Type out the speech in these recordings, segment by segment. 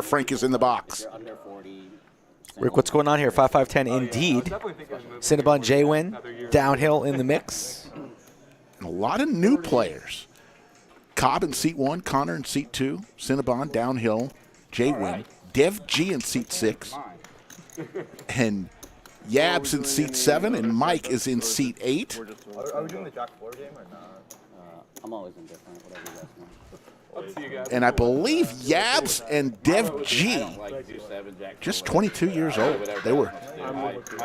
Frank is in the box. Rick, what's going on here? 5-5-10 indeed. Cinnabon, JWin, downhill in the mix. A lot of new players. Cobb in seat 1, Connor in seat 2, Cinnabon downhill, JWin, Dev G in seat 6, and Yabs in seat 7, and Mike is in seat 8. Are we doing the Jack 4 game or not? I'm always indifferent, whatever you guys want. And I believe Yabs and Dev G, just 22 years old. They were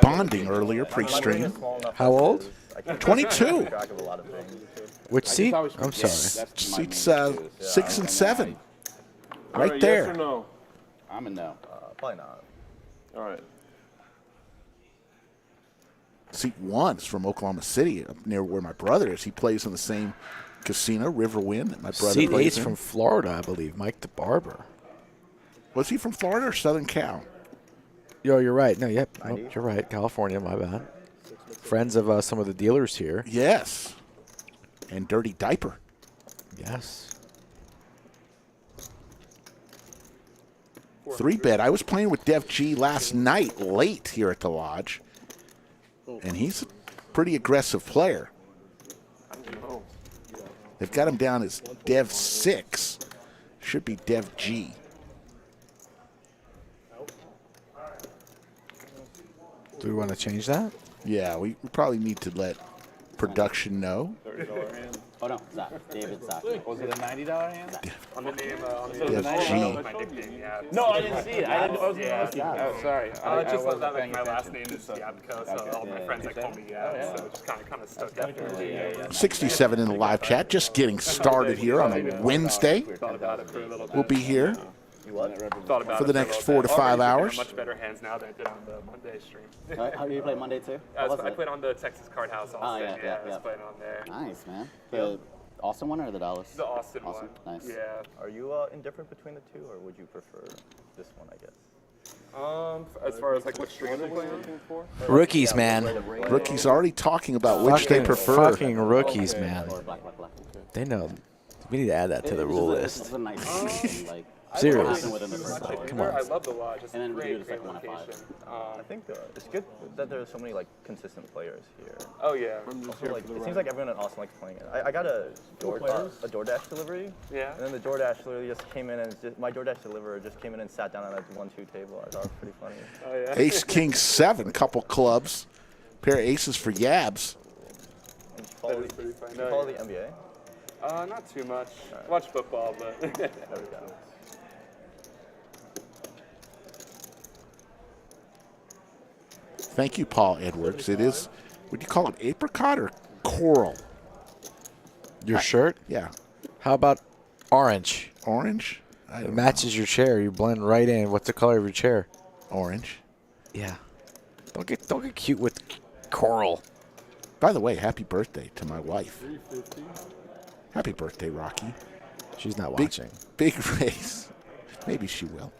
bonding earlier pre-stream. How old? 22. Which seat? I'm sorry. Seats 6 and 7. Right there. Yes or no? I'm a no. Probably not. All right. Seat 1 is from Oklahoma City, up near where my brother is. He plays in the same casino, Riverwind, that my brother Seat plays 8's in. from Florida, I believe. Mike the Barber. Was he from Florida or Southern Cal? Yo, you're right. No, yep. Nope, you're right. California, my bad. Friends of some of the dealers here. Yes. And Dirty Diaper. Yes. 3-bet. I was playing with Dev G last night late here at the lodge, and he's a pretty aggressive player. They've got him down as Dev 6. Should be Dev G. Do we want to change that? Yeah, we probably need to let production know. Oh, no, Zach. David Zach. Was it a $90 hand? On the name, Dev G. my nickname, yeah. No, I didn't see it. I wasn't Yeah. looking. Oh, sorry. I Just wasn't that, like, paying my last attention. name is Yabko, so all my friends call me Yab, so it just kind of stuck out. 67 in the live chat, just getting started here on a Wednesday. Thought about it for a little bit. We'll be here Thought about for it the a next little 4 bit. to 5 Already hours. much better hands now than I did on the Monday stream. How do you play Monday too? I played on the Texas Card House Oh, Austin. yeah, I was playing on there. Nice, man. The Austin one or the Dallas? The Austin Austin, one. nice. Yeah. Are you indifferent between the two, or would you prefer this one, I guess? As far as like what stream I'm playing for? Rookies, man. Rookie's already talking about which they prefer. Fucking rookies, man. Or black. They know. We need to add that to the rule It's list. a nice like, Serious. within the first hour. Come on. I love the lodge. It's And then a we great, do the second great one at 5. location. I think it's good that there's so many like consistent players here. Oh yeah. Also, like, it seems like everyone in Austin likes playing it. I got a DoorDash delivery, Yeah. and then the DoorDash literally just came in and my DoorDash deliverer just came in and sat down on a 1-2 table. I thought it was pretty funny. Oh yeah. Ace King 7, couple clubs. Pair of aces for Yabs. And you follow, That is pretty funny. you follow the NBA? Not too much. Watch football, but. There we go. Thank you, Paul Edwards. It is, would you call it apricot or coral? Your shirt? Yeah. How about orange? Orange? I It don't know. matches your chair. You blend right in. What's the color of your chair? Orange. Yeah. Don't get cute with coral. By the way, happy birthday to my wife. Happy birthday, Rocky. She's not Big, watching. big race. Maybe she will.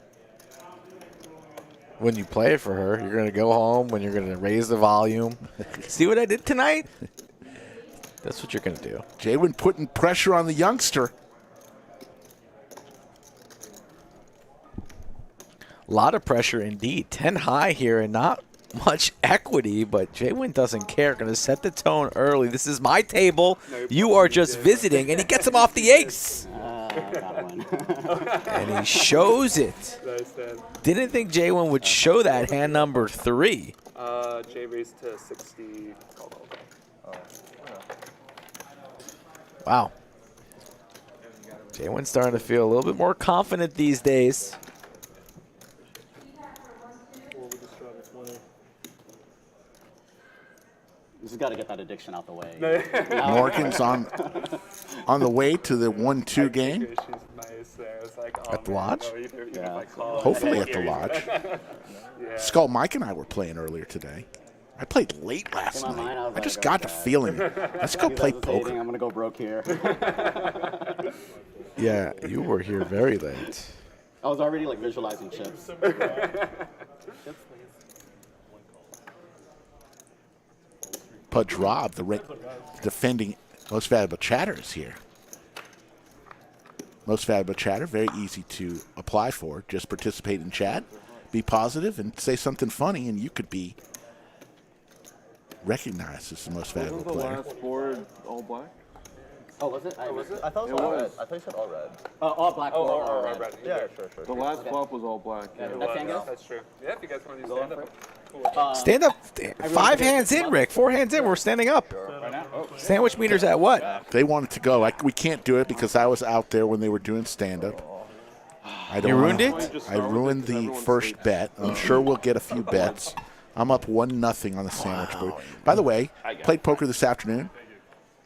When you play it for her, you're going to go home when you're going to raise the volume. See what I did tonight? That's what you're going to do. JWin putting pressure on the youngster. A lot of pressure indeed. 10 high here and not much equity, but JWin doesn't care. Going to set the tone early. This is my table. You are just visiting, and he gets him off the ace. Got one. And he shows it. Nice, man. Didn't think JWin would show that hand number 3. J raised to 60. It's called okay. Wow. JWin's starting to feel a little bit more confident these days. You just got to get that addiction out the way. Morgan's on the way to the 1-2 game. She's nice there. It's like, oh, At the man, lodge? no, even if Yeah. I call it, Hopefully I at the hear you. lodge. Yeah. Skull Mike and I were playing earlier today. I played late last In my mind, I night. was I like, just got the okay. feeling. Let's go He's play hesitating, poker. I'm going to go broke here. Yeah, you were here very late. I was already like visualizing chips. Pudge Rob, the defending most valuable chatter, is here. Most Valuable Chatter, very easy to apply for. Just participate in chat, be positive, and say something funny, and you could be recognized as the most valuable Wasn't the player. last board all black? Oh, was it? I thought it was all red. I thought you said all red. All black. Oh, right. Yeah, sure. The last flop was all black. Yeah. That's Angus? That's true. Yeah, if you guys want to do stand-up. Stand up. 5 hands in, Rick. 4 hands in. We're standing up. Right now? Oh. Sandwich meters at what? They wanted to go. We can't do it because I was out there when they were doing stand-up. You ruined it? I ruined the first bet. I'm sure we'll get a few bets. I'm up 1-0 on the sandwich board. By the way, played poker this afternoon.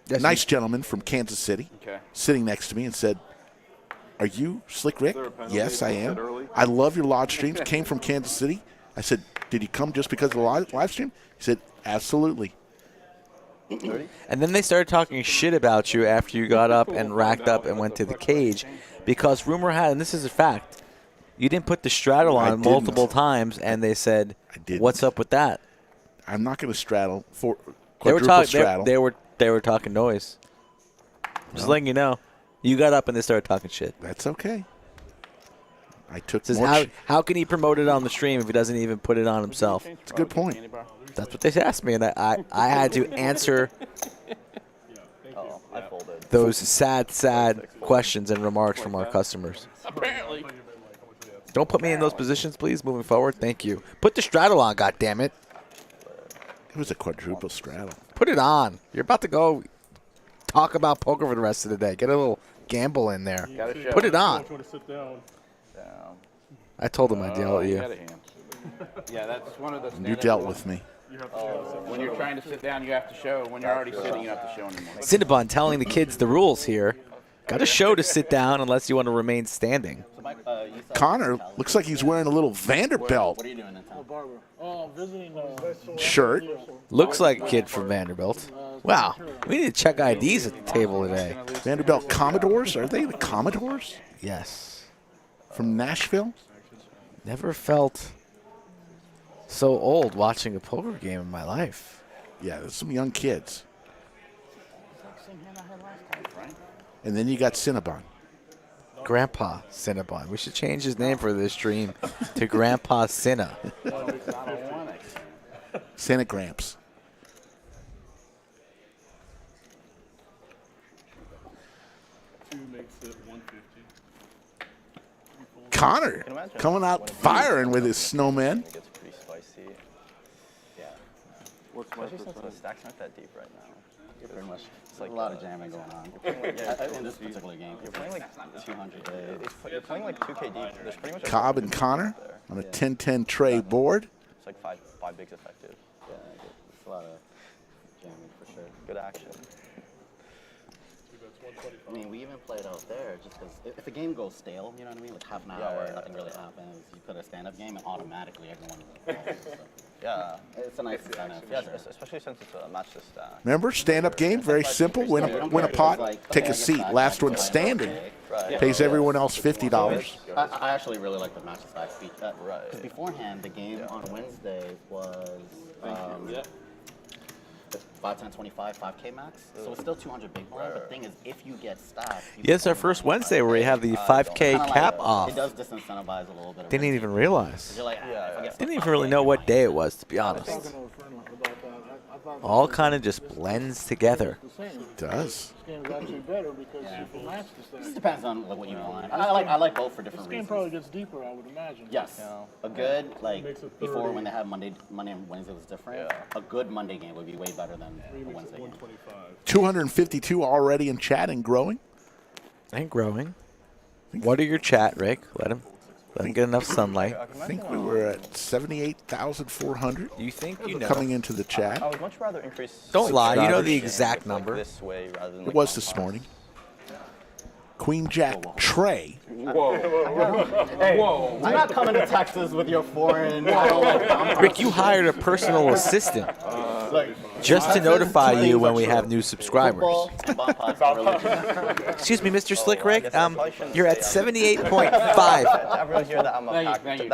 Yes, Nice gentleman from Kansas City Okay. sitting next to me and said, "Are you Slick Rick?" there a penalty Yes, I if you am. said early? I love your live streams. Came from Kansas City. I said, "Did you come just because of the live stream?" He said, "Absolutely." And then they started talking shit about you after you got up and racked up and went to the cage because rumor had, and this is a fact, you didn't put the straddle I on didn't. multiple times, and they said, I didn't. "What's up with that?" I'm not going to straddle for They were quadruple talking. straddle. They were talking noise. Just letting you know. You got up and they started talking shit. That's okay. I took Says more. how can he promote it on the stream if he doesn't even put it on himself? It's a good point. That's what they asked me, and I had to answer Oh, I folded. those sad questions and remarks from our customers. Apparently. Don't put me in those positions, please, moving forward. Thank you. Put the straddle on, goddammit. It was a quadruple straddle. Put it on. You're about to go talk about poker for the rest of the day. Get a little gamble in there. Gotta show. Put it on. Down. I told him I'd yell at You got you. a hand. Yeah, that's one of the You stand-up dealt rules. with me. When you're trying to sit down, you have to show. When you're already sitting, you don't have to show anymore. Cinnabon telling the kids the rules here. Got to show to sit down unless you want to remain standing. Connor looks like he's wearing a little Vanderbilt What are you doing in town? Barber. Oh, visiting shirt. Looks like a kid from Vanderbilt. Wow. We need to check IDs at the table today. Vanderbilt Commodores? Are they the Commodores Yes. from Nashville? Never felt so old watching a poker game in my life. Yeah, there's some young kids. And then you got Cinnabon. Grandpa Cinnabon. We should change his name for this stream to Grandpa Cinna. Santa Gramps. Connor coming out firing with his snowman. It gets pretty spicy. Yeah. What's my Especially since the percent? stacks aren't that deep right now. You're pretty much. It's like a lot of jamming going on. In this particular game. You're playing like 200 you're playing like 2K deep. There's pretty much a Cobb and Connor on a 10-10 tray board. It's like five bigs effective. Yeah, it's a lot of jamming for sure. Good action. I mean, we even played out there just because if the game goes stale, you know what I mean? Like half an hour, nothing really happens. You put a stand-up game and automatically everyone is so Yeah. it's a nice incentive for Yeah, sure. especially since it's a match to stack. Remember, stand-up game, very simple. Win a pot, take a seat. Last one standing Right. pays everyone else $50. I actually really like the match to stack speech. Right. Because beforehand, the game on Wednesday was 5, 10, 25, 5K max. So it's still 200 big blind. But the thing is, if you get stacked, you Yes, our first Wednesday where we have the 5K kinda cap like, off. It does disincentivize a little bit. Didn't even realize. You're like, if I get Didn't even really know what day it was, to be honest. talking to a friend about that. I thought All kind of just blends together. the same. It does. This game is actually better because if you match the It same, depends on like, what you want. I like both for this different game reasons. probably gets deeper, I would imagine. Yes, know. a good like before when they had Monday and Wednesday was different. Yeah. A good Monday game would be way better than a Wednesday game. 252 already in chat and growing. And growing. What are your chat, Rick? Let him get enough sunlight. I think we were at 78,400 You think you know? coming into the chat. I would much rather increase. Don't lie, you know the subscribers exact like number. This way rather than It like was on this pots. morning. Queen Jack Trey. Whoa. I'm not coming to Texas with your foreign. I don't like dumb Rick, you hired a personal assistant like, just to Texas, notify two you things when are we true. have new subscribers. Football and bomb pots are really Excuse me, Mr. Slick I Rick. guess I probably shouldn't You're at say 78.5. To everyone here that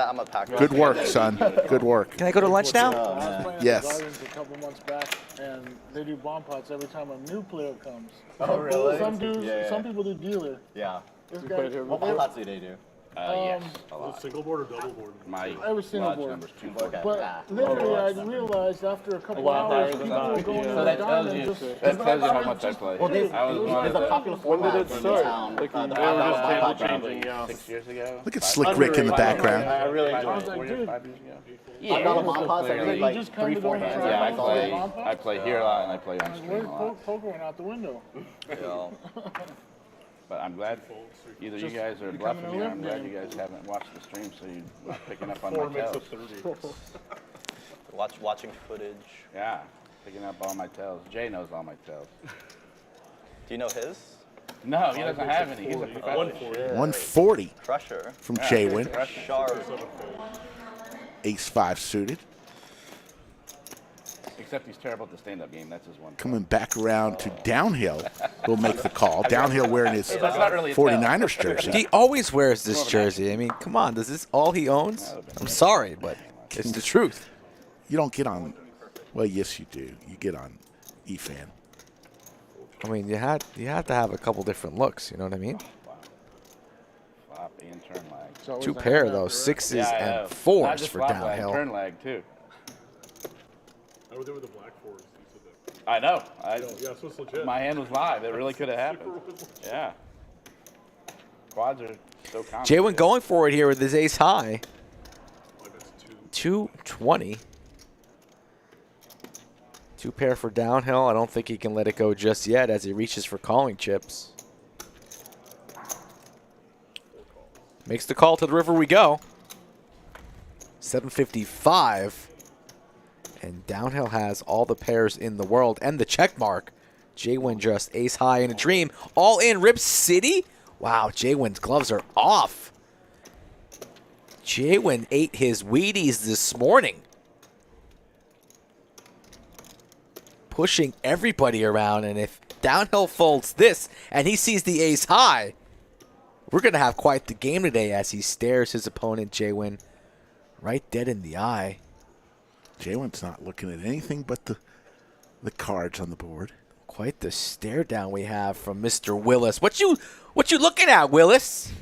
I'm a pack. Good work, son. Good work. Can I go to lunch now? I was playing Yes. at the Guardians a couple months back, and they do bomb pots every time a new player comes. Oh, really? Some do. Yeah. Some people do dealer. Yeah. This You guy, played here What pots do they do? Yes, a lot. Single board or double board? My I was single lodge board. number's 240. But literally, I realized after a couple lot higher hours, than people that. were going Yeah. to So the that tells diamond you, just. that tells you how much I play. Well, there's I was one of a the popular When did format it in start? town. Like, The they were $5 just pot table challenge. changing, yeah. 6 years ago. Look at Slick Rick in the background. I really I enjoy was it. like, 4 years, dude, 5 years ago. $5 pot pots clearly. every you like just come 3, to 4 the hands. one Yeah, side. I play here a lot and I play on stream Where's a lot. poker went out the window? But I'm glad either you guys are becoming bluffing a me or I'm limp glad game. you guys haven't watched the stream so you're not picking up on 4 my makes a tells. 30. Watching footage. Yeah, picking up all my tells. Jay knows all my tells. Do you know his? No, he doesn't have any. He's a professional. 140 Crusher. from JWin. Sharp. Ace-5 suited. Except he's terrible at the stand-up game. That's his one. Coming back around to Downhill. Will make the call. Downhill wearing his That's not really a tell. 49ers jersey. He always wears this jersey. I mean, come on. Is this all he owns? I'm sorry, but it's the truth. You don't get on. Well, yes, you do. You get on eFan. I mean, you had to have a couple different looks. You know what I mean? Flop and turn lag. It's always Two a pair handout, though, right? sixes Yeah, I and know. Not fours just for flop lag, downhill. turn lag too. I was there with the black fours. You said that. I know. Yeah, so it's legit. My hand was live. It really could have happened. Yeah. Quads are so common. JWin going for it here with his ace high. Like that's 220. Two pair for downhill. I don't think he can let it go just yet as he reaches for calling chips. Makes the call. To the river we go. 755. And downhill has all the pairs in the world and the check mark. JWin just ace high in a dream. All in Rip City. Wow, JWin's gloves are off. JWin ate his Wheaties this morning. Pushing everybody around, and if downhill folds this and he sees the ace high, we're going to have quite the game today as he stares his opponent, JWin, right dead in the eye. JWin's not looking at anything but the cards on the board. Quite the stare down we have from Mr. Willis. What you looking at, Willis?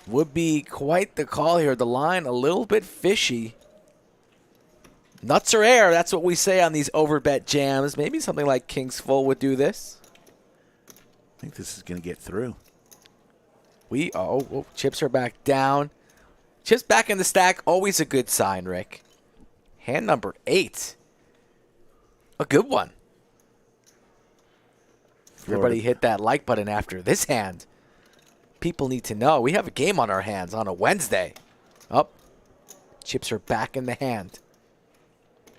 Would be quite the call here. The line a little bit fishy. Nuts or air, that's what we say on these overbet jams. Maybe something like King's Full would do this. I think this is going to get through. Chips are back down. Chips back in the stack, always a good sign, Rick. Hand number 8. A good one. Everybody hit that like button after this hand. People need to know we have a game on our hands on a Wednesday. Chips are back in the hand.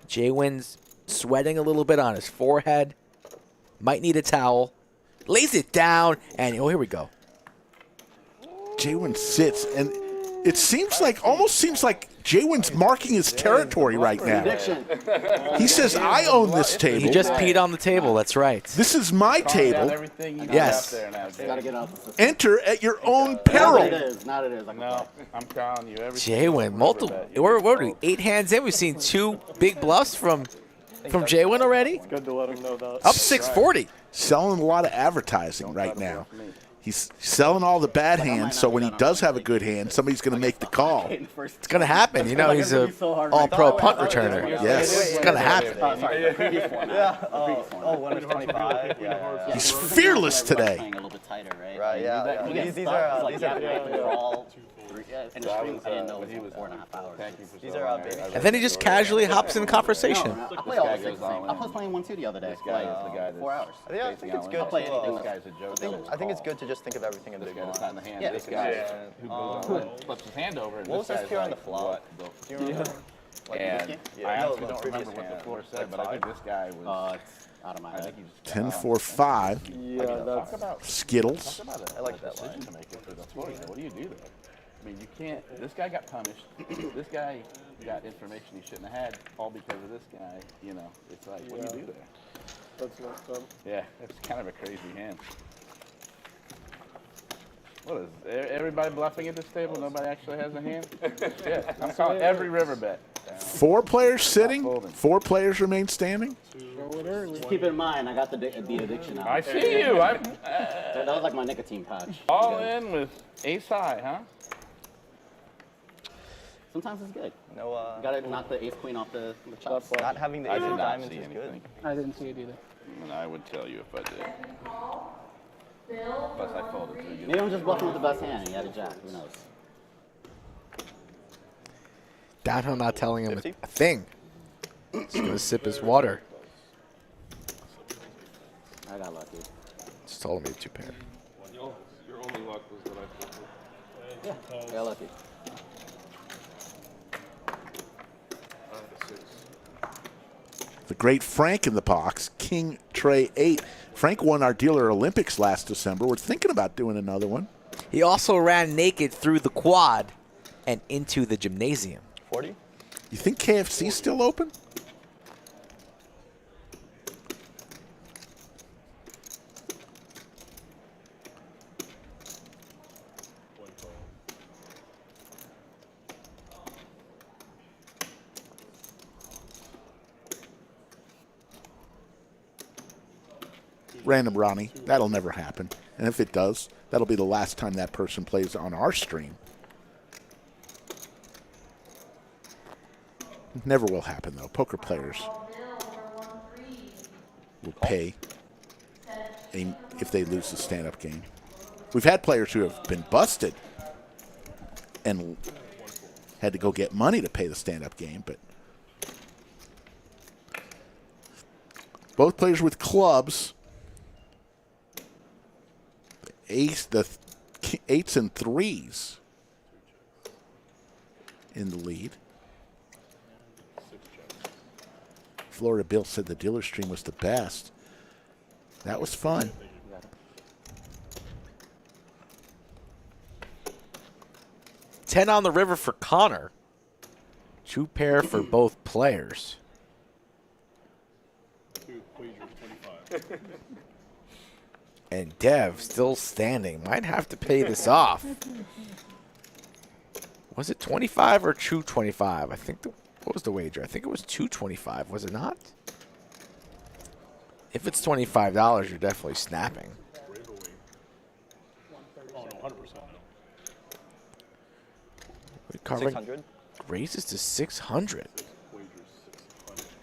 JWin's sweating a little bit on his forehead. Might need a towel. Lays it down, and here we go. JWin sits, and it seems like, almost seems like JWin's marking his territory right now. Prediction. He says, I own this table. He just peed on the table, that's right. This is my table. Everything you Yes. got there now, Jay. Gotta get out the system. Enter at your own Not it peril. is. Not it is. I can No, play. I'm telling you, everything. JWin, multiple. What are we? 8 hands in. We've seen 2 big bluffs from JWin already. good to let him know that. Up 640. Selling a lot of advertising right now. He's selling all the bad hands, so when he does have a good hand, somebody's going to make the call. It's going to happen. You know, he's a all-pro punt returner. Yes. It's going to happen. Sorry, the previous one. One is 25. Yeah. He's fearless today. Playing a little bit tighter, right? Right, yeah. These are They're all in the stream. I didn't know it was 4.5 hours. Thank you for These so are long. baby. And then he just casually hops in conversation. I play all guy the goes all in. I was playing 1-2 the other day. This guy is the guy that's 4 hours. Yeah, I think it's good play to, anything. This guy's a joke. I think it's good to just think of everything in This big guy that's not in lines. the hand. Yeah. This guy who goes all in, flips his hand over. And What was this his guy's pair on like, the flop? what Do you remember? And Yeah, I no, honestly no, don't previous remember what hand. the floor said, Like but I think this guy was. It's out of my I head. think he just 10-4-5. Yeah, that's. Talk about Skittles. I like that decision line. to make it for the floor. What do you do there? I mean, you can't. This guy got punished. This guy got information he shouldn't have had, all because of this guy. You know, it's like, what do you do there? That's messed up. Yeah, it's kind of a crazy hand. What is everybody bluffing at this table? Nobody actually has a hand? Yeah, I'm calling every river bet. 4 players sitting. Folding. 4 players remain standing. it early. Keep in mind, I got the addiction out. I see you. That was like my nicotine patch. All in with ace high, huh? Sometimes it's good. No, You gotta knock the ace queen off the chops. not having the I ace did of not diamonds see is anything. good. I didn't see it either. And I would tell you if I did. Plus I folded to you. Maybe I'm just bluffing with the best hand. He had a jack. Who knows? Downhill not telling him 50? a thing. He's going to sip his water. I got lucky. Just told him he had 2 pair. Your only luck was that I folded. I got lucky. The great Frank in the box, King Tray 8. Frank won our Dealer Olympics last December. We're thinking about doing another one. He also ran naked through the quad and into the gymnasium. 40? You think KFC's still open? Random Ronnie, that'll never happen. And if it does, that'll be the last time that person plays on our stream. Never will happen, though. Poker players will pay if they lose the stand-up game. We've had players who have been busted and had to go get money to pay the stand-up game, but both players with clubs, the 8s and 3s in the lead. Florida Bill said the dealer stream was the best. That was fun. $10 on the river for Connor. 2 pair for both players. And Dev still standing. Might have to pay this off. Was it 25 or true 25? I think what was the wager? I think it was 225, was it not? If it's $25, you're definitely snapping. Oh, no, 100%. Carving 600? raises to 600.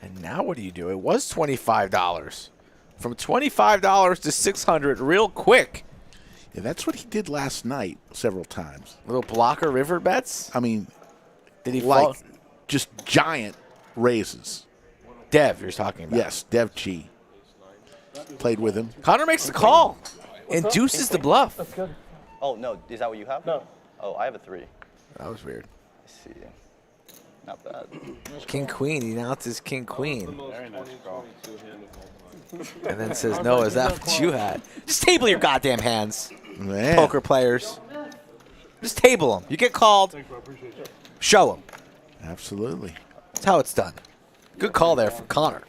And now what do you do? It was $25. From $25 to 600 real quick. Yeah, that's what he did last night several times. Little blocker river bets. I mean, Did he like fall? just giant raises. Dev, you're talking about. Yes, Dev G. Played with him. Connor makes the call. Induces the bluff. Oh, no. Is that what you have? No. Oh, I have a 3. That was weird. I see. Not bad. King Queen. He announces King Queen. Very nice call. And then says, no, is that what you had? Just table your goddamn hands, Man. poker players. Just table them. You get called. Show them. Absolutely. That's how it's done. Good call there from Connor.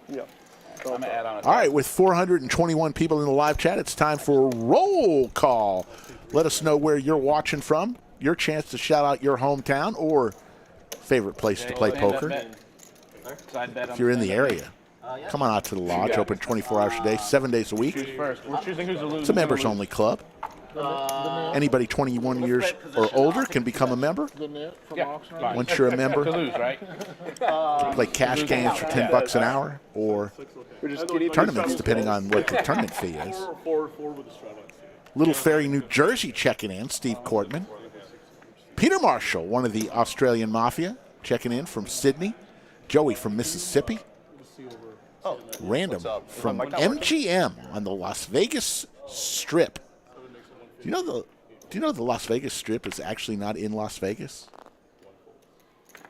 I'm going to add on a All right, with 421 people in the live chat, it's time for roll call. Let us know where you're watching from, your chance to shout out your hometown or favorite place to play poker. If you're in the area, come on out to the lodge, open 24 hours a day, 7 days a week. Choose first. We're choosing who's the loser. It's a members-only club. Anybody 21 years or older can become a member. The net from Yeah, Oxnard. fine. Once you're a To member, lose, right? play cash games for $10 an hour or tournaments, depending on what the tournament fee is. 4 with the strap. Little Ferry, New Jersey checking in, Steve Cortman. Peter Marshall, one of the Australian Mafia, checking in from Sydney. Joey from Mississippi. Oh, Random what's up? from Is my mic not working? MGM on the Las Vegas Strip. Do you know the Las Vegas Strip is actually not in Las Vegas?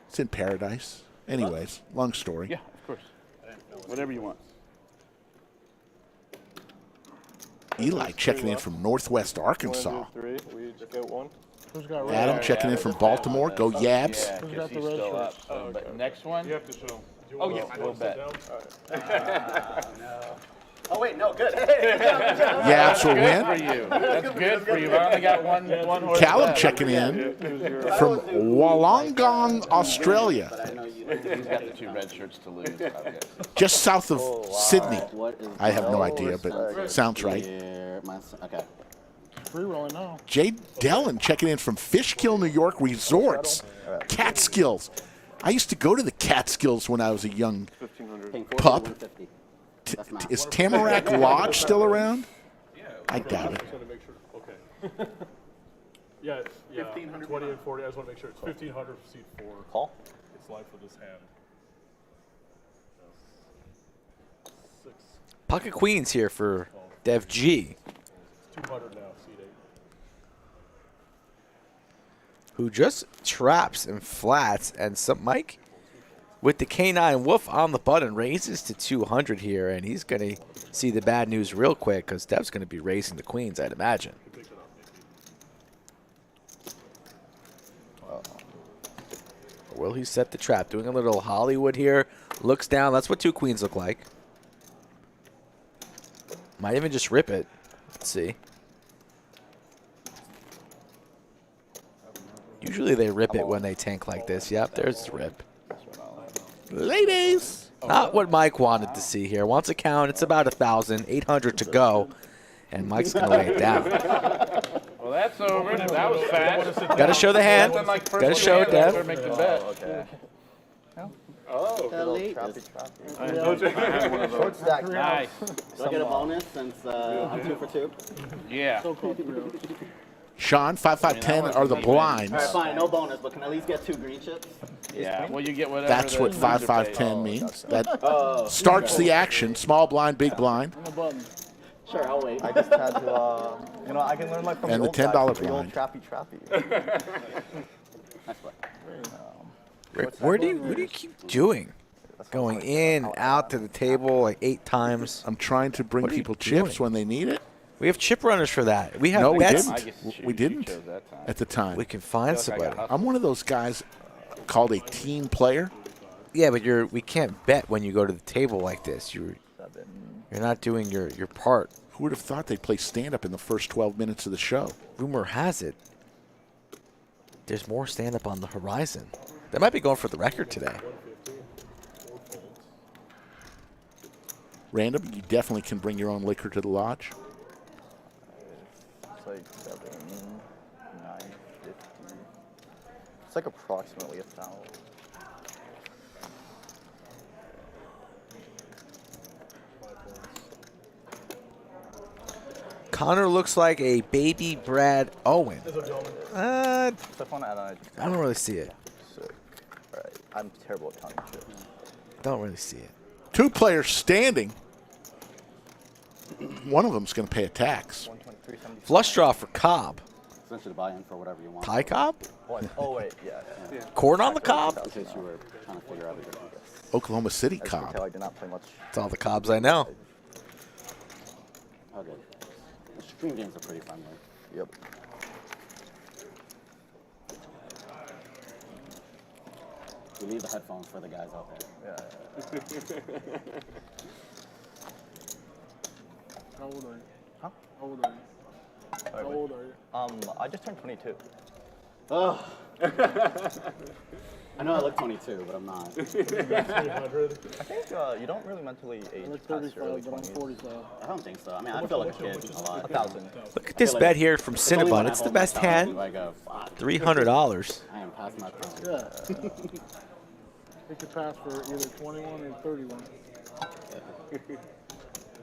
It's in Paradise. Anyways, long story. Yeah, of course. Whatever you want. Eli checking in from Northwest Arkansas. 3. We get 1. Who's got red? Adam checking in from Baltimore. Go Yabs. Yeah, Who's 'cause got the he's red still shirt? up. So, but next one, You have to show. oh yeah, we'll bet. Oh wait, no, good. Yabs will Good for win. you. That's good for you. I only got one horse. Callum left. checking in from Wollongong, Australia. But I know you He's got the 2 red shirts to lose. Okay. Just south of Sydney. What is I have no the idea, but census sounds right. here? Okay. Free rolling now. Jay Dellen checking in from Fishkill, New York Resorts. Catskills. I used to go to the Catskills when I was a young 1500. Paying Pup. 41.50. That's not. Is Tamarack Lodge still around? I doubt it. just want to make sure. Okay. Yeah, it's 20 and 40. I just want to make sure it's 1500 for seat 4. Call? It's live for this hand. 6, Pocket Queens here for Dev G, 200 now, seat 8. who just traps and flats, and some Mike with the K9 Wolf on the button raises to 200 here, and he's going to see the bad news real quick because Dev's going to be raising the queens, I'd imagine. Will he set the trap? Doing a little Hollywood here. Looks down. That's what 2 queens look like. Might even just rip it. Let's see. Usually they rip it when they tank like this. Yep, there's the rip. Ladies. Not what Mike wanted to see here. Wants a count. It's about 1,800 to go. And Mike's going to lay it down. Well, that's over. That was fast. Got to show the hand. Got Got to show it, Dev. Make the bet. Okay. Elite. Short stack. Nice. Do I get a bonus since I'm 2 for 2? Yeah. Sean, 5, 5, 10 are the blinds. All right, fine, no bonus, but can I at least get 2 green chips? Yeah. Well, you get whatever. That's what 5, 5, 10 means. That starts the action. Small blind, big blind. On the button. Sure, I'll wait. I just had to, you know, I can learn like from And the the old $10 guys, the old blind. trappy. Nice play. What do you keep doing? Going in, out to the table like 8 times. I'm trying to bring What are you people chips doing? when they need it. We have chip runners for that. We have No, we bets. didn't. We didn't at the time. We can find somebody. I'm one of those guys called a team player. Yeah, but we can't bet when you go to the table like this. You're not doing your part. Who would have thought they'd play stand-up in the first 12 minutes of the show? Rumor has it there's more stand-up on the horizon. They might be going for the record today. Random, you definitely can bring your own liquor to the lodge. It's like 7, 950. It's like approximately 1,000. Connor looks like a baby Brad Owen. So if I want to add on, I just I don't really see it. sick. All right, I'm terrible at counting chips. Don't really see it. 2 players standing. One of them's going to pay a tax. 123.75. Flush draw for Cobb. Essentially buy in for whatever you want. Pie Cobb? Oh wait, yeah. Corn on the cob? In case you were trying to figure out a different guess. Oklahoma City As you can tell, Cobb. I did not play much. That's all the Cobbs I know. Oh, good. The stream games are pretty friendly. Yep. We leave the headphones for the guys out there. Yeah. How old are you? Huh? How old are you? How old are you? I just turned 22. Ugh. I know I look 22, but I'm not. 300. I think you don't really mentally age I'm like past your early 35, but I'm 20s. 45. I don't think so. I mean, I feel like a kid a lot. 1,000. Look at this like bet here from It's only when Cinnabon. I It's the hold my best tongue, hand. I go, fuck. $300. I am past my prime. Yeah. It could pass for either 21 or 31.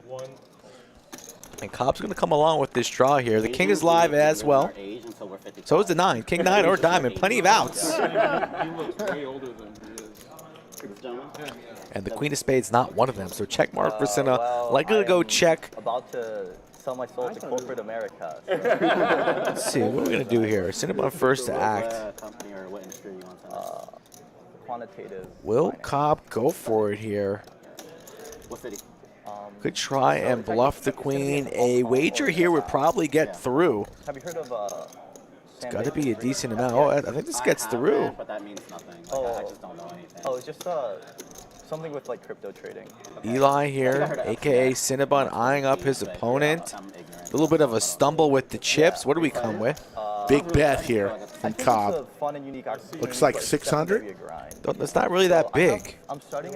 1. And Cobb's going to come along with this draw here. The king is live as well. So is the 9. King 9 or diamond. Plenty of outs. He looks way older than he is. And the queen of spades not one of them. So check mark for Cinna. Well, Likely to I go am check. About to sell my soul to corporate America. So. Let's see. What are we going to do here? Cinnabon first to act. Quantitative. Will finance. Cobb go for it here? What city? Could try and bluff the queen. A wager here would probably get through. Have you heard of It's got to be a decent amount. Oh, I think this gets through. But that means nothing. Like, I just don't know anything. Oh, it's just something with like crypto trading. Eli here, a.k.a. Cinnabon, eyeing up his opponent. A little bit of a stumble with the chips. What do we come with? Big bet here I from think it's Cobb. a fun and unique opportunity, Looks like but it's 600? definitely gonna be a grind. It's not really that So I have- big. I'm starting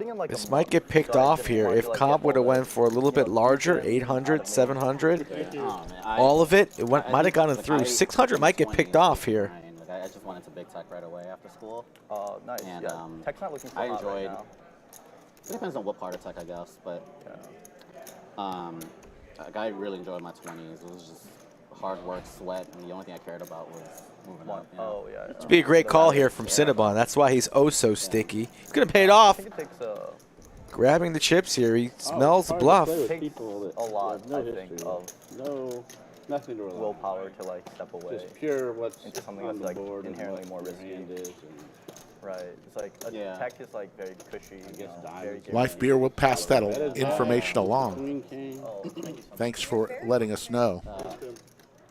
in like This a might month, get picked so I off just here. wanted If to, like, Cobb get would have all went the, for a little bit larger, 800, 700, all of it, it might have gotten through. 600 might get picked off here. Like, I just went into big tech right away after school. Oh, nice. And, Yeah. Tech's not looking so I hot right enjoyed. now. It depends on what part of tech, I guess, but I really enjoyed my 20s. It was just hard work, sweat, and the only thing I cared about was moving up. You know? Oh, yeah. It'd be a great call here from Cinnabon. That's why he's oh so sticky. He's going to pay it I off. think it takes Grabbing the chips here. He smells the bluff. People that a lot, have no I think, history, of nothing to rely on. willpower to like step away. Just pure what's into something on that's, the like, board and inherently what more your risky. hand is. And Right. It's like a Yeah. tech is like very cushy. I guess Very diamonds. Life Beer will pass that information along. Queen King. Thanks for letting us know.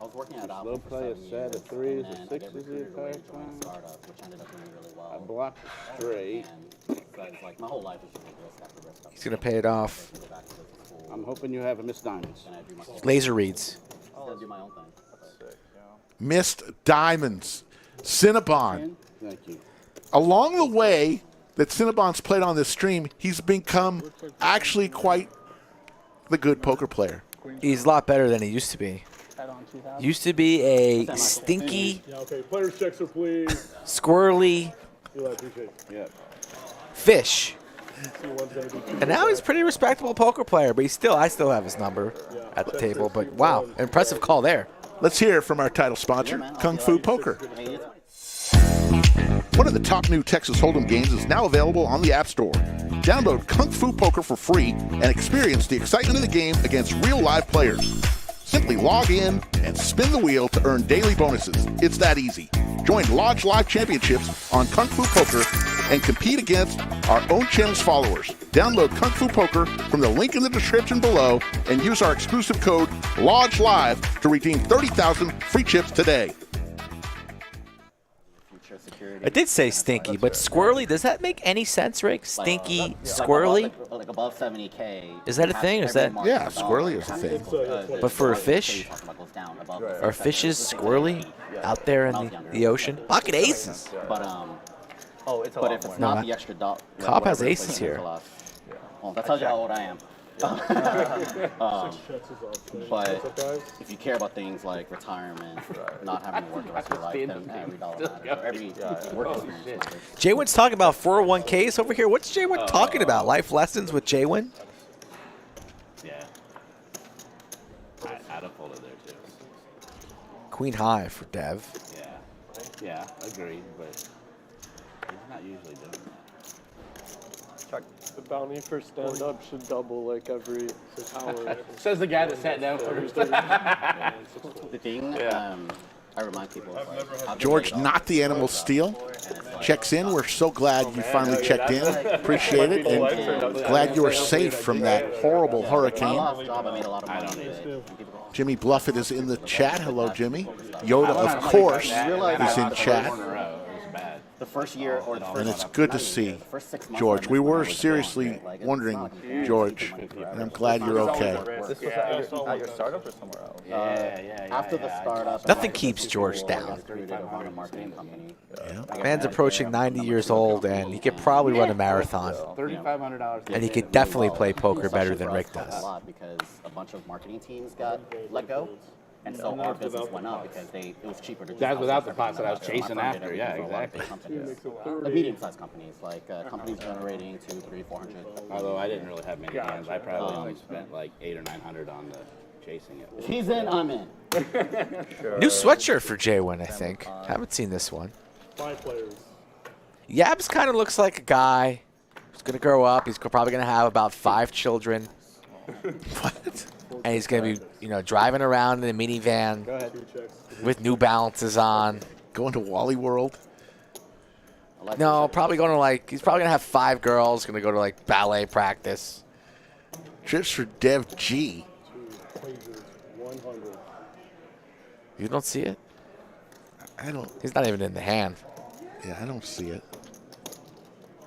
I was working at Apple Slow for play, a 7 set years, of threes, and a then I six got is the recruited away to entire join a time. startup, which ended up doing really well. I blocked it straight. And it's like my whole life is just like risk after risk. He's going to pay it off. I go back to business school, I'm hoping you have a Miss Diamonds. and I do my Laser reads. I'll do my own thing. sick, yeah. Missed diamonds. Cinnabon. Thank you. Along the way that Cinnabon's played on this stream, he's become actually quite the good poker player. He's a lot better than he used to be. Used to be a stinky, Yeah, okay. Players checks are please. squirrely Eli, appreciate it. Yeah. fish. See one's gonna be And now he's a pretty respectable poker player, but I still have his number at the table. But wow, impressive call there. Let's hear from our title sponsor, Kung Fu Poker. I mean, it's One of the top new Texas Hold'em games is now available on the App Store. Download Kung Fu Poker for free and experience the excitement of the game against real live players. Simply log in and spin the wheel to earn daily bonuses. It's that easy. Join LODGELIVE Championships on Kung Fu Poker and compete against our own channel's followers. Download Kung Fu Poker from the link in the description below and use our exclusive code LODGELIVE to redeem 30,000 free chips today. future security. I did say stinky, but squirrely, does that make any sense, Rick? Stinky, squirrely? Like above 70K. Is that a thing, or is that- Yeah, squirrely is a thing. But for a fish? Are fishes squirrely out there in the ocean? Pocket aces. But Oh, it's a but lot if it's more. not No, the extra dot, Cobb has whatever aces inflation here. is allowed. Well, that tells you how old I am. checks is off. But if you care about things like retirement, not having to work the rest of your life, then every dollar matters. Or every work experience matters. JWin's talking about 401ks over here. What's JWin talking about? Life lessons with JWin? Yeah. I'd have pulled it there too. Queen high for Dev. Yeah. Yeah, agreed, but he's not usually doing that. The bounty for stand-up should double like every hour. Says the guy that sat down first. The thing, I remind people of like, I've been George, laid off not the animal steal. Checks in. We're so glad you finally checked in. Appreciate it. And glad you were safe from that horrible hurricane. off job, I made a lot of money. But Jimmy Bluffett is in the chat. Hello, Jimmy. Yoda, of course, is in chat. the first year or the first And it's good to see, the first 6 months George. when We I were was down, seriously like, it's wondering, not like George, and I'm glad you're okay. This was at your startup or somewhere else? after the startup. Nothing keeps George down. On a marketing company. Man's approaching 90 years old, and he could probably run a marathon. $3,500. And he could definitely play poker better Especially than for Rick us, helped does. A lot because a bunch of marketing teams got let go, and so our business went up because it was cheaper to. Just That's without the outsource pots that I was everything. chasing My firm did after, yeah, everything for a lot of big exactly. companies. The medium-sized companies, like companies generating 200, 300, 400. Although I didn't really have many hands, I probably only spent like 800 or 900 on the chasing it. If he's in, I'm in. New sweatshirt for JWin, I think. Haven't seen this one. 5 players. Yabs kind of looks like a guy who's going to grow up. He's probably going to have about 5 children. What? And he's going to be, driving around in a minivan with New Balances on. Going to Wally World? No, probably going to he's probably going to have 5 girls, going to go to ballet practice. Trips for Dev G. 100. You don't see it? I don't. He's not even in the hand. Yeah, I don't see it.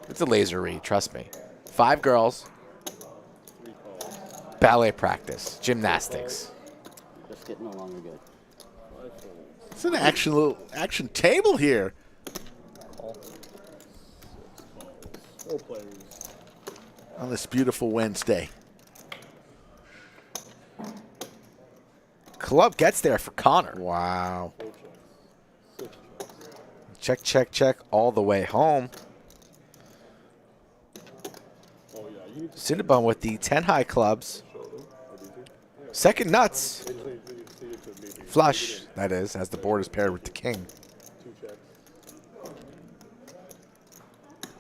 It's a laser read, trust me. 5 girls. Ballet practice. Gymnastics. Just getting no longer good. It's an little action table here. Four players. On this beautiful Wednesday. Club gets there for Connor. Wow. Check, check, check all the way home. Cinnabon with the 10 high clubs. Second nuts. Flush, that is, as the board is paired with the king.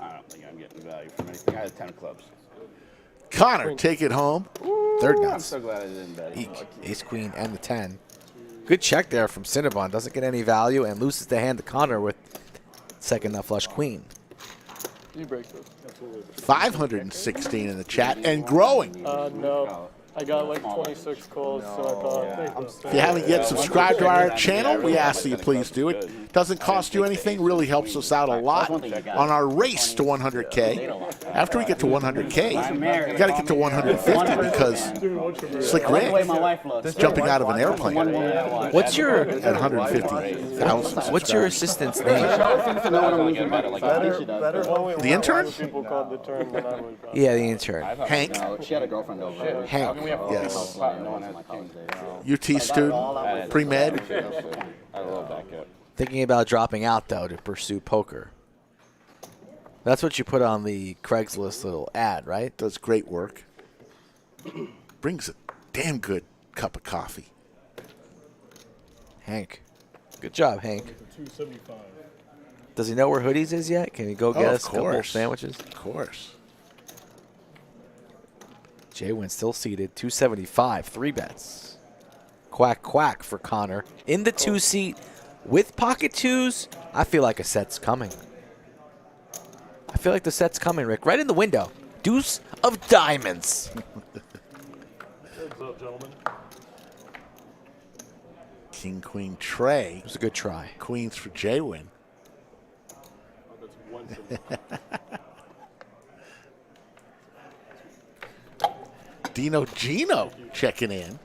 I don't think I'm getting value from anything. I had 10 clubs. Connor, take it home. Third I'm nuts. so glad I didn't bet. Eek, ace, queen, and the 10. Good check there from Cinnabon. Doesn't get any value and loses the hand to Connor with second nut flush queen. You break this. 516 in the chat and growing. No. I got like 26 calls, so I thought. If you haven't yet subscribed to our channel, we ask that you please do it. Doesn't cost you anything, really helps us out a lot on our race to 100K. After we get to 100K, you got to get to 150 because Slick Rick is jumping out of an airplane What's your at 150,000. What's your assistant's name? The intern? People called the term when I was. Yeah, the intern. Hank. She had a girlfriend over. Hank, yes. No one has my college days. UT student, pre-med. I love that guy. Thinking about dropping out, though, to pursue poker. That's what you put on the Craigslist little ad, right? Does great work. Brings a damn good cup of coffee. Hank. Good job, Hank. 275. Does he know where Hoodies is yet? Can he go get us a couple of sandwiches? Of course. JWin still seated, 275, 3 bets. Quack, quack for Connor. In the 2-seat with pocket twos, I feel like a set's coming. I feel like the set's coming, Rick. Right in the window. Deuce of diamonds. What's up, gentlemen? King, queen, tray. It was a good try. Queens for JWin. That's 175. Dino Gino checking in.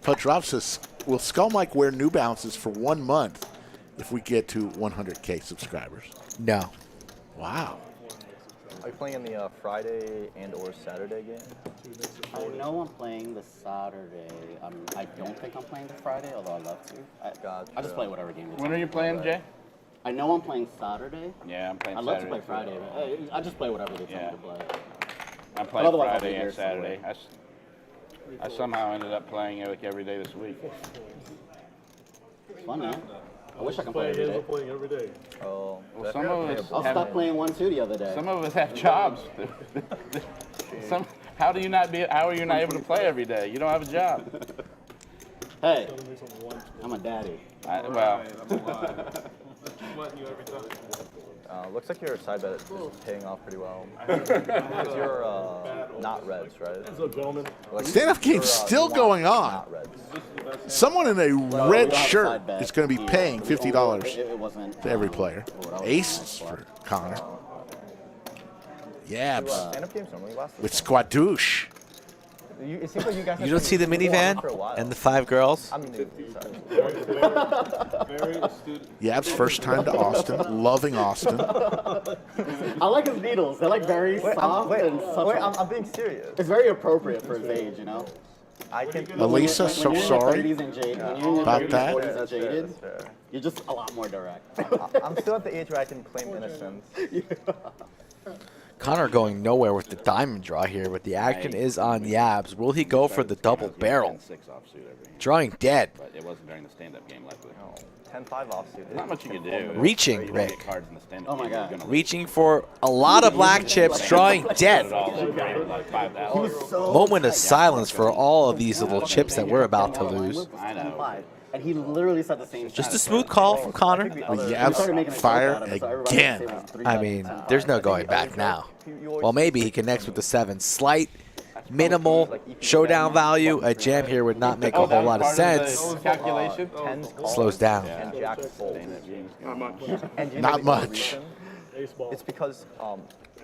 Pudge Rob says, will Skull Mike wear New Balances for 1 month if we get to 100K subscribers? No. Wow. Are you playing in the Friday and or Saturday game? I know I'm playing the Saturday. I don't think I'm playing the Friday, although I'd love to. I just play whatever game. When are you playing, Jay? I know I'm playing Saturday. Yeah, I'm playing I'd love Saturday. to play Friday. But I just play whatever they tell me to play. I'm playing Otherwise, I'll be Friday here and Saturday. somewhere. I somehow ended up playing like every day this week. Fun, man. I wish I could play every day. Playing every day. Oh, Well, some of us I'll stop playing 1-2 the other day. Some of us have jobs. How are you not able to play every day? You don't have a job. Hey, I'm a daddy. Well, looks like your side bet is paying off pretty well. Because you're not reds, right? What's up, gentlemen? Stand-up game's still going on. Not reds. Someone in a red shirt is going to be paying It $50 wasn't to every player. Aces for Connor. Yabs Stand-up games normally last with Squadouche. It seems like you guys You don't see the minivan and the 5 girls? I'm new. Sorry. Very astute. Yabs first time to Austin. Loving Austin. I like his needles. They're like very soft and subtle. I'm being serious. It's very appropriate for his age, you know? I can. Elisa, so When you're in sorry. your 30s and jaded, when you're in your About 30s, that. 40s and jaded, That's fair. you're just a lot more direct. I'm still at the age where I can claim innocence. Connor going nowhere with the diamond draw here, but the action is on Yabs. Will he go for the double barrel? 6 offsuit every. Drawing dead. But it wasn't during the stand-up game, luckily. 10-5 offsuit. Not much you can do. Reaching, You don't Rick. get cards in the stand-up Oh my game, you're God. gonna Reaching for a lot of black chips, drawing dead. lose it all. Like $5. Moment of silence for all of these little chips that we're about to lose. I know. And he literally said the same Just thing. a smooth call from Connor. Yabs fire again. I mean, there's no going back now. Well, maybe he connects with the 7. Slight, minimal showdown value. A jam here would not make a whole lot of sense. Calculation? Slows down. And Jack fold. Not much. And do you Not know the much. reason? Ace ball. It's because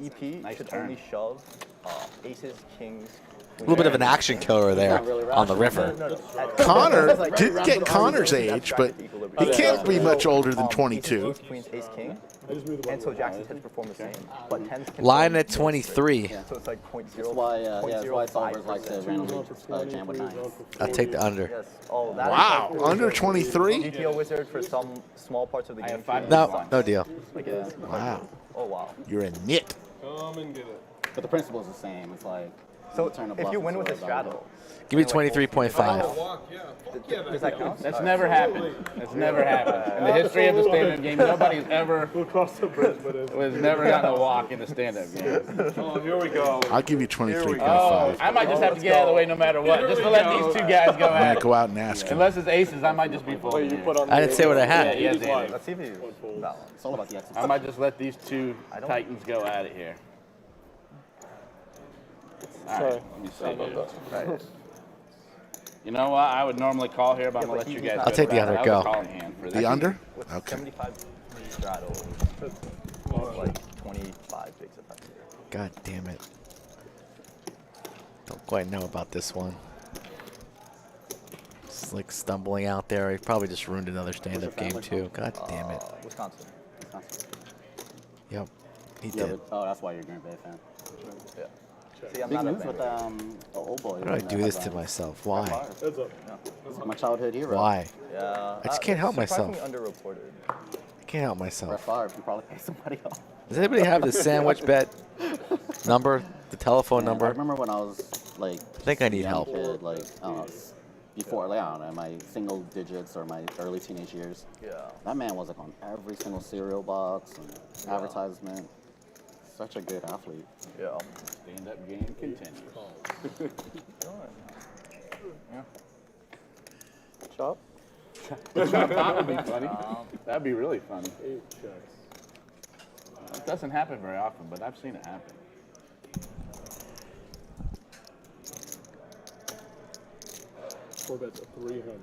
EP should only shove Aces, kings. A little bit of an action killer there on the river. Connor didn't get Connor's age, but he can't be much older than 22. Queens, ace, king. And so Jackson's hits perform the same, but 10s can Line at 23. So it's like 0.0. That's why, that's why solvers like to randomly jam with 9s. I'll take the under. Yes. Oh, that Wow, under 23? GTO wizard for some small parts of the game. No, no deal. Yeah. Wow, Oh wow. you're a nit. Come and get it. But the principle is the same. It's like, So turn a if bluff you win into with a a straddle, Give me 23.5. Walk, yeah. Fuck yeah, does that count? That's never happened. That's never happened. In the history of the stand-up game, nobody's ever We'll cross the bridge, but it's was never gotten a walk in the stand-up game. Oh, here we go. I'll give you Oh, 23.5. I might just have to get out of the way no matter what, just to let these two guys go I'm at gonna it. go out and ask him. Unless it's aces, I might just be full. I didn't say what I had. Yeah, he has let's see if he's balanced. it's all about the X's. I might just let these two titans go at it here. All right, let me see. Right. You know what? I would normally call here, but I'm gonna let you guys. I'll take the under, That was go. a calling hand for The this. under? With Okay. 75 straddle, like 25 bigs effective. God damn it. Don't quite know about this one. It's like stumbling out there. He probably just ruined another stand-up game too. God damn it. Wisconsin. Yep, he Yeah, did. but, oh, that's why you're a Green Bay fan. Yeah. See, I'm Big not a news fan. with the old boy. Why do I do this to myself? Why? heads up. My childhood hero. Why? Yeah. I just can't help myself. Surprisingly underreported. I can't help Brett myself. Favre can probably pay somebody else. Does anybody have the sandwich bet number, the telephone Man, I number? remember when I was like, I think I need young help. kid, like, I don't know, before, like, I don't know, my single digits or my early teenage years. Yeah. That man was like on every single cereal box and advertisement. Such a good athlete. Yeah. Stand-up game continues. Chop. That would be funny. That'd be really funny. It doesn't happen very often, but I've seen it happen. Four bets of 300.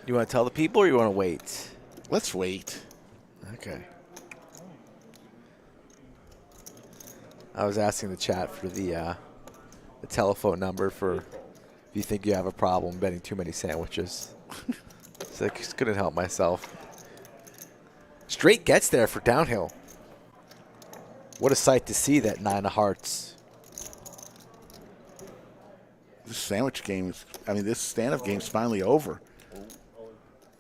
You want to tell the people or you want to wait? Let's wait. Okay. I was asking the chat for the telephone number for if you think you have a problem betting too many sandwiches. So I just couldn't help myself. Straight gets there for downhill. What a sight to see, that 9 of hearts. This sandwich game is, I mean, this stand-up game's finally over.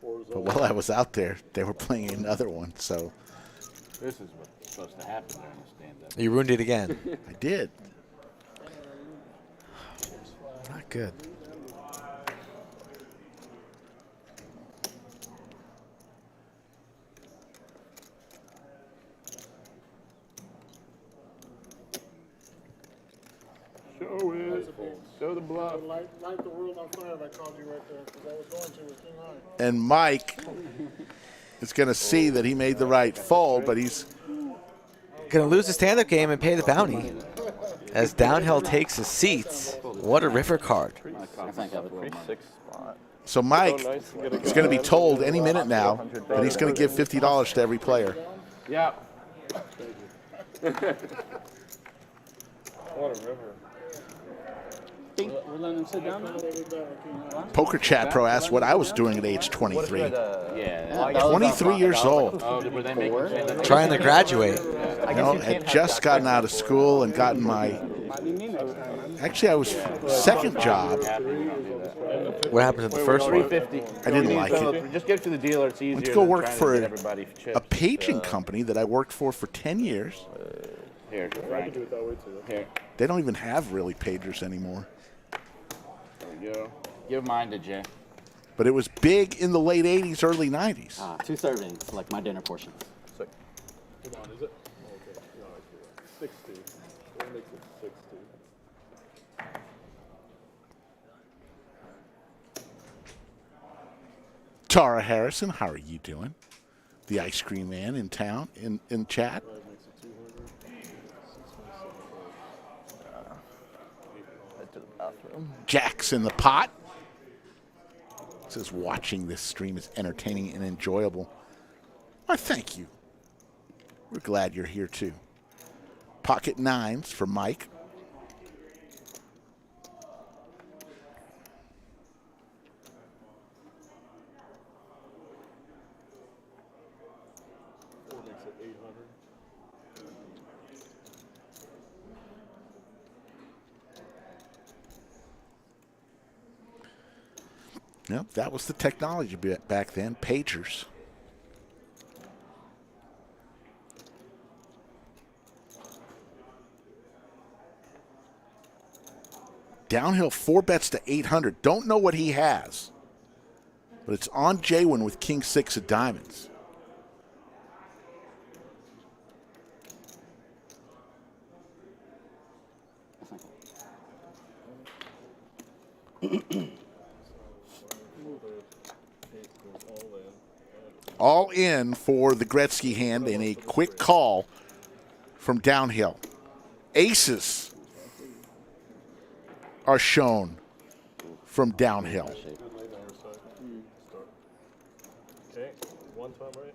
But while I was out there, they were playing another one, so This is what's supposed to happen during the stand-up. You ruined it again. I did. Not good. Show it. Show the bluff. Light the world on fire, I called you right there, because I was going to with King High. And Mike is going to see that he made the right fold, but he's Gonna lose the stand-up game and pay the bounty. As Downhill takes his seats. What a river card. I think I would. 6 spot. so Mike is going to be told any minute now that he's going to give $50 to every player. Yeah. What a river. We're letting him sit down now? Poker Chat Pro asked what I was doing at age 23. Yeah. 23 years old. Oh, were they making stand-up? Trying to graduate. You know, had just gotten out of school and gotten my. Actually, I was second job. What happened to the first one? 350. I didn't like it. Just get it to the dealer. It's easier. Went to go than work trying for to get everybody chips. a paging company that I worked for 10 years. Here, Frank. Do it that way too. Here. They don't even have really pagers anymore. There we go. Give mine to Jay. But it was big in the late 80s, early 90s. 2 servings, like my dinner portions. Come on, is it? Okay. No, it's 60. What makes it 60? Tara Harrison, how are you doing? The ice cream man in town, in chat. Head to the bathroom. Jack's in the pot. Says watching this stream is entertaining and enjoyable. Why, thank you. We're glad you're here too. Pocket nines for Mike. Yep, that was the technology back then, pagers. Downhill 4 bets to 800. Don't know what he has, but it's on JWin with king 6 of diamonds. All in for the Gretzky hand and a quick call from downhill. Aces are shown from downhill. Okay, one time, right?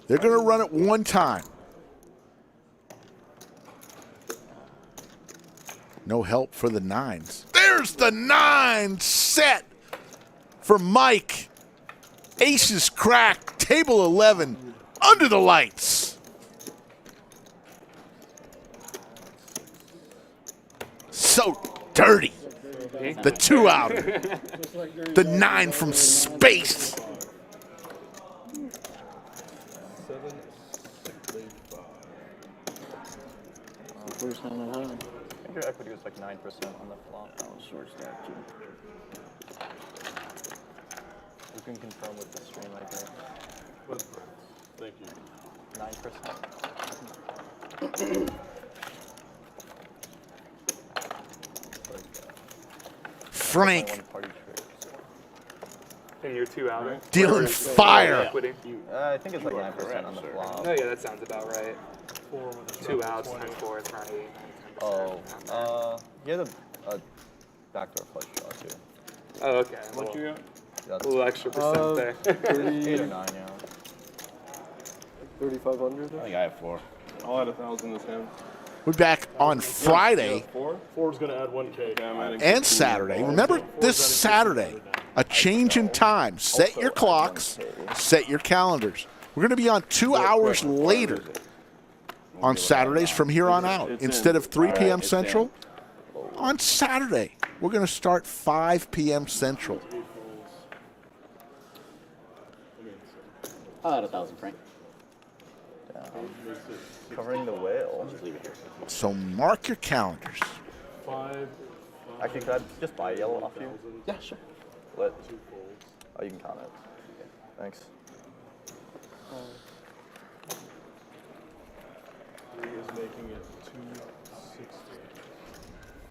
They're going to run it one time. No help for the nines. There's the 9 set for Mike. Aces crack, table 11, under the lights. So dirty. The 2 out. The 9 from space. First hand I had. I think your equity was like 9% on the flop. I was short stack too. You can confirm with the stream, I think. Thank you. 9%. Frank One party trick. And you're 2 out. dealing fire. Equity. I think it's like 9% on the flop. Oh yeah, that sounds about right. 2 outs, 10 fours, around 8, 9, 10%. He had a backdoor flush draw too. Oh, okay. What you got? A little extra percent there. 8 or 9, yeah. 3,500? I think I have 4. I'll add 1,000 this hand. We're back on Friday 4? Four's going to add 1K. Yeah, I'm adding and Saturday. Remember this Saturday, a change in time. Set your clocks, set your calendars. We're going to be on 2 hours later on Saturdays from here on out. Instead of 3 p.m. Central, on Saturday, we're going to start 5 p.m. Central. I'll add 1,000, Frank. Covering the whale. Just leave it here. So mark your calendars. 5. Actually, could I just buy yellow off you? Yeah, sure. What? Oh, you can comment. Okay. Thanks. He is making it 260.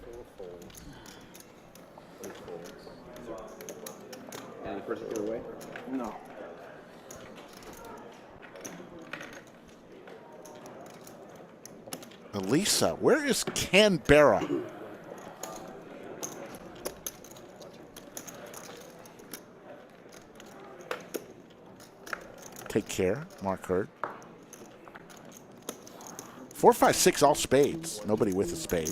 4 folds. 8 folds. Any particular way? No. Elisa, where is Canberra? Take care, Mark Hurd. 4, 5, 6, all spades. Nobody with a spade.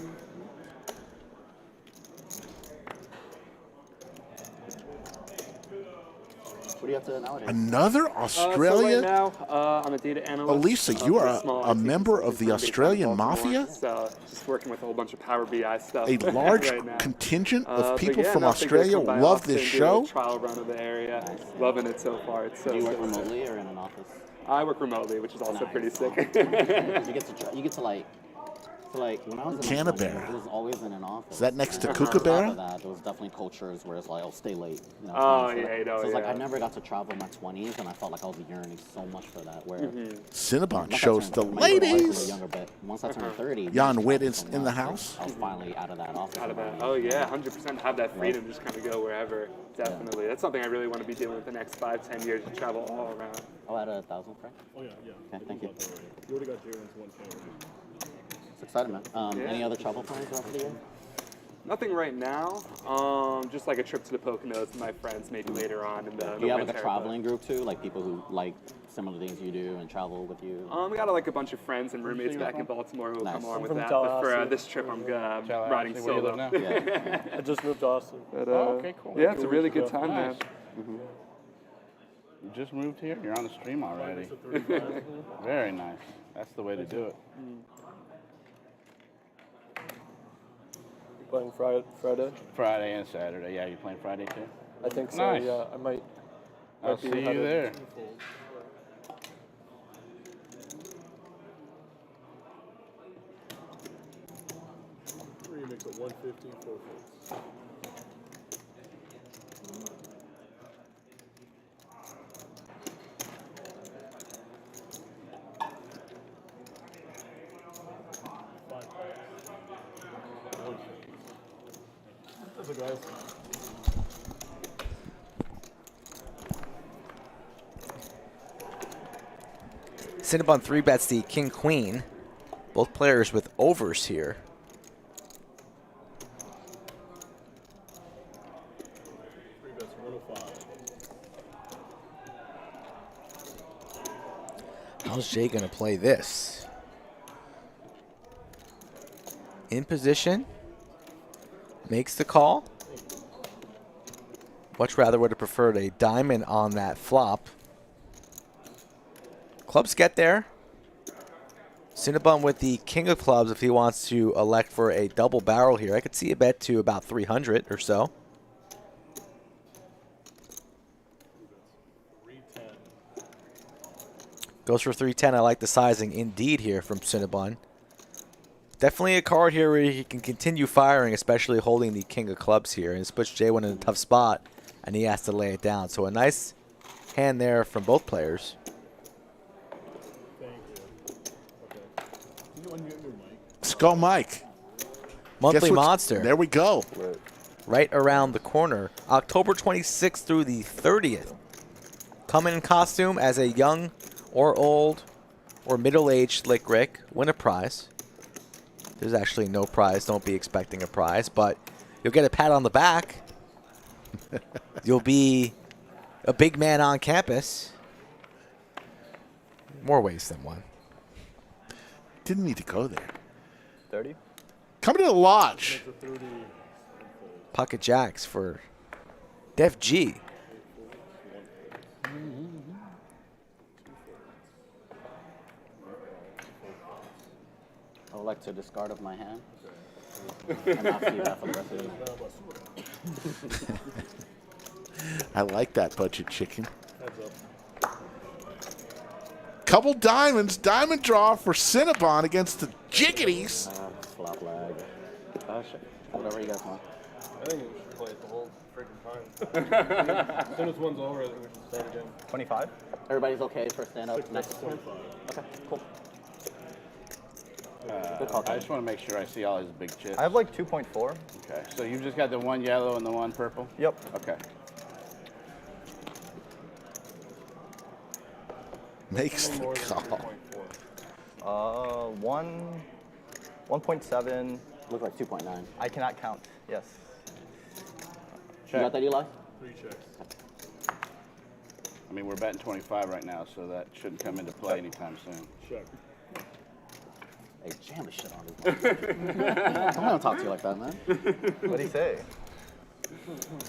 What do you have to nowadays? Another Australia? So right now, I'm a data analyst. Elisa, you for are small a IT member of the consulting firm based out of Australian Baltimore. Mafia? So just working with a whole bunch of Power BI stuff. A large right now. contingent But of people yeah, from no, figured Australia come by love Austin, this do a show. trial run of the area. Loving it so far. It's so Do you work so sick. remotely or in an office? I work remotely, which is also Nice. pretty sick. You get to like when I was in Canberra. it was always in an office. Is that next to And Kookaburra? On top of that, there was definitely cultures where it's like, I'll stay late. You know, Oh, so yeah, you know, So it's like yeah. I never got to travel in my 20s, and I felt like I was yearning so much for that. Where Cinnabon once I shows turned- the my younger wife was a ladies. younger bit. Once I turned 30, Jan Witt so is in the much, house. I was finally out of that office. Out of that. environment. Oh yeah, 100% have that freedom, just kind of go wherever. Definitely. That's something I really want to be doing with the next 5, 10 years, to travel all around. I'll add 1,000, Frank. Oh, yeah. Okay, thank you. You already got JWin's 1K. It's exciting, man. Any other travel plans throughout the year? Nothing right now. Just like a trip to the Poconos with my friends, maybe later on in the Do you have like winter, a traveling group too, like people who like similar things you do and travel with you? We got like a bunch of friends and roommates back in Baltimore who will come along with from that. But for Tallahassee. this trip, I'm riding Where you live solo. now? Yeah. I just moved to Austin. But, okay, cool. Yeah, it's a really good time, man. Nice. You just moved here? You're on the stream already. Very nice. That's the way to do it. Playing Friday? Friday and Saturday. Yeah, you playing Friday too? I think so. Nice. Yeah, I might. I'll see you there. Remix at 150, 4 folds. That's it, guys. Cinnabon 3-bets the king-queen. Both players with overs here. Three bets, 105. How's Jay going to play this? In position. Makes the call. Much rather would have preferred a diamond on that flop. Clubs get there. Cinnabon with the king of clubs if he wants to elect for a double barrel here. I could see a bet to about 300 or so. 310. Goes for 310. I like the sizing indeed here from Cinnabon. Definitely a card here where he can continue firing, especially holding the king of clubs here. And this puts JWin in a tough spot, and he has to lay it down. So a nice hand there from both players. Thank you. Okay. You know when you get your mic? Skull Mike. Monthly Guess what's- Monster. There we go. Right around the corner. October 26th through the 30th. Come in costume as a young or old or middle-aged Slick Rick. Win a prize. There's actually no prize. Don't be expecting a prize. But you'll get a pat on the back. You'll be a big man on campus. More ways than one. Didn't need to go there. 30? Coming to the lodge. It's a 30. Pocket jacks for Def G. I would like to discard of my hand. And not see that for the rest of the I like that budget chicken. Heads up. Couple diamonds. Diamond draw for Cinnabon against the Jiggities. flop lag. Sure. Whatever you guys want. I think we should play it the whole freaking time. As soon as one's over, I think we should start again. 25? Everybody's okay for stand up next one? 25. Okay, cool. I just want to make sure I see all his big chips. I have like 2.4. Okay, so you've just got the one yellow and the one purple? Yep. Okay. Makes the More than call. 1.7. Look like 2.9. I cannot count. Yes. You got that, Eli? 3 checks. I mean, we're betting 25 right now, so that shouldn't come into play anytime soon. Check. Hey, jam the shit on this. I'm gonna talk to you like that, man. What did he say?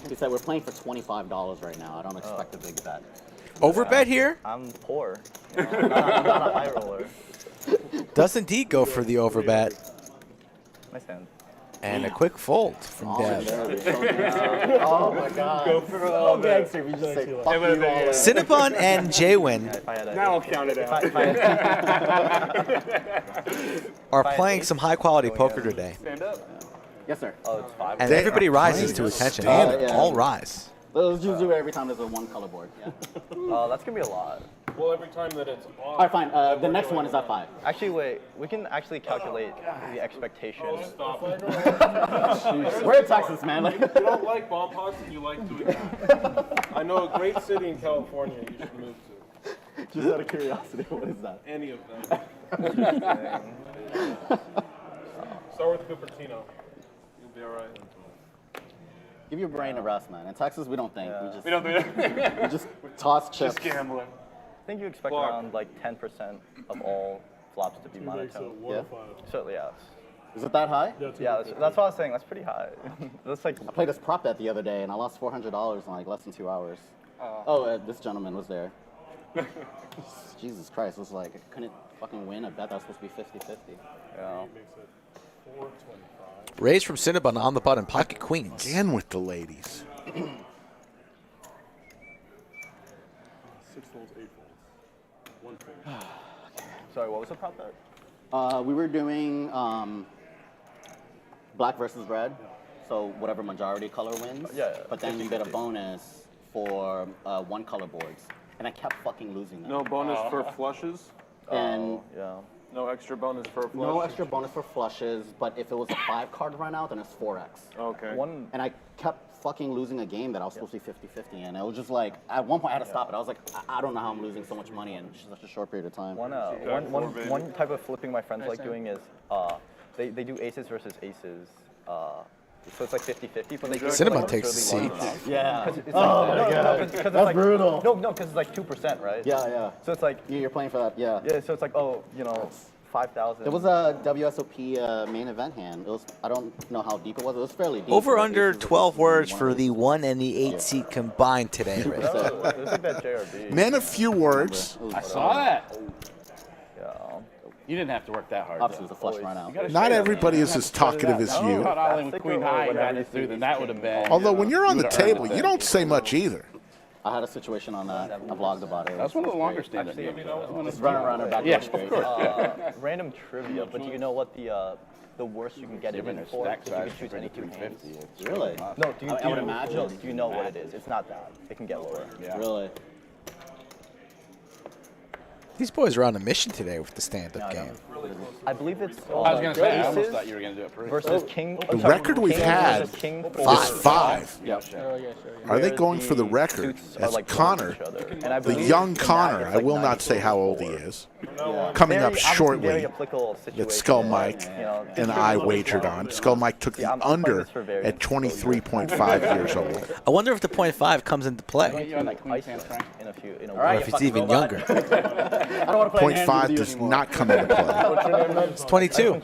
He said we're playing for $25 right now. I don't expect a big bet. Overbet here. I'm poor. You know, I'm not a high roller. Does indeed go for the overbet. Nice hand. And a quick fold from Dev. Oh my god. Go for all gangster if you just say fuck you all in. Cinnabon and JWin If I had a, Now I'll count it out. if I are playing some high-quality poker today. Stand up. Yes, sir. oh, it's 5. And They everybody are rises playing to attention. stand-up. Yeah. All rise. Let's just do it every time there's a one color board. Yeah. That's going to be a lot. Well, every time that it's off. All right, fine. The next one is at 5. Actually, wait. We can actually calculate the expectations. Stop. We're in Texas, man. Like, You don't like bomb pots and you like doing that. I know a great city in California you should move to. just out of curiosity, what is that? Any of them. Start with Cupertino. You'll Be all right. Give your brain a rest, man. In Texas, we don't think. We don't do that. We just toss chips. Just gambling. I think you expect Clark. around like 10% of all flops to be monotone. Yeah. Certainly, yes. Is it that high? Yeah, that's what I was saying. That's pretty high. That's like I played this prop bet the other day, and I lost $400 in like less than 2 hours. This gentleman was there. Jesus Christ, it was like, I couldn't fucking win a bet that was supposed to be 50-50. yeah. Raise from Cinnabon on the button. Pocket queens. Again with the ladies. 6 folds, 8 folds. 1 finger. Sorry, what was the prop bet? We were doing black versus red, so whatever majority color wins. Yeah, But then you get a bonus for one color boards, and I kept fucking losing them. No bonus for flushes. And Yeah. No extra bonus for flushes. no extra bonus for flushes, but if it was a 5-card run out, then it's 4x. Okay. One. And I kept fucking losing a game that I was supposed to be 50-50 in. It was just like, at one point I had to stop it. I was like, I don't know how I'm losing so much money in such a short period of time. One type of flipping my friends like doing is they do aces versus aces. So it's like 50-50, but they do it Cinnabon like takes the absurdly large seat. amounts. Yeah. It's like, That's brutal. No, because it's like 2%, right? Yeah, yeah. So it's like, You're playing for that, yeah. yeah, so it's like, oh, 5,000. There was a WSOP main event hand. It was, I don't know how deep it was. It was fairly deep. Over It was under aces 12 versus words one for of the these. 1 and the 8 seat combined today. Rick. It was like that JRB. Men of few words. I saw that. Yeah. You didn't have to work that hard. Obviously, it was a flush run out. Not everybody is as talkative as If you you. caught all in with Queen High and had it through, then that would have been. Although when you're on the You would've earned table, it. you don't say much either. I had a situation on that. I vlogged about it. That's one of the longer stand-up games. Just running around our back Yeah, door of straight. course. Random trivia, but do you know what the worst you can get it Given in their for? stack Because size you for can choose any two hands. 350, it's Really? really not. No, do you, I would imagine. No, do you know what it is? It's not that. It can get lower. Yeah. Really? These boys are on a mission today with the stand-up game. I believe it's I was gonna say, I almost aces thought you were gonna do it pretty. versus king. The record we've had versus king is 5. Yeah. Are they going for the record? As Connor, the young Connor, I will not say how old he is, coming up shortly, that Skull Mike and I wagered on. Skull Mike took the under at 23.5 years old. I wonder if the .5 comes into play, You on that Queen Sam Frank? or if it's even younger. I don't want to play hand with .5 you does anymore. not come into play. It's 22.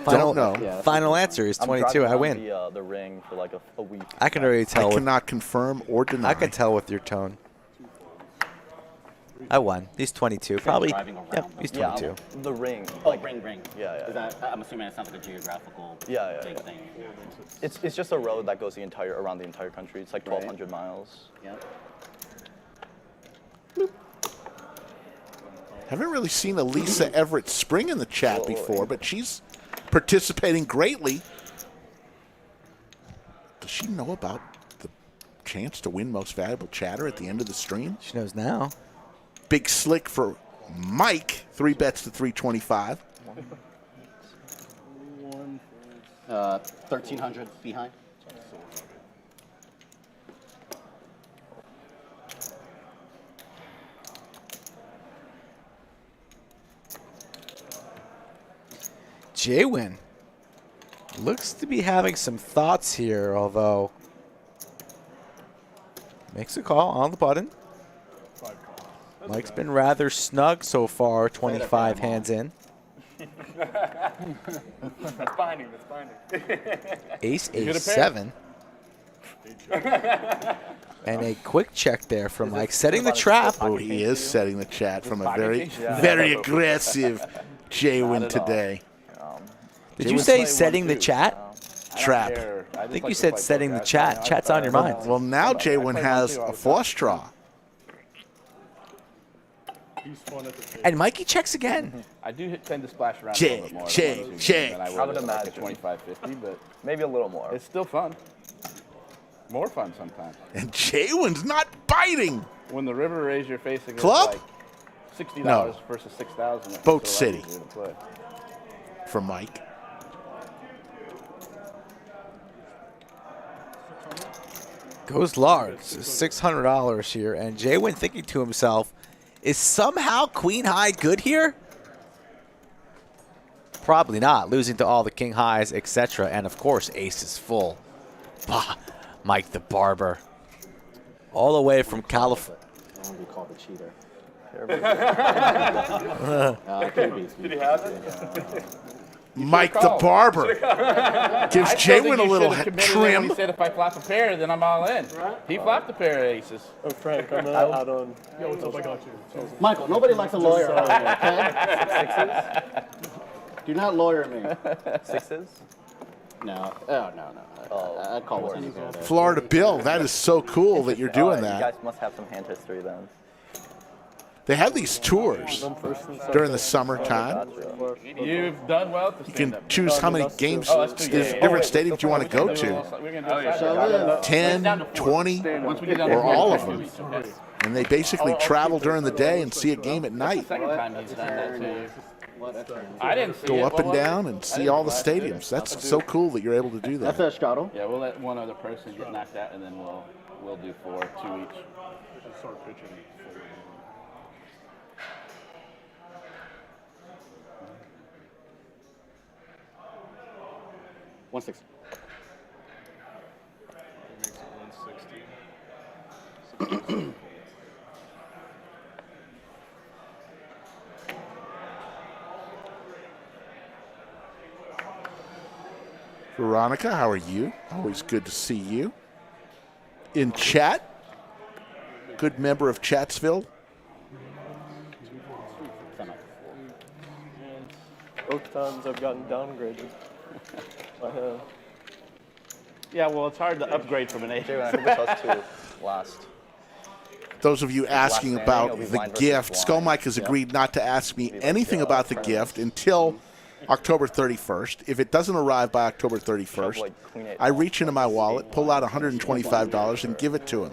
Don't know. Final answer is 22. I win. The ring for like a week. I can already I tell. cannot confirm or deny. I can tell with your tone. I won. He's 22. Probably. driving around Yep, he's Yeah, 22. the ring. Oh, ring. Yeah, yeah. Is that, I'm assuming it sounds like a geographical Yeah. big thing. It's just a road that goes around the entire country. It's like 1,200 miles. Yep. Haven't really seen Elisa Everett Spring in the chat before, but she's participating greatly. Does she know about the chance to win Most Valuable Chatter at the end of the stream? She knows now. Big slick for Mike. 3 bets to 325. 1,300 behind. JWin looks to be having some thoughts here, although makes a call on the button. Mike's been rather snug so far, 25 hands in. That's binding. That's binding. Ace, ace, 7. And a quick check there from Mike, setting the trap. Oh, he is setting the chat from a very aggressive JWin today. Did you say setting the chat? Trap. I think you said setting the chat. Chat's on your mind. Well, now JWin has a flush draw. He's fun at the table. And Mikey checks again. I do tend to splash around a Check, little bit more. check, check. Than I I would would like imagine. 25-50, but Maybe a little more. it's still fun. More fun sometimes. And JWin's not biting. When the river raised your face against Club? like $60 No. versus $6,000. it's Boat still a lot City. easier to play. For Mike. Goes large. $600 here. And JWin thinking to himself, is somehow Queen High good here? Probably not. Losing to all the king highs, etc. And, of course, ace is full. Bah, Mike the Barber. All the way from California. I want to be called a cheater. Did he have it? Mike the Barber gives I still think JWin a you little should have committed when trim. he said if I flop a pair, then I'm all in. He flopped a pair of aces. Oh, Frank, I'm out on. Yo, what's up? I got you. Michael, nobody likes a lawyer around here, okay? Do not lawyer me. Sixes? No. Oh, no. I'd call it any pair there. Florida Bill, that is so cool that you're doing You that. guys must have some hand history then. They have these tours during the summertime. Gotcha. You've done well to You stand can up. choose how many games, that's two, yeah. different stadiums you want to go to. We're going to do 10, 20, Once we get down to or four, all we'll of do them. each, okay? And they basically travel during the day and see a game at night. Second time he's done that too. What? I didn't see Go it. up What and was down it? and I see didn't all the last year. stadiums. That's so cool that you're able to do That's that. Escado. Yeah, we'll let one other person get knocked out, and then we'll do 4, 2 each. Start pitching. 160. Makes it 160. Veronica, how are you? Always good to see you. In chat, good member of Chatsville. Both times I've gotten downgraded. I have. Yeah, well, it's hard to upgrade from an ace. JWin, I think it's us two last. Those of you asking standing, about it'll be the blind versus gift, blind. Skull Mike has agreed not to ask me anything about the gift until October 31st. If it doesn't arrive by October 31st, like queen eight I reach into my wallet, pull out $125, and give it to him.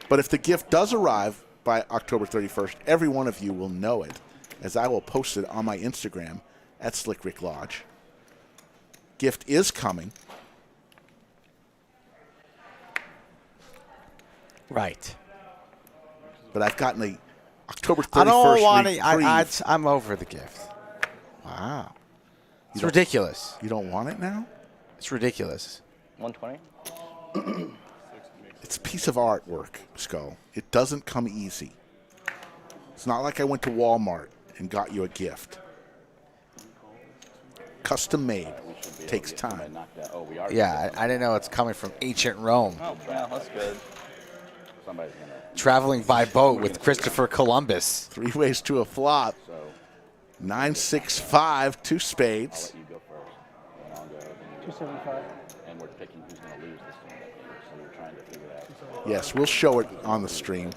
But if the gift does arrive by October 31st, every one of you will know it, as I will post it on my Instagram at Slick Rick Lodge. Gift is coming. Right. But I've gotten a October 31st I don't want it. reprieve. I'm over the gift. Wow. It's ridiculous. You don't want it now? It's ridiculous. 120? It's a piece of artwork, Skull. It doesn't come easy. It's not like I went to Walmart and got you a gift. Custom made. Takes time. Yeah, I didn't know it's coming from ancient Rome. Oh, Yeah, that's good. Somebody's gonna. Traveling by boat with Christopher Columbus. 3 ways to a flop. 9, 6, 5, 2 spades. You go first. And I'll go. 275. And we're picking who's going to lose this game. So we're trying to figure out. Yes, we'll show it on the stream.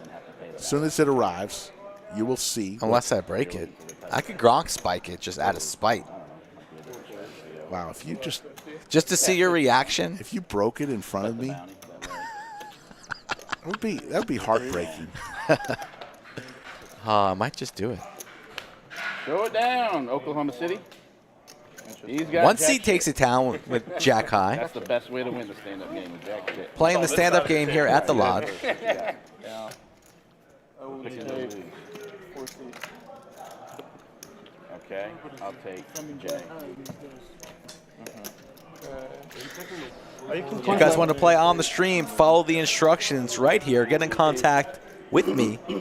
As soon as it arrives, you will see. Unless I break it. I could Gronk spike it just out of spite. Wow, if you just Just to see your reaction. if you broke it in front of me, that would be heartbreaking. I might just do it. Throw it down, Oklahoma City. He's got One jack seed takes it down with Jack High. That's the best way to win the stand-up game with Jack shit. Playing the stand-up game here at the Lodge. I will Pick take and lose. 4 seats. Okay, I'll take Jay. If you guys want to play on the stream, follow the instructions right here. Get in contact with me. He's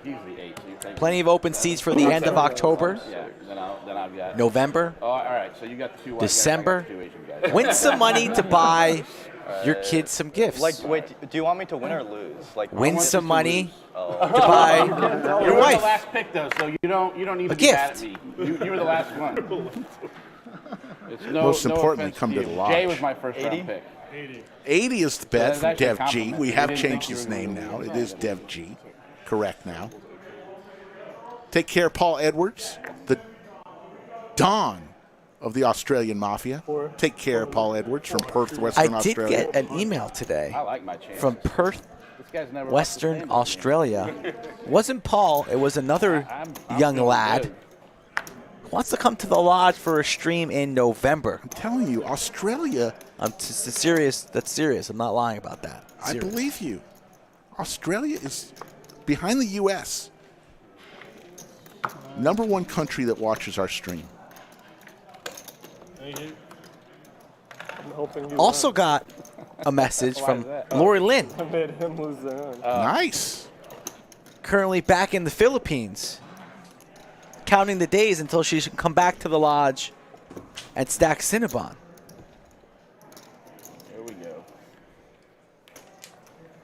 the 8. So you take Plenty of open seats for the end of October, Yeah, then I've got. November, Oh, all right. So you got the 2 white guys, I got December. the 2 Asian guys. Win some money to buy your kids some gifts. Like, wait, do you want me to win or lose? Like, Win some money Oh. to buy You your were wife. the last pick though, so you don't need to A be mad gift. at me. You were the last one. It's Most importantly, offense come to you. the Lodge. Jay was my first 80? round pick. 80 is the bet That's from actually a Dev G. compliment. We We have didn't changed think you his were name gonna now. lose. It is Dev G. Correct now. Take care, Paul Edwards, the Don of the Australian Mafia. Take care, Paul Edwards from Perth, Western I did Australia. get an email today I like my chance. from Perth, This guy's never Western lost Australia. Wasn't Paul, it was another I'm young feeling lad. good. Wants to come to the Lodge for a stream in November. I'm telling you, Australia, It's serious. That's serious. I'm not lying about that. I Serious. believe you. Australia is behind the U.S. #1 country that watches our stream. Thank you. I'm hoping you Also win. got a message Why from is that? Lori Lynn, I made him lose the hand. Nice. currently back in the Philippines, counting the days until she should come back to the lodge and stack Cinnabon. Here we go.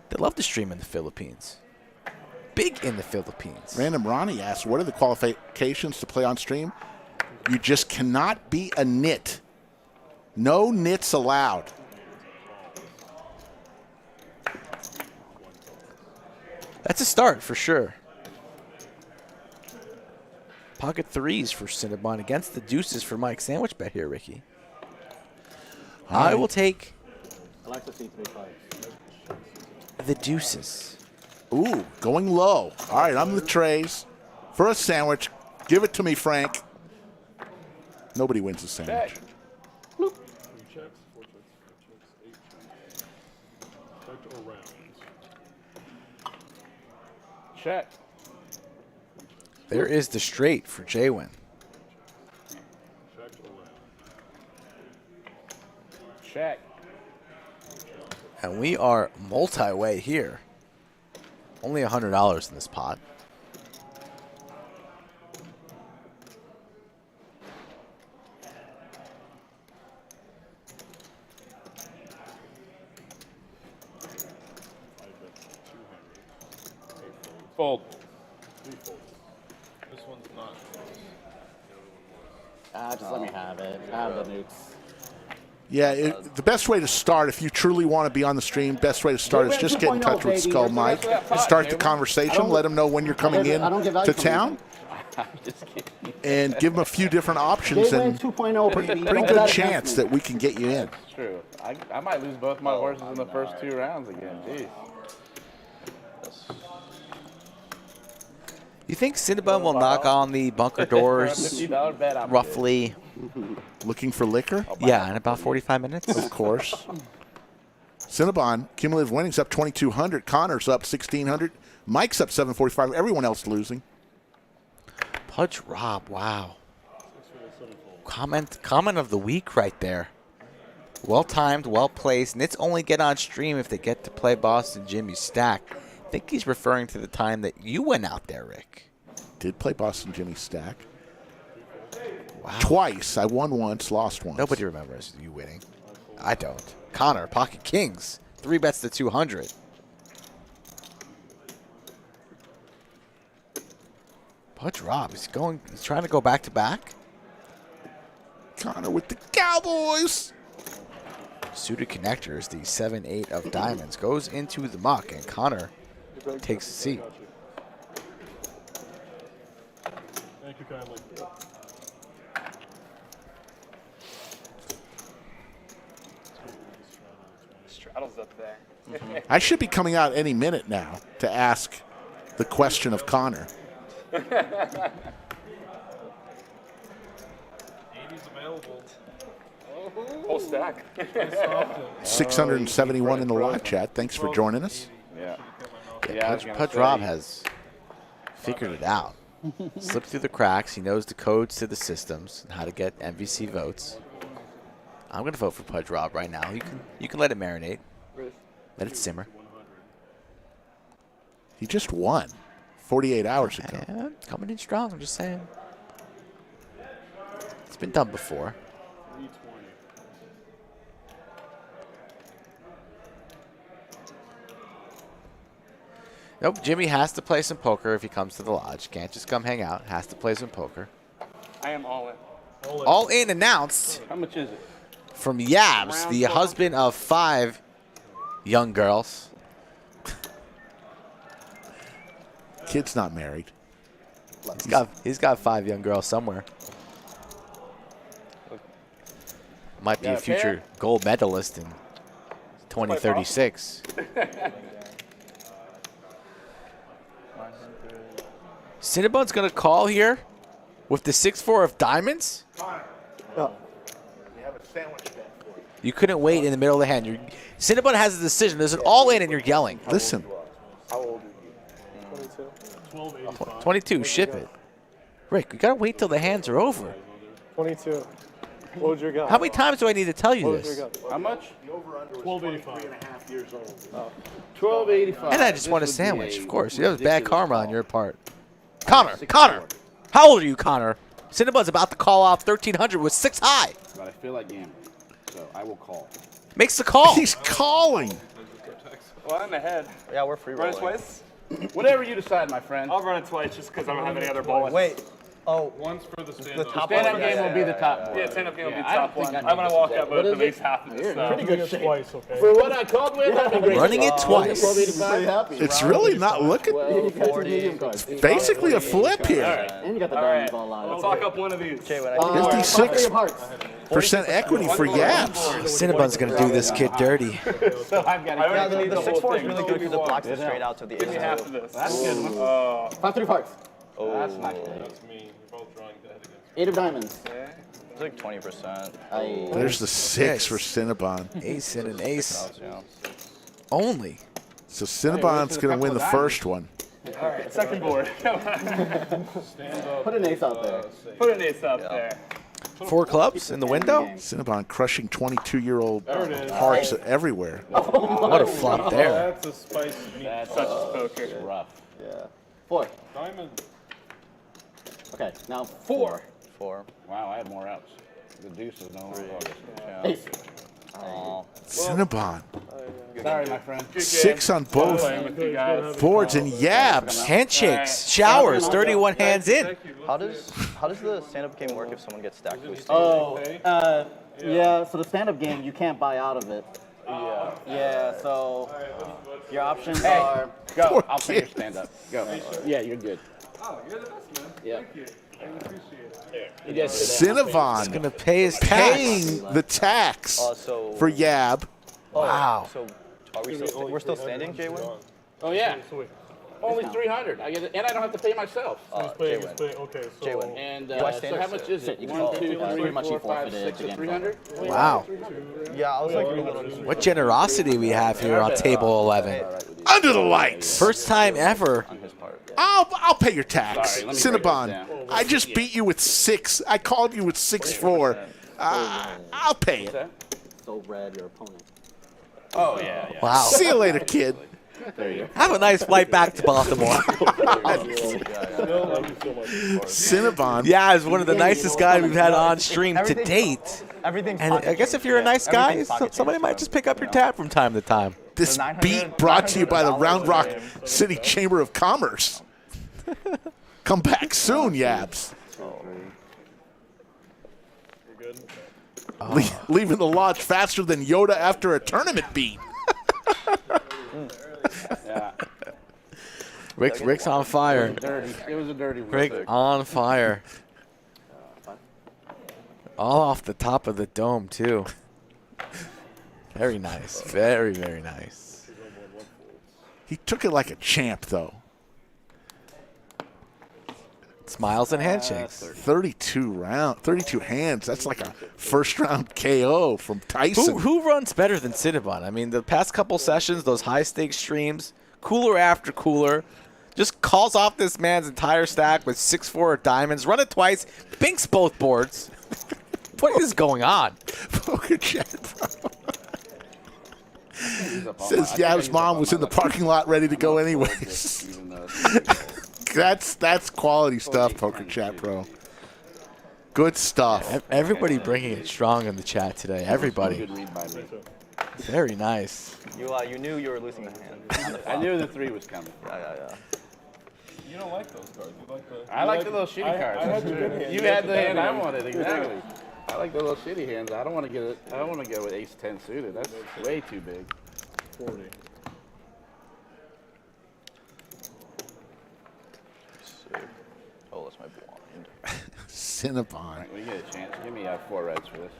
They love to stream in the Philippines. Big in the Philippines. Random Ronnie asks, what are the qualifications to play on stream? You just cannot be a nit. No nits allowed. That's a start for sure. Pocket threes for Cinnabon against the deuces for Mike. Sandwich bet here, Ricky. I will take I like to see 3 cards. the deuces. Ooh, going low. All right, I'm the trays. For a sandwich, give it to me, Frank. Nobody wins a sandwich. Check. 3 checks, 4 checks, 8 checks. Checked or rounds? Check. There is the straight for JWin. Checked or rounds? Check. And we are multi-way here. Only $100 in this pot. Fold. 3 folds. This one's not. Just let me have it. I have the nukes. Yeah, the best way to start, if you truly want to be on the stream, best way to start is just get in touch with Skull Mike, start the conversation, let him know when you're coming in to town, Just kidding. and give him a few different options, JWin and 2.0, baby. pretty good chance that we can get you in. It's true. I might lose both my horses in the first 2 rounds again. Jeez. You think Cinnabon will knock on the bunker doors $50 bet. I'm roughly, Looking for liquor? yeah, in about 45 minutes? Of course. Cinnabon, cumulative winnings up 2,200. Connor's up 1,600. Mike's up 745. Everyone else losing. Pudge Rob, wow. Comment of the week right there. Well timed, well placed. Nits only get on stream if they get to play Boston Jimmy's stack. I think he's referring to the time that you went out there, Rick. Did play Boston Jimmy stack. Wow. Twice. I won once, lost once. Nobody remembers you winning. I don't. Connor, pocket kings. 3 bets to 200. Pudge Rob, he's trying to go back to back. Connor with the Cowboys. Suited connectors, the 7-8 of diamonds, goes into the muck, and Connor takes a seat. Thank you kindly. Straddle's up there. I should be coming out any minute now to ask the question of Connor. 80's available. Whole stack. 671 in the live chat. Thanks for joining us. Yeah. Yeah, I was gonna Pudge say, Rob has figured it out. Slipped through the cracks. He knows the codes to the systems and how to get MVC votes. I'm going to vote for Pudge Rob right now. You can let it marinate. Let it simmer. He just won 48 hours ago. Yeah, coming in strong, I'm just saying. It's been done before. 320. Nope, Jimmy has to play some poker if he comes to the lodge. Can't just come hang out. Has to play some poker. I am all in. All in announced How much is it? from Yabs, the husband of 5 young girls. Kid's not married. He's got 5 young girls somewhere. Might be a Got a future pair? gold medalist in 2036. Cinnabon's going to call here with the 6-4 of diamonds? You couldn't wait in the middle of the hand. Cinnabon has a decision. There's an all-in, and you're yelling. Listen, How old are you? 22. 1285. 22, ship it. Rick, we got to wait till the hands are over. 22. What was your gut? How many times do I need to tell you What was this? your gut? How much? 1285. 12.85. And I just This want a would be sandwich, a of course. You have bad ridiculous karma on call. your part. Connor! How old are you, Connor? Cinnabon's about to call off 1,300 with 6 high. But I feel like gambling, so I will call. Makes the call. He's calling. Well, I'm ahead. Yeah, we're free Run it rolling. twice? Whatever you decide, my friend. I'll run it twice just because I don't have any other bullets. Wait. Oh, One's for the the stand-up. top Stand-up one. game will be the top one. Yeah, stand-up game will be Yeah, I don't top think one. I I'm going need to walk to out What both is at least it? half of this stuff. Pretty good twice, okay? For what I called with, I've been great. Running it twice. 12.85. It's really not looking. You got two medium cards. Basically a flip here. And you got the All right, diamonds all I'll out. talk up one of these. JWin, I think 56 of hearts. % equity for Yabs. Cinnabon's going to do this kid dirty. So I've got I to yeah, already need the the whole 6-4 is thing. really good because it blocks it straight out to the Give me half ace. of this. That's good one. 5 3 of hearts. That's not good. That's me. We're both drawing dead against 8 of diamonds. It's like 20%. There's the 6 for Cinnabon. Ace and an ace Yeah. only. So Cinnabon's going to win the first one. All right, second board. Come on. stand-up. Put an ace out there. Put an ace up there. 4 clubs in the window? Cinnabon crushing 22-year-old There it is. hearts everywhere. What a flop there. That's a spicy meat. That's Such as poker. rough. Yeah. 4. Diamond. Okay, now 4. 4. Wow, I had more outs. The deuce is no longer. Yeah. ace. Oh. Cinnabon. Sorry, my friend. 6 on both Playing with you guys. boards and Yabs. Handshakes, showers, 31 hands in. How does the stand-up game work if someone gets stacked boosted? Oh, yeah, so the stand-up game, you can't buy out of it. Yeah. Yeah, so your options are... Go. I'll pay your stand up. Go. Yeah, you're good. Oh, you're the best, man. Yeah. Thank you. I appreciate it. You just sit down. Cinnabon Going to pay his tax. paying the tax So. for Yab. Oh, Wow. So are we still? We're still standing, JWin? Oh, yeah. Only 300. I get it, and I don't have to pay myself. JWin. Okay, so... JWin. And Do I so stand or how much sit? is it? You can 1, sit. 2, Yeah, 3, pretty much 4, you 5, forfeited 6 the of game 300? Wow. Yeah, I was like a little. What generosity we have here on table 11. Under the lights. First time ever. On his part. Yeah. I'll pay your tax. Sorry, let me break this Cinnabon, down. I just beat you with 6. I called you with 6-4. I'll pay it. So red, your opponent. Oh, yeah, yeah. Wow. See you later, kid. There you go. Have a nice flight back to Baltimore. Cinnabon. Yeah, he's one of the nicest guys we've had on stream to date. Everything's And I guess if you're a nice guy, somebody might just pick up your tab from time to time. This 900 beat brought to you by the Round Rock game. City Chamber of Commerce. Come back soon, Yabs. Leaving the lodge faster than Yoda after a tournament beat. Yeah. Rick's on fire. Dirty. It was a dirty one. Rick on fire. All off the top of the dome, too. Very nice. Very, very nice. He took it like a champ, though. Smiles and handshakes. 32 hands. That's like a first-round KO from Tyson. Who runs better than Cinnabon? I mean, the past couple sessions, those high-stakes streams, cooler after cooler, just calls off this man's entire stack with 6-4 diamonds, run it twice, binks both boards. What is going on? Poker chat, bro. Says Yab's mom was in the parking lot ready to go anyways. That's quality stuff, Poker Chat, bro. Good stuff. Everybody bringing it strong in the chat today. Everybody. Good read by me. Very nice. You knew you were losing the hand. I knew the 3 was coming. Yeah. You don't like those cards. You like the. I like the little shitty cards. I had the good hand. You had the hand I wanted, exactly. I like the little shitty hands. I don't want to get it. I don't want to go with ace 10 suited. That's way too big. 40. Oh, that's my blind. Cinnabon. We get a chance. Give me 4 reds for this.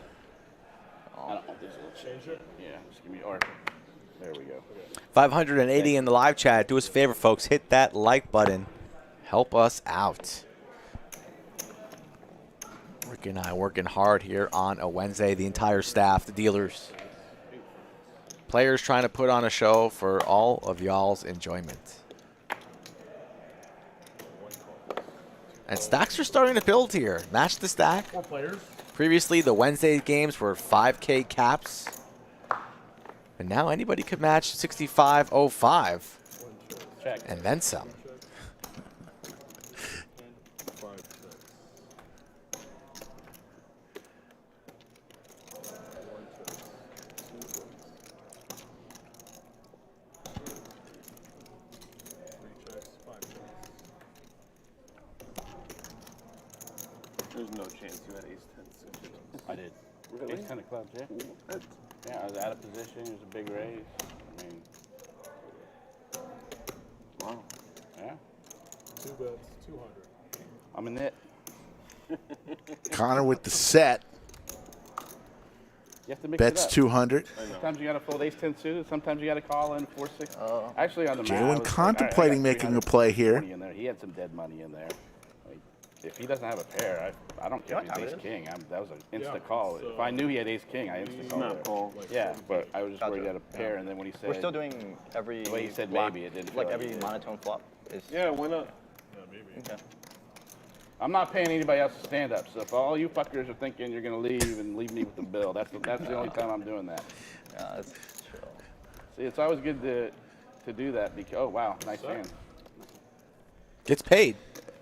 I don't want these little Change it? Yeah, just give me or. There we go. 580 in the live chat. Do us a favor, folks. Hit that like button. Help us out. Rick and I working hard here on a Wednesday. The entire staff, the dealers, players trying to put on a show for all of y'all's enjoyment. And stacks are starting to build here. Match the stack. 4 players. Previously, the Wednesday games were 5K caps. And now anybody could match 65.05 and then some. There's no chance you had ace-10 suited. I did. Really? Ace 10 of clubs, yeah. What? Yeah, I was out of position. It was a big raise. I mean, Wow. yeah. 2 bets, 200. I'm in it. Connor with the set. You have to mix Bets it up. 200. Sometimes you got to fold ace 10 suited. Sometimes you got to call in 4-6. Actually, on the mat, I JWin was like, contemplating all right, I got making a play here. 320 in there. He had some dead money in there. Like, if he doesn't have a pair, I don't care if You know what he's time ace it king. That was an instant Yeah, call. so If I knew he had ace king, I instant called. Snap call. Yeah, but I was just Gotcha. worried he had a pair, and then when he said We're still doing every. the way he said block- maybe, it didn't Like feel every like it. monotone flop is. Yeah, why not? Yeah, maybe. Okay. I'm not paying anybody else to stand up. So if all you fuckers are thinking you're gonna leave and leave me with the bill, that's the only time I'm doing that. Yeah, that's chill. See, it's always good to do that because oh wow, nice hand. Gets paid.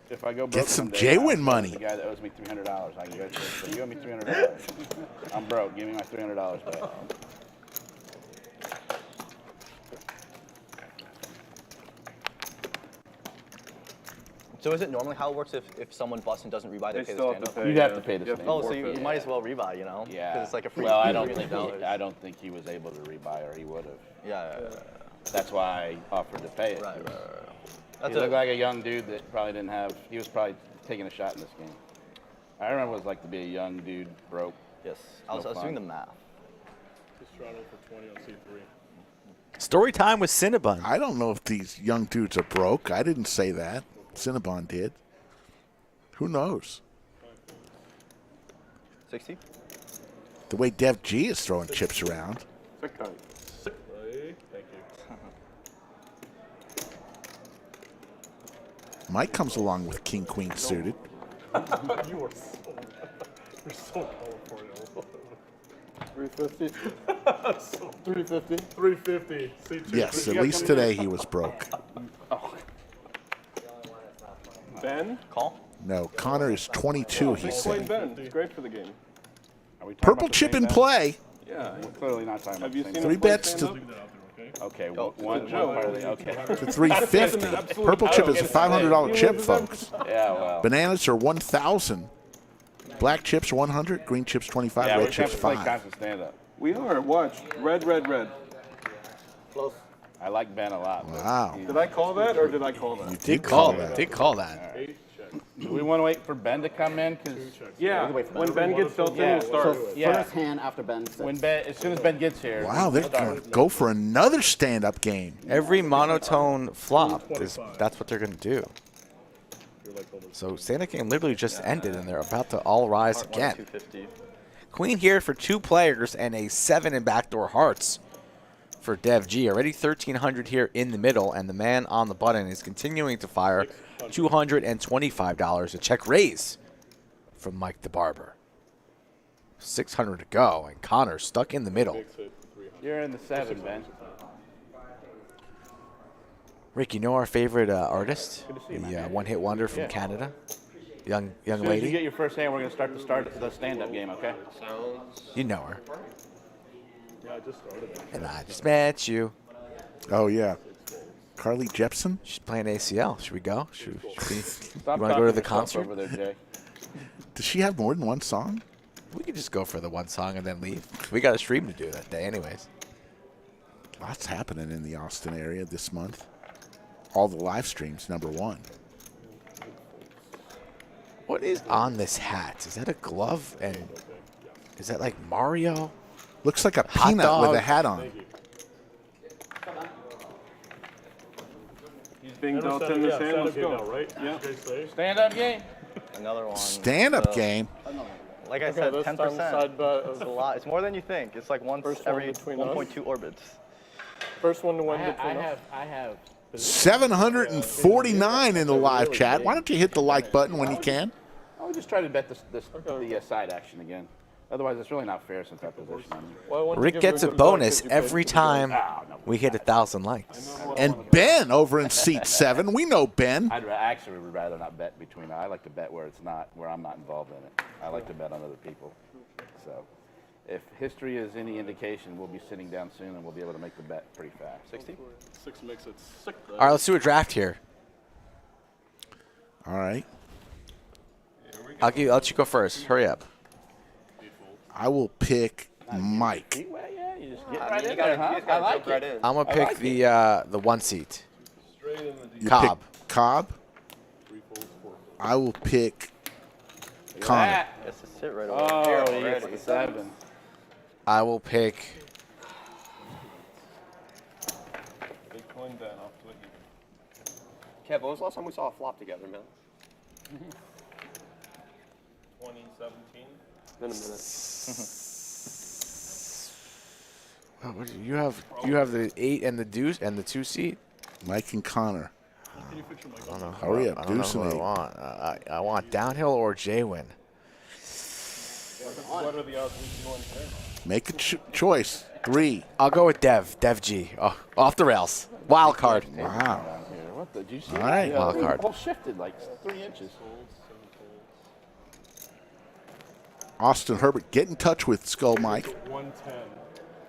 If I go broke Get some someday, JWin I'll go money. to The guy that owes me $300, I can go to. So you owe me $300. I'm broke. Give me my $300 back. So is it normally how it works if someone busts and doesn't rebuy, they They pay the still have stand to up? pay. You'd have to pay the You have stand. Oh, so you forfeit. might as well rebuy, you know? Yeah. Because it's like a free. Well, I don't $300. think he was able to rebuy, or he would have. Yeah. That's why I offered to pay it. Right. He That's looked like a young dude that probably didn't have. He was probably taking a shot in this game. I remember what it was like to be a young dude broke. Yes. I was No doing fun. the math. Just Toronto for 20 on C3. Story time with Cinnabon. I don't know if these young dudes are broke. I didn't say that. Cinnabon did. Who knows? 60? The way Dev G is throwing chips around. Sick time. Sick play. Thank you. Mike comes along with king queen suited. You are so, you're so California. 350. 350. 350. C2. Yes, at least today he was broke. Ben? Call? No, Connor is 22, he He's playing said. Ben. He's great for the game. Are we talking Purple about the chip same in guy? play. Yeah. We're clearly not talking about Have you the seen same Three him play bets to- stand-up? guy. Okay, Go. one part of the, okay. To 350. Purple chip is a $500 chip, folks. Yeah, well. Bananas are 1,000. Black chips are 100. Green chips 25. Yeah, we're Red going to have chips to play 5. constant stand-up. We are. Watch. Red, red, red. Close. I like Ben a lot. but Wow. he's- Did I call that or did I call that? You did call that. Did call that. Do we want to wait for Ben to come in? Because Yeah. Wait for When Ben. Ben gets built in, Yeah. we'll start. So Yeah. first hand after Ben sits. when Ben, as soon as Ben gets here. Wow, they're going to go for another stand-up game. Every monotone flop, that's what they're going to do. So stand-up game literally just ended, and they're about to all rise again. 250. Queen here for 2 players and a 7 in backdoor hearts for Dev G. Already 1,300 here in the middle, and the man on the button is continuing to fire $225. A check raise from Mike the Barber. 600 to go, and Connor stuck in the middle. You're in the 7, Ben. Rick, you know our favorite artist? Good to see you, The man. one-hit wonder from Yeah. Canada? Young As soon as you lady? get your first hand, we're going to start the stand-up game, okay? You know her. Yeah, I just started it. And I just met you. Oh, yeah. Carly Jepsen? She's playing ACL. Should we go? Should we Stop you want to go to talking the yourself concert? over there, Jay. Does she have more than one song? We could just go for the one song and then leave. We got a stream to do that day anyways. Lots happening in the Austin area this month. All the live streams, #1. What is on this hat? Is that a glove? And is that like Mario? Looks like a Hot peanut dog. with a hat on. He's being dealt in this hand. Let's go. right? Yeah. Stand-up game. Another one. Stand-up So, game. Like I said, this 10%. time side bet It's a lot. It's more than you think. It's like once First one every between us. 1.2 orbits. First one to win between us. I have. 749 in the live chat. Why don't you hit the like button when you can? Oh I'll just try to bet the side action again. Otherwise, it's really not fair since I position on you. Well, I want to Rick give gets a Rick back bonus 'cause you paid every for the time no. we hit 1,000 likes. And Ben over in seat 7. We know Ben. I'd actually would rather not bet between. I like to bet where I'm not involved in it. I like to bet on other people. So, if history is any indication, we'll be sitting down soon and we'll be able to make the bet pretty fast. 60? 6 makes it 6. All right, let's do a draft here. All right. I'll let you go first. Hurry up. I will pick Mike. Well, yeah, you just get right in there, huh? I like it. I'm gonna pick the 1 seat. Straight in the deep. You Cobb. pick Cobb. 3 folds, 4 folds. I will pick Look at Connor. that. Gets to sit right Oh, over he here gets already. the 7. I will pick. Big coin down off to it. Kev, when was the last time we saw a flop together, man? 2017. In a minute. Oh, what do you have the 8 and the deuce and the 2 seat. Mike and Connor. Can you fix your mic I don't know. Hurry up, I don't know deuce who and I 8. want. I want downhill or JWin. What are the odds we can win here? Make a choice. 3. I'll go with Dev G. Oh, off the rails. Wild card. Wow. Down here. What the? Did you see All that? right. Yeah, Wild the card. ball shifted like 3 inches. Austin Herbert, get in touch with Skull Mike. 110.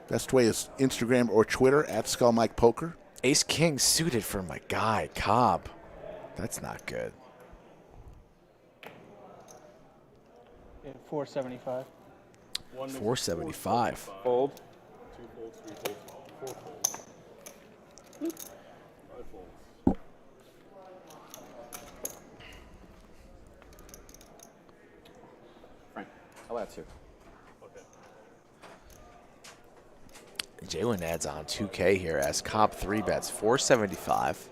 Best way is Instagram or Twitter at Skull Mike Poker. Ace King suited for my guy Cobb. That's not good. Yeah, 475. 475. Fold. 2 folds, 3 folds, 4 folds. 5 folds. Frank, how about 2? Okay. JWin adds on 2K here as Cobb 3 bets 475.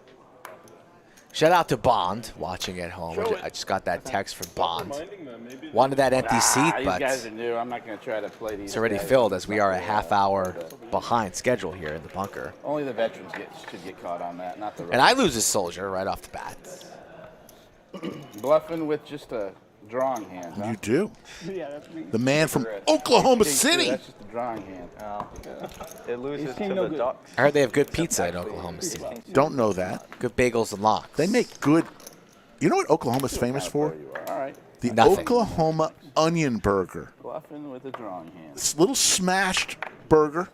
Shout out to Bond watching at home. I just got that text from Bond. Reminding them, maybe Wanted that empty seat, These but guys are new. I'm not going to try to play these. it's already guys. filled as we are a half hour behind schedule here in the bunker. Only the veterans should get caught on that, not the. And I lose a soldier right off the bat. Bluffing with just a drawing hand. Huh? You do. Yeah, that's me. The man from Oklahoma King two, City. That's just a drawing hand. It loses seen to no the good. Ducks. I heard they have good pizza in Oklahoma City. Don't know that. Good bagels and lox. They make good. You know what Oklahoma's famous for? There you are. All right. The Nothing. Oklahoma onion burger. Bluffing with a drawing hand. This little smashed burger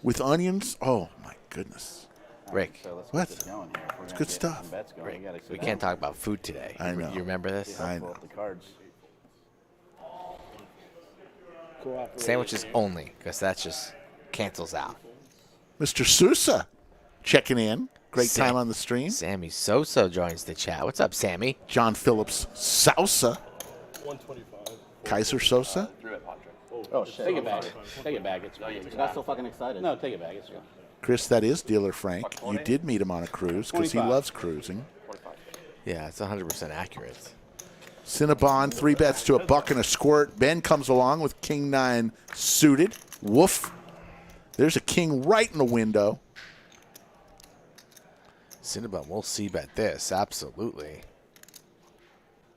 with onions. Oh my goodness. Rick, So let's What? get this going here. If we're It's gonna good get stuff. some bets going, gotta sit we down. can't talk about food today. I know. You remember this? I Pull know. up the cards. Sandwiches only, because that just cancels out. Mr. Sousa checking in. Great Sam- time on the stream. Sammy Sosa joins the chat. What's up, Sammy? John Phillips Sousa. 125. Kaiser Sosa. Oh, shit. Take it back. Take it back. It's You got so fucking excited. No, take it back. It's good. Chris, that is Dealer Frank. You did meet him on a cruise because he 25. loves cruising. Yeah, it's 100% accurate. Cinnabon, 3 bets to a buck and a squirt. Ben comes along with King 9 suited. Woof. There's a king right in the window. Cinnabon will see bet this, absolutely.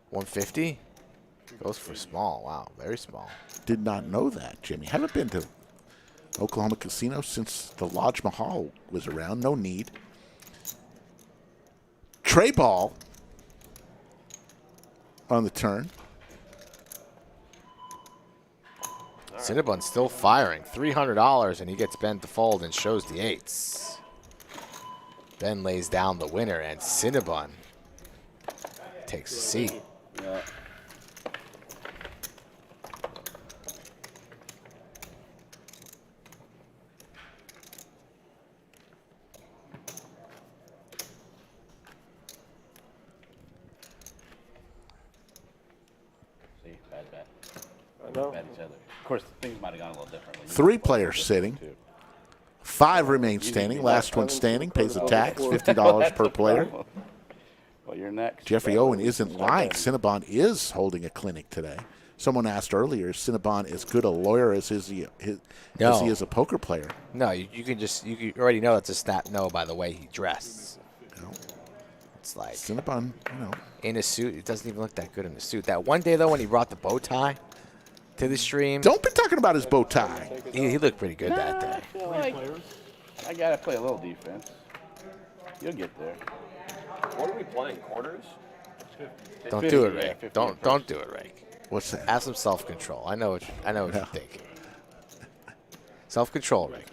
150? Goes for small. Wow, very small. Did not know that, Jimmy. Haven't been to Oklahoma Casino since the Lodge Mahal was around. No need. Tray ball on the turn. Cinnabon's still firing. $300, and he gets Ben to fold and shows the 8s. Ben lays down the winner, and Cinnabon takes a seat. Yeah. See, bad bet. I know. Bet each other. Of course, things might have gone a little differently. 3 players sitting. 5 remain standing. Last one standing pays a tax, $50 per player. Well, you're next. Jeffrey Owen isn't lying. Cinnabon is holding a clinic today. Someone asked earlier, is Cinnabon as good a lawyer as as he is a poker player? No, you can just, you already know it's a stat no by the way he dressed. It's like Cinnabon, in a suit. It doesn't even look that good in a suit. That one day, though, when he brought the bow tie to the stream. Don't be talking about his bow tie. He looked pretty good that day. I feel like I got to play a little defense. You'll get there. What are we playing? Quarters? Don't 50, do it, yeah, Rick. 50 Don't do it, Rick. What's that? Have some self-control. I know what you're thinking. Self-control, Rick.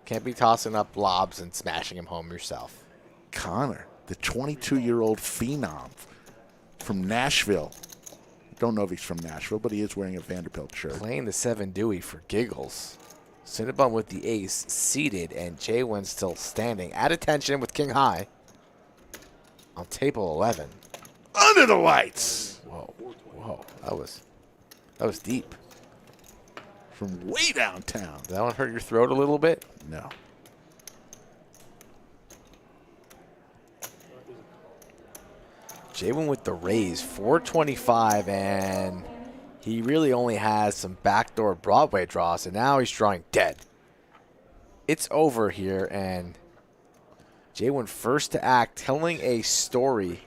Can't be tossing up lobs and smashing him home yourself. Connor, the 22-year-old phenom from Nashville. Don't know if he's from Nashville, but he is wearing a Vanderbilt shirt. Playing the 7 Dewey for giggles. Cinnabon with the ace seated, and JWin still standing. At attention with king high on table 11. Under the lights. Whoa, that was deep. From way downtown. Did that one hurt your throat a little bit? No. JWin with the raise, 425, and he really only has some backdoor Broadway draws, and now he's drawing dead. It's over here, and JWin first to act, telling a story.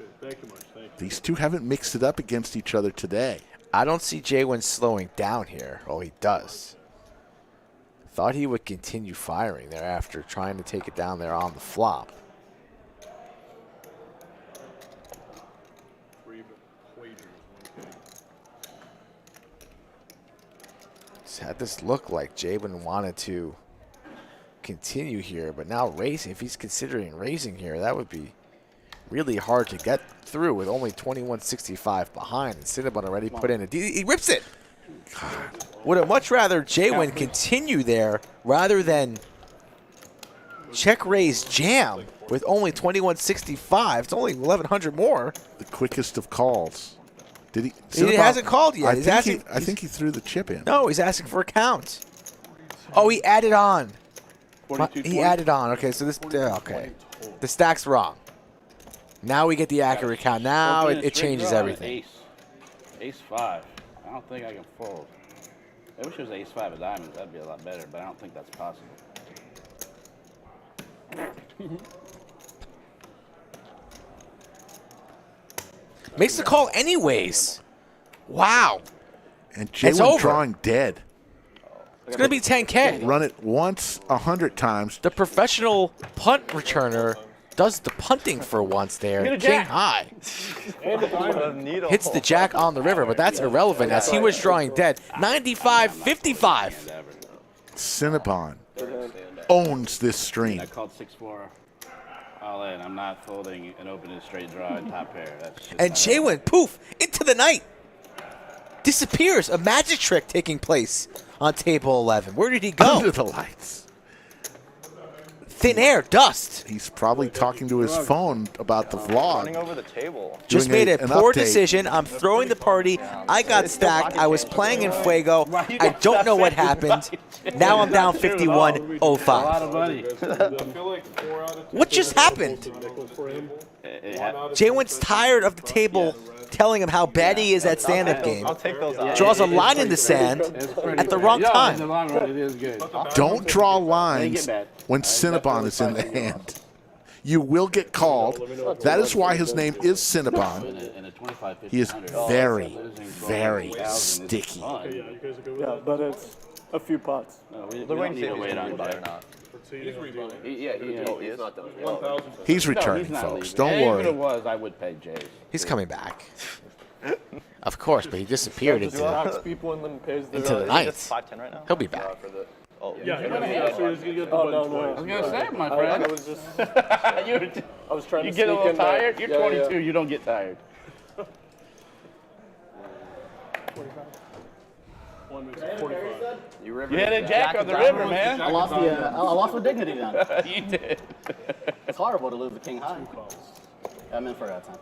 These two haven't mixed it up against each other today. I don't see JWin slowing down here. Oh, he does. Thought he would continue firing there after trying to take it down there on the flop. Just had this look like JWin wanted to continue here, but now raising, if he's considering raising here, that would be really hard to get through with only 2165 behind. And Cinnabon already put in a he rips it. God. Would have much rather JWin continue there rather than check raise jam with only 2165. It's only 1100 more. The quickest of calls. Did he? He hasn't called yet. I think he threw the chip in. No, he's asking for a count. Oh, he added on. He added on. Okay, so this. Okay, the stack's wrong. Now we get the accurate count. Now it changes everything. Ace 5. I don't think I can fold. I wish it was ace 5 of diamonds. That'd be a lot better, but I don't think that's possible. Makes the call anyways. Wow. And JWin drawing dead. It's going to be 10K. Run it once, 100 times. The professional punt returner does the punting for once there. King high. Hits the jack on the river, but that's irrelevant as he was drawing dead. 95-55. Cinnabon owns this stream. I called 6-4 all in. I'm not folding an open straight draw and top pair. That's just and JWin, poof, into the night. Disappears. A magic trick taking place on table 11. Where did he go? Under the lights. Thin air, dust. He's probably talking to his phone about the vlog. Running over the table. Just made a poor update. decision. I'm throwing the party. I got stacked. I was playing in Fuego. I don't know what happened. Now I'm down 51-05. What just happened? JWin's tired of the table telling him how bad he is at stand-up game. I'll take those out. Draws a line in the sand at the wrong time. Don't draw lines when Cinnabon is in the hand. You will get called. That is why his name is Cinnabon. He is very, very sticky. Yeah, but it's a few pots. We don't need to wait on that. He's not done. He's returning, folks. Don't Even if worry. it was, I would pay Jays. He's coming back. Of course, but he disappeared into People and then pays their the night. 5-10 right now? He'll be back. Oh, Yeah, he's gonna get the Oh, button no. I was gonna say, my I friend. was just, I was trying you to get a sneak little in there. tired. You're Yeah, 22. yeah. You don't get tired. You You had a jack on the river, man. I lost my dignity then. You did. It's horrible to lose the king high. I'm in for that time.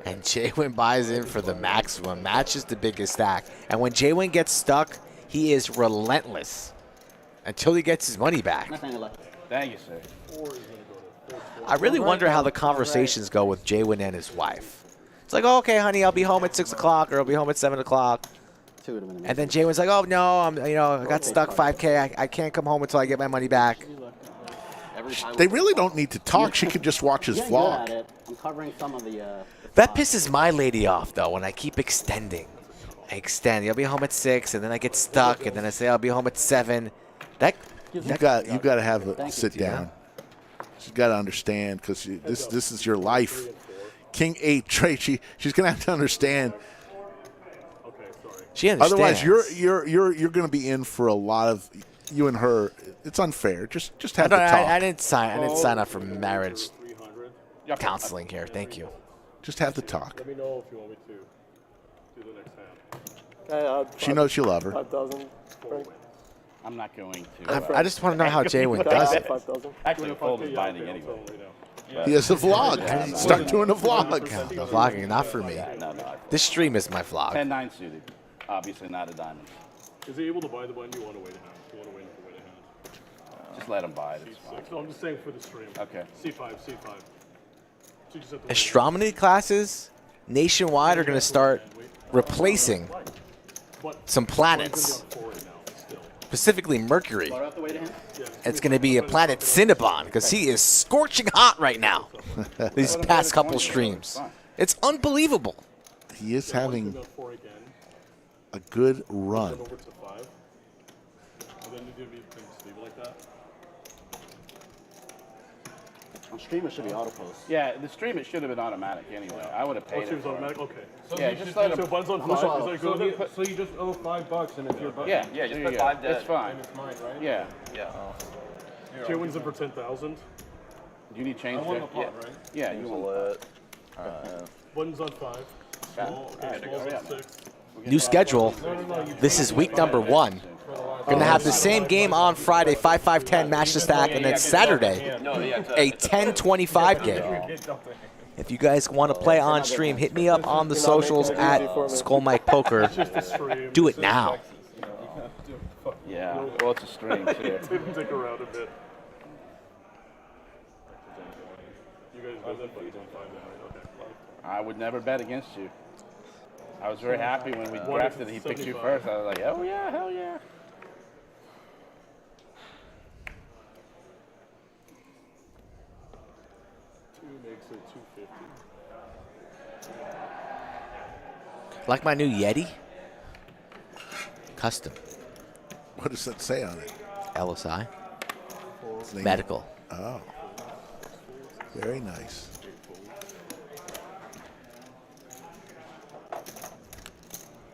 And JWin buys in for the maximum, matches the biggest stack. And when JWin gets stuck, he is relentless until he gets his money back. Thank you, sir. I really wonder how the conversations go with JWin and his wife. It's like, oh, okay, honey, I'll be home at 6 o'clock or I'll be home at 7 o'clock. And then JWin's like, oh, no, I got stuck 5K. I can't come home until I get my money back. every time. They really don't need to talk. She could just watch his Getting good at vlog. it. I'm covering some of the. That pisses my lady off, though, when I keep extending. I extend. I'll be home at 6, and then I get stuck, and then I say I'll be home at 7. You got to have a sit down. She's got to understand because this is your life. King 8 trade. She's gonna have to understand. She understands. Otherwise, you're gonna be in for a lot of you and her. It's unfair. Just have to talk. I didn't sign up for marriage counseling here. Thank you. Just have to talk. Let me know if you want me to do the next hand. She knows you love her. 5,000. I'm not going to. I just want to know how JWin does it. 5,000. Actually, the fold is binding anyway. He has a vlog. Start doing a vlog. Yeah, the vlogging, not for me. No. This stream is my vlog. 10-9 suited. Obviously not a diamond. Is he able to buy the button? You want to wait a hand? You want to wait for wait a hand? Just let him buy it. It's fine. No, I'm just saying for the stream. Okay. C5, C5. So you just have to wait. Astronomy classes nationwide are going to start replacing some planets, specifically Mercury. It's going to be a planet Cinnabon because he is scorching hot right now. These past couple streams. It's unbelievable. He is having a good run. Over to 5. And then you do things stable like that. On stream, it should be auto post. Yeah, the stream it should have been automatic anyway. I would have paid Oh, so it. it's automatic? Okay. So Yeah, you just let him. So buttons on 5. Is that good? So you just owe $5, and if you're button. Yeah, Yeah, just there put you go. 5 dead. It's fine. It's mine, right? Yeah. Yeah. JWin's in for 10,000. Do you need change I want there? the pot, right? Yeah, you want Buttons on 5. Small, okay, small's on 6. New schedule. This is week number 1. Going to have the same game on Friday, 5-5-10 match to stack, and then Saturday, a 10-25 game. If you guys want to play on stream, hit me up on the socials at Skull Mike Poker. Do it now. Yeah, well, it's a stream too. Didn't take around a bit. You guys know that buttons on 5 now, right? Okay. I would never bet against you. I was very happy when we drafted. He picked you first. I was like, oh yeah, hell yeah. Makes it 250. Like my new Yeti? Custom. What does that say on it? LSI. It's named- Medical. Oh. Very nice.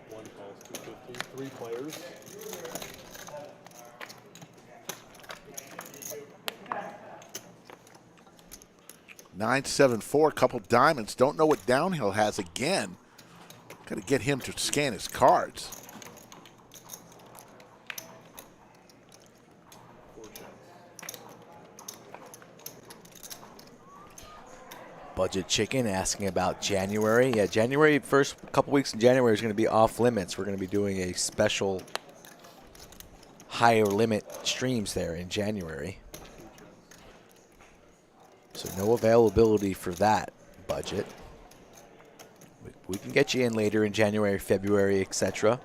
One calls 250. 3 players. Nine, 7, 4, couple diamonds. Don't know what Downhill has again. Got to get him to scan his cards. Budget Chicken asking about January. Yeah, January, first couple weeks in January is going to be off limits. We're going to be doing a special higher limit streams there in January. So no availability for that budget. We can get you in later in January, February, etc.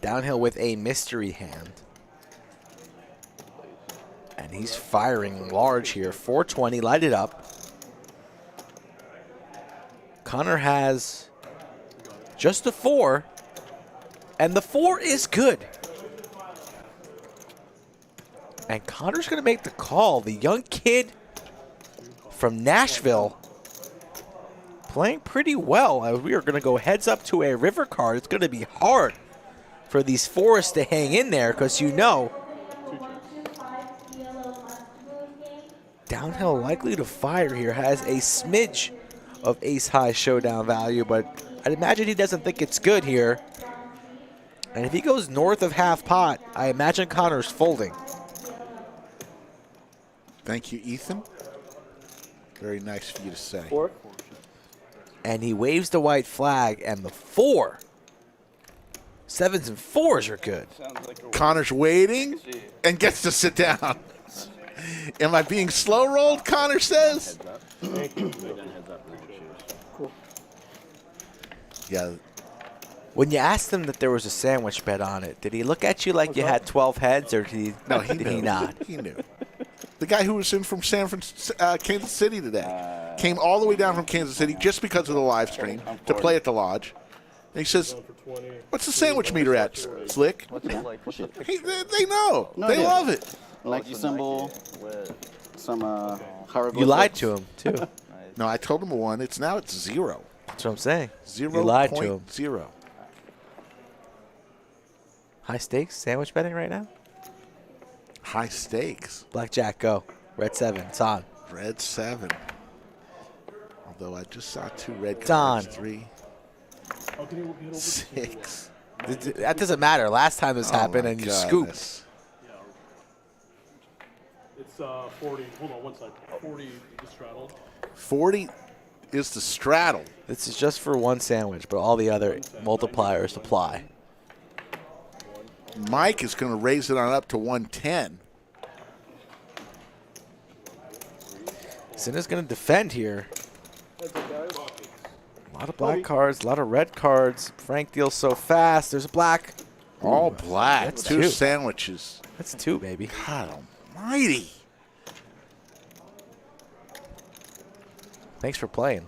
Downhill with a mystery hand. And he's firing large here. 420, light it up. Connor has just a 4, and the 4 is good. And Connor's going to make the call. The young kid from Nashville playing pretty well. We are going to go heads up to a river card. It's going to be hard for these forests to hang in there because you know Downhill likely to fire here. Has a smidge of ace-high showdown value, but I'd imagine he doesn't think it's good here. And if he goes north of half pot, I imagine Connor's folding. Thank you, Ethan. Very nice of you to say. 4. And he waves the white flag, and the 4. 7s and 4s are good. Connor's waiting and gets to sit down. Am I being slow rolled? Connor says. Yeah. When you asked him that there was a sandwich bet on it, did he look at you like you had 12 heads, or did he, No, he did knew. he not? He knew. The guy who was in from Kansas City today. Came all the way down from Kansas City just because of the live stream to play at the lodge. And he says, what's the sandwich meter at, Slick? Hey, they know. No they idea. love it. Nike symbol with some hieroglyphics. You lied to him, too. No, I told him 1. It's 0. That's what I'm saying. 0. You lied to him. 0. High stakes sandwich betting right now? High stakes. Blackjack, go. Red 7. It's on. Red 7. Although I just saw 2 red It's on. cards. 3. 6. That doesn't matter. Last time this happened and you scooped. It's 40. Hold on one second. 40 the straddle. 40 is the straddle. This is just for 1 sandwich, but all the other multipliers apply. Mike is going to raise it on up to 110. Cinna's going to defend here. A lot of black cards, a lot of red cards. Frank deals so fast. There's a black. All black. That's 2 2. sandwiches. That's 2, baby. God almighty. Thanks for playing.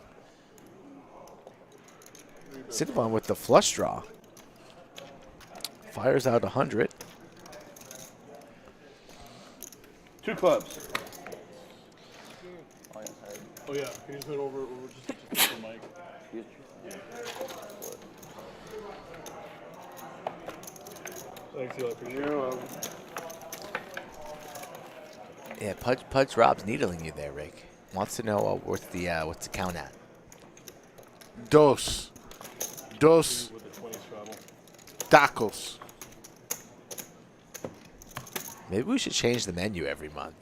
Cinnabon with the flush draw. Fires out 100. 2 clubs. Oh yeah, can you just head over just to the mic? Thanks, Eli. Appreciate it. Yeah, Pudge Rob's needling you there, Rick. Wants to know what's the count at. Dos tacos. Maybe we should change the menu every month.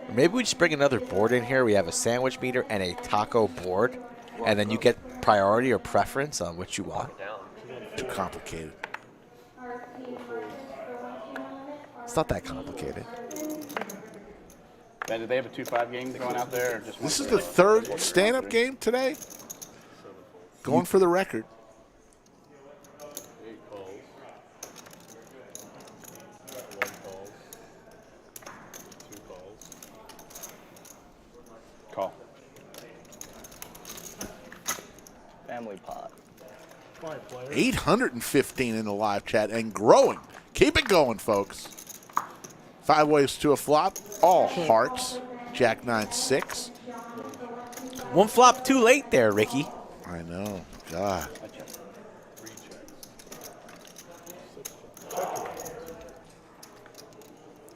Or maybe we just bring another board in here. We have a sandwich meter and a taco board, and then you get priority or preference on what you want. Too complicated. It's not that complicated. Ben, did they have a 2-5 game going out there? Or just This is the 3rd stand-up game today. Going for the record. 8 calls. 1 call. 2 calls. Call. Family pot. 5 players. 815 in the live chat and growing. Keep it going, folks. 5 ways to a flop. All hearts. Jack 9-6. 1 flop too late there, Ricky. I know. God.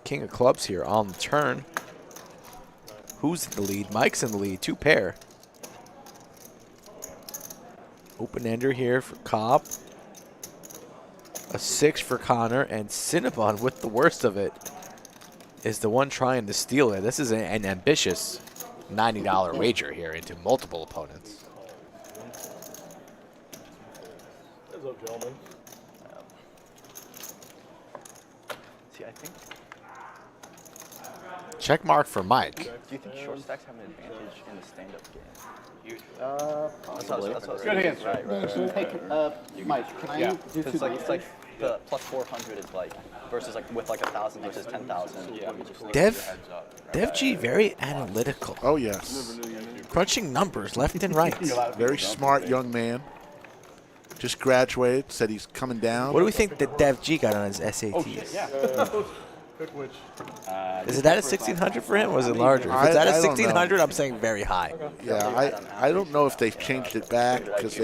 King of clubs here on the turn. Who's in the lead? Mike's in the lead. 2 pair. Open ender here for Cobb. A 6 for Connor, and Cinnabon with the worst of it is the one trying to steal it. This is an ambitious $90 wager here into multiple opponents. What's up, gentlemen? See, I think. Check mark for Mike. Do you think short stacks have an advantage in the stand-up game? Possibly. That's what Good answer. Hey, Mike, can I do It's like the plus 400 is like versus like with like 1,000 versus 10,000. Dev G very analytical. Oh, yes. Crunching numbers left and right. Very smart young man. Just graduated. Said he's coming down. What do we think that Dev G got on his SATs? Pick which. Is it at a 1,600 for him, or is it larger? If it's at a 1,600, I'm saying very high. Yeah, I don't know if they've changed it back because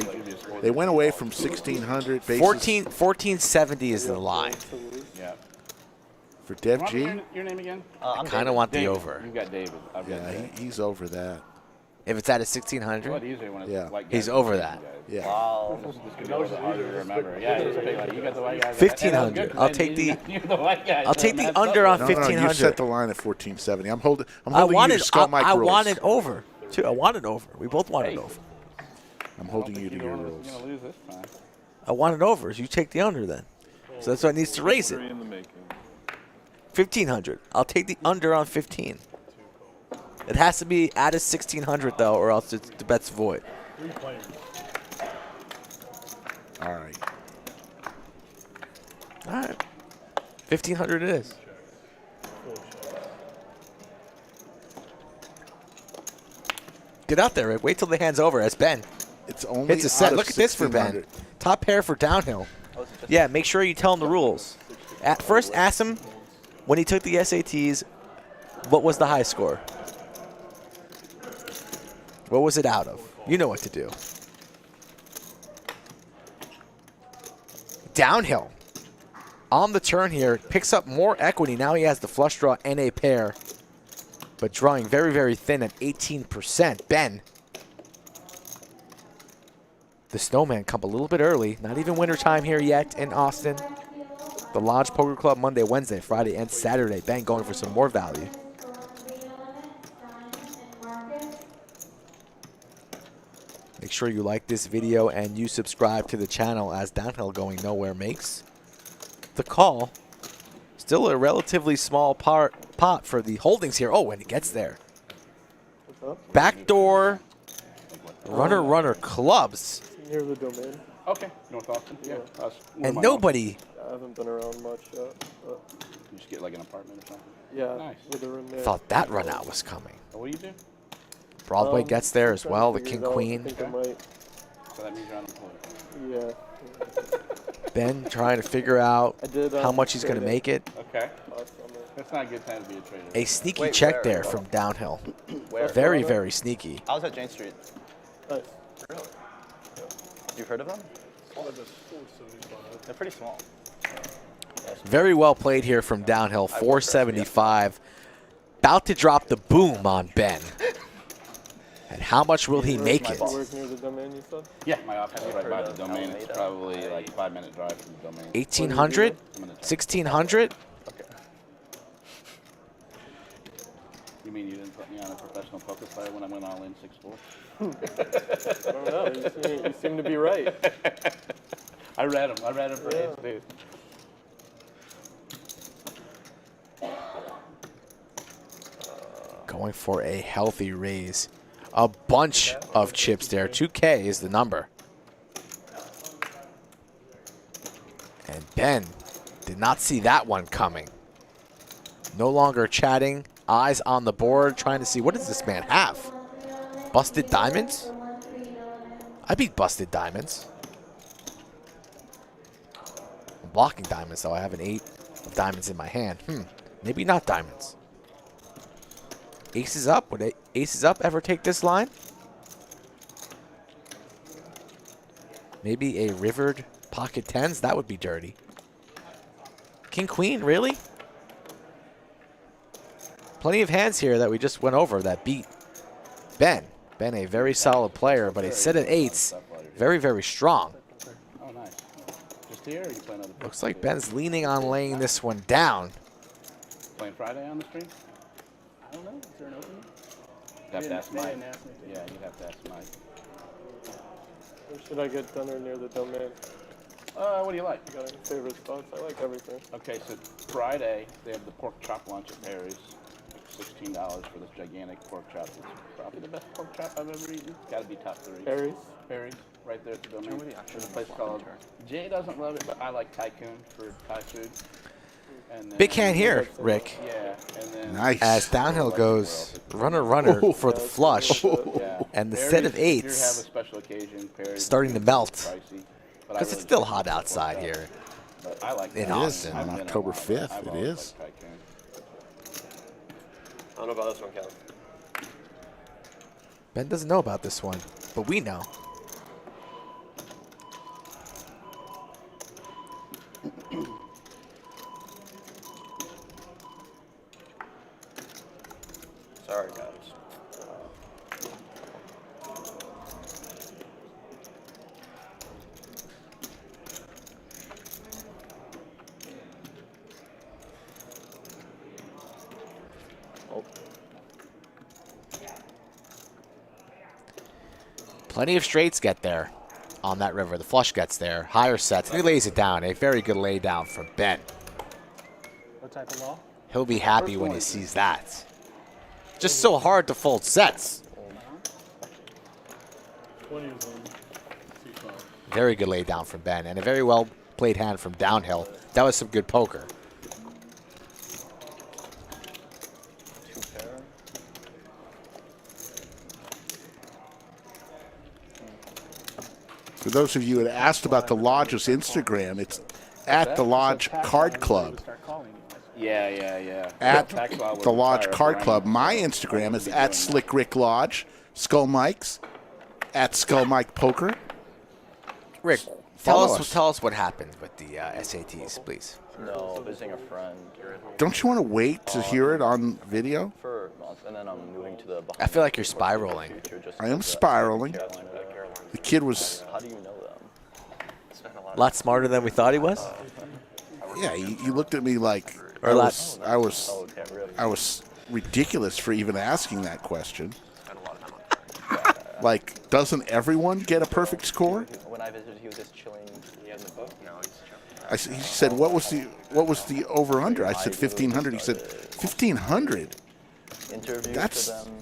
they went away from 1,600 basis. 1470 is the line. Yeah. For Dev G. Your name again? I kind of want the over. You've got David. I've got Yeah, David. he's over that. If it's at a Well, 1,600, usually when it's Yeah. white guys, he's over it's that. guys. Yeah. Wow. This could be a little bit harder to remember. Yeah, just pick, like, you got the white guys. 1,500. I'll take the. You're the white guys. I'll take the under on No, you 1,500. set the line at 1470. I'm holding I you to wanted. Skull Mike I rules. wanted over. Too. I wanted over. We both wanted over. I'm holding you to your rules. You're going to lose this time. I wanted over. So you take the under then. So that's why it needs to raise it. 3 in the making. 1,500. I'll take the under on 15. It has to be at a 1,600 though, or else it's, the bet's void. 3 players. All right. All right. 1,500 it is. Get out there, Rick. Wait till the hand's over as Ben It's only hits a set. out of Look at this for Ben. 1600. Top pair for downhill. Yeah, make sure you tell him the rules. At first, ask him when he took the SATs, what was the high score? What was it out of? You know what to do. Downhill. On the turn here, picks up more equity. Now he has the flush draw and a pair, but drawing very, very thin at 18%. Ben. The Snowman come a little bit early. Not even winter time here yet in Austin. The Lodge Poker Club Monday, Wednesday, Friday, and Saturday. Ben going for some more value. Make sure you like this video and you subscribe to the channel as Downhill Going Nowhere makes the call. Still a relatively small pot for the holdings here. Oh, and it gets there. Backdoor runner clubs. Near the domain. Okay, North Austin. Yeah. And nobody. I haven't been around much yet. But You just get like an apartment or something. yeah, Nice. with a room there. Thought that run out was coming. What do you do? Broadway gets there as trying well. to The figure King it out. Queen. I think I might. So that means you're unemployed. Yeah. Ben trying to figure out I did, how much he's going to trade make it. Okay. last summer. That's not a good time to be a trader. A sneaky Wait, check where? there from Downhill. Where? Very, very sneaky. I was at Jane Street. Nice. Really? You've heard of them? They're pretty small. Very well played here from Downhill. 475. About to drop the boom on Ben. And how much will he make it? You work near the domain, you said? Yeah, my office is right by the domain. It's probably like 5-minute drive from the domain. 1,800? 1,600? Okay. You mean you didn't put me on a professional poker player when I went all in 6-4? I don't know. You seem to be right. I read them. I read them for ace, dude. Going for a healthy raise. A bunch of chips there. 2K is the number. And Ben did not see that one coming. No longer chatting. Eyes on the board, trying to see what does this man have? Busted diamonds? I beat busted diamonds. I'm blocking diamonds, though. I have an 8 of diamonds in my hand. Maybe not diamonds. Aces up. Would aces up ever take this line? Maybe a rivered pocket tens. That would be dirty. King queen, really? Plenty of hands here that we just went over that beat Ben. Ben, a very solid player, but a set of 8s. Very, very strong. Oh, nice. Just here, or you playing other? Looks like Ben's leaning on laying this one down. Playing Friday on the stream? I don't know. Is there an opening? You'd have to ask They Mike. didn't ask me to. Yeah, you'd have to ask Mike. Or should I get dinner near the domain? What do you like? You got any favorite spots? I like everything. Okay, so Friday, they have the pork chop lunch at Perry's. $16 for this gigantic pork chop. It's probably the best pork chop I've ever eaten. Got to be top 3. Perry's? Perry's, right there at the domain. Germany actually There's a place called. Jay doesn't love it, but I like Tycoon for Thai food. And then, Big hand here, Rick. Yeah, and then Nice. As Downhill goes runner for the flush. yeah. And the set of Perry's, if you 8s have a special occasion, Perry's starting to is melt. pricey, but I Because it's really still like hot the pork outside chop. here. But I like In that. Austin. I've On been a October lot, but 5th, I've it always is. liked Tycoon. I don't know about this one, Kevin. Ben doesn't know about this one, but we know. Sorry, guys. Plenty of straights get there on that river. The flush gets there. Higher sets. And he lays it down. A very good lay down from Ben. What type of law? He'll be happy when he sees that. Just so hard to fold sets. 20 is on C5. Very good lay down from Ben. And a very well played hand from Downhill. That was some good poker. For those of you who had asked about the Lodge's Instagram, it's at the Lodge Card Club. Yeah. At Pac-Man would the Lodge retire Card Brian. Club. My Instagram is at Slick Rick Lodge. Skull Mike's at Skull Mike Poker. Rick, Follow tell us what happened with the SATs, please. No, visiting a friend Don't you want to wait to hear it on video? for a month, and then I'm moving to the. I feel like you're spiraling. I am spiraling. The kid was, How do you know them? A lot smarter than we thought he was. yeah, he looked at me like Or I was Okay, really. ridiculous for even asking that question. Like, doesn't everyone get a perfect score? When I visited, he was just chilling. He had the book. No, he's chilling. He said, what was the over under? I said 1,500. He said 1,500. Interviewed That's for them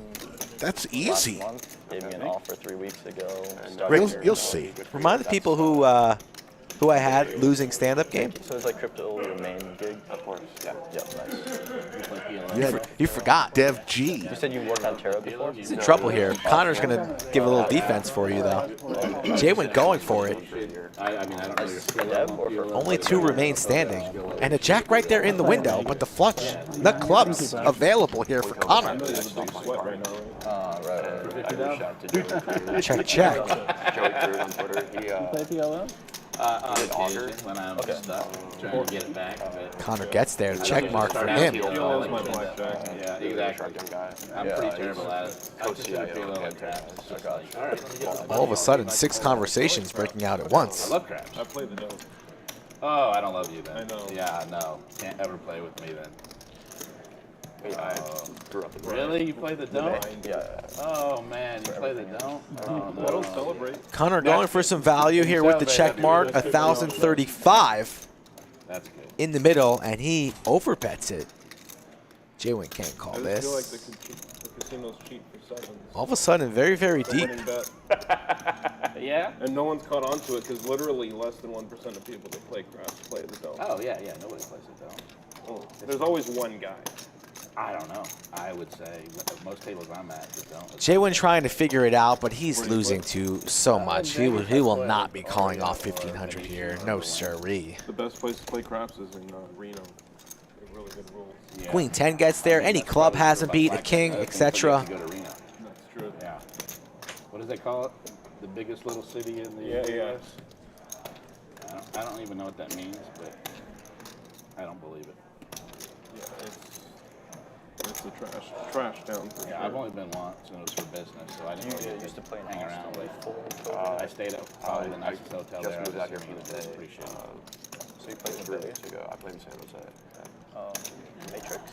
that's last easy. month. Gave me an offer 3 weeks ago. You'll see. Remind the people who I had losing stand-up game. So it's like crypto, your main gig? Of course. Yeah. Yep. Nice. You had You forgot. Dev G. You said you worked on Terra before? He's in trouble here. Connor's gonna give a little defense for you though. JWin going for it. I mean, I don't know your skill Dev level. or for Only 2 remain standing, and a jack right there in the window. But the flush, the clubs available here for Connor. Right. Check. Joey threw it on Twitter. He Play PLO? On occasion when I'm stuck, trying to get it back. But Connor gets there. The check mark for him. PLO is my blackjack. yeah, exactly. I'm pretty terrible at it. I just do PLO like craps. It's just like, all right. All of a sudden, 6 conversations breaking out at I once. love craps. I play the devil. Oh, I don't love you then. I know. Yeah, no. Can't ever play with me then. grew up in Really? You play the don't? Yeah. Oh, man. You play the don't? Oh, I don't no. celebrate. Connor going for some value here with the check mark. 1,035 That's good. in the middle, and he overbets it. JWin can't I call just this. feel like the casinos cheat for sevens. All of a sudden, very, very The deep. winning bet. Yeah? And no one's caught on to it because literally less than 1% of people that play craps play the don't. Oh, yeah. Nobody plays the don't. Oh, there's always one guy. I don't know. I would say most tables I'm at, the don't. JWin trying to figure it out, but he's losing to so much. He will not be calling off 1,500 here. No siree. The best place to play craps is in Reno. They have really good rules. Yeah. Queen 10 gets there. Any club has a beat, a king, etc. Go to Reno. That's true. Yeah. What does they call it? The biggest little city in the Yeah. U.S.? I don't even know what that means, but I don't believe it. Yeah, it's a trash town for Yeah, sure. I've only been once, and it was for business, so I didn't really used to play in hang around. Austin, I stayed at probably the nicest hotel just there. moved I out here was for here the for the day. Pretty shit. So you played in 3 Bay? weeks ago. I played in San Jose. Yeah. Matrix?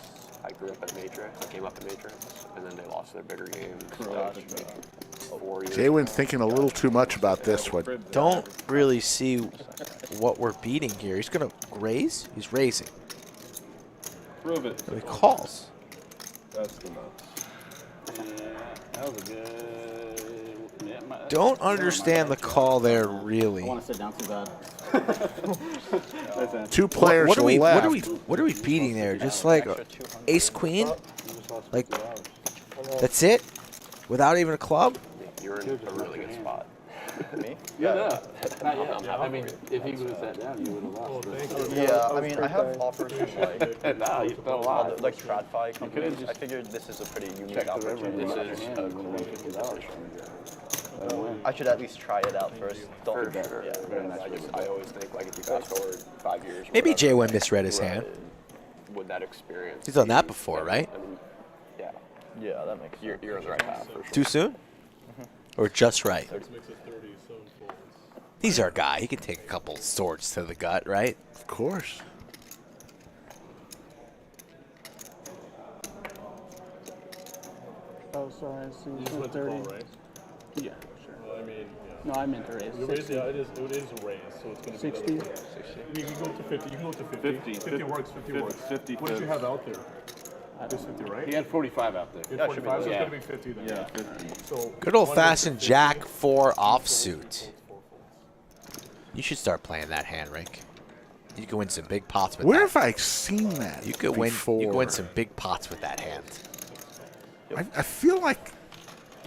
I grew up at Matrix. I came up at Matrix, and then they lost their bigger games. Correct. 4 years. JWin's thinking a little too much about this one. Don't really see what we're beating here. He's going to raise. He's raising. Prove it. So he calls. That's the nuts. Yeah, that was a good. Yeah, Don't understand the call there, I really. want to sit down too bad. 2 players What are we left. beating there? Just like ace queen? Like that's it? Without even a club? You're in a really good spot. Me? Yeah, not yet. I mean, if he would have sat down, you would have lost. Yeah, I mean, I have offers from like No, you fell a lot. like TradFi companies. just I figured this is a pretty unique Check the river. opportunity. This is $150. I should at least try it out first. Don't For sure. Yeah. I always think, like, if you fast forward 5 years. or Maybe whatever, JWin misread his hand. would that experience? He's done that be- before, right? I mean, yeah. Yeah, that makes sense. You're on the right path for sure. Too soon? Or just right? He's our guy. He can take a couple swords to the gut, right? Of course. Oh, sorry. I see. So 30. right? Yeah, sure. Well, I mean, No, I meant to raise. yeah, it is a raise, so it's going to be 60. You can go to 50. You can go to 50. 50 works. 50 works. 50 What did you fits. have out there? It's 50, right? He had 45 out there. You had 45, so it's Yeah. going to be 50 then. Yeah, 50. So Good old-fashioned Jack 4 offsuit. You should start playing that hand, Rick. You could win some big pots with Where that. have I seen that? You could before? win. You could win some big pots with that hand, I feel like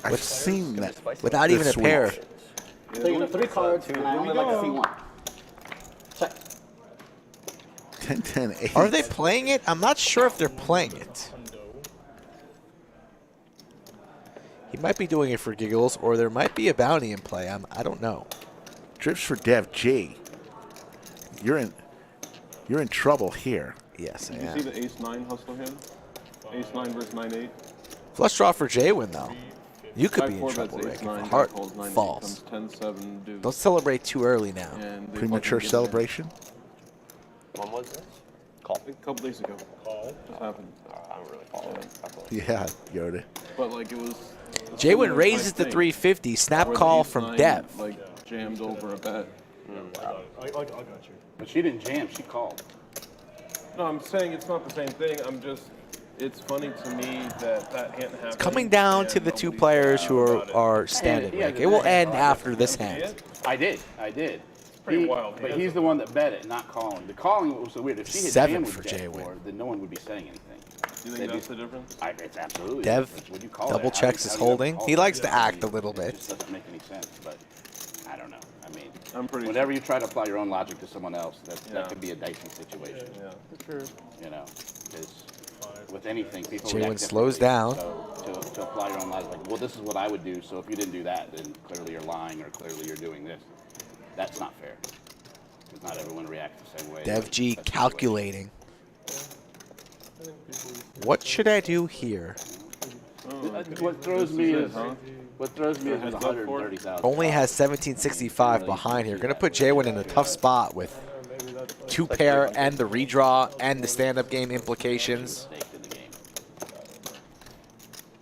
I've seen that without even a this pair. week. So you got 3 cards, and I only like to see 1. Check. 10, 10, 8. Are they playing it? I'm not sure if they're playing it. He might be doing it for giggles, or there might be a bounty in play. I don't know. Drifts for Dev G. You're in trouble here. Yes, I Did you am. see the ace-9 hustler hand? Ace-9 versus 9-8. Flush draw for JWin, though. You could be in 5-4 trouble, bets Rick, if ace-9, the heart calls 9-8, falls. comes 10-7 deuce. Don't celebrate too early now. And they Premature fucking get celebration. When was this? A couple days ago. Call. Just happened. I don't really follow it. Yeah, Yoda. But like it was. JWin raises the 350. Snap call from Dev. Like jammed over a bet. I got you. But she didn't jam. She called. No, I'm saying it's not the same thing. It's funny to me that hand happened. It's coming down to the 2 players who are standing, Rick. It will end after this hand. I did. Pretty wild. But he's the one that bet it, not calling. The calling was so weird. If she had 7 jammed for with Jack JWin. 4, then no one would be saying anything. You think that's the difference? It's absolutely Dev the difference. When you call double that, how checks do you- his how do you holding. call He that? likes to Yeah, act a little It bit. just doesn't make any sense. But I don't know. I mean, I'm pretty whenever you try to apply your own logic to someone else, that Yeah. can be a dicey situation. Yeah. Sure. You know, because with anything, people JWin react slows differently. down. So to apply your own logic, like, well, this is what I would do. So if you didn't do that, then clearly you're lying, or clearly you're doing this. That's not fair. Because not everyone reacts the same way. Dev G That's the calculating. What should I do here? What throws me is huh? what throws me is 130,000. Only has 1765 behind here. Going to put JWin in a tough spot with 2 pair and the redraw and the stand-up game implications.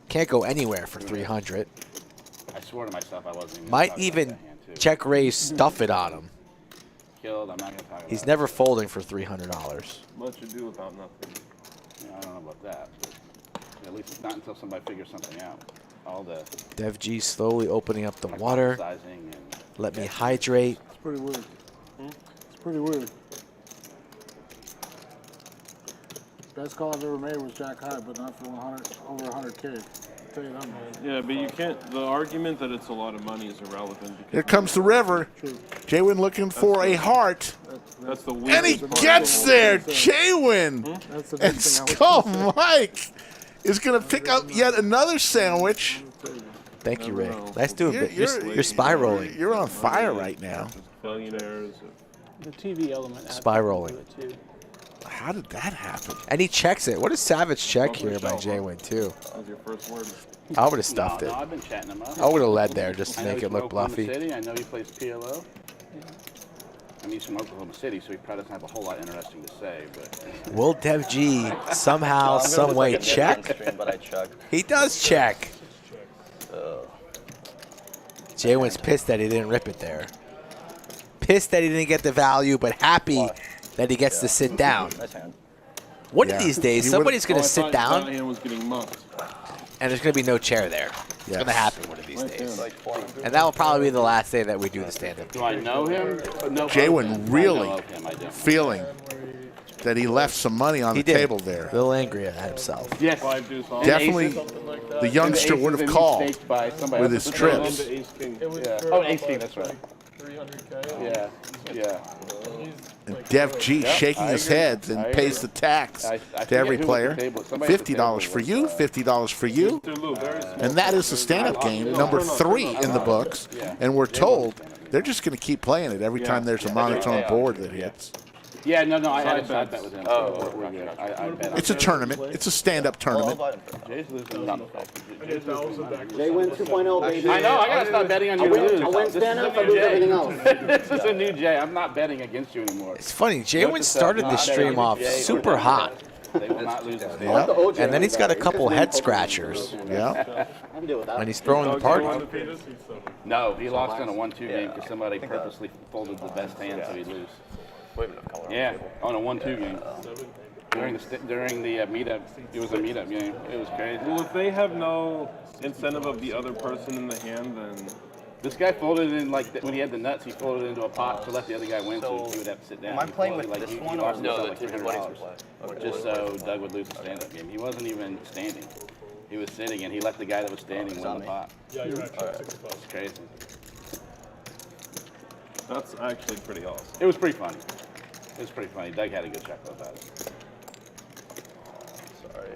Can't go anywhere for 300. I swore to myself I wasn't even Might talking even about that hand, too. check raise, stuff it on him. Killed. I'm not gonna talk about He's it. never folding for $300. Much ado about nothing. I don't know about that. But at least it's not until somebody figures something out. All the Dev G slowly opening up the water. hypothesizing and Let me hydrate. It's pretty weird. It's pretty weird. Best call I've ever made was Jack High, but not for 100, over 100K. I'll tell you that much. Yeah, but you can't. The argument that it's a lot of money is irrelevant. Here comes the river. JWin looking for a heart. That's the And he weirdest part. gets there. JWin. That's the And next thing I Skull Mike is going to pick up yet another sandwich. Thank you, Rick. No. Nice doing it. You're spiraling. You're on fire right now. Billionaires. The TV element. Spiraling. How did that happen? And he checks it. What a savage check here by JWin, too. That was your first word. I would have stuffed no, it. I've been chatting him up. I would have led there just to I know make he's it from look Oklahoma bluffy. City. I know he plays PLO. I mean, he's from Oklahoma City, so he probably doesn't have a whole lot interesting to say. But Will Dev G somehow, some way check? Stream, but I chug. He does check. JWin's pissed that he didn't rip it there. Pissed that he didn't get the value, but happy that he gets to sit down. Nice hand. One Yeah. of these days, He somebody's going Oh, to I sit thought that down, hand was getting muffed. and there's going to be no chair there. It's Yes. going to happen one of these Right days. there. Like 400. And that will probably be the last day that we do the stand-up. do I know him? No, JWin of him. really I know of him. I don't. feeling that he left some money on He the did. table there. A little angry at himself. Yes. 5 deuce off. Definitely Something like that. the youngster would have called with his trips. Into ace king. It was Yeah. for Oh, about, 18, that's right. 300K. Yeah. Yeah. And Dev G shaking I his agree. head and I pays agree. the tax I to forget every who was player. at the table. Somebody at the $50 table for was, you, $50 for you. Dude, Lou, very small. And that is the stand-up game, number 3 in the books. And we're told they're just going to keep playing it every time there's a monotone board that hits. Yeah, no, I had a side bets. bet with him. Oh, We're good. I bet on It's a tournament. It's a stand-up tournament. Jay's losing not JWin 2.0, baby. I know. I gotta stop betting on you to lose. I win This is stand-up, a I new lose Jay. everything else. This is a new Jay. I'm not betting against you anymore. It's funny, JWin started this stream off super hot, They will not lose this game. Yeah, and then he's got a couple head scratchers, yeah. I can deal with that. and he's throwing the party. No, he lost in a 1-2 game because somebody purposely folded the best hand so he'd lose. Wait a minute, color. Yeah, on a 1-2 game. During the meetup, it was a meetup game. It was crazy. Well, if they have no incentive of the other person in the hand, then This guy folded in when he had the nuts. He folded into a pot to let the other guy win, so he would have to sit down. Am I He playing folded, with this he one lost or himself no? like The $300 just so Doug would lose the stand-up game. He wasn't even standing. He was sitting, and he let the guy that was standing win the pot. Yeah, you're right. It's crazy. That's actually pretty awesome. It was pretty funny. It was pretty funny. Doug had a good chuckle about it. Sorry.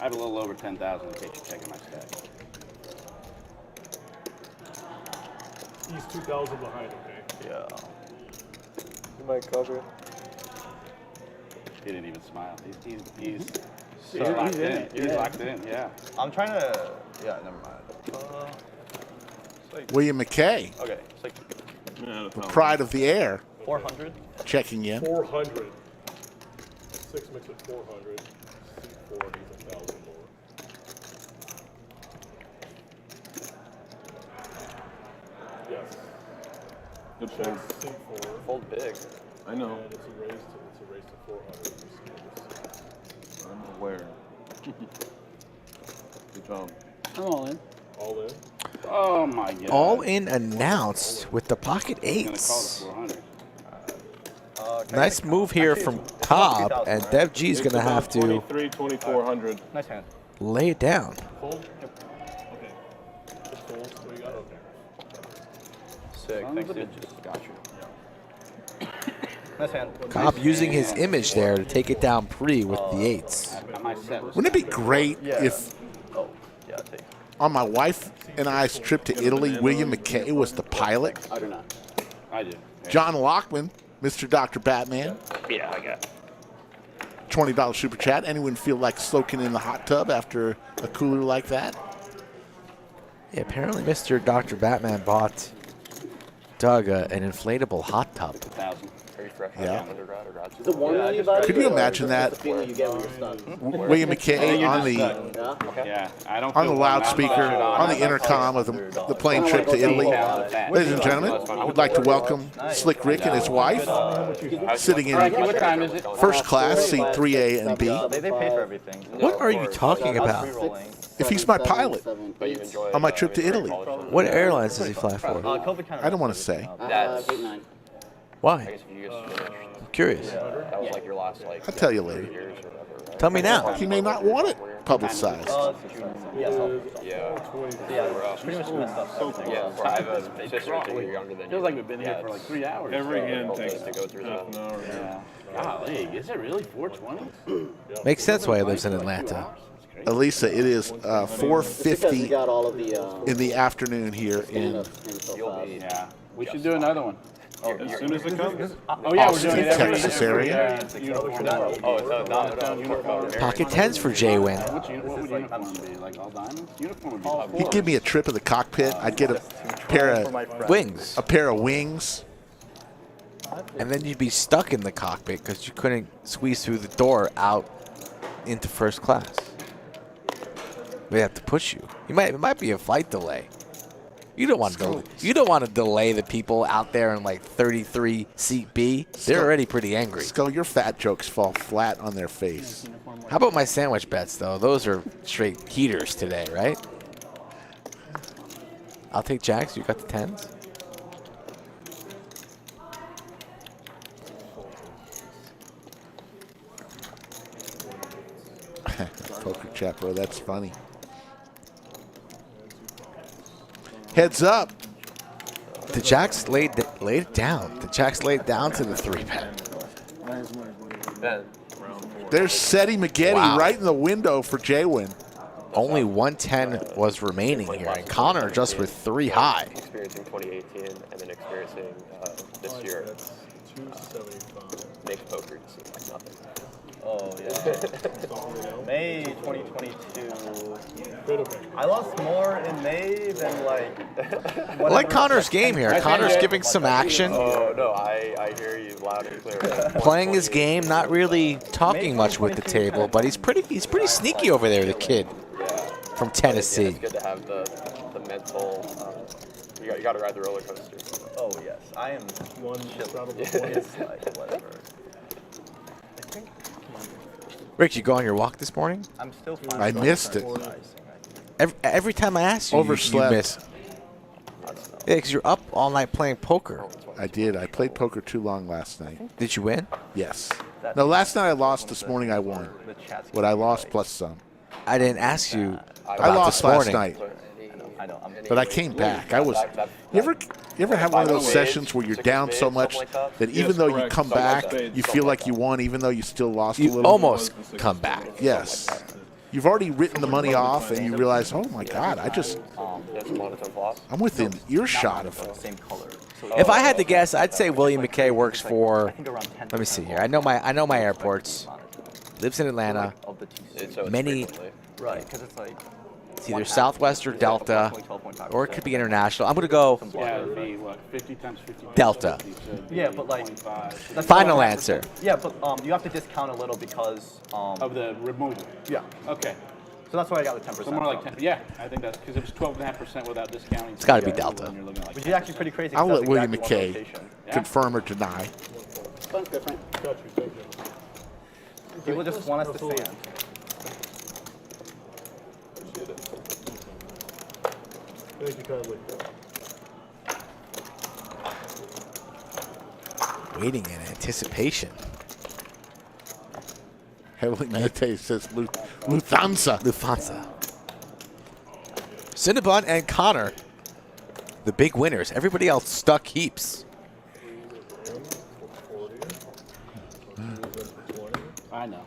I have a little over 10,000 in case you're checking my stats. He's 2,000 behind, okay? Yeah. You might cover. He didn't even smile. He's Sorry. locked in. He's locked in, yeah. I'm trying to. Yeah, never mind. It's like, William McKay, okay, it's like Yeah, the pride of the air, 400. checking in. 400. 6 mixed with 400. C4 needs 1,000 more. Yes. Good Check fold. C4. Fold big. I know. And it's a raise to 400. I'm aware. Good job. I'm all in. All in. Oh my God. All in announced with the pocket He's gonna call eights. it 400. Nice move here from Cobb, and Dev G is going to have to 23, 2,400. Nice hand. lay it down. Fold? Yep. Okay. Just fold. What do you got? Okay. Sick. Sons Thanks, of dude. bitches. Got you. Nice hand. Cobb using his image there to take it down pre with the eights. My set was Wouldn't it be great Yeah. if Oh, yeah, take. on my wife and I's trip to Italy, William McKay was the pilot? I do not. I do. John Lockman, Mr. Dr. Batman, Yeah, I got $20 super chat. Anyone feel like soaking in the hot tub after a cooler like that? Yeah, apparently Mr. Dr. Batman bought Doug an inflatable hot tub. 1,000. Are you fresh? Yeah. Undergrad or grad Is school? it warm when you buy it? Could you or imagine is it that? The feeling you get when you're stuck. William McKay on the Yeah. Yeah, I don't on the feel loudspeaker, on the intercom of the plane trip to Italy. Ladies and gentlemen, we'd like to welcome Slick Rick and his wife, sitting in What time is it? first class, seat 3A and B. They pay for everything. What are you talking about? Rolling. If he's my pilot But you enjoy on my trip to Italy, What airlines does he fly for? COVID kind of I don't want to say. That's- 8-9. I Why? guess if you guys were Curious. that was like your last like I'll tell you later. years or whatever, right? Tell me now. He may not want it publicized. Yeah, Yeah. pretty much messed up. Yeah, I have a sister or two younger than you. Feels like we've been here Yeah, for like it's 3 hours. Every hand takes to go through half that. an hour. Yeah. Golly, is it really 420? Makes sense why he lives in Atlanta. Elisa, it is Because you 4:50 got all of the in the afternoon here in Yeah. We should do another one. As soon as it comes. Oh yeah, we're doing it every Texas area. Oh, so not uniform. Pocket tens for JWin. What would uniform be? Like all diamonds? Uniform would be top He'd give me a trip of the cockpit. I'd get a pair of Wings. wings. And then you'd be stuck in the cockpit because you couldn't squeeze through the door out into first class. They have to push you. It might be a flight delay. You don't want to delay the people out there in like 33 seat B. They're already pretty angry. Skull, your fat jokes fall flat on their face. How about my sandwich bets though? Those are straight heaters today, right? I'll take jacks. You got the tens. Poker chat, bro. That's funny. Heads up. The jacks laid it down. The jacks laid down to the 3-bet. There's Seti Maggette Wow. right in the window for JWin. Only 110 was remaining here, and Connor just with 3 high. Experiencing 2018 and then experiencing this year makes poker seem like nothing. Oh, yeah. May 2022. I lost more in May than like. I like Connor's game here. Connor's giving some action, Oh no, I hear you loud and clear. playing his game, not really talking much with the table, but he's pretty sneaky over there, the kid from Tennessee. It's good to have the mental. You got to ride the roller coaster. Oh yes, I am one incredible point. Like whatever. Rick, you go on your walk this morning? I'm still fine. I missed it. Every time I ask you, Overslept. you miss. Yeah, because you're up all night playing poker. I did. I played poker too long last night. Did you win? Yes. No, last night I lost. This morning I won. What I lost plus some. I didn't ask you I about lost this last morning. night. I know. But I came back. I was. You ever have one of those sessions where you're down so much that even though you come back, you feel like you won, even though you still lost a You little? almost come back. Yes. You've already written the money off, and you realize, oh my God, I'm within earshot of. Same color. If I had to guess, I'd say William McKay works for. Let me see here. I know my airports. Lives in Atlanta. Many. Right, because it's like. It's either Southwest or Delta, or it could be international. I'm gonna go Yeah, it'd be what, 50 times 50. Delta. Yeah, but like. That's Final answer. Yeah, but you have to discount a little because. Of the removal. Yeah. Okay. So that's why I got the 10%. So more like 10. Yeah, I think that's because it was 12.5% without discounting. It's got to be Delta. Which is actually pretty crazy. I'll let that's William exactly one McKay location. confirm or deny. Sounds different. People just want us to stand. Thank you kindly. Waiting in anticipation. Heavily meditated says Lufthansa. Lufthansa. Cinnabon and Connor, the big winners. Everybody else stuck heaps. I know.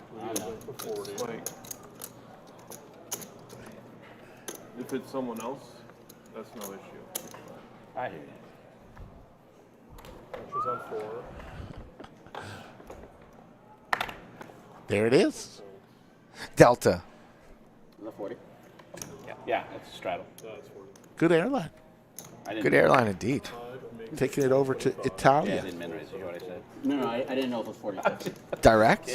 Like, if it's someone else, that's no issue. I hear you. She's on 4. There it is. Delta. The 40. Yeah, it's a straddle. Good airline. Good airline indeed. Taking it over to Yeah, I Italia. didn't memorize you what I said. No, I didn't know it was 40. Direct.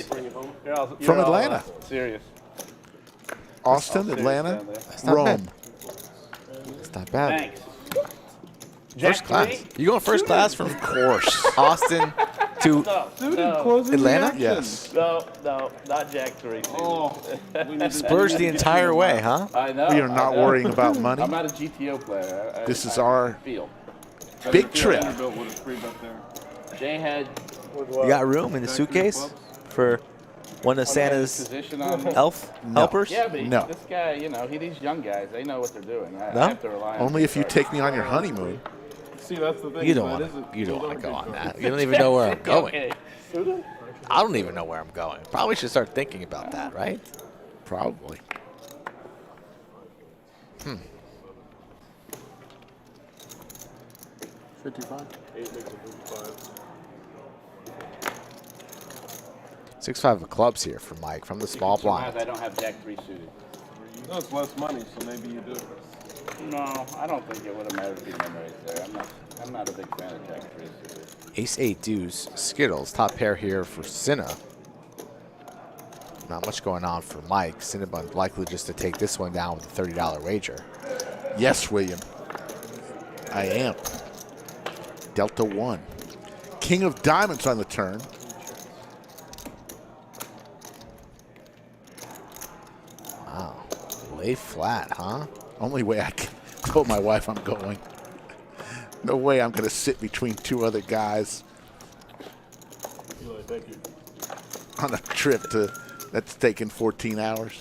From Atlanta. Serious. Austin, Serious Atlanta, down there. That's not Rome. bad. It's not bad. Thanks. First class. You going first class from course. Austin to Atlanta? Yes. No, not Jack 3. Spurs the entire way, huh? I know. We are not I know. worrying about money. I'm not a GTO player. This is our feel. big trip. Vanderbilt would have freed up there. Jay had You got room in the suitcase for one of Santa's position on helpers? Yeah, but No. this guy, these young guys, they know what they're doing. I No? have to rely on Only if you take me on your honeymoon. See, that's the thing. You don't want to go on that. You don't even know where I'm going. Okay. I don't even know where I'm going. Probably should start thinking about that, right? Probably. 55. 8 makes it 55. 6-5 of clubs here for Mike from the small blind. I don't have Jack 3 suited. No, it's less money, so maybe you do. No, I don't think it would have mattered if he memorized there. I'm not a big fan of Jack 3 suited. Ace-8 deuce, Skittles, top pair here for Cinna. Not much going on for Mike. Cinnabon likely just to take this one down with a $30 wager. Yes, William. I am. Delta 1. King of diamonds on the turn. Wow. Lay flat, huh? Only way I can told my wife I'm going. No way I'm going to sit between two other guys Eli, thank you. on a trip that's taken 14 hours.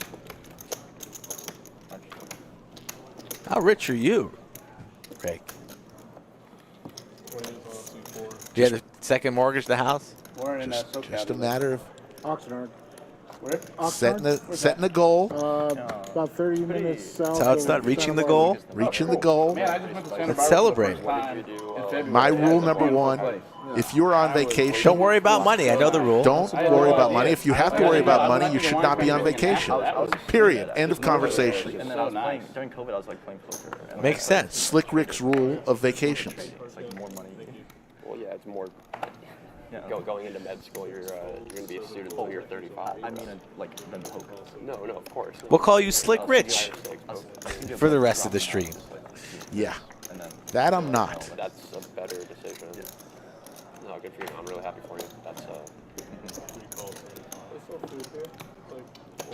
How rich are you, Rick? 20 is on C4. Do you have the second mortgage the house? We're in Just a SoCal. matter of Oxnard. Where? setting a goal, About 30 minutes south. So it's not of reaching the Santa goal? Barbara. reaching the goal. Man, I just went to Santa Let's Barbara celebrate. for the first time in February. My rule That's a number beautiful one, place. if you're on vacation, Don't worry about money. I know the rule. don't worry about money. If you have to worry about money, you should not be on vacation. Period. End of conversation. And then I was playing, during COVID, I was like playing poker. And Makes sense. Slick Rick's rule of vacations. It's like more money. Well, yeah, it's more. Going into med school, you're going to be a student until you're 35. I mean, like, than poker. No, of course. We'll call you Slick Rich But for the rest of the stream. Yeah, And then that I'm not. that's a better decision. No, good for you. I'm really happy for you. That's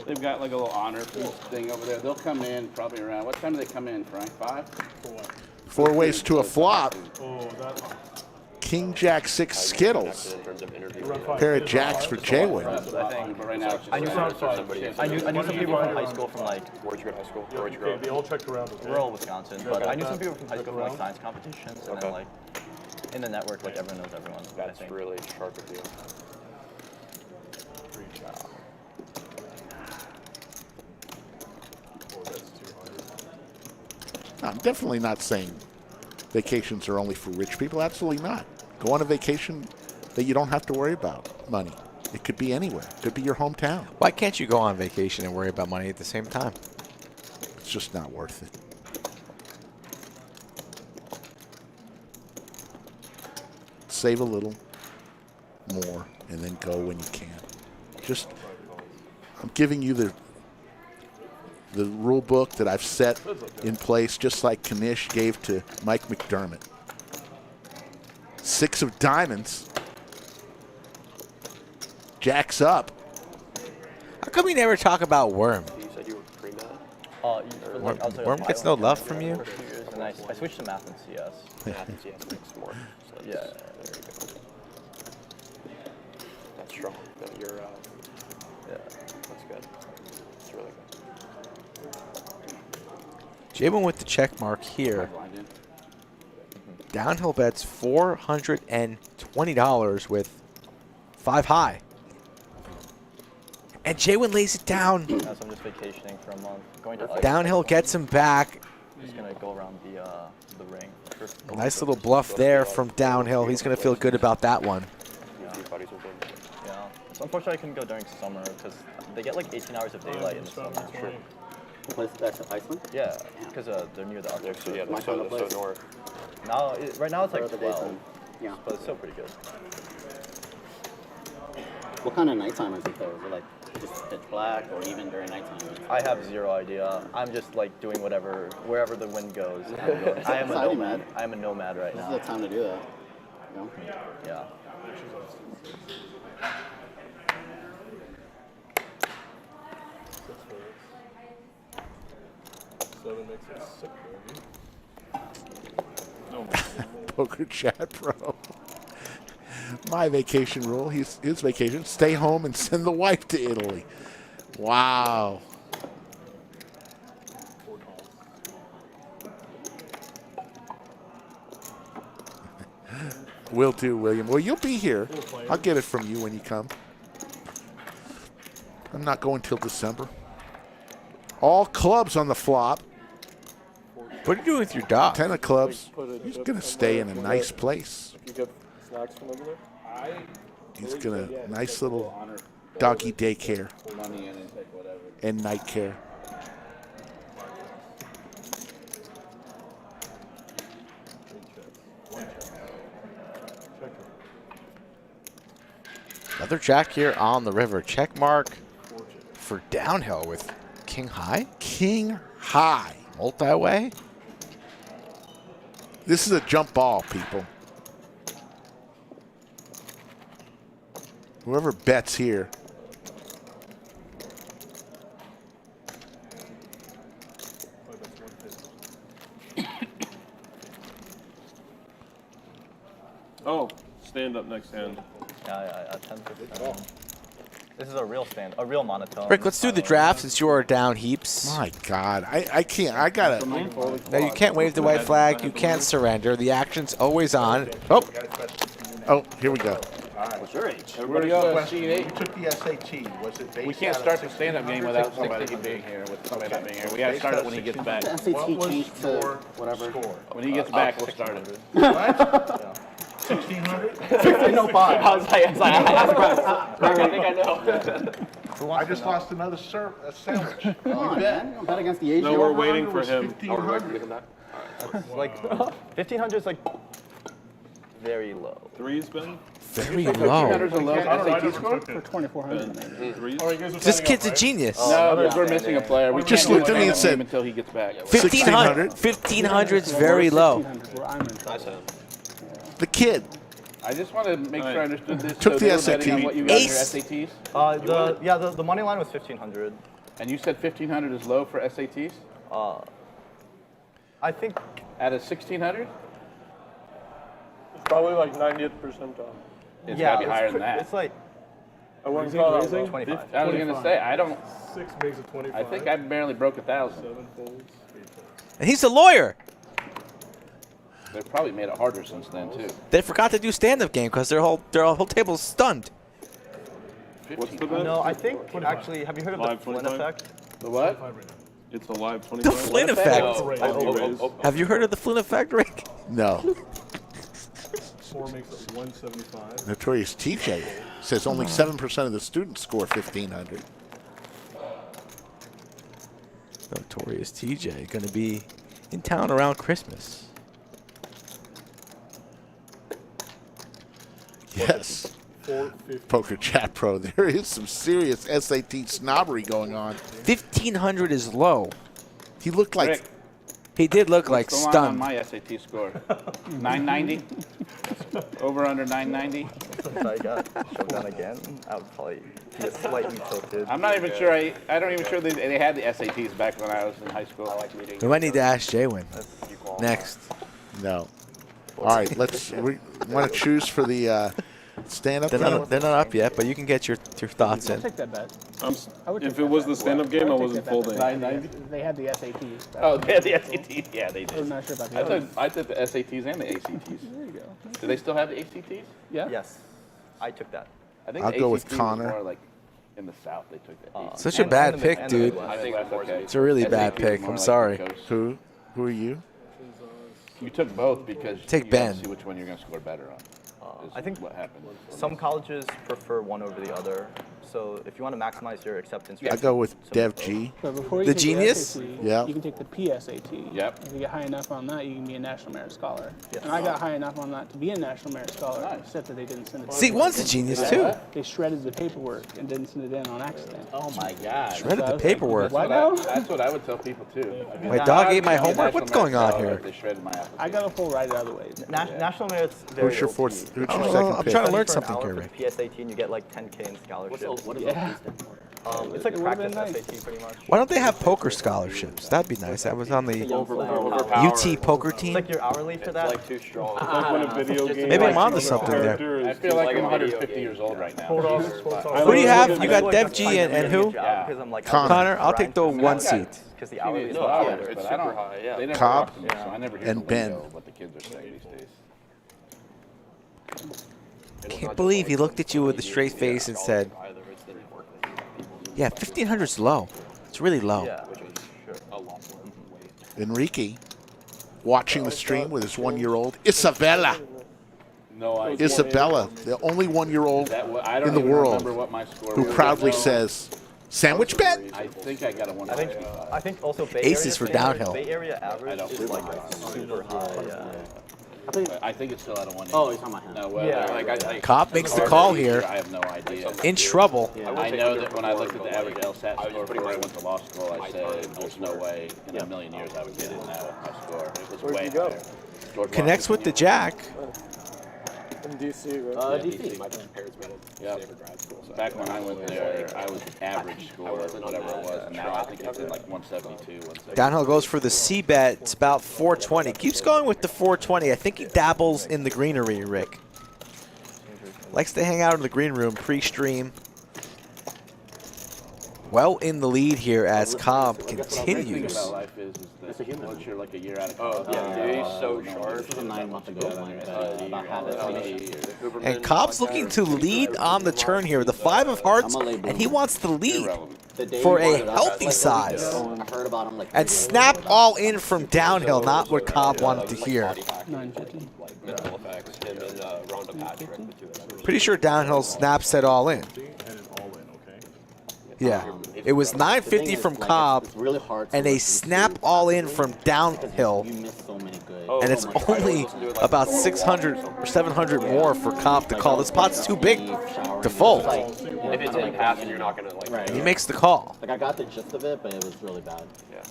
They've got like a little honor thing over there. They'll come in probably around. What time do they come in, Frank? 5? 4 ways to a flop. Oh, that. King Jack 6 Skittles. In terms of interview. Pair of jacks for JWin. I think. But right now, it's just I knew some people from high school from like Where'd you go to high school? Where'd you grow Okay, up? they all checked around. Okay. rural Wisconsin, but I knew some people from high school from like science competitions, and then Okay. like in the network, like everyone knows everyone. I That's think. really sharp of you. Oh, that's 200. I'm definitely not saying vacations are only for rich people. Absolutely not. Go on a vacation that you don't have to worry about money. It could be anywhere. It could be your hometown. Why can't you go on vacation and worry about money at the same time? It's just not worth it. Save a little more and then go when you can. Just, I'm giving you the rule book that I've set in place, just like Kanish gave to Mike McDermott. 6 of diamonds. Jacks up. How come you never talk about Worm? You said you were pre-med? Worm gets no love from you? For 2 years, and I switched to math and CS. Math and CS makes more sense. Yeah. There you go. That's strong. No, you're, Yeah. that's good. That's really good. JWin with the check mark here. Downhill bets $420 with 5 high. And JWin lays it down. So I'm just vacationing for a month, going to ice. Downhill gets him back. Just gonna go around the ring. Nice little bluff there from Downhill. He's going to feel good about that one. Yeah. So unfortunately, I couldn't go during summer because they get like 18 hours of daylight in the summer. Who plays that's Iceland? Yeah, because they're near the Arctic. So yeah, they're so north. Now, right now it's like What are the 12, daytime? Yeah. but it's still pretty good. What kind of nighttime is it though? Is it like just pitch black or even during nighttime? I have zero idea. I'm just like doing whatever, wherever the wind goes. I am a Exciting, nomad. man. I am a nomad right This now. is the time to do that. You know? Yeah. 7 makes it 6, baby. Poker chat, bro. My vacation rule, his vacation, stay home and send the wife to Italy. Wow. Will do, William. Well, you'll be here. I'll get it from you when you come. I'm not going till December. All clubs on the flop. What are you doing with your dog? 10 of clubs. He's going to stay in a nice place. You get snacks from over there? He's going to, nice little doggy daycare and night care. Another jack here on the river. Check mark for Downhill with King High. King High. Multi-way. This is a jump ball, people. Whoever bets here. Oh, stand up next hand. Yeah, 10 for This is a real stand, a real monotone. Rick, let's do the draft since you are down heaps. My God, I can't. I gotta. No, you can't wave the white flag. You can't surrender. The action's always on. Oh, here we go. What's your age? Everybody else you took the SAT. Was it based We can't out start of the stand-up game without somebody being here, with somebody not being here. We gotta start it when he gets back. The SAT changed to whatever. When he gets back, we'll start it. What? 1,600? 1505. I was like, I think I know. I just lost another sandwich. Come on, man. You don't bet against the age. No, we're waiting for him. 1,500. Like 1,500 is like very low. Three's been? Very low. SAT score? For 2,400. Three's? This kid's a genius. No, because we're missing a player. We Just can't looked do at me the and said, game until he gets back. 1,500. 1,500's very low. The kid. I just want to make sure I understood this. Took so the they were betting on what you got in your Ace. SATs? The money line was 1,500. And you said 1,500 is low for SATs? I think Out of 1,600? Probably like 90th percentile. It's got to be higher than that. It's like I wouldn't call that Raising? low. 25. I was going to say, I don't. 6 makes it 25. I think I barely broke 1,000. 7 folds. And he's a lawyer. They've probably made it harder since then, too. They forgot to do stand-up game because their whole table's stunned. What's the bet? No, I think actually, have you heard of Live the Flynn 25? effect? The what? It's a live 25. The Flynn effect. Oh. Have you heard of the Flynn effect, Rick? No. 4 makes it 175. Notorious TJ says only 7% of the students score 1,500. Notorious TJ going to be in town around Christmas. Yes. 450. Poker Chat Pro. There is some serious SAT snobbery going on. 1,500 is low. He looked like Rick, He did look like what's the line on stunned. my SAT score? 990? Over under 990? If I got shoved down again, I would probably be slightly tilted. I'm not even sure. I don't even sure they had the SATs back when I was in high school. I like meeting. We might need to ask JWin next. no. All right, we want to choose for the stand-up. They're not up yet, but you can get your thoughts in. Take that bet. If it was the stand-up game, I wasn't folding. They had the SATs. Oh, they had the SATs? Yeah, they did. I'm not sure about the others. I took the SATs and the ACTs. There you go. Do they still have the ACTs? Yeah. Yes, I took that. I think I'll the go with ACTs was Connor. more like in the South they took the ACTs. Such a bad pick, dude. I think that's okay. It's a really bad SATs pick. more I'm like sorry. the coast. Who are you? You took both because Take you gotta Ben. see which one you're going to score better on. Is I think what happened. some colleges prefer one over the other. So if you want to maximize your acceptance rate, I go with some Dev both. G. But before you The take genius? The SAT, Yeah. you can take the PSAT. Yep. If you get high enough on that, you can be a National Merit Scholar. Yes. And I got high enough on that to be a National Merit Scholar, Nice. except that they didn't send it. See, one's a genius too. They shredded the paperwork and didn't send it in on accident. Oh my God. Shredded the paperwork. What now? That's what I would tell people too. I mean, My dog ate my National homework. What's going on Merit here? Scholar, They shredded my application. I got a full ride other way. National Merit's very Who's your OP. fourth? Who's your Oh, second I'm pick? trying to learn For an something hour here, for Rick. PSAT, and you get like 10K in scholarships. What does Yeah. OP stand for? It's like a It would've practice been nice. SAT pretty much. Why don't they have poker scholarships? That'd be nice. I was on the UT poker It's team. like your hourly for that. Like too strong. Like when a video game. Maybe I'm onto like, something there. character is I feel like like I'm a video 150 game. years old right now. Hold on. Who do you have? You got Dev G and who? Yeah. Because I'm like, Connor. I'll take the one seat. Because the hourly is No, much hours, better. It's but I don't. super high, yeah. They never Cobb talk to me, so I never hear and the Ben. lingo, what the kids are saying these days. Can't believe he looked at you with a straight face and said, "Yeah, 1,500's low. It's really low." Yeah. Enrique watching the stream with his 1-year-old Isabella. No idea. Isabella, the only 1-year-old I don't in the even world remember what my score who was. proudly No. says, "Sandwich bet." I think I got a 165. I think also Bay Aces Area, for downhill. Bay Area average don't is remember. like super high. Yeah. I think it's still at a 180. Oh, you're talking about him. No, well, Yeah. Like Cobb makes the call here. I have no idea. In trouble. I know that when I looked at the average LSAT score before I went to law school, I said there's no way in a million years I would get it now. My score. It was way higher. George Connects with the jack. In DC, right? DC. my parents met at Yep. Stanford grad school. So Back when I went there, I was average score, whatever it was. And now I think it's in like 172, 160. Downhill goes for the C bet. It's about 420. Keeps going with the 420. I think he dabbles in the greenery, Rick. Likes to hang out in the green room pre-stream. Well in the lead here as Cobb The thing continues. about life is that once you're like a year out of college, yeah, he's so sharp. This was a 9 month ago one. About half a And Cobb's looking to lead on the turn here with the 5 of hearts, and he wants to lead for a healthy size. I heard about him like And snap all in from downhill, not what Cobb wanted to hear. 950. Mental effects. Him and Rhonda Patrick, the two of them. Pretty sure downhill snaps it all in. Yeah. It was 950 from Cobb really hard and a snap all in from downhill. you miss so many good. And it's only about 600 or 700 more for Cobb to call. This pot's too big to fold. If it's in passing, you're not gonna like. He makes the call. Like I got the gist of it, but it was really bad. Yeah.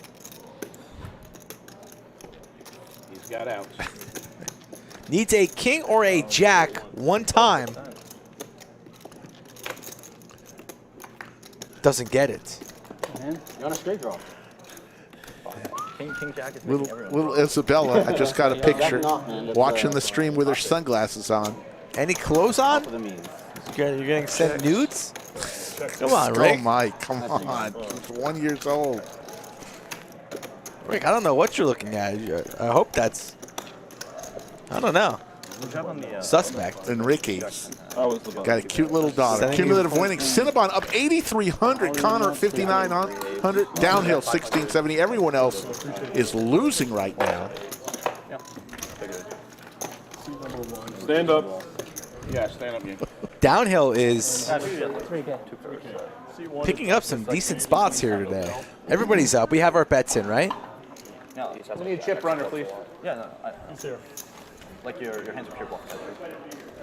he's got outs. Needs a king or a jack one time. Doesn't get it. You're on a straight draw. King Jack is making everyone Little Isabella, I just got a picture, not, man. It's, watching the stream with her sunglasses on. Any clothes on? for the means. You're getting sent nudes? Come on, Oh, Rick. Mike, come on. He's 1 year old. Rick, I don't know what you're looking at. I hope that's, I don't know. Good job on the, Suspect. And Ricky's got a cute little daughter. Sending Cumulative winning. Cinnabon up 8,300. Connor at 5,900. Downhill 1,670. Everyone else is losing right now. Stand up. Yeah, stand up, you. Downhill is 3K. picking up some decent spots here today. Everybody's up. We have our bets in, right? Yeah, We need a chip runner, please. yeah, no, He's here. like your hands are pure bluff.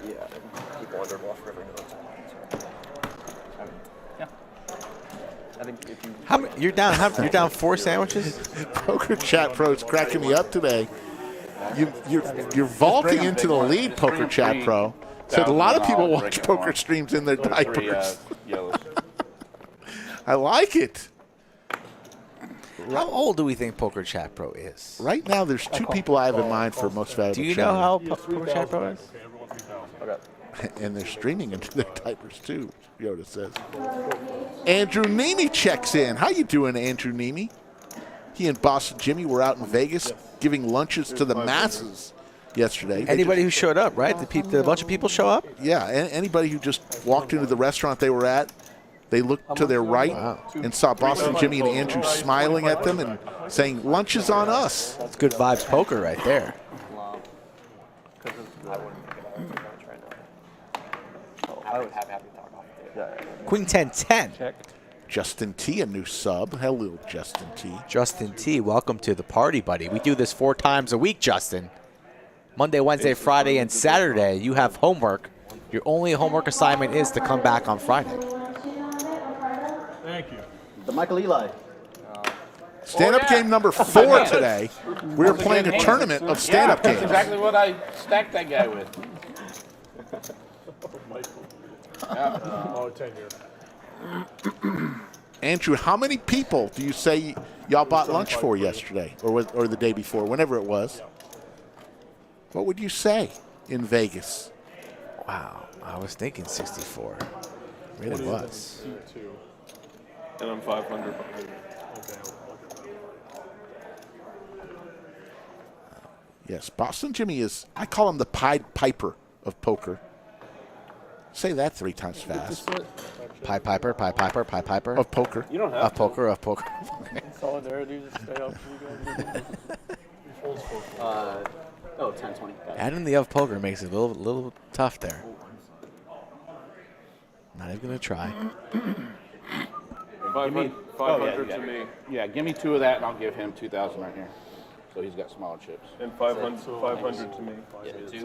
Yeah, people under bluff river. Yeah. I think if you. How many, you're down 4 sandwiches? Poker Chat Pro's cracking me up today. You're vaulting into the lead, Poker Chat Pro. Said a lot of people watch poker streams in their diapers. I like it. How old do we think Poker Chat Pro is? Right now, there's 2 people I have in mind for most valuable. Do you know how Poker Chat Pro is? And they're streaming into their diapers too, Yoda says. Andrew Nemi checks in. How you doing, Andrew Nemi? He and Boston Jimmy were out in Vegas giving lunches to the masses yesterday. Anybody who showed up, right? Did a bunch of people show up? Yeah, anybody who just walked into the restaurant they were at, they looked to their right and saw Boston Jimmy and Andrew smiling at them and saying, "Lunch is on us." That's good vibes poker right there. I would have happy talk off the Queen 10-10. Check. Justin T, a new sub. Hello, Justin T. Justin T, welcome to the party, buddy. We do this 4 times a week, Justin. Monday, Wednesday, Friday, and Saturday. You have homework. Your only homework assignment is to come back on Friday. Thank you. The Michael Eli. Stand-up game number 4 today. We're playing a tournament of stand-up That's games. exactly what I stacked that guy with. Oh, 10 here. Andrew, how many people do you say y'all bought lunch for yesterday or the day before, whenever it was? What would you say in Vegas? Wow, I was thinking 64. Really was. And I'm 500. Yes, Boston Jimmy is, I call him the Pied Piper of poker. Say that 3 times fast. Pie Piper, Pie Piper, Pie Piper. Of poker. You don't have Of poker, of poker. solidarity. Just stay up. 10, 20. Adding the of poker makes it a little tough there. Not even going to try. 500 to me. Yeah, give me 2 of that, and I'll give him 2,000 right here. So he's got smaller chips. And 500 to me.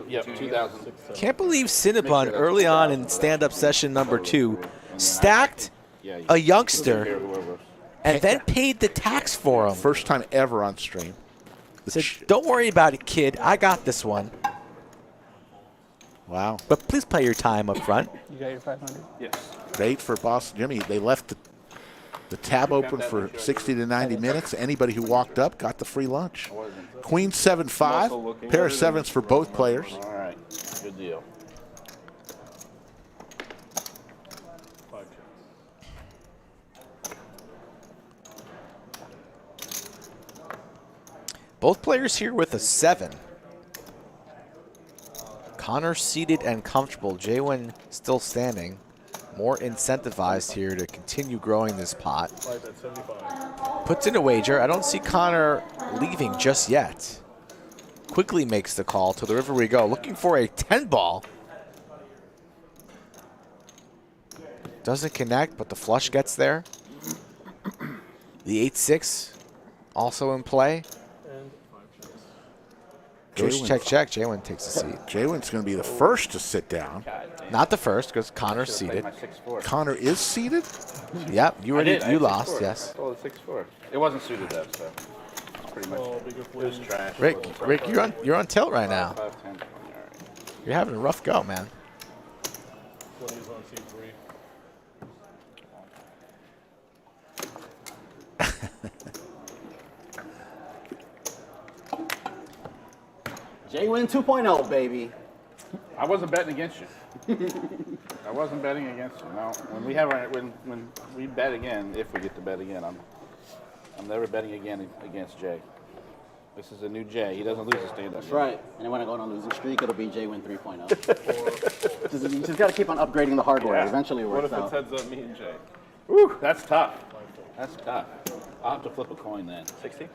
Yep, 2,000. Can't believe Cinnabon early on in stand-up session number 2 stacked a youngster and then paid the tax for him. First time ever on stream. Said, don't worry about it, kid. I got this one. Wow. But please pay your time up front. You got your 500? Yes. Great for Boston Jimmy. They left the tab open for 60 to 90 minutes. Anybody who walked up got the free lunch. Queen 7-5. Pair of 7s for both players. All right, good deal. Both players here with a 7. Connor seated and comfortable. JWin still standing. More incentivized here to continue growing this pot. Puts in a wager. I don't see Connor leaving just yet. Quickly makes the call. To the river we go. Looking for a 10 ball. Doesn't connect, but the flush gets there. The 8-6 also in play. Goes check, check. JWin takes a seat. JWin's going to be the first to sit down. Not the first, because Connor's seated. Connor is seated? Yep, you lost, yes. Oh, the 6-4. It wasn't suited up, so it's pretty much it was trash. Rick, you're on tilt right now. 5-10. You're having a rough go, man. JWin 2.0, baby. I wasn't betting against you. I wasn't betting against you. No, when we have when we bet again, if we get to bet again, I'm never betting again against Jay. This is a new Jay. He doesn't lose a stand-up. That's right. And then when I go on a losing streak, it'll be JWin 3.0. You just got to keep on upgrading the hardware. Yeah. Eventually it What works if out. it's heads up me and Jay? Whew, that's tough. That's tough. I'll have to flip a coin then. 60?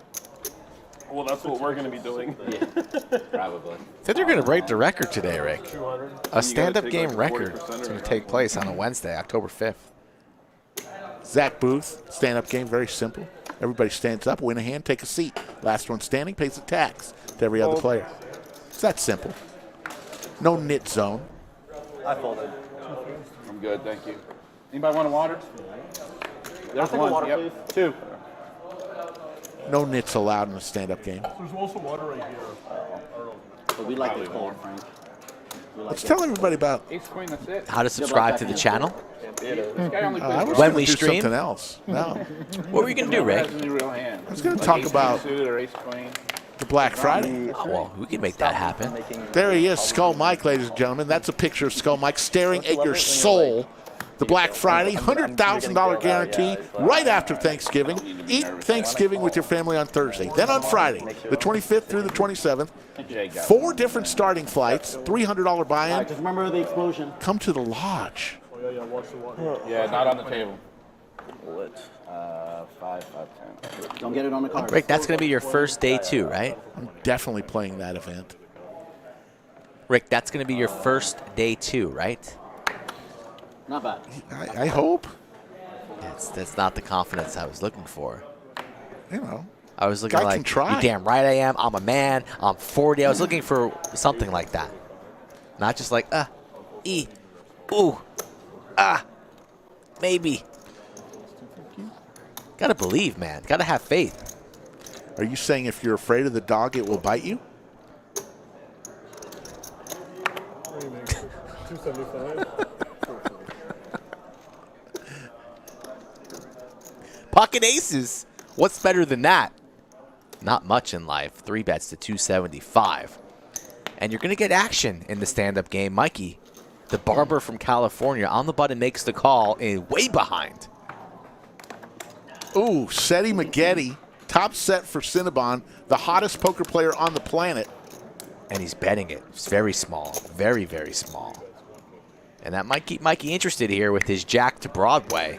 Well, that's what we're going to be doing. Yeah, probably. Said they're going to break the record today, Rick. 200. A stand-up take game like a record 40% is or going to something. take place on a Wednesday, October 5th. Zach Booth, stand-up game, very simple. Everybody stands up, win a hand, take a seat. Last one standing pays a tax to every other player. It's that simple. No knit zone. I folded. I'm good, thank you. Anybody want a water? There's take a one. water, Yep. please. 2. No nits allowed in a stand-up game. There's also water right here. But we like it cold, Frank. We like Let's it. tell everybody about Ace queen, that's it. How to subscribe to the channel. This guy only I was When gonna we do stream? something else. No. What were you going to do, Rick? Has any real hand. I was gonna Like talk ace queen about suited or ace queen. the Black Friday. Oh, well, we can make that happen. There he is, Skull Mike, ladies and gentlemen. That's a picture of Skull Mike staring at your soul. The Black Friday, $100,000 guarantee right after Thanksgiving. Eat Thanksgiving with your family on Thursday. Then on Friday, the 25th through the 27th, 4 different starting flights, $300 buy-in. Just remember the explosion. Come to the lodge. Oh, yeah, watch the water. Yeah, not on the table. Lit. 5, 10. Don't get it on the card. Rick, that's going to be your first day too, right? I'm definitely playing that event. Rick, that's going to be your first day too, right? Not bad. I hope. That's not the confidence I was looking for. You know. I was looking Guy like, can try. you damn right I am. I'm a man. I'm 40. I was looking for something like that. Not just like, ooh, maybe. Gotta believe, man. Gotta have faith. Are you saying if you're afraid of the dog, it will bite you? What do you make? 275. Pocket aces. What's better than that? Not much in life. 3 bets to 275. And you're going to get action in the stand-up game. Mikey, the barber from California, on the button makes the call and way behind. Ooh, Seti Maggette, top set for Cinnabon, the hottest poker player on the planet. And he's betting it. It's very small. Very, very small. And that might keep Mikey interested here with his jack to Broadway.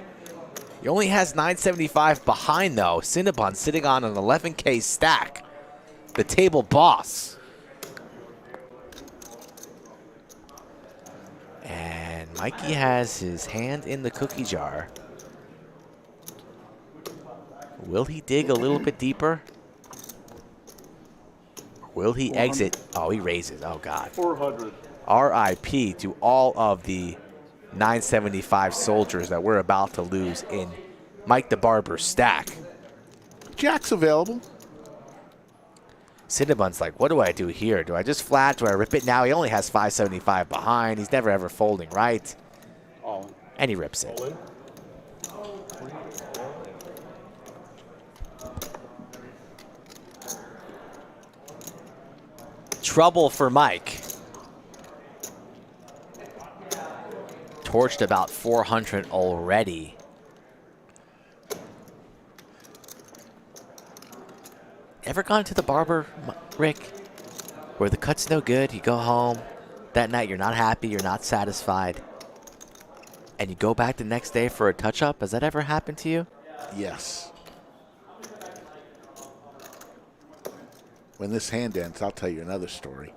He only has 975 behind, though. Cinnabon sitting on an 11K stack. The table boss. And Mikey has his hand in the cookie jar. Will he dig a little bit deeper? Or will he exit? Oh, he raises. Oh, God. 400. RIP to all of the 975 soldiers that we're about to lose in Mike the Barber's stack. Jack's available. Cinnabon's like, what do I do here? Do I just flat? Do I rip it now? He only has 575 behind. He's never ever folding right. All in. And he rips it. All in. Trouble for Mike. Torched about 400 already. Ever gone to the barber, Rick, where the cut's no good, you go home, that night you're not happy, you're not satisfied, and you go back the next day for a touch-up? Has that ever happened to you? Yes. When this hand ends, I'll tell you another story.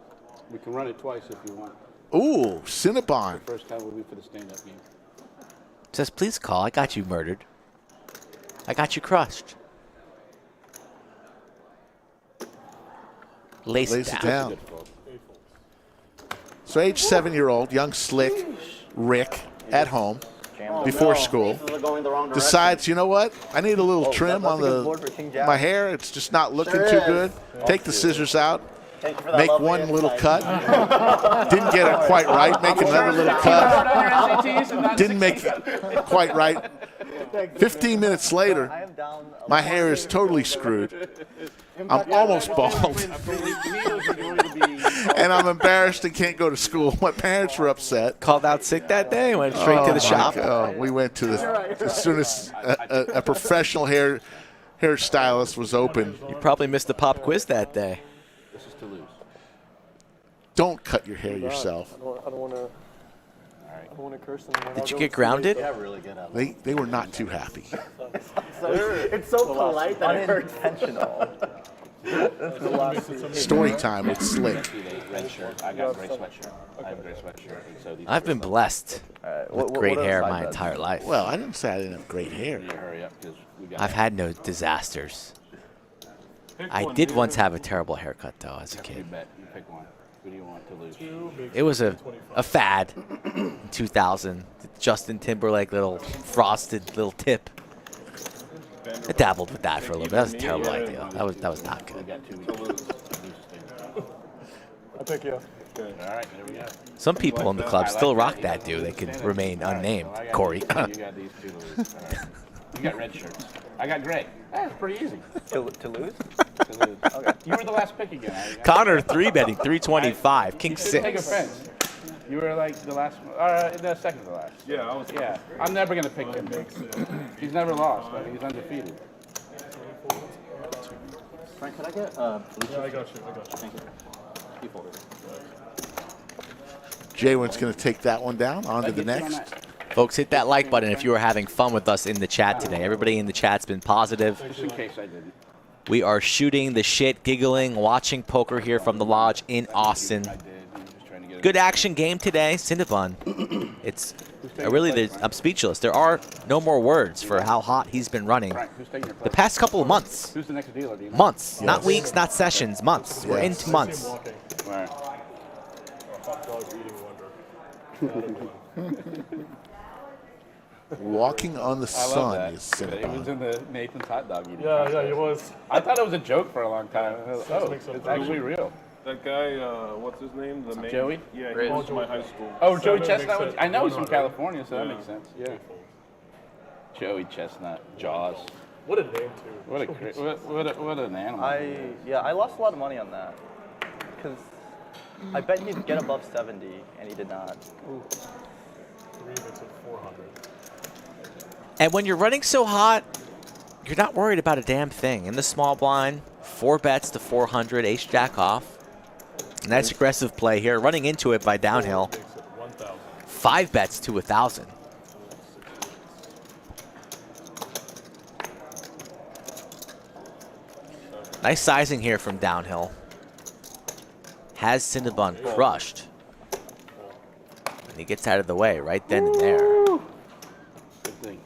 We can run it twice if you want. Ooh, Cinnabon. First time will be for the stand-up game. Says, please call. I got you murdered. I got you crushed. Lace it down. So age 7-year-old, young slick Rick at home before school decides, you know what? I need a little trim on my hair. It's just not looking too good. Take the scissors out. Make one little cut. Didn't get it quite right. Make another little cut. Didn't make it quite right. 15 minutes later, my hair is totally screwed. I'm almost bald. and I'm embarrassed and can't go to school. My parents were upset. Called out sick that day. Went straight to the shop. Oh, we went to as soon as a professional hairstylist was open. You probably missed the pop quiz that day. This is to lose. Don't cut your hair yourself. I don't want to. I don't want to curse them. Did you get grounded? Yeah, really good at it. They were not too happy. It's so polite that it hurts. Unintentional. Story time with Slick. Red shirt. I got a gray sweatshirt. I have a gray sweatshirt. And so these I've been blessed with great what are hair the my side bets? entire life. Well, I didn't say I didn't have great hair. You hurry up because we got. I've had no disasters. I did once have a terrible haircut, though, as a You kid. bet. You pick one. Who do you want to lose? It was a fad in 2000. The Justin Timberlake little frosted little tip. I dabbled with that for a little bit. That was a terrible idea. That was not We good. got 2 weeks to lose. I'll pick you. All right, there we go. Some people in the club still rock that dude. They can remain unnamed. Well, I got Corey. these two. You got these 2 to lose. All right. You got red shirts. I got gray. That's pretty easy. To lose? To lose. Okay. You were the last pick again. Connor 3-betting 325. King You shouldn't take 6. offense. You were like the last, the second to last. Yeah, I was. Yeah, I'm never gonna pick him. He's never lost. I mean, he's undefeated. Frank, could I get Yeah, I got you. Thank you. Key folder. JWin's going to take that one down. On to the next. Folks, hit that like button if you are having fun with us in the chat today. Everybody in the chat's been positive. Just in case I didn't. We are shooting the shit, giggling, watching poker here from the lodge in Austin. I did. I'm just trying to get Good action game today, Cinnabon. It's I'm speechless. There are no more words for how hot he's been running Frank, who's taking your the place? past couple of months. Who's the next dealer? Do you know? Months, not weeks, not sessions, months. We're into months. All right. Hot dog eating wonder. Walking on the I love sun that. is It was Cinnabon. in the Nathan's hot dog eating. Yeah, contest. he was. I thought it was a joke for a long time. Oh, makes sense. it's actually real. That guy, what's his name? The main. Joey? Yeah, he Riz. went to my high school. Oh, Joey That Chestnut. makes sense. I know he's from 100. California, so that Yeah. makes sense. Yeah. Joey Chestnut, Jaws. What a name, too. What an animal. I lost a lot of money on that because I bet he'd get above 70 and he did not. Three makes it 400. And when you're running so hot, you're not worried about a damn thing. In the small blind, 4 bets to 400, ace-jack off. Nice aggressive play here, running into it by downhill. Makes it 1,000. 5 bets to 1,000. Nice sizing here from downhill. Has Cinnabon crushed. And he gets out of the way right then and there. Good thing.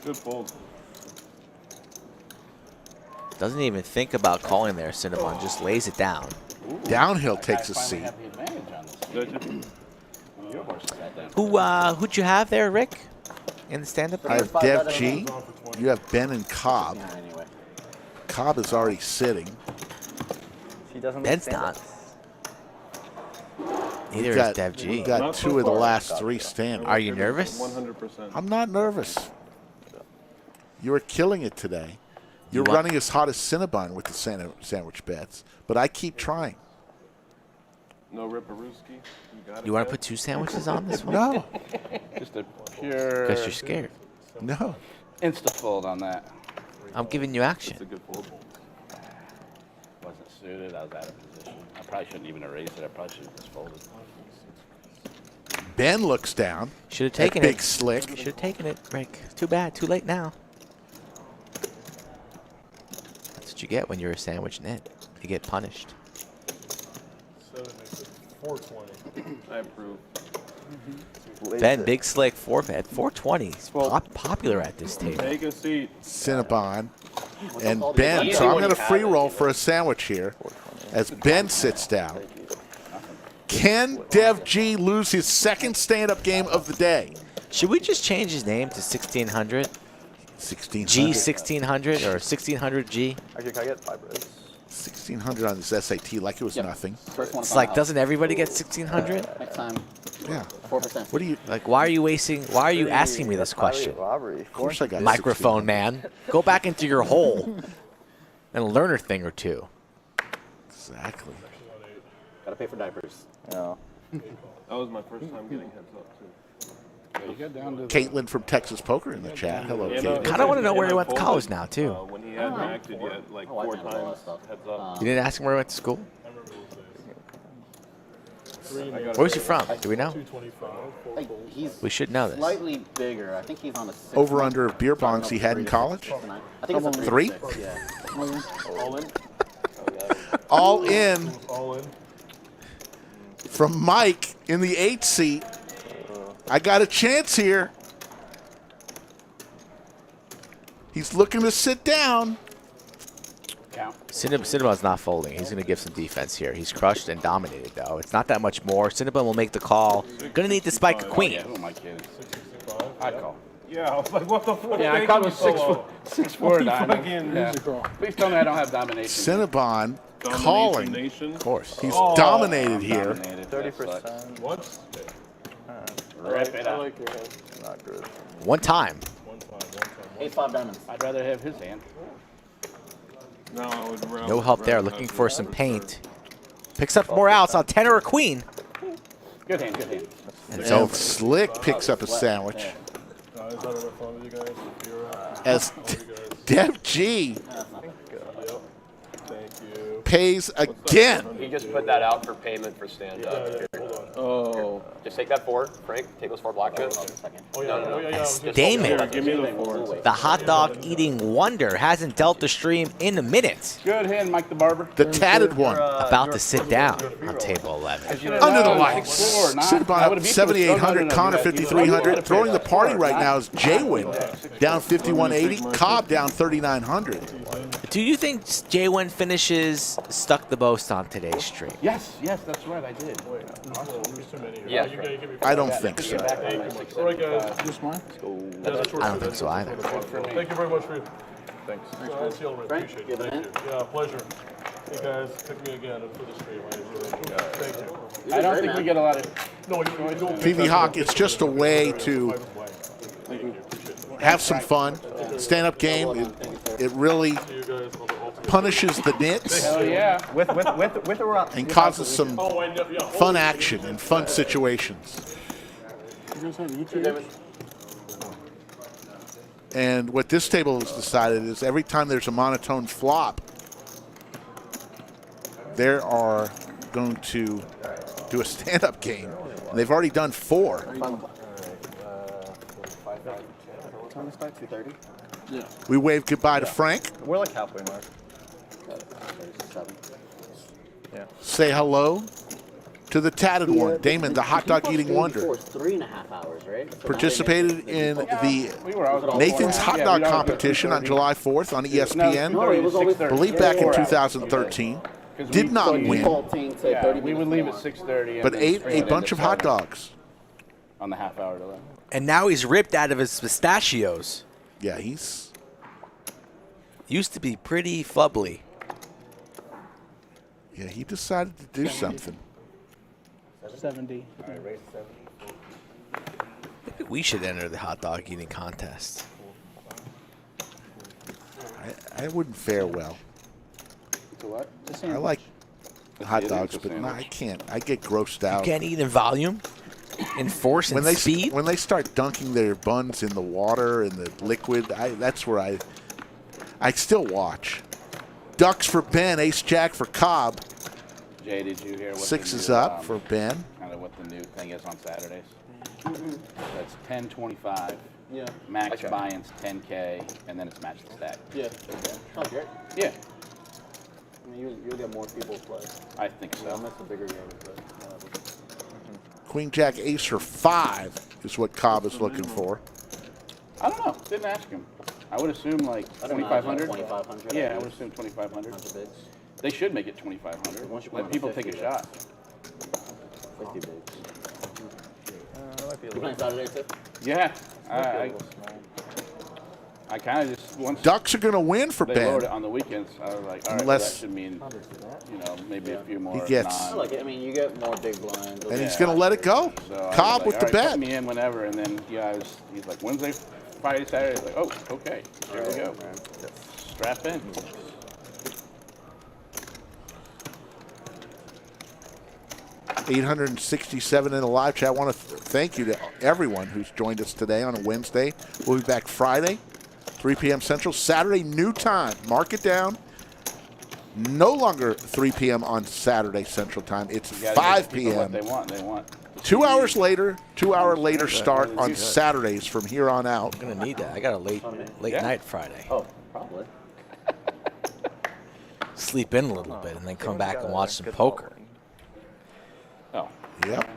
Good fold. Doesn't even think about calling there, Cinnabon. Just lays it down. Downhill takes a seat. Have the advantage on this. Your horse sat down. Who'd you have there, Rick? In the stand-up? I have Dev G. You have Ben and Cobb. Yeah, anyway. Cobb is already sitting. He doesn't. Ben's stand not. up. Neither We've is got- Dev G. We've got Not so 2 of the far. last 3 standing. Are you nervous? 100%. I'm not nervous. You are killing it today. You're want- running as hot as Cinnabon with the sandwich bets, but I keep trying. No Ripperooski. got it, You want to Dad? put 2 sandwiches on this one? No, Just a pure Because you're scared. no. insta-fold on that. I'm giving you It's action. a good fold. Wasn't suited. I was out of position. I probably shouldn't even erase it. I probably should have just folded. Ben looks down. Should have at taken Big it. Slick. Should have taken it, Rick. Too bad. Too late now. That's what you get when you're a sandwich net. You get punished. 7 makes it 420. I approve. Ben, Big Slick, 4-bet. 420. He's popular at this table. Take a seat. Cinnabon, and Ben. So I'm going to free roll for a sandwich here as Ben sits down. Can Dev G lose his second stand-up game of the day? Should we just change his name to 1600? 1600. G 1600 or 1600 G? Actually, can I get 5 reds? 1600 on this SAT like it was Yep. nothing. First one. It's like, doesn't everybody get 1600? Next time, Yeah. 4%. What do you? Like, why are you asking me this question? Robbery. Of course I got Microphone man. Go back into your hole and learn a thing or two. 1600. Exactly. Gotta pay for diapers. Yeah. That was my first time getting heads up too. You got down to Caitlin from Texas Poker in the chat. Hello, Yeah, Caitlin. Kind of want to know where he went to college now, too. When he hadn't acted yet, like Oh, I 4 know a lot of times, stuff. heads up. You didn't ask him where he went to school? Where was he from? Do we know? 225. Like, he's We should know this. slightly bigger. I think he's on a 6. Over under of beer bongs he had in college? I think it's a 3? 3 yeah. All in? All in All in. from Mike in the 8 seat. I got a chance here. He's looking to sit down. count. Cinnabon's not folding. He's going to give some defense here. He's crushed and dominated, though. It's not that much more. Cinnabon will make the call. Going to need to spike a queen. Yeah, who am I kidding? I call. Yeah, I was like, what the fuck? Yeah, I caught him 6'4" diamond. Fucking Yeah. Please tell me I don't have domination. Cinnabon Domination calling. Nation. Of course. He's dominated here. Dominated. 30%. What? Rip it I up. like your hand. Not good. One time. 8-5 diamonds. I'd rather have his hand. No, I would rather. No help there. Looking for some paint. Picks up more outs on 10 or a queen. Good hand, good hand. And it's And over. Slick picks up a sandwich. Guys, having fun with you guys. As Dev G Thank you. pays again. He just put that out for payment for stand-up. Oh. Just take that 4, Frank. Take those 4 black chips. Oh, yeah. No, no, no. Oh, yeah, yeah. I was just- Damon, Give me the 4. the hot dog eating wonder, hasn't dealt the stream in a minute. Good hand, Mike the Barber. The tatted one. About to sit down on table 11. Under the lights. Cinnabon up 7,800, Connor 5,300. Throwing the party right now is JWin down 5,180, Cobb down 3,900. Do you think JWin finishes Stuck the Most on today's stream? Yes, yes, that's right, I did. Yeah. I don't think so. All right, guys. This mine? I don't think so either. Thank you very much for your. Thanks. I'll see you all right. Frank, Appreciate give it. it Thank in. you. Yeah, pleasure. Hey, guys, pick me again for the stream. I really enjoyed it. Thank you. I don't think we get a lot of. No, you don't. PV Hawk, it's just a way to have some fun. Stand-up game, it really punishes the nits Hell yeah. With or without. and causes some Oh, I know. Yeah. fun action and fun situations. You guys have YouTube? And what this table has decided is every time there's a monotone flop, they are going to do a stand-up game. And they've already done 4. Time to start 2:30. Yeah. We wave goodbye to Frank. We're like halfway mark. 7. Yeah. Say hello to the tatted one, Damon, the hot dog eating wonder. 3.5 hours, right? So Participated in the We were always Nathan's Hot Yeah, Dog we always go competition on 2:30. July 4th on No, ESPN. it was always I believe back in 4 hours. 2013. 'Cause Did we- not so win, Defaulting to Yeah, 30 we would minutes leave at 6:30. and but then ate stream a it bunch of into hot 7 dogs. on the half hour delay. And now he's ripped out of his pistachios. Yeah, he's Used to be pretty flubbly. yeah, he decided to do something. 70. Maybe we should enter the hot dog eating contest. I wouldn't fare well. To what? I like hot It is dogs, a but no, sandwich. I can't. I get grossed out. Can't eat in volume, in force, and when they speed. when they start dunking their buns in the water and the liquid, that's where I still watch. Ducks for Ben, Ace Jack for Cobb. Jay, did you hear what 6 the is new, up for Ben. kind of what the new thing is on Saturdays? That's 10.25. Yeah. Max Okay. buy-ins 10K, and then it's match the stack. Yeah. Oh, great. Yeah, I mean, you'll get more people play. I think I'll so. miss the bigger games, but Queen Jack Ace for 5 is what Cobb is looking for. I don't know. Didn't ask him. I would assume like I don't imagine 2,500. 2,500. Yeah, I would assume 2,500. Bunch of bigs. They should make it 2,500. Once you put Let on people 50, take a that's- shot. 50 bigs. That might be a You little. playing Saturday too? Yeah, might be a I little small. kind of just once Ducks are going to win for they lowered it Ben. on the weekends, I was like, all right, Unless- that should mean, maybe a few more. He gets- I like it. I mean, you get more big blinds. And he's going to let it go. So I was Cobb like, with the all right, bet. Put me in whenever, and then he's like Wednesday, Friday, Saturday. I was like, oh, okay, here we go. Strap in. 867 in the live chat. I want to thank you to everyone who's joined us today on a Wednesday. We'll be back Friday, 3 p.m. Central. Saturday, new time. Mark it down. No longer 3 p.m. on Saturday Central Time. It's 5 p.m. What they want. They want. 2 hours later, 2 hour later start on Saturdays from here on out. I'm gonna need that. I got a late night Friday. Oh, probably. Sleep in a little bit and then come back and watch some poker. Oh. Yep.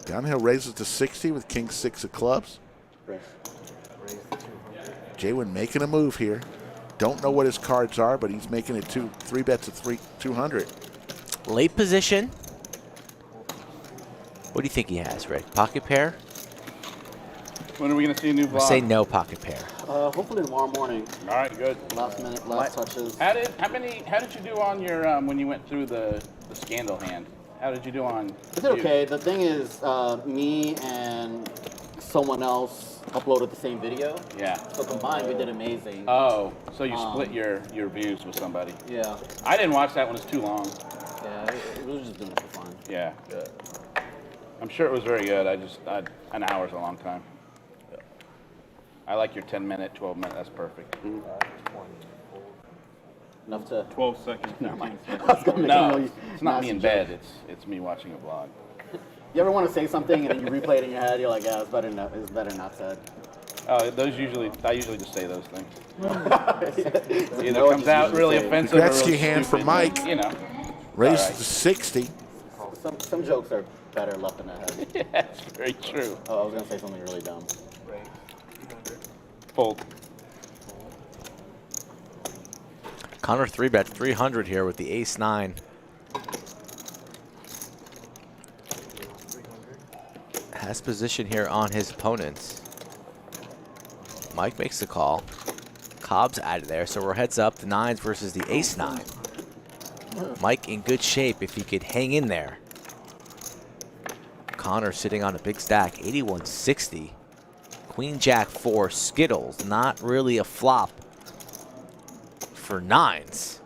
Downhill raises to 60 with king 6 of clubs. JWin making a move here. Don't know what his cards are, but he's making it 3 bets of 200. Late position. What do you think he has, Rick? Pocket pair? When are we going to see a new vlog? Say no pocket pair. Hopefully tomorrow morning. All right, good. Last minute, last touches. How did you do on your when you went through the scandal hand? How did you do on? I did okay. The thing is, me and someone else uploaded the same video. Yeah. So combined, we did amazing. Oh, so you split your views with somebody? Yeah. I didn't watch that one. It's too long. Yeah, it was just doing it for fun. Yeah. Good. I'm sure it was very good. An hour's a long time. I like your 10-minute, 12-minute. That's perfect. Enough to 12 seconds. Never mind. No, it's not me in bed. It's me watching a vlog. You ever want to say something and then you replay it in your head? You're like, yeah, it's better not said. Oh, I usually just say those things. It either comes out really offensive. Gretzky hand for Mike. You know. Raised to 60. Some jokes are better left in the head. Yeah, that's very true. Oh, I was gonna say something really dumb. Fold. Connor 3-bet 300 here with the ace-9. Has position here on his opponents. Mike makes the call. Cobb's out of there, so we're heads up. The 9s versus the ace-9. Mike in good shape if he could hang in there. Connor sitting on a big stack, 8160. Queen Jack 4 Skittles, not really a flop for 9s.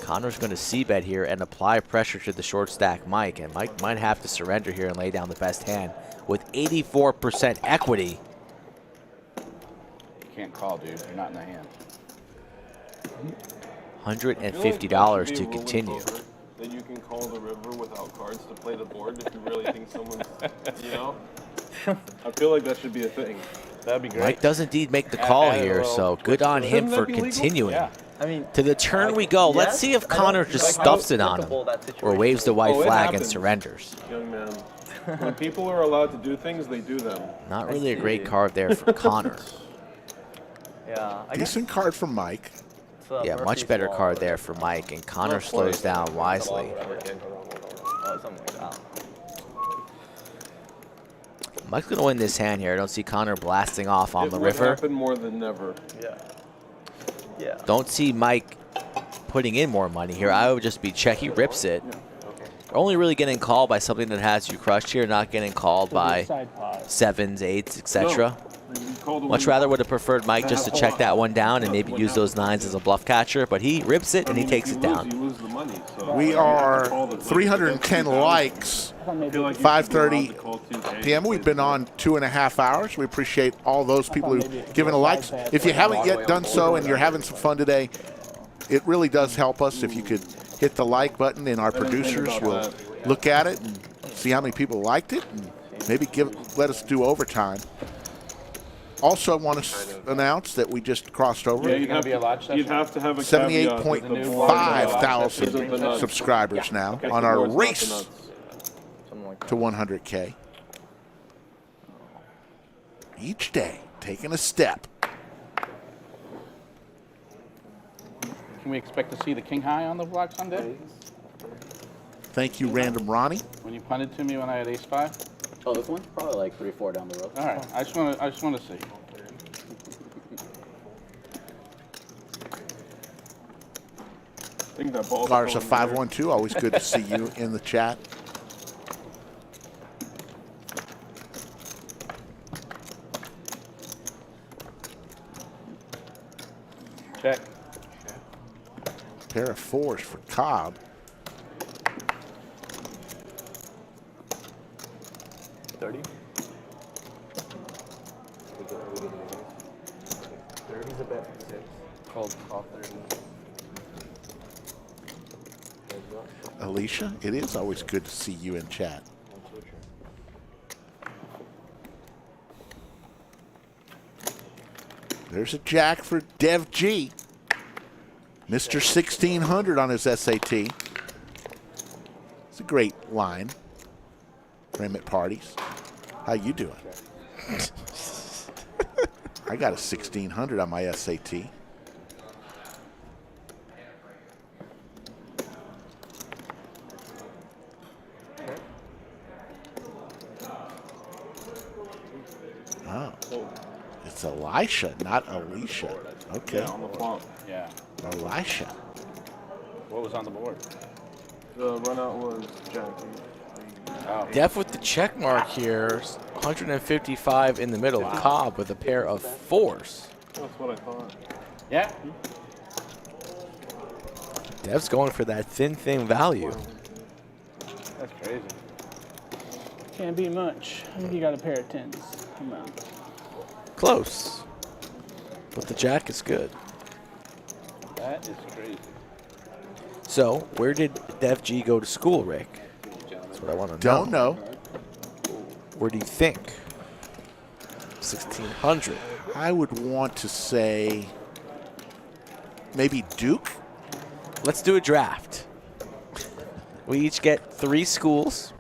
Connor's going to c-bet here and apply pressure to the short stack Mike, and Mike might have to surrender here and lay down the best hand with 84% equity. You can't call, dude. You're not in the hand. $150 to continue. Then you can call the river without cards to play the board if you really think someone's, you know? I feel like that should be a thing. That'd be great. Mike does indeed make the call here, so good on him for continuing. Yeah. I mean, To the turn we go. Let's see if Connor just stuffs it on him or waves the white flag and surrenders. Young man. When people are allowed to do things, they do them. Not really a great card there for Connor. Yeah. Decent card from Mike. Yeah, much better card there for Mike, and Connor slows down wisely. Mike's going to win this hand here. I don't see Connor blasting off on the river. It would happen more than never. Yeah. Yeah. Don't see Mike putting in more money here. I would just be check. He rips it. Only really getting called by something that has you crushed here, not getting called by 7s, 8s, etc. Much rather would have preferred Mike just to check that one down and maybe use those 9s as a bluff catcher, but he rips it and he takes it down. We are 310 likes, 5:30 p.m. We've been on 2.5 hours. We appreciate all those people who've given a like. If you haven't yet done so and you're having some fun today, it really does help us if you could hit the like button, and our producers will look at it and see how many people liked it and maybe let us do overtime. Also, I want to announce that we just crossed over. Yeah, you'd have to have a 78.5 thousand subscribers now on our race to 100K. Each day, taking a step. Can we expect to see the king high on the vlog Sunday? Thank you, Random Ronnie. When you punted to me when I had ace-5? Oh, this one? Probably like 3-4 down the road. All right. I just want to see. Garza 512, always good to see you in the chat. Check. Pair of 4s for Cobb. 30. 30's a bet for 6. Called off 30. Alicia, it is always good to see you in chat. There's a jack for Dev G. Mr. 1600 on his SAT. It's a great line for him at parties. How you doing? I got a 1600 on my SAT. Oh. It's Elisha, not Alicia. Okay. Yeah, on the flop. Yeah. Elisha. What was on the board? The run out was Jackie. Oh. Def with the check mark here. 155 in the middle. Wow. Cobb with a pair of 4s. That's what I thought. Yeah. Dev's going for that thin value. That's crazy. Can't be much. I think you got a pair of 10s. Come on. Close. But the jack is good. That is crazy. So, where did Dev G go to school, Rick? That's what I want to know. Don't know. Where do you think? 1600. I would want to say maybe Duke. Let's do a draft. We each get 3 schools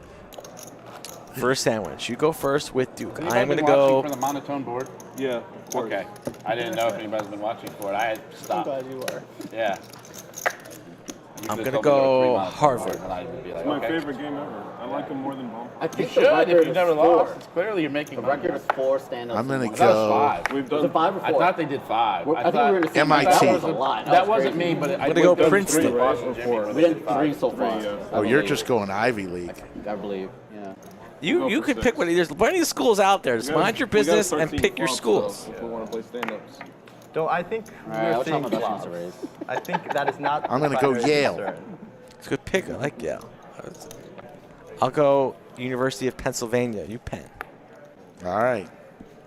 for a sandwich. You go first with Duke. Anybody I'm going to been watching go. for the monotone board? Yeah, of course. Okay. I didn't know if anybody's been watching for it. I had I'm stopped. glad you are. Yeah. I'm You going to could've told me there were 3 go monotone Harvard. boards, and I'd be like, It's my okay. favorite game ever. I like him more than Bump. I You think should the if record you've is never 4. lost. It's clearly you're making The money. record is 4 stand-ups. I'm gonna in one That was go- 5. We've Is done it 5 or 4? I thought they did 5. I think we were in the same MIT. That was a lot. That was wasn't crazy. me, but I I'm gonna go did Princeton. 3 Boston Jimmy, but We they did did 3 5. so far. Oh, you're just going Ivy League. I believe. Yeah. You could pick one. There's plenty of schools out there. Just mind your business and pick your schools. If we want to play stand-ups. So I think All right, we're I'll try my seeing best not to flops. raise. I think that is not. I'm the gonna go primary Yale. concern. It's a good pick. I like Yale. I'll go University of Pennsylvania. UPenn. All right.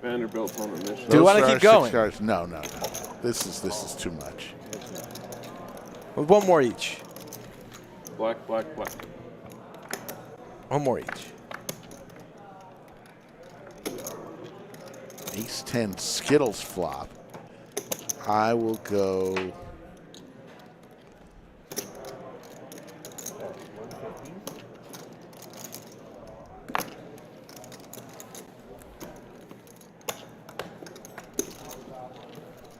Vanderbilt's on a mission. Do you want to Those keep are 6 going? cards. No. This is too much. With one more each. Black. One more each. Ace 10 Skittles flop. I will go.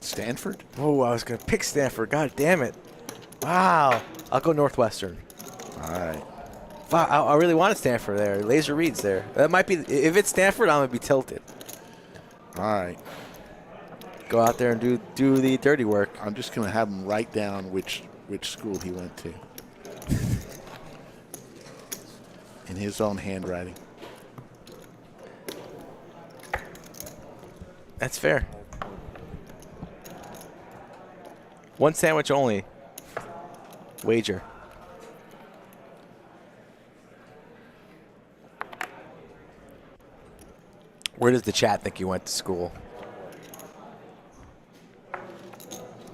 Stanford? Oh, I was going to pick Stanford. God damn it. Wow. I'll go Northwestern. All right. Wow, I really wanted Stanford there. Laser reads there. That might be. If it's Stanford, I'm going to be tilted. All right. Go out there and do the dirty work. I'm just going to have him write down which school he went to. In his own handwriting. That's fair. One sandwich only. Wager. Where does the chat think you went to school?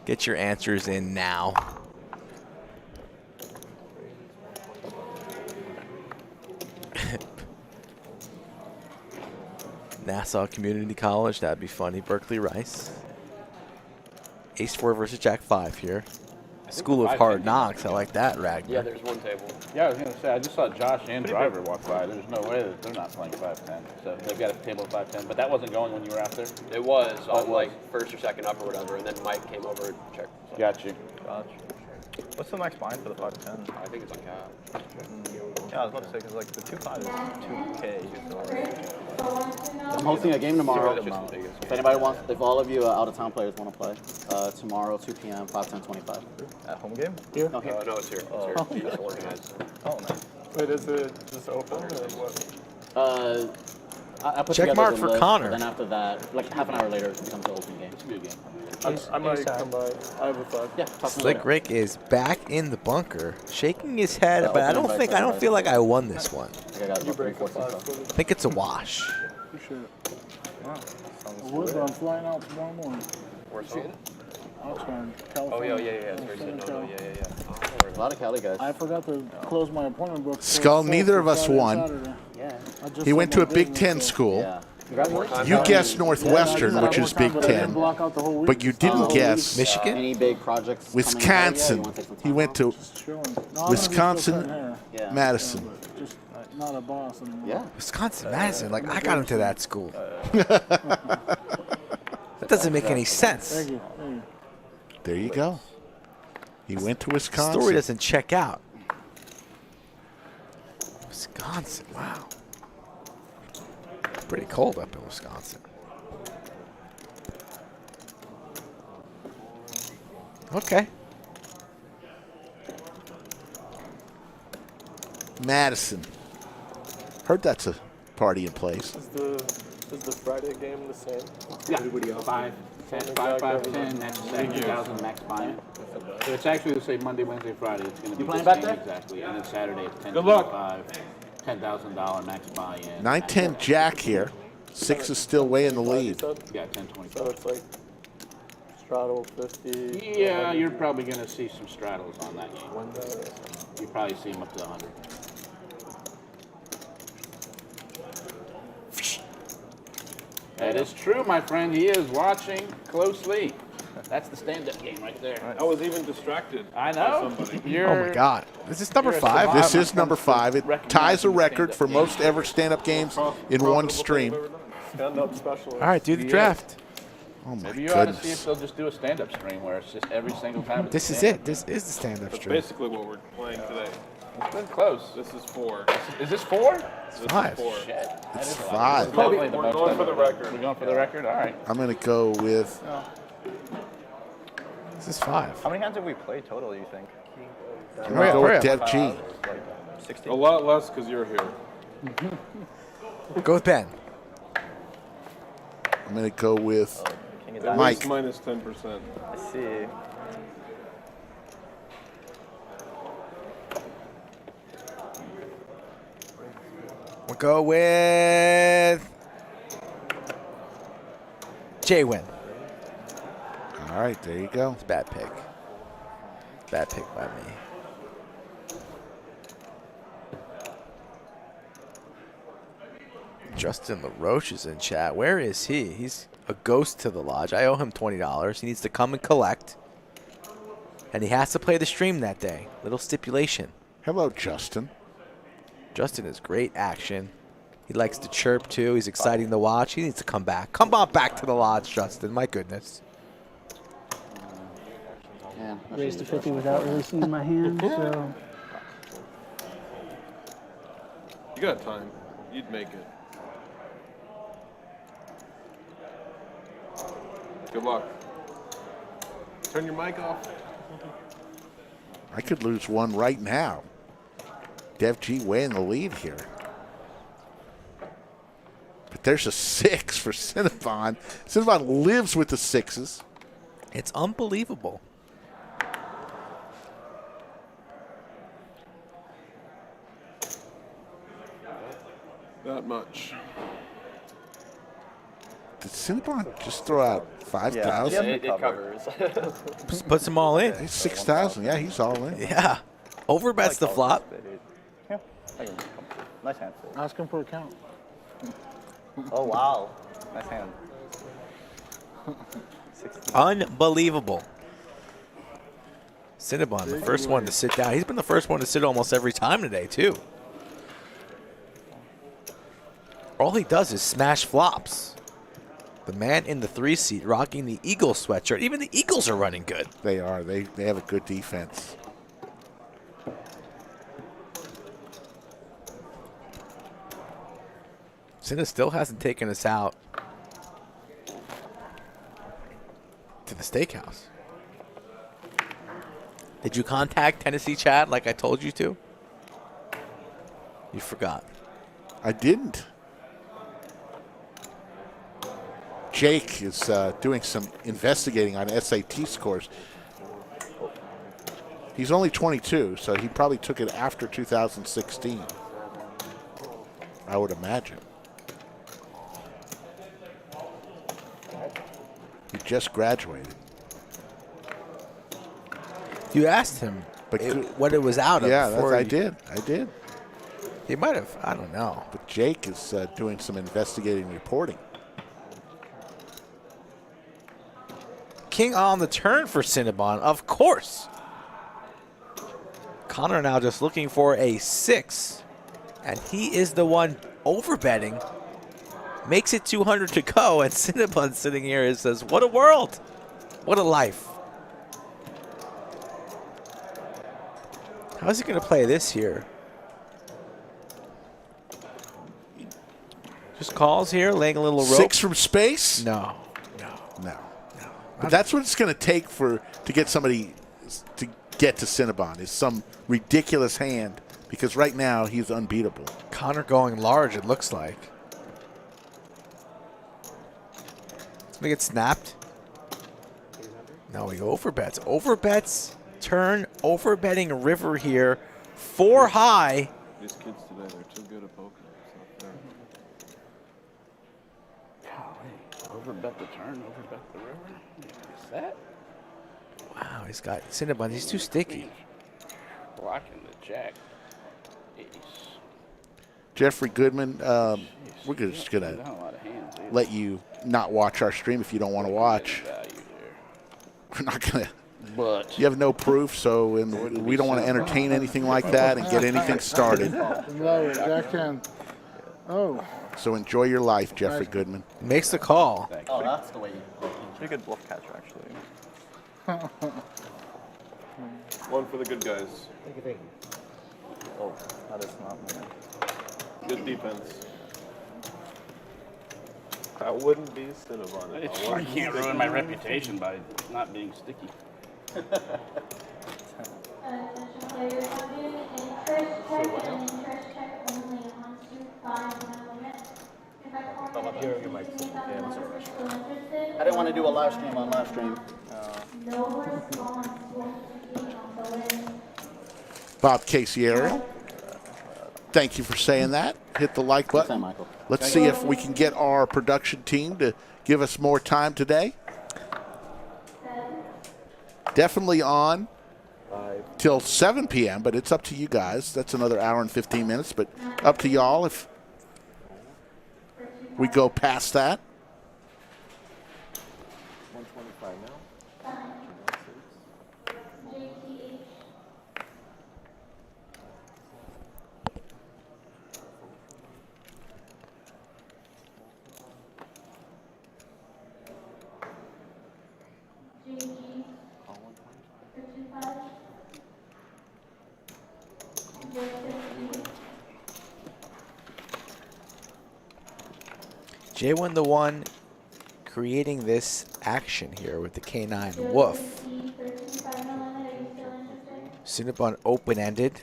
Get your answers in now. Nassau Community College, that'd be funny. Berkeley Rice. Ace 4 versus Jack 5 here. School of Hard Knocks, I like that, Ragnar. Yeah, there's one table. Yeah, I was going to say, I just saw Josh and Driver walk by. There's no way that they're not playing 5-10. So they've got a table of 5-10. But that wasn't going when you were out there? It was Oh, it on was. like first or second up or whatever, and then Mike came over and checked. Got you. Gotcha. What's the max blind for the 5-10? I think it's on cap. Yeah, I was about to say, because like the 2-5 is 2K. So I'm hosting a game tomorrow. That's just the biggest If game. anybody wants, if all of you out-of-town players want to play, tomorrow 2 p.m. 5/10/25. at home game? No, here. No, it's here. It's here. It's organized. Oh, nice. Wait, is it just open or what? I put Check together mark the for list, Connor. But then after that, like half an hour later, it becomes the open game. It's a new game. I might come by. I have a thought. Yeah, talk to me Slick later. Rick is back in the bunker, shaking his head, Yeah, but I open don't invite, feel invite. like I won this one. I think I got You about break a 3-4 5 stuff. footer. I think it's a wash. You should. Wow. I would, but I'm flying out tomorrow morning. Where's home? Oxnard, Oh, California. yeah. It's very soon. No, yeah. A lot of Cali guys. I forgot to close my appointment book. Skull, neither of us won. Yeah. He went to a Big Ten school. Yeah. Congratulations. You guessed Northwestern, which is Big Ten, but you didn't guess Michigan? Any big projects? Wisconsin. He went to Wisconsin, Yeah. Madison. Just not a boss anymore. Yeah. Wisconsin Madison, like I got him to that school. That doesn't make any sense. Thank you. Thank you. There you go. He went to Wisconsin. Story doesn't check out. Wisconsin, wow. Pretty cold up in Wisconsin. Okay. Madison. Heard that's a party in place. Is the Friday game the same? Yeah, 5, 10, 5, 5, 10, that's 70,000 max buy-in. So it's actually the same Monday, Wednesday, Friday. It's going to be playing the back same there? exactly. And then Saturday it's 10 Good luck. $10,000 max buy-in. 9-10 Jack here. 6 is still way in the lead. Yeah, 10-20. So it's like straddle 50. Yeah, you're probably going to see some straddles on that game. One day. You probably see them up to 100. That is true, my friend. He is watching closely. That's the stand-up game right there. I was even distracted. I know. Oh my God. This is number You're a 5. survivor. This is number 5. It ties a record for most ever stand-up games in one stream. Stand-up specialist. All right, do the Yeah. draft. Oh my Maybe you ought to see if goodness. they'll just do a stand-up stream where it's just every single time. it's This is stand-up. it. This is the stand-up That's stream. basically what we're playing today. It's been close. This is 4. Is this 4? This is 5. 4. Shit. That It's is a lot. 5. Definitely the We're most going ever. for the record. We're going for the record? All right. I'm going to go with This is 5. How many hands have we played total, you think? I'm going to go with Dev G. Like 60? A lot less because you're here. Go with Ben. I'm going to go with King of At diamonds. least minus 10%. I see. We'll go with JWin. All right, there you go. It's a bad pick. Bad pick by me. Justin LaRoche is in chat. Where is he? He's a ghost to the lodge. I owe him $20. He needs to come and collect. And he has to play the stream that day. Little stipulation. Hello, Justin. Justin is great action. He likes to chirp too. He's exciting to watch. He needs to come back. Come on back to the lodge, Justin. My goodness. Yeah. Raised to 50 without really seeing my hand, so You got time. You'd make it. Good luck. Turn your mic off. I could lose one right now. Dev G way in the lead here. But there's a 6 for Cinnabon. Cinnabon lives with the 6s. It's unbelievable. That much. Did Cinnabon just throw out 5,000? Yeah, It covers. Just puts them all in. He's 6,000. Yeah, he's all in. Yeah. Overbets the flop. Yeah. I can come. Nice hand. Ask him for a count. Oh, wow. Nice hand. Unbelievable. Cinnabon, the first one to sit down. He's been the first one to sit almost every time today, too. All he does is smash flops. The man in the 3-seat rocking the Eagles sweatshirt. Even the Eagles are running good. They are. They have a good defense. Cinna still hasn't taken us out to the steakhouse. Did you contact Tennessee Chad like I told you to? You forgot. I didn't. Jake is doing some investigating on SAT scores. He's only 22, so he probably took it after 2016, I would imagine. He just graduated. You asked him But what it was out of. Yeah, before I did. He might have. I don't know. But Jake is doing some investigating reporting. King on the turn for Cinnabon, of course. Connor now just looking for a 6, and he is the one overbetting. Makes it 200 to go, and Cinnabon sitting here and says, "What a world! What a life!" How's he going to play this here? Just calls here, laying a little rope. 6 from space? No. But that's what it's going to take to get somebody to get to Cinnabon is some ridiculous hand, because right now he's unbeatable. Connor going large, it looks like. It's going to get snapped. No, he overbets. Overbets, turn, overbetting river here. 4 high. These kids today, they're too good at poker. It's not fair. Golly, overbet the turn, overbet the river. Set. Wow, he's got Cinnabon. He's too sticky. Blocking the jack. Ace. Jeffrey Goodman, we're just going to let you not watch our stream if you don't want to watch. We're not going to. But you have no proof, so we don't want to entertain anything like that and get anything started. Low, Jack 10. Oh. So enjoy your life, Jeffrey Goodman. Makes the call. Oh, that's the way you Pretty good bluff catcher, actually. One for the good guys. Thank you. Oh, that is not mine. Good defense. That wouldn't be Cinnabon. I can't ruin my reputation by not being sticky. I didn't want to do a live stream on live stream. Bob Casiero, thank you for saying that. Hit the like button. Michael. Let's see if we can get our production team to give us more time today. Definitely on till 7 p.m., but it's up to you guys. That's another hour and 15 minutes, but up to y'all if we go past that. 125 now. JWin the one creating this action here with the K9 woof. Cinnabon open-ended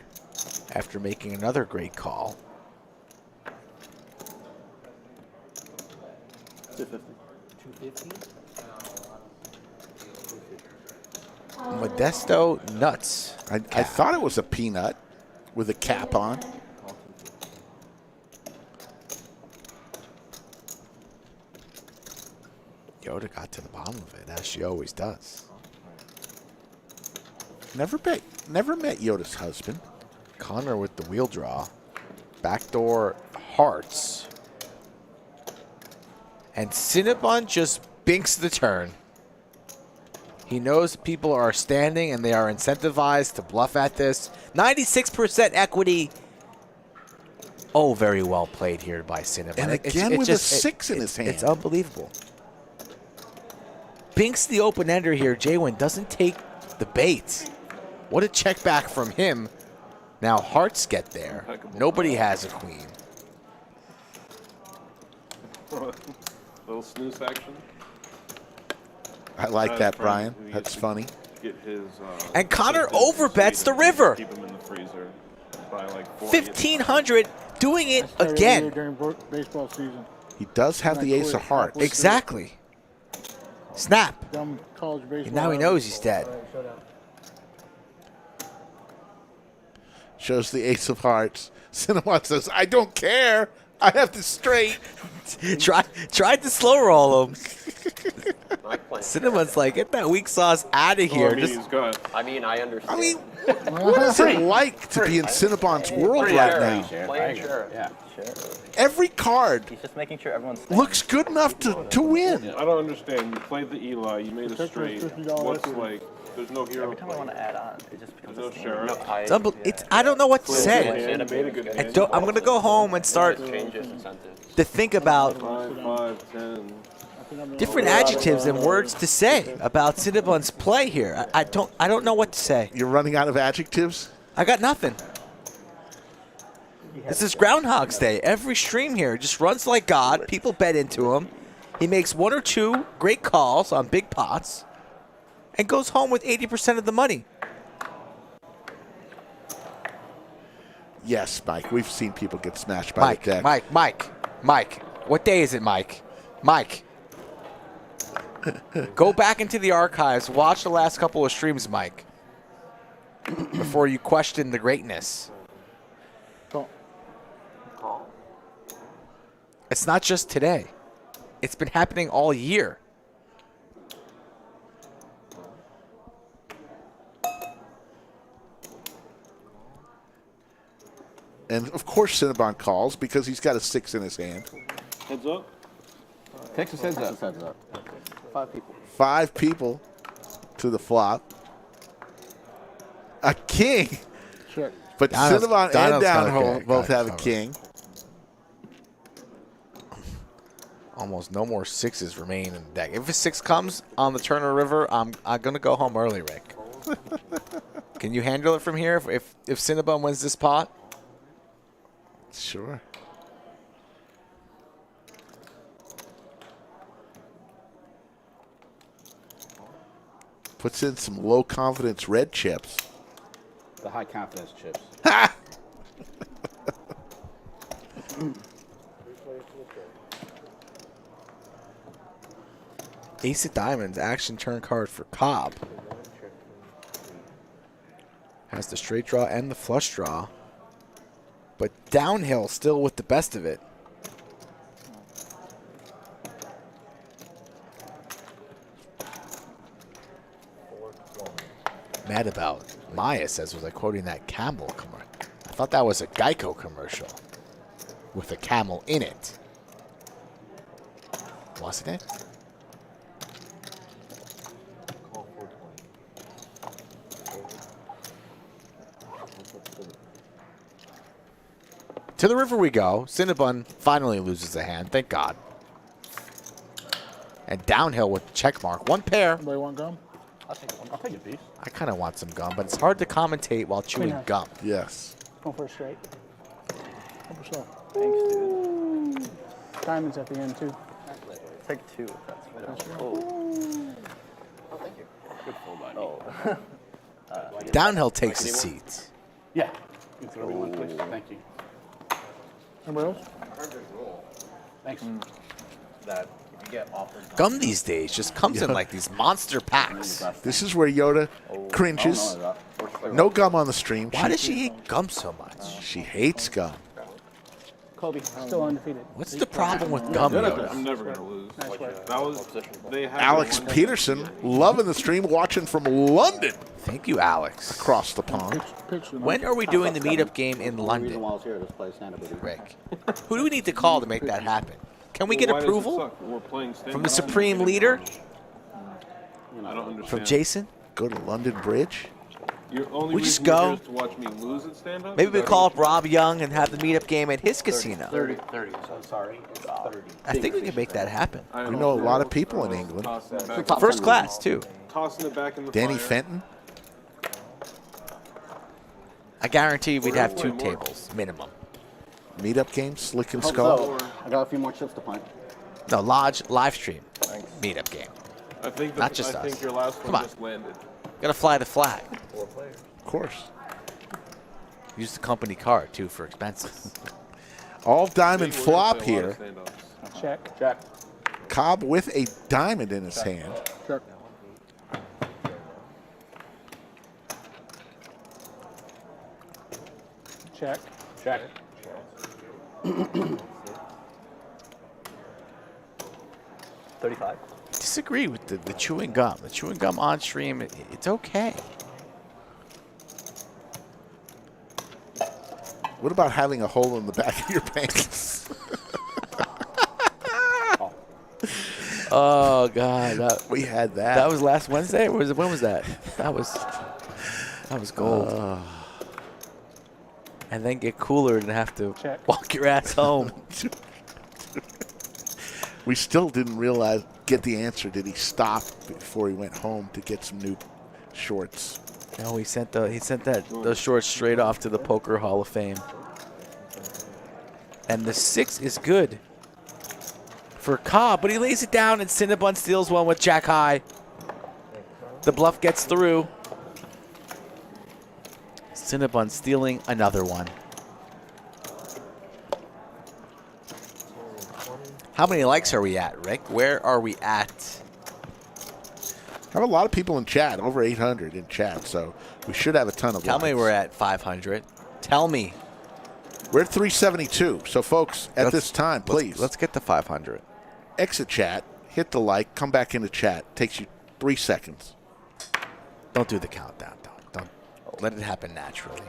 after making another great call. 250. Modesto nuts. I thought it was a peanut with a cap on. Yoda got to the bottom of it, as she always does. Never met Yoda's husband. Connor with the wheel draw. Backdoor hearts. And Cinnabon just binks the turn. He knows people are standing and they are incentivized to bluff at this. 96% equity. Oh, very well played here by Cinnabon. And again with a 6 in his hand. It's unbelievable. Binks the open-ender here. JWin doesn't take the bait. What a check back from him. Now hearts get there. Nobody has a queen. Little snooze action. I like that, Brian. That's funny. Get his, and Connor overbets the river. Keep him in the freezer by like 1,500, doing it again. During baseball season. He does have the ace of hearts. Exactly. Snap. Dumb college baseball. And now he knows he's dead. Shows the ace of hearts. Cinnabon says, I don't care. I have this straight. Tried to slow roll him. Cinnabon's like, get that weak sauce out of here. I mean, I understand. I mean, what is it like to be in Cinnabon's world right now? Playing sheriff. Yeah, sure. Every card He's just making sure everyone's looks good enough to win. I don't understand. You played the Eli. You made a straight. What's like? There's no hero. Every time I want to add on, it just becomes no a sheriff. I don't know what to say. Hand. I'm going to go home and start to think about 5, 10. different adjectives and words to say about Cinnabon's play here. I don't know what to say. You're running out of adjectives? I got nothing. This is Groundhog's Day. Every stream here just runs like God. People bet into him. He makes 1 or 2 great calls on big pots and goes home with 80% of the money. Yes, Mike. We've seen people get smashed by the deck. Mike. What day is it, Mike? Mike. Go back into the archives. Watch the last couple of streams, Mike, before you question the greatness. It's not just today. It's been happening all year. And, of course, Cinnabon calls because he's got a 6 in his hand. Heads up. Texas heads up. Heads up. 5 people. 5 people to the flop. A king. Check. But Cinnabon and Donald's Downhill both have a king. Almost no more 6s remain in the deck. If a 6 comes on the Turner River, I'm going to go home early, Rick. Can you handle it from here if Cinnabon wins this pot? Sure. Puts in some low confidence red chips. The high confidence chips. Ha! Ace of Diamonds, action turn card for Cobb. Has the straight draw and the flush draw. But Downhill still with the best of it. Mad about Maya says, was I quoting that camel commercial? I thought that was a Geico commercial with a camel in it. Wasn't it? To the river we go. Cinnabon finally loses a hand. Thank God. And Downhill with the check mark. 1 pair. Anybody want gum? I'll take a piece. I kind of want some gum, but it's hard to commentate while chewing gum. Yes. Going for a straight. Help yourself. Thanks, dude. Diamonds at the end, too. Take 2 if that's what Oh, thank you. Good full body. Oh. Downhill takes a seat. Yeah. You can throw me one, please. Thank you. Anybody else? Thanks. That if you get offered Gum these days just comes in like these monster packs. This is where Yoda cringes. No gum on the stream. Why does she hate gum so much? She hates gum. Kobe, still undefeated. What's the problem with gum, Yoda? I'm never gonna lose. Nice work. That was. They had Alex one- Peterson loving the stream, watching from London Thank you, Alex. across the pond. Picture. When are we doing the meetup game in The reason London, why I was here to play stand-up with you. Rick? Who do we need to call to make that happen? Can we get Why does it approval suck? We're playing from the stand-up. supreme leader, I don't understand. from Jason? Go to London Bridge. Your only We just reason you're go. here is to watch me lose at stand-up? Maybe Is we that call what up Rob Young and have the meetup game at his casino. 30, so sorry. It's 30. I think we can make that happen. I We don't know a lot of people in know. England. Tossing it back, First class, too. tossing it back in the Danny fire. Fenton. I guarantee we'd have 2 More. tables, minimum. Meetup game, Slick and Hope Skull. so. I got a few more chips to punt. No, Lodge live stream meetup game. I think that, Not just I us. think your last Come one on. just landed. Gotta fly the flag. Of course. Use the company card, too, for expenses. All diamond We're gonna flop play a lot of here. stand-ups. Check. Jack. Cobb with a diamond in his hand. Check. Check. Check. $35. Disagree with the chewing gum. The chewing gum on stream, it's okay. What about having a hole in the back of your pants? Oh God, we had that. That was last Wednesday. Or when was that? That was gold. And then get cooler and have to walk your ass home. We still didn't get the answer. Did he stop before he went home to get some new shorts? No, he sent those shorts straight off to the Poker Hall of Fame. And the 6 is good for Cobb, but he lays it down and Cinnabon steals one with Jack high. The bluff gets through. Cinnabon stealing another one. How many likes are we at, Rick? Where are we at? I have a lot of people in chat, over 800 in chat, so we should have a ton of Tell me likes. we're at 500. Tell me. We're at 372. So, folks, at this time, please. Let's get to 500. Exit chat, hit the like, come back into chat. Takes you 3 seconds. Don't do the countdown. Don't let it happen naturally.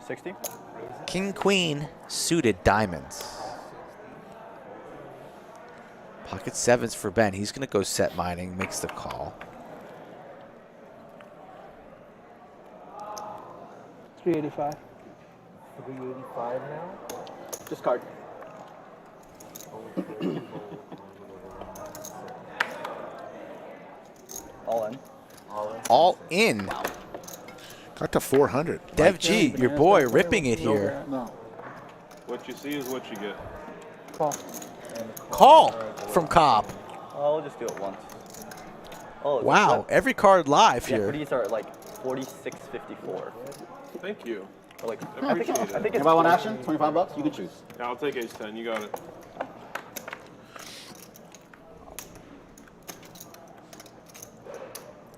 60. King, queen, suited diamonds. Pocket 7s for Ben. He's going to go set mining, makes the call. 385. 385 now? Discard. All in. All in. Got to 400. Dev G, your boy, ripping it here. No. What you see is what you get. Call. Call from Cobb. Oh, we'll just do it once. Oh, Wow, every card live yeah, here. these are like 46.54. Thank you. Or like, I appreciate it. I think it's Anybody want action? $25? You can choose. Yeah, I'll take ace 10. You got it.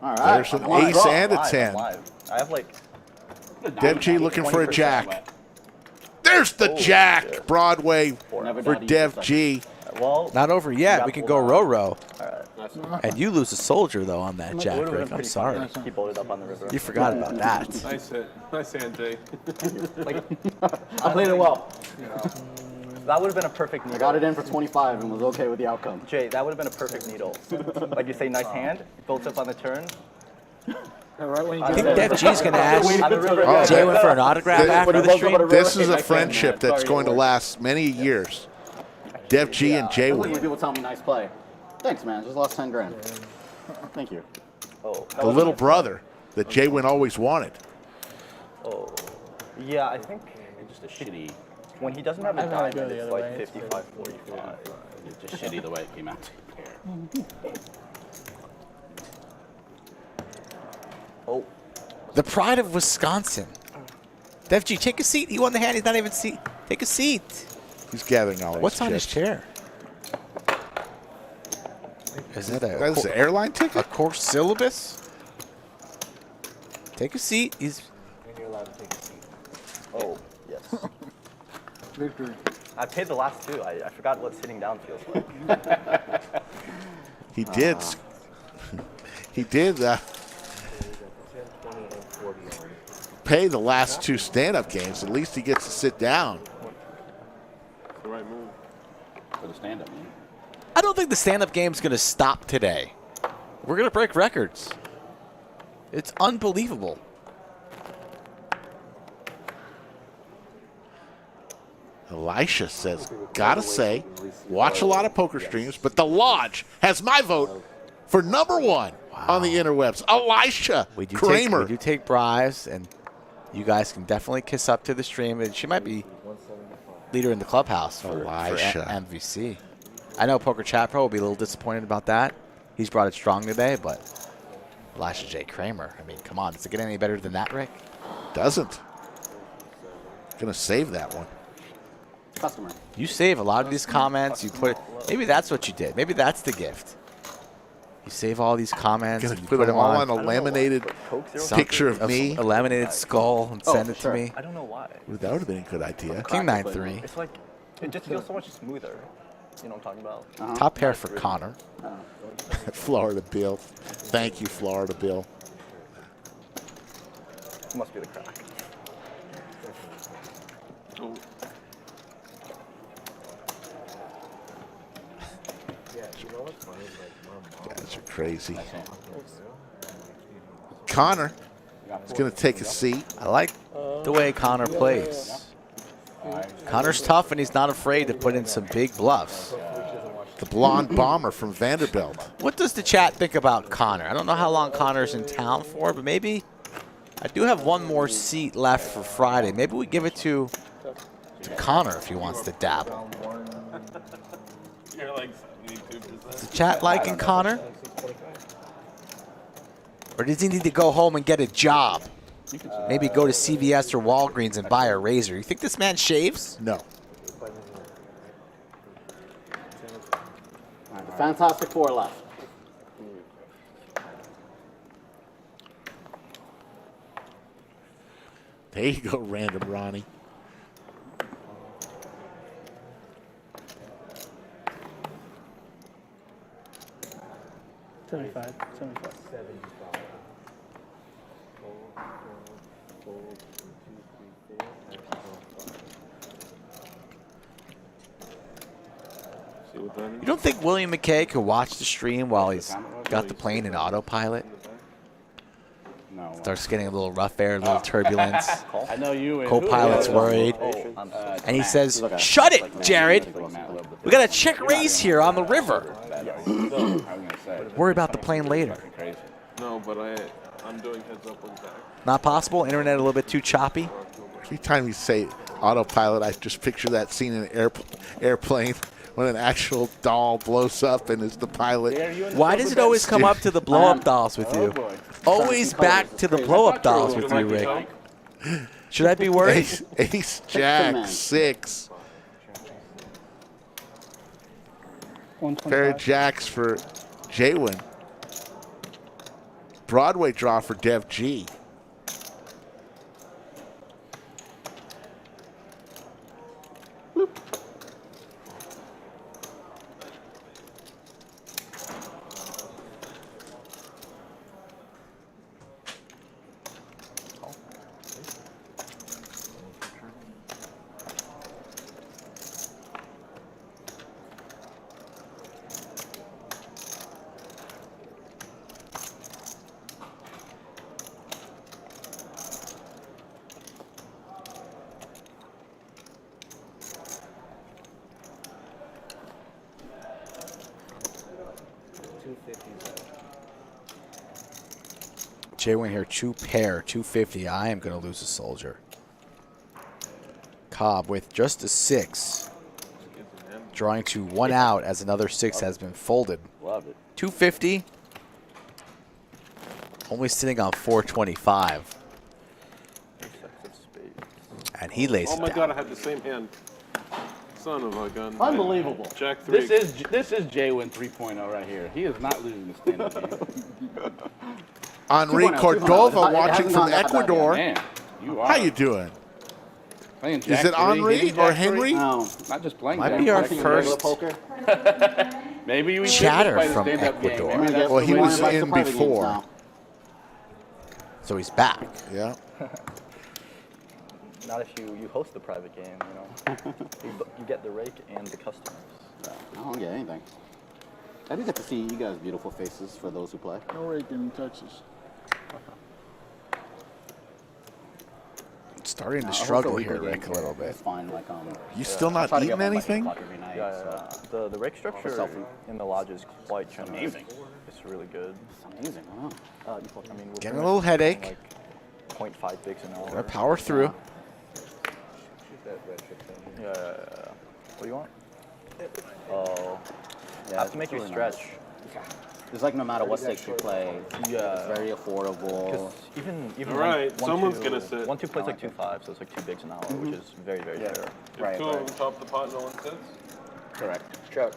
All right. There's an ace and a 10. I have like. Dev G looking for a jack. There's the jack. Broadway for Dev G. Well, Not over yet. We can go row. Nice. And you lose a soldier, though, on that jack, Rick. I'm sorry. He bolted up on the river. You forgot about that. Nice hit. Nice hand, Jay. Like, I played it well. that would have been a perfect I needle. got it in for 25 and was okay with the outcome. Jay, that would have been a perfect needle. Like you say, nice hand, built up on the turn. Right when you I get think there. Dev G's going to ask Oh, JWin for an autograph after the stream. This is a friendship that's going to last many years. Dev G and I hate when JWin. people tell me nice play. Thanks, man. Just lost 10 grand. Thank you. Oh, The little brother that JWin always wanted. oh. Yeah, I think Just a shitty, when he doesn't have a I'd rather go diamond, the it's other like way. It's 55-45. it's just shitty the way it came out. Oh, The pride of Wisconsin. Dev G, take a seat. He won the hand. He's not even seat. Take a seat. He's gathering all his What's on his chips. chair? Is that That's an airline a ticket? course syllabus? Take a seat. He's oh, yes. Victory. I paid the last two. I forgot what sitting down feels like. He did. He did pay the last 2 stand-up games. At least he gets to sit down. The right move. For the stand-up, man. I don't think the stand-up game's going to stop today. We're going to break records. It's unbelievable. Elisha says, gotta say, watch a lot of poker streams, but the Lodge has my vote for number 1 on the interwebs. Elisha Kramer. We do take bribes, and you guys can definitely kiss up to the stream. And she might be leader in the clubhouse for Elisha. MVC. I know Poker Chat Pro will be a little disappointed about that. He's brought it strong today, but Elisha J. Kramer. I mean, come on. Does it get any better than that, Rick? Doesn't. Gonna save that one. Customer. You save a lot of these comments. You put Maybe that's what you did. Maybe that's the gift. You save all these comments Gonna and you put put them them all on on a laminated picture of me. A laminated skull and send it to me. I don't know why. That would have been a good idea. King 9-3. It's like, it just feels so much smoother. You know what I'm talking about? Top pair for Connor. Florida Bill. Thank you, Florida Bill. Must be the crack. Guys are crazy. Connor is going to take a seat. I like the way Connor plays. Connor's tough, and he's not afraid to put in some big bluffs. The blonde bomber from Vanderbilt. What does the chat think about Connor? I don't know how long Connor's in town for, but maybe I do have one more seat left for Friday. Maybe we give it to Connor if he wants to dabble. You're like 72%. Is the chat liking Connor? Or does he need to go home and get a job? Maybe go to CVS or Walgreens and buy a razor. You think this man shaves? No. Fantastic four left. There you go, random Ronnie. $75. You don't think William McKay could watch the stream while he's got the plane in autopilot? No. Starts getting a little rough air, a little turbulence. I know you. Co-pilot's worried. And he says, "Shut it, Jared. We got a check raise here on the river. Worry about the plane later." No, but I'm doing heads up with Zach. Not possible? Internet a little bit too choppy? Every time you say autopilot, I just picture that scene in an airplane when an actual doll blows up and is the pilot. Why does it always come up to the blow-up dolls with you? Always back to the blow-up dolls with you, Rick. Should I be worried? Ace, Jack, 6. Pair of jacks for JWin. Broadway draw for Dev G. JWin here, 2 pair, 250. I am going to lose a soldier. Cobb with just a 6. Drawing to 1 out as another 6 has been folded. Love it. 250. Only sitting on 425. And he lays Oh it my down. god, I had the same hand. Son of a gun. Unbelievable. Jack 3. This is JWin 3.0 right here. He is not losing the stand-up game. Henri Cordova watching from Ecuador. Man, you are. How you doing? Playing Is Jack it 3, Henri hitting or Jack 3? Henry? No. Not just playing Might Jack be our 3. first Poker. Maybe we chatter should play the from stand-up game. Ecuador. Maybe that's Well, the he way was to- in before. So he's back. Yeah. Not if you host the private game, you know. you get the rake and the customers. I don't get anything. I do get to see you guys' beautiful faces for those who play. No rake in Texas. Starting to I host a struggle weekly here, game Rick, a here. little bit. It's fine. Like You still not try to eating get home by 8 anything? o'clock every night, Yeah, the rake structure selfie. in the lodge is quite generous. Amazing. It's really good. It's amazing. I don't know. I mean, we're Getting a little headache. Like 0.5 bigs an hour. Gonna power through. Yeah. What do you want? Oh. Yeah, I have it's to make you really stretch. nice. It's like no matter what stakes you play, Yeah. it's very affordable. 'Cause even All right, one, someone's two, gonna sit. 1-2 plays like 2-5, so it's like 2 bigs an hour, which is very Yeah. fair. If Right, two of right. them top the pot, no one sits. Correct. Chuck,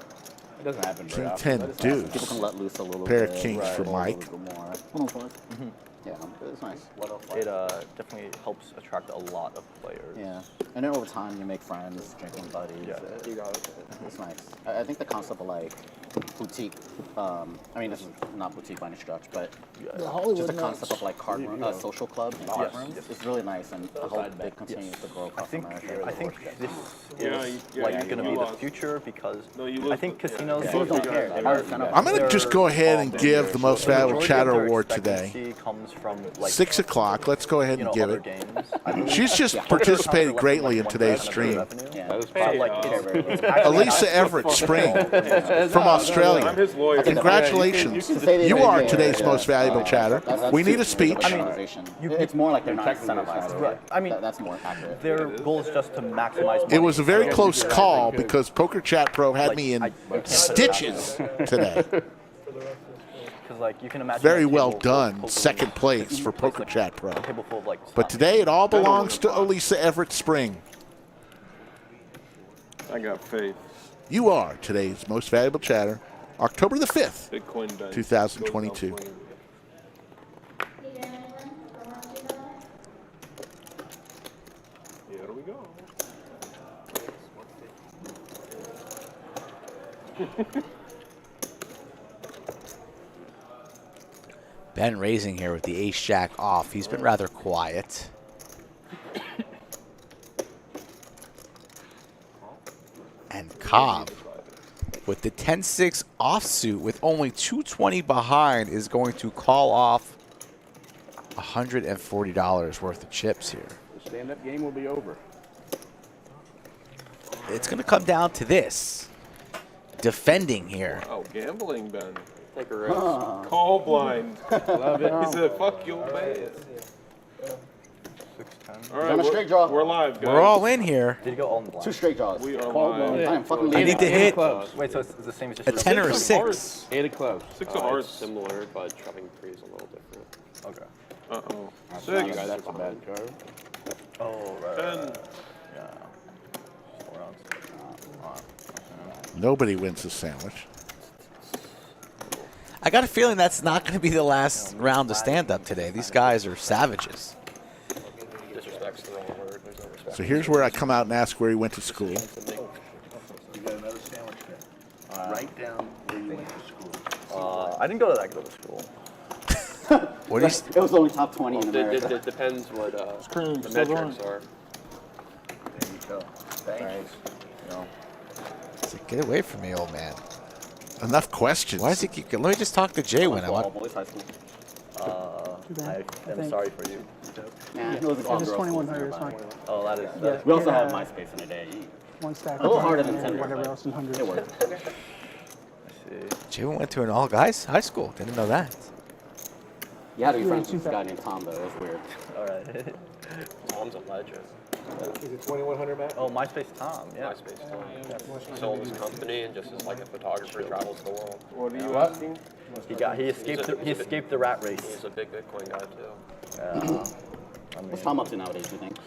It doesn't happen very King often. 10 but it's deuce. People can let loose a little Pair bit. of kings for Mike. 105. Yeah, it's nice. It definitely helps attract a lot of players. Yeah, and then over time you make friends, drinking buddies. Yeah. You got it. It's nice. I think the concept of like boutique. I mean, this is not boutique by any stretch, but just the concept of like card social clubs and card rooms is really nice, and I hope it continues to grow across America. I think this is like going to be the future because I think casinos don't care. I'm going to just go ahead and give the most valuable chatter award today. Comes from like 6 o'clock. Let's go ahead and give it. She's just participated greatly in today's stream. Elisa Everett Spring from Australia. Congratulations. You are today's most valuable chatter. We need a speech. It's more like they're not incentivized. Right. I mean, that's more accurate. Their goal is just to maximize money. It was a very close call because Poker Chat Pro had me in stitches today. Like you can imagine very well done, second place for Poker Chat Pro. But today it all belongs to Elisa Everett Spring. I got faith. You are today's most valuable chatter, October the 5th, Bitcoin dice. 2022. Here we go. Ben raising here with the ace-jack off. He's been rather quiet. And Cobb with the 10-6 offsuit with only 220 behind is going to call off $140 worth of chips here. The stand-up game will be over. It's going to come down to this. Defending here. Oh, gambling, Ben. Take a risk. Call blind. Love it. He said, fuck your man. All right, On a straight draw. We're live, guys. We're all in here. Did you go all in the blind? 2 straight draws. We are Call live. blind. I am fucking I need to hit Wait, so it's the same as just a 10 or a 6. 8 of clubs. 6 of hearts. Similar, but shoving free is a little different. Okay. Uh-oh. You 6. guys, that's a bad card. Oh, right. 10. Yeah. 4 rounds. Nobody wins the sandwich. I got a feeling that's not going to be the last round of stand-up today. These guys are savages. Disrespect's the wrong word. There's no respect. So here's where I come out and ask where he went to school. You got another sandwich there. Write down where you went to school. I didn't go to that good of school. What is? It was only top 20 in America. It depends what cream, the still metrics going. are. There you go. Thanks. It's like, get away from me, old man. Enough questions. Why does he keep? Let me just talk to JWin. I want. Boys high school. I am sorry for you. Nah, it was all It's girls. 2100, it's fine. Oh, that is. Yeah, We also yeah, have MySpace in a day. one stack. A little harder than and 10. whatever else in hundreds. It worked. JWin went to an all-guys high school. Didn't know that. You had to be friends with this guy named Tom, though. It was weird. All right. Tom's a legend. Is it 2100, Matt? Oh, MySpace Tom. Yeah. MySpace Tom. Sold his company and just is like a photographer, travels the world. What are you asking? He escaped the rat race. He's a big Bitcoin guy too. What's Tom up to nowadays, do you think?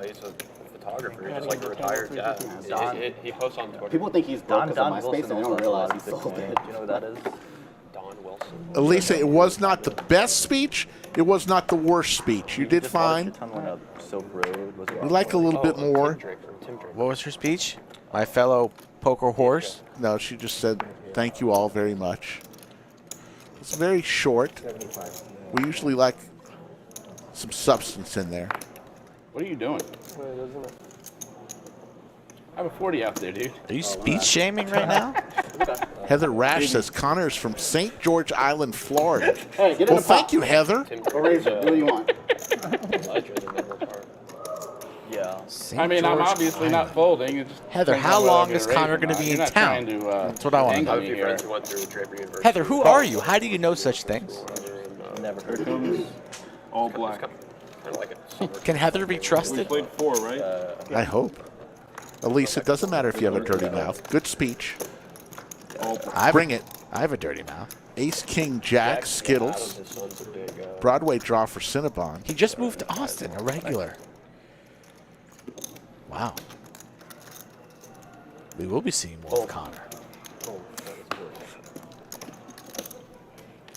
He's a photographer. He's just like a retired dad. He posts on Twitter. People think he's broke because of MySpace, Wilson and they don't realize he sold Bitcoin. it. Do you know who that is? Don Wilson. Elisa, it was not the best speech. It was not the worst speech. You did fine. Silk Road. Was We like a little bit more. Tim Draper. What was her speech? My fellow poker horse. No, she just said, thank you all very much. It's very short. We usually like some substance in there. What are you doing? I have a 40 out there, dude. Are you speech shaming right now? Heather Rash says Connor's from St. George Island, Florida. Hey, get in Well, the thank pot. you, Heather. Go raise it. Do what you want. Ledger, the middle part. Yeah. St. I mean, I'm George obviously Island. not folding. It just Heather, depends how on whether long I'm is gonna Connor raise or gonna not. be You're in not town? trying to, That's what I wanna anger know. I have a me few here. friends who went through Draper University. Heather, who are you? How do you know such things? Never Here heard of comes it. all black. Kind of like a summer. Can Heather be We trusted? played 4, right? I hope. Elisa, it doesn't matter if you have a dirty mouth. Good speech. Bring it. I have a dirty mouth. Ace, King, Jack, Skittles. His son's a big, Broadway draw for Cinnabon. He just moved to Austin, a regular. Wow. We will be seeing more of Connor.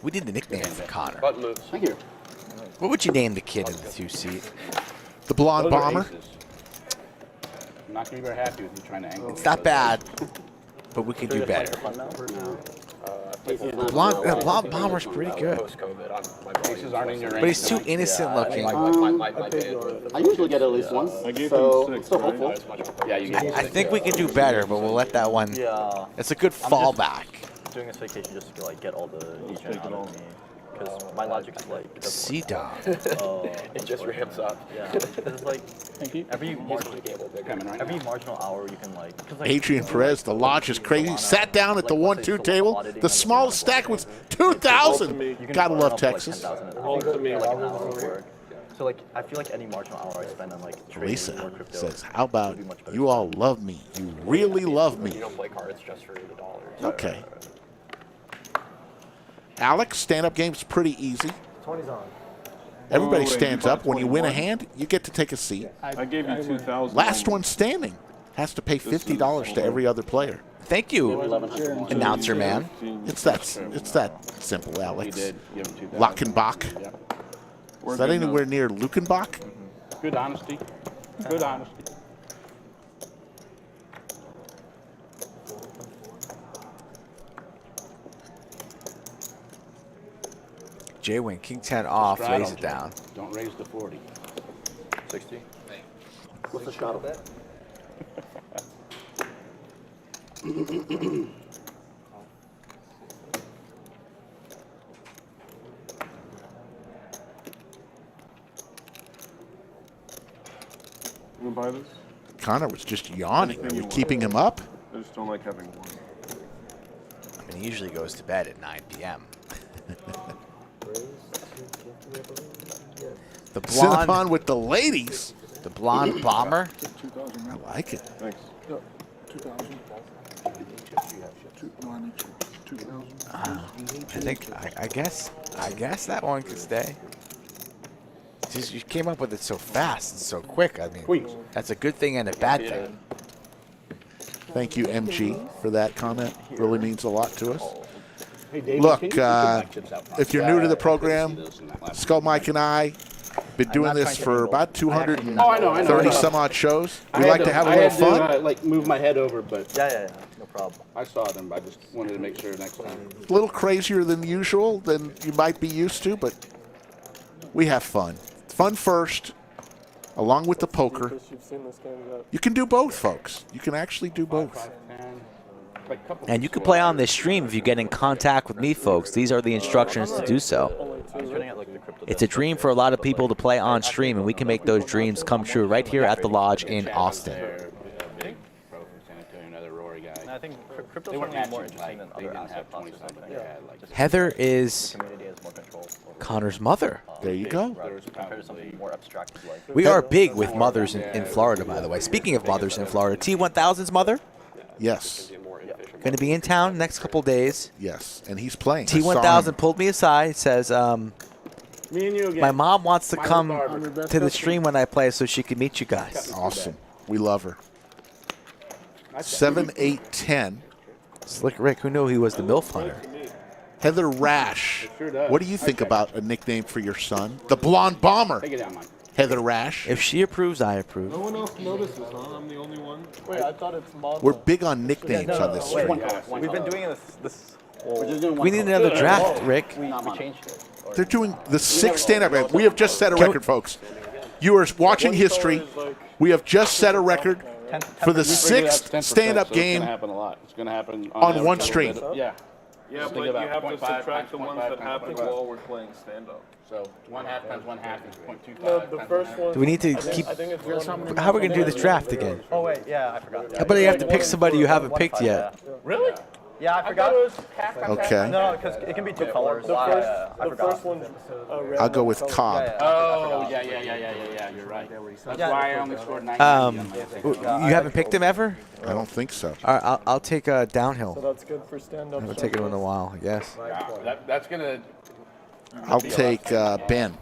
We need a nickname for Connor. Button moves. Thank you. What would you name the kid in the 2-seat? The blonde Those are bomber. aces. I'm not going to be very happy with you trying to angle. It's not bad, but we can do better. Blonde bomber's pretty good. Aces aren't in your range. But he's too innocent looking. I usually get at least once, I gave so him it's 6, still right? hopeful. Yeah, you get I think we can do better, but we'll let that one. Yeah. It's a good fallback. Doing this vacation just to like get all the degen out of me. Because my logic is like it doesn't work. C-Dom. It just ramps up. Yeah, because it's like Thank you. every coming right every now. marginal hour you can like. 'cause, like Adrian Perez, the lodge is crazy. Sat down at the 1-2 table. The smallest stack was 2,000. you can Gotta earn love up to, like, Texas. 10,000 All to me. for, like, an hour of work. So like I feel like any marginal hour I spend on like trading Lisa more crypto says, how about would be much better you all love me? You really love You me. don't play cards just for the dollars. Okay. Alex, stand-up game's pretty easy. 20's on. Everybody wait, stands you up. When you win a 21? hand, you get to take a seat. I gave you 2,000. Last one standing has to pay $50 to every other player. Thank you, 1100. announcer man. It's that simple, Alex. You did give him 2,000. Lockenbach. Yep. Is that anywhere near Lukenbach? Good honesty. Good honesty. JWin, King 10 off, Straddle. lays it down. Don't raise the 40. 60. What's the shot of that? You buy this? Connor was just yawning. Are we keeping him up? I just don't like having one. I mean, he usually goes to bed at 9 p.m. The blonde, Cinnabon with the ladies. the blonde bomber. 2,000. I like it. Thanks. Yep. 2,000. No, I need 2,000. I think, I guess that one could stay. Just, you came up with it so fast and so quick. I mean, that's a good thing and a bad thing. Thank you, MG, for that comment. Really means a lot to us. Hey, David, Look, can you put the back chips out front? if you're new to the program, Skull Mike and I been doing this for about 230 some odd shows. We like to have a little fun. I had to, like, move my head over, but Yeah, no problem. I saw them. I just wanted to make sure next time. A little crazier than usual, than you might be used to, but we have fun. Fun first, along with the poker. You've seen this game that You can do both, folks. You can actually do both. And you can play on this stream if you get in contact with me, folks. These are the instructions to do so. It's a dream for a lot of people to play on stream, and we can make those dreams come true right here at the Lodge in Austin. And I think crypto's certainly more interesting than other asset classes. I think. Heather is Community has more control. Connor's mother. There you go. Compared to something more abstract as like. We are big with mothers in Florida, by the way. Speaking of mothers in Florida, T1000's mother Yes. going to be in town next couple days. Yes. And he's playing. I saw T1000 him. pulled me aside, says, me and you again. my mom wants to come Barber. to the stream when I play so she can meet you guys. Awesome. We love her. 7, 8, 10. Slick Rick, who knew he was the MILF hunter? Heather Rash. sure does. What do you think about a nickname for your son? The Blonde Bomber. Take it down, Mike. Heather Rash. If she approves, I approve. No one else notices, huh? I'm the only one. wait, I thought it's mod. We're big on nicknames on this Wait, stream. we've been doing this whole. We need another draft, Rick. We changed it. They're doing the 6th stand-up game. We have just set a record, folks. You are watching history. We have just set a record for the 6th stand-up game It's going to happen a lot. It's going to happen on average one a stream. little bit. Yeah. Yeah, Just but think you about have to 0.5 subtract the times ones 0.5 that times happen 0.5. while we're playing stand-up. So 1/2 times 1/2 is 0.25. No, the times first 1/2. one. Do we need to I think- keep- I think it's one- How are we going to do this draft again? Oh wait, yeah, I forgot. How about you have to pick somebody you haven't picked yet? Really? Yeah, I forgot. Okay. No, because it can be two colors. The I first forgot. one's red. I'll go with Cobb. Oh, yeah, you're right. That's why I only scored 90. You haven't picked him ever? I don't think so. All right, I'll take So Downhill. that's good for stand-up. I haven't taken him in a while, yes. That's going to... I'll take Ben.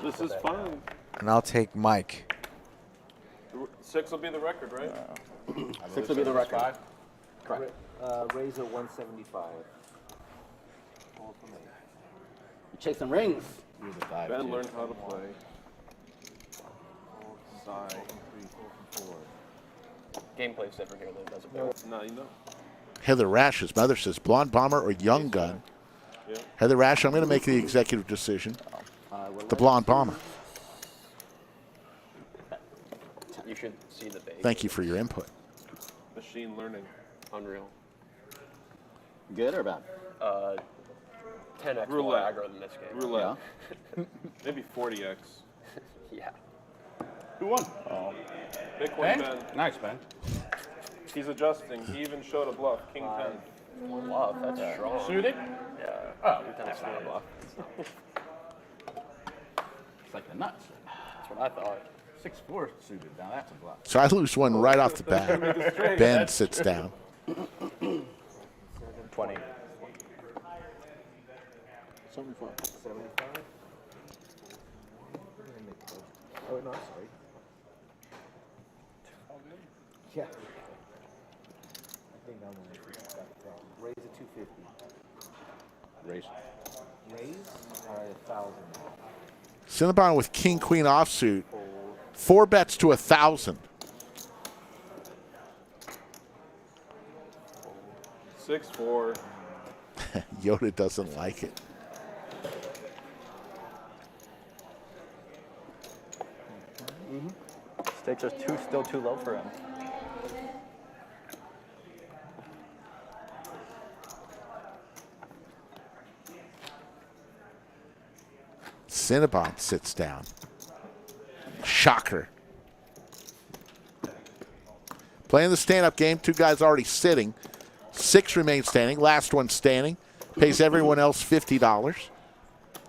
This is fine. And I'll take Mike. 6 will be the record, right? 6 will be the record. Correct. Razor 175. Chasing rings. Here's a 5. Ben learned how to play. Side. 3, 4, 4. Gameplay's different here than it does at Barber. Now you know. Heather Rash's mother says Blonde Bomber or Young Gun. Yeah. Heather Rash, I'm going to make the executive decision. The Blonde Bomber. You should see the base. Thank you for your input. Machine learning. Unreal. Good or bad? 10x more Roulette. aggro than this game. Roulette. Maybe 40x. Yeah. Who won? Big Ben? one, Ben. Nice, Ben. He's adjusting. He even showed a bluff. King 10. Love, that's strong. Suited? Yeah. Oh, That's not a bluff. It's like the nuts. That's what I thought. 6-4 suited. Now that's a bluff. So I lose one right off the bat. Ben sits down. 20. 75. Oh, no, sorry. Yeah. I think I'm gonna raise it 250. Raise. Raise? All right, 1,000. Cinnabon with King Queen offsuit. 4 bets to 1,000. 6-4. Yoda doesn't like it. Stakes are still too low for him. Cinnabon sits down. Shocker. Playing the stand-up game. 2 guys already sitting. 6 remain standing. Last one standing. Pays everyone else $50.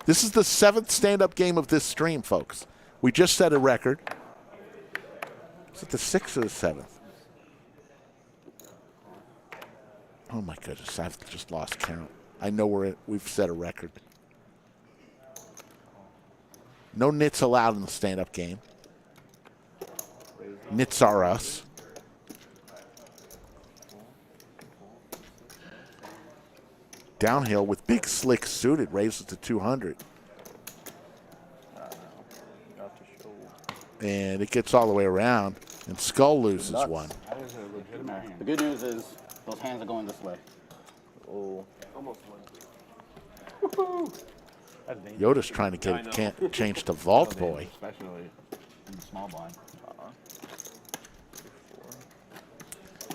This is the 7th stand-up game of this stream, folks. We just set a record. Is it the 6th or the 7th? Oh my goodness, I've just lost count. I know we've set a record. No nits allowed in the stand-up game. Nits are us. Downhill with Big Slick suited raises to 200. And it gets all the way around, and Skull loses one. That is a legitimate hand. The good news is those hands are going this way. Oh. Almost won. Woohoo! Yoda's trying to get it can't change to Vault Boy. Especially in the small blind.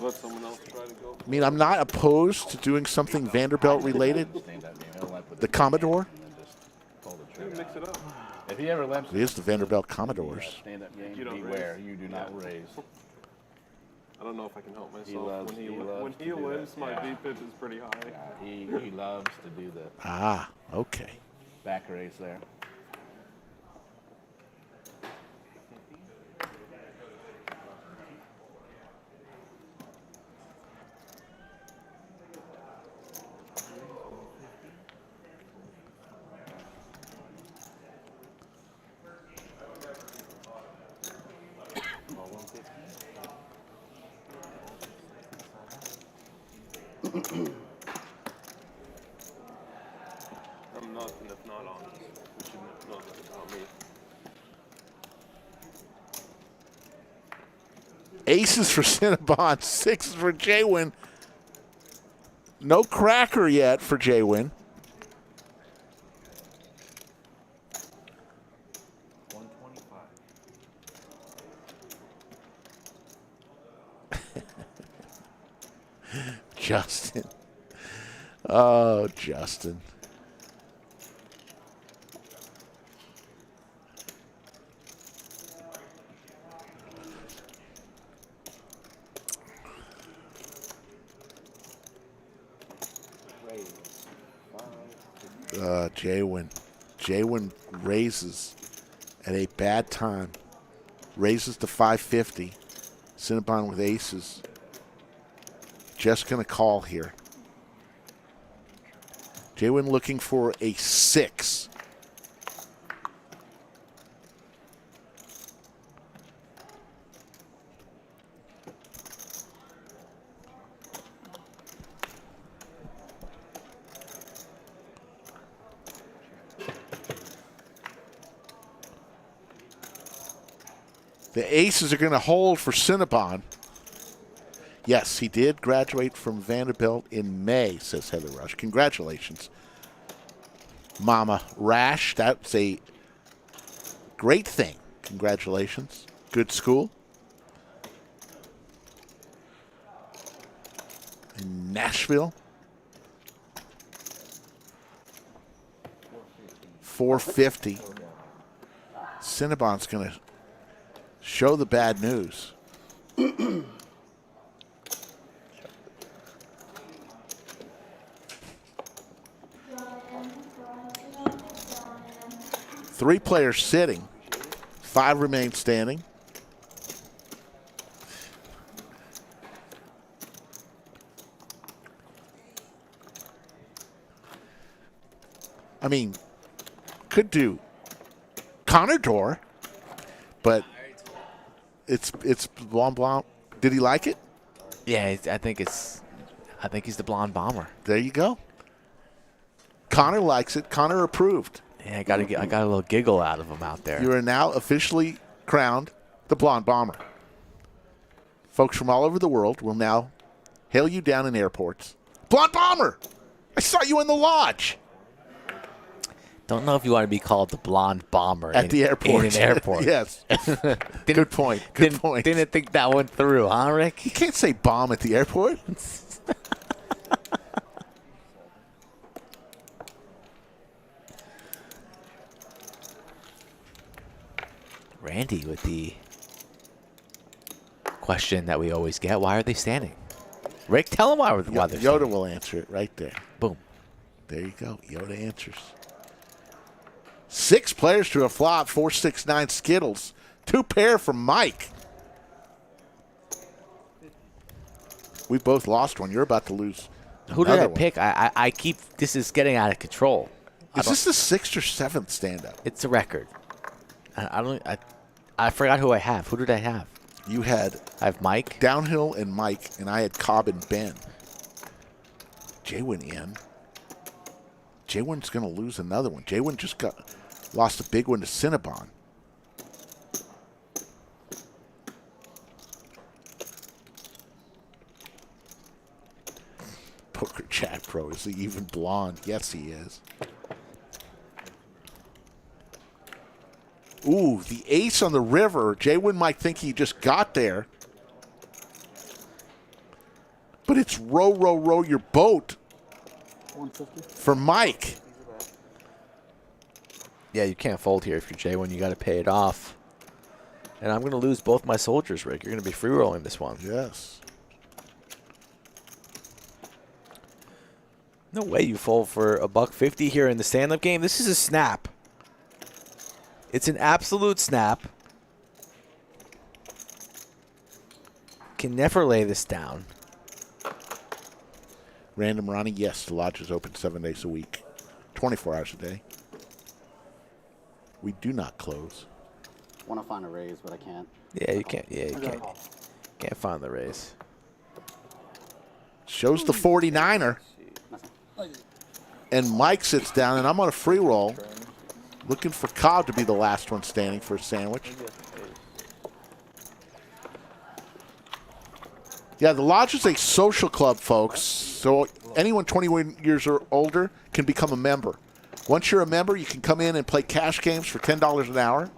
Let someone else try to go. I mean, I'm not opposed to doing something Vanderbilt related. The Commodore. Mix it up. If he ever limps, It is the Vanderbilt Commodores. stand-up game, You don't beware. raise. You do not raise. I don't know if I can help myself. loves- when he he loves to do limps, that. my Yeah. VPIP is pretty high. He loves to do the Ah, okay. back raise there. I'm nothing if not honest. You should know that about me. Aces for Cinnabon, 6s for JWin. No cracker yet for JWin. 125. Justin. Oh, Justin. JWin. JWin raises at a bad time. Raises to 550. Cinnabon with aces. Just going to call here. JWin looking for a 6. The aces are going to hold for Cinnabon. Yes, he did graduate from Vanderbilt in May, says Heather Rush. Congratulations, Mama Rash. That's a great thing. Congratulations. Good school. In Nashville. 450. Cinnabon's going to show the bad news. Three players sitting. 5 remain standing. I mean, could do Connor Door, but it's Blanc Blanc. Did he like it? Yeah, I think he's the blonde bomber. There you go. Connor likes it. Connor approved. Yeah, I got a little giggle out of him out there. You are now officially crowned the Blonde Bomber. Folks from all over the world will now hail you down in airports. Blonde Bomber! I saw you in the lodge. Don't know if you want to be called the blonde bomber At the airport. In an airport. Yes. Good point. Good point. Didn't think that went through, huh, Rick? You can't say bomb at the airport. Randy with the question that we always get: why are they standing? Rick, tell them why they're standing. Yoda will answer it right there. Boom. There you go. Yoda answers. 6 players to a flop. 4, 6, 9 Skittles. 2 pair from Mike. We both lost one. You're about to lose. Who did I pick? I keep. This is getting out of control. Is this the 6th or 7th stand-up? It's a record. I forgot who I have. Who did I have? You had. I have Mike. Downhill and Mike, and I had Cobb and Ben. JWin in. JWin's going to lose another one. JWin just lost a big one to Cinnabon. Poker Chat Pro, is he even blonde? Yes, he is. Ooh, the ace on the river. JWin might think he just got there. But it's row, row, row your boat 150 for Mike. Yeah, you can't fold here if you're JWin. You got to pay it off. And I'm going to lose both my soldiers, Rick. You're going to be free rolling this one. Yes. No way you fold for $150 here in the stand-up game. This is a snap. It's an absolute snap. Can never lay this down. Random Ronnie, yes, the lodge is open 7 days a week, 24 hours a day. We do not close. Want to find a raise, but I can't. Yeah, you can't. Yeah, you can't. Can't find the raise. Shows the 49er. And Mike sits down, and I'm on a free roll, looking for Cobb to be the last one standing for a sandwich. Yeah, the Lodge is a social club, folks. So anyone 21 years or older can become a member. Once you're a member, you can come in and play cash games for $10 an hour.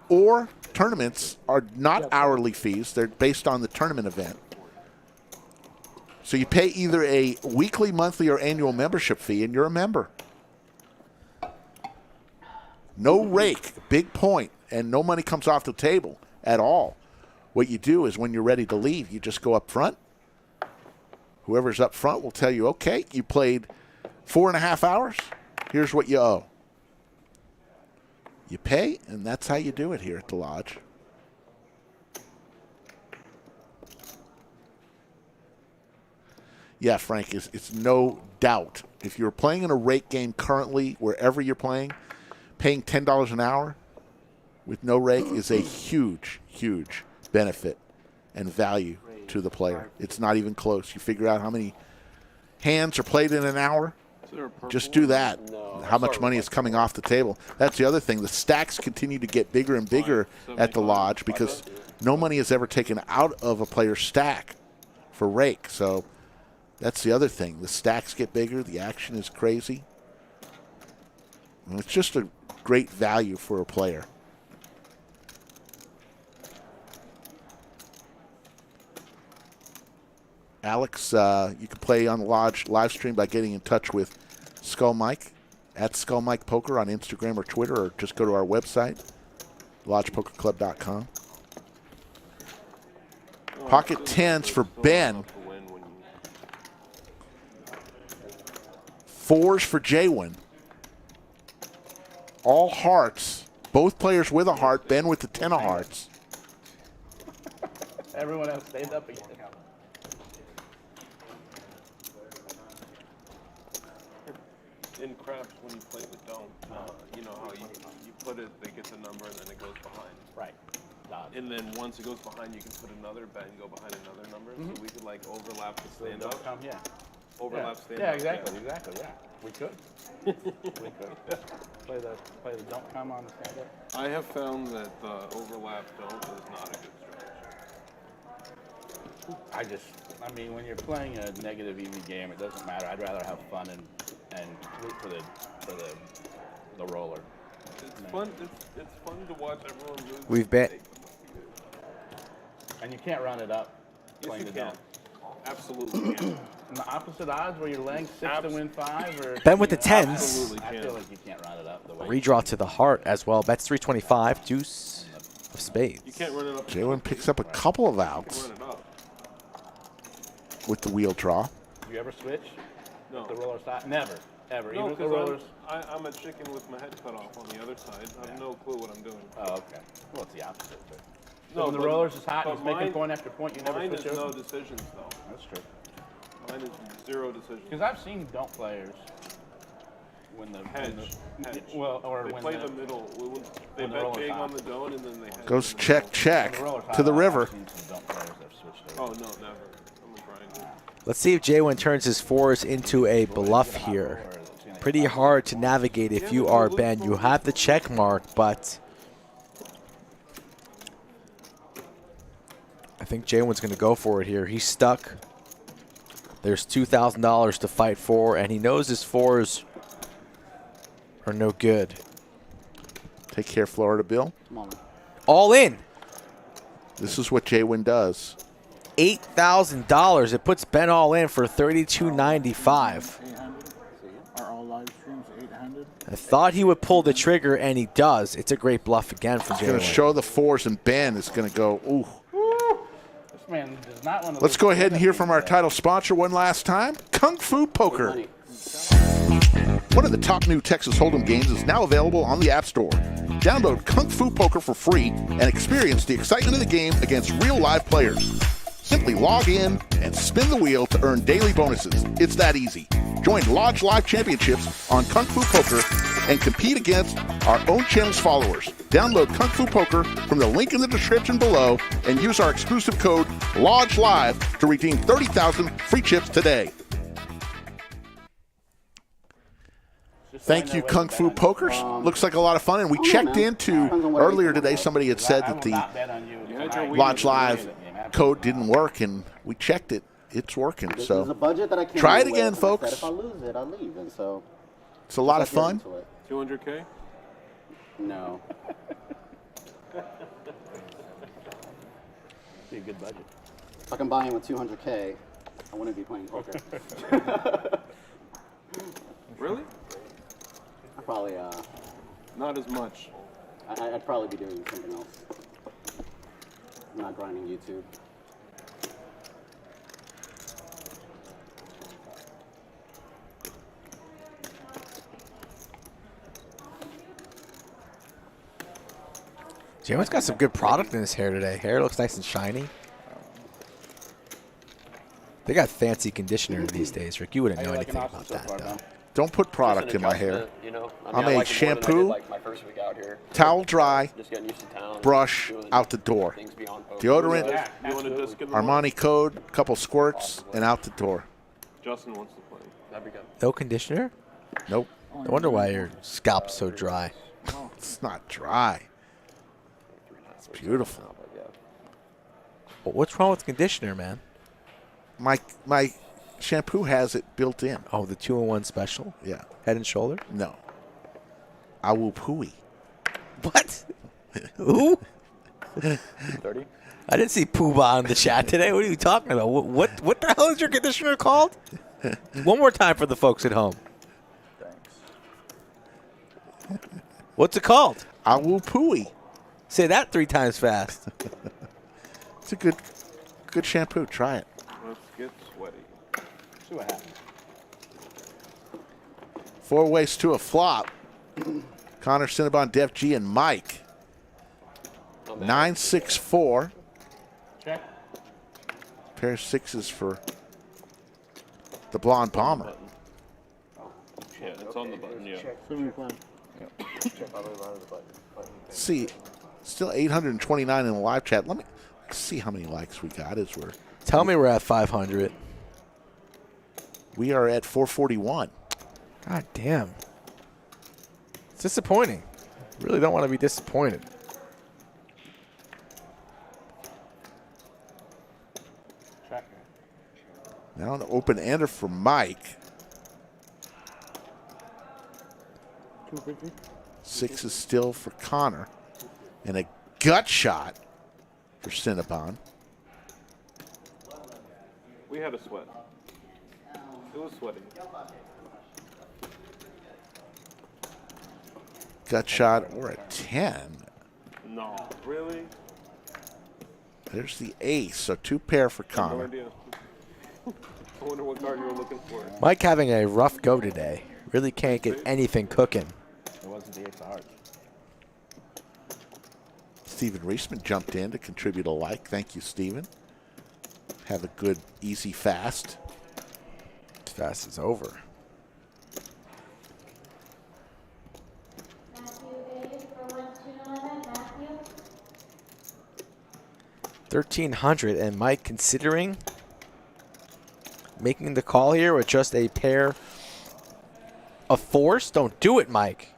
Or tournaments are not hourly fees. They're based on the tournament event. So you pay either a weekly, monthly, or annual membership fee, and you're a member. No rake, big point, and no money comes off the table at all. What you do is when you're ready to leave, you just go up front. Whoever's up front will tell you, okay, you played 4.5 hours. Here's what you owe. You pay, and that's how you do it here at the Lodge. Yeah, Frank, it's no doubt. If you're playing in a rake game currently, wherever you're playing, paying $10 an hour with no rake is a huge, huge benefit and value to the player. It's not even close. You figure out how many hands are played in an hour, Just do that. How much money is coming off the table? That's the other thing. The stacks continue to get bigger and bigger at the lodge because no money is ever taken out of a player's stack for rake. So that's the other thing. The stacks get bigger. The action is crazy. And it's just a great value for a player. Alex, you can play on the Lodge live stream by getting in touch with Skull Mike at Skull Mike Poker on Instagram or Twitter, or just go to our website, lodgepokerclub.com. Pocket tens for Ben. Fours for JWin. All hearts. Both players with a heart. Ben with the 10 of hearts. Everyone else stand up again. In craps, when you play the dome, you know how you put it, they get the number, and then it goes behind. Right. And then once it goes behind, you can put another bet and go behind another number. So we could like overlap the stand up. Yeah. Overlap stand Yeah, up. exactly, yeah. We could. We could. Play the don't come on the stand up. I have found that the overlap don't is not a good strategy. I mean, when you're playing a negative EV game, it doesn't matter. I'd rather have fun and root for the roller. It's fun. It's fun to watch everyone lose. We've bet. And you can't run it up Yes, playing you the can. don't. Absolutely can. And the opposite odds, where you're laying 6 to win 5, or Ben with the tens. Absolutely I can. feel like you can't run it up the way. Redraw to the heart as well. Bets 325. Deuce of spades. You can't run it up. JWin picks up a couple of You outs can run it up. with the wheel draw. You ever switch? No. The roller side? Never. Ever. No, Even with the because rollers. I'm a chicken with my head cut off on the other side. I have no clue what I'm doing. Oh, okay. Well, it's the opposite. But No, when the but- rollers is hot and but it's making mine- point after point, you never Mine switch is no over? decisions though. That's true. Mine is 0 decisions. Because I've seen don't players when the Hedge. well, or They when play the middle. They when the bet roller's big hot. on the dome and then they hedge. Goes in the check, middle. check when the roller's to hot, the river. I've seen some don't players that have switched over. Oh no, never. I'm a grinder. Let's see if JWin turns his fours into a bluff here. Pretty hard to navigate if you are Ben. You have the check mark, but I think JWin's going to go for it here. He's stuck. There's $2,000 to fight for, and he knows his fours are no good. Take care, Florida Bill. All in. This is what JWin does. $8,000. It puts Ben all in for $32.95. 800. Are all live streams 800? I thought he would pull the trigger, and he does. It's a great bluff again for He's going to JWin. show the fours, and Ben is going to go, ooh. This man does not want to. Let's go ahead and hear from our title sponsor one last time, Kung Fu Poker. One of the top new Texas Hold'em games is now available on the App Store. Download Kung Fu Poker for free and experience the excitement of the game against real live players. Simply log in and spin the wheel to earn daily bonuses. It's that easy. Join Lodge Live Championships on Kung Fu Poker and compete against our own channel's followers. Download Kung Fu Poker from the link in the description below and use our exclusive code LODGELIVE to redeem 30,000 free chips today. Thank you, Kung Fu Poker. Looks like a lot of fun. And we checked into earlier today. Somebody had said that the Lodge Live code didn't work, and we checked it. It's working. There's a So budget that I can't try it live with, again, and I said folks. if I lose it, I'll leave. And so It's a lot of fun. 200K? No. Be a good budget. If I can buy him with 200K, I wouldn't be playing poker. Really? I probably, Not as much. I'd probably be doing something else. Not grinding YouTube. JWin's got some good product in his hair today. Hair looks nice and shiny. They got fancy conditioner these days, Rick. You wouldn't know anything about that, though. Don't put product in my hair. You know, I'm I a like it more than I did, shampoo, like, my first week out here. towel dry, Just getting used to town, brush, doing out the door. things beyond poker. Deodorant, You want to disc in the Armani code, couple squirts, and out the door. Justin wants to play. That'd be good. No conditioner? Nope. I wonder why your scalp's so dry. It's not dry. It's beautiful. Well, what's wrong with conditioner, man? My shampoo has it built in. Oh, the 2-in-1 special? Yeah. Head and shoulder? No. Awu Pui. What? Who? 30? I didn't see Pooba in the chat today. What are you talking about? What the hell is your conditioner called? One more time for the folks at home. Thanks. What's it called? Awu Pui. Say that 3 times fast. It's a good shampoo. Try it. Let's get sweaty. See what happens. 4 ways to a flop. Connor, Cinnabon, Def G, and Mike. 9-6-4. Check. Pair of sixes for the Blonde Bomber. Yeah, it's on the button, yeah. 75. See, still 829 in the live chat. Let me see how many likes we got as we're. Tell me we're at 500. We are at 441. God damn. It's disappointing. Really don't want to be disappointed. Check. Now an open-ender for Mike. 250. 6 is still for Connor. And a gut shot for Cinnabon. We had a sweat. It was sweaty. Gut shot or a 10. No. Really? There's the ace. So 2 pair for No Connor. idea. I wonder what card you were looking for. Mike having a rough go today. Really can't get anything cooking. It wasn't the ace of hearts. Steven Reisman jumped in to contribute a like. Thank you, Steven. Have a good, easy fast. Fast is over. $1,300, and Mike considering making the call here with just a pair of 4s. Don't do it, Mike.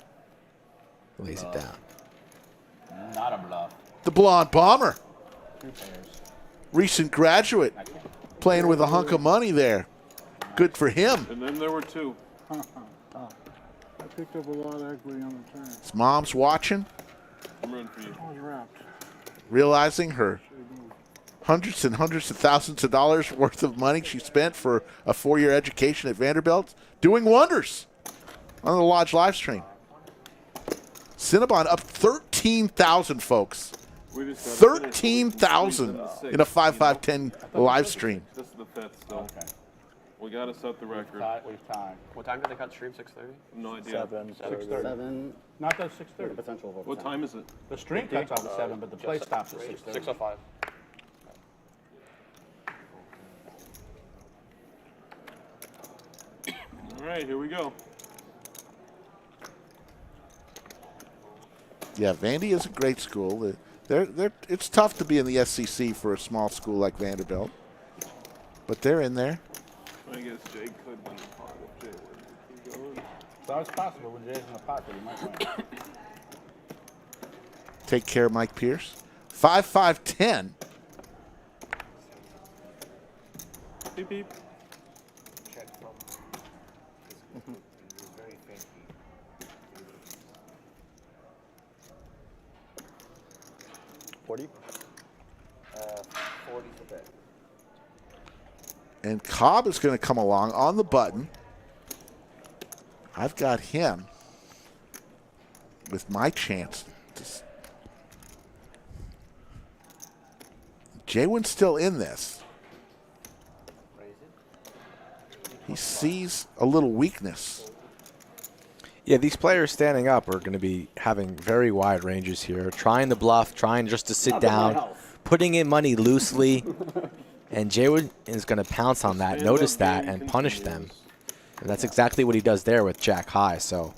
Lays it down. Not a bluff. The Blonde Bomber. 2 pairs. Recent graduate. Playing with a hunk of money there. Good for him. And then there were 2. I picked up a lot of equity on the turn. His mom's watching, I'm rooting for you. I was wrapped. realizing her hundreds and hundreds of thousands of dollars worth of money she spent for a 4-year education at Vanderbilt, doing wonders on the Lodge live stream. Cinnabon up 13,000, folks. 13,000 in a 5-5-10 live stream. This is the 5th still. Okay. We got to set the record. We've time. What time did they cut stream? 6:30? No idea. 6:30. 7. Not the 6:30. Potential of What time is it? The stream cuts off at 7, but the play stops at 6:30. 6:05. All right, here we go. Yeah, Vandy is a great school. It's tough to be in the SEC for a small school like Vanderbilt, but they're in there. I guess Jay could win the pot if Jay were to keep going. It's always possible when Jay's in the pocket, he might win. Take care, Mike Pierce. 5-5-10. Beep, beep. Very faint. 40? 40 to bet. And Cobb is going to come along on the button. I've got him with my chance. JWin's still in this. He sees a little weakness. Yeah, these players standing up are going to be having very wide ranges here, trying to bluff, trying just to sit down, putting in money loosely, and JWin is going to pounce on that, notice that, and punish them. And that's exactly what he does there with Jack High. So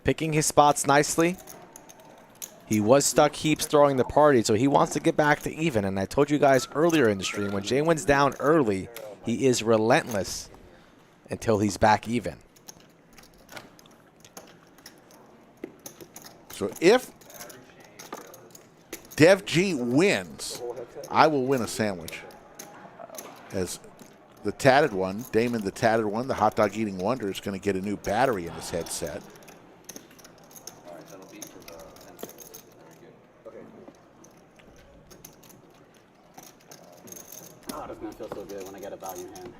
picking his spots nicely. He was stuck heaps throwing the party, so he wants to get back to even. And I told you guys earlier in the stream, when JWin's down early, he is relentless. until he's back even. So if Dev G wins, I will win a sandwich. As the tatted one, Damon the tatted one, the hot dog eating wonder, is going to get a new battery in his headset. Oh, it doesn't feel so good when I get a value hand.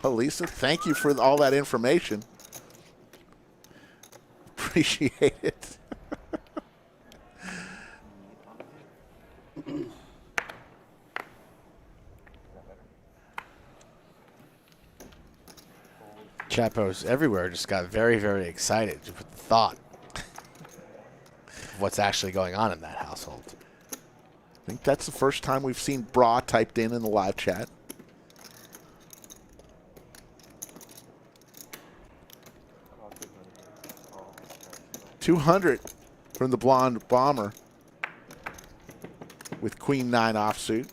Elisa, thank you for all that information. Appreciate it. Chapos everywhere just got very, very excited with the thought of what's actually going on in that household. I think that's the first time we've seen bra typed in the live chat. $200 from the blonde bomber with Queen 9 offsuit.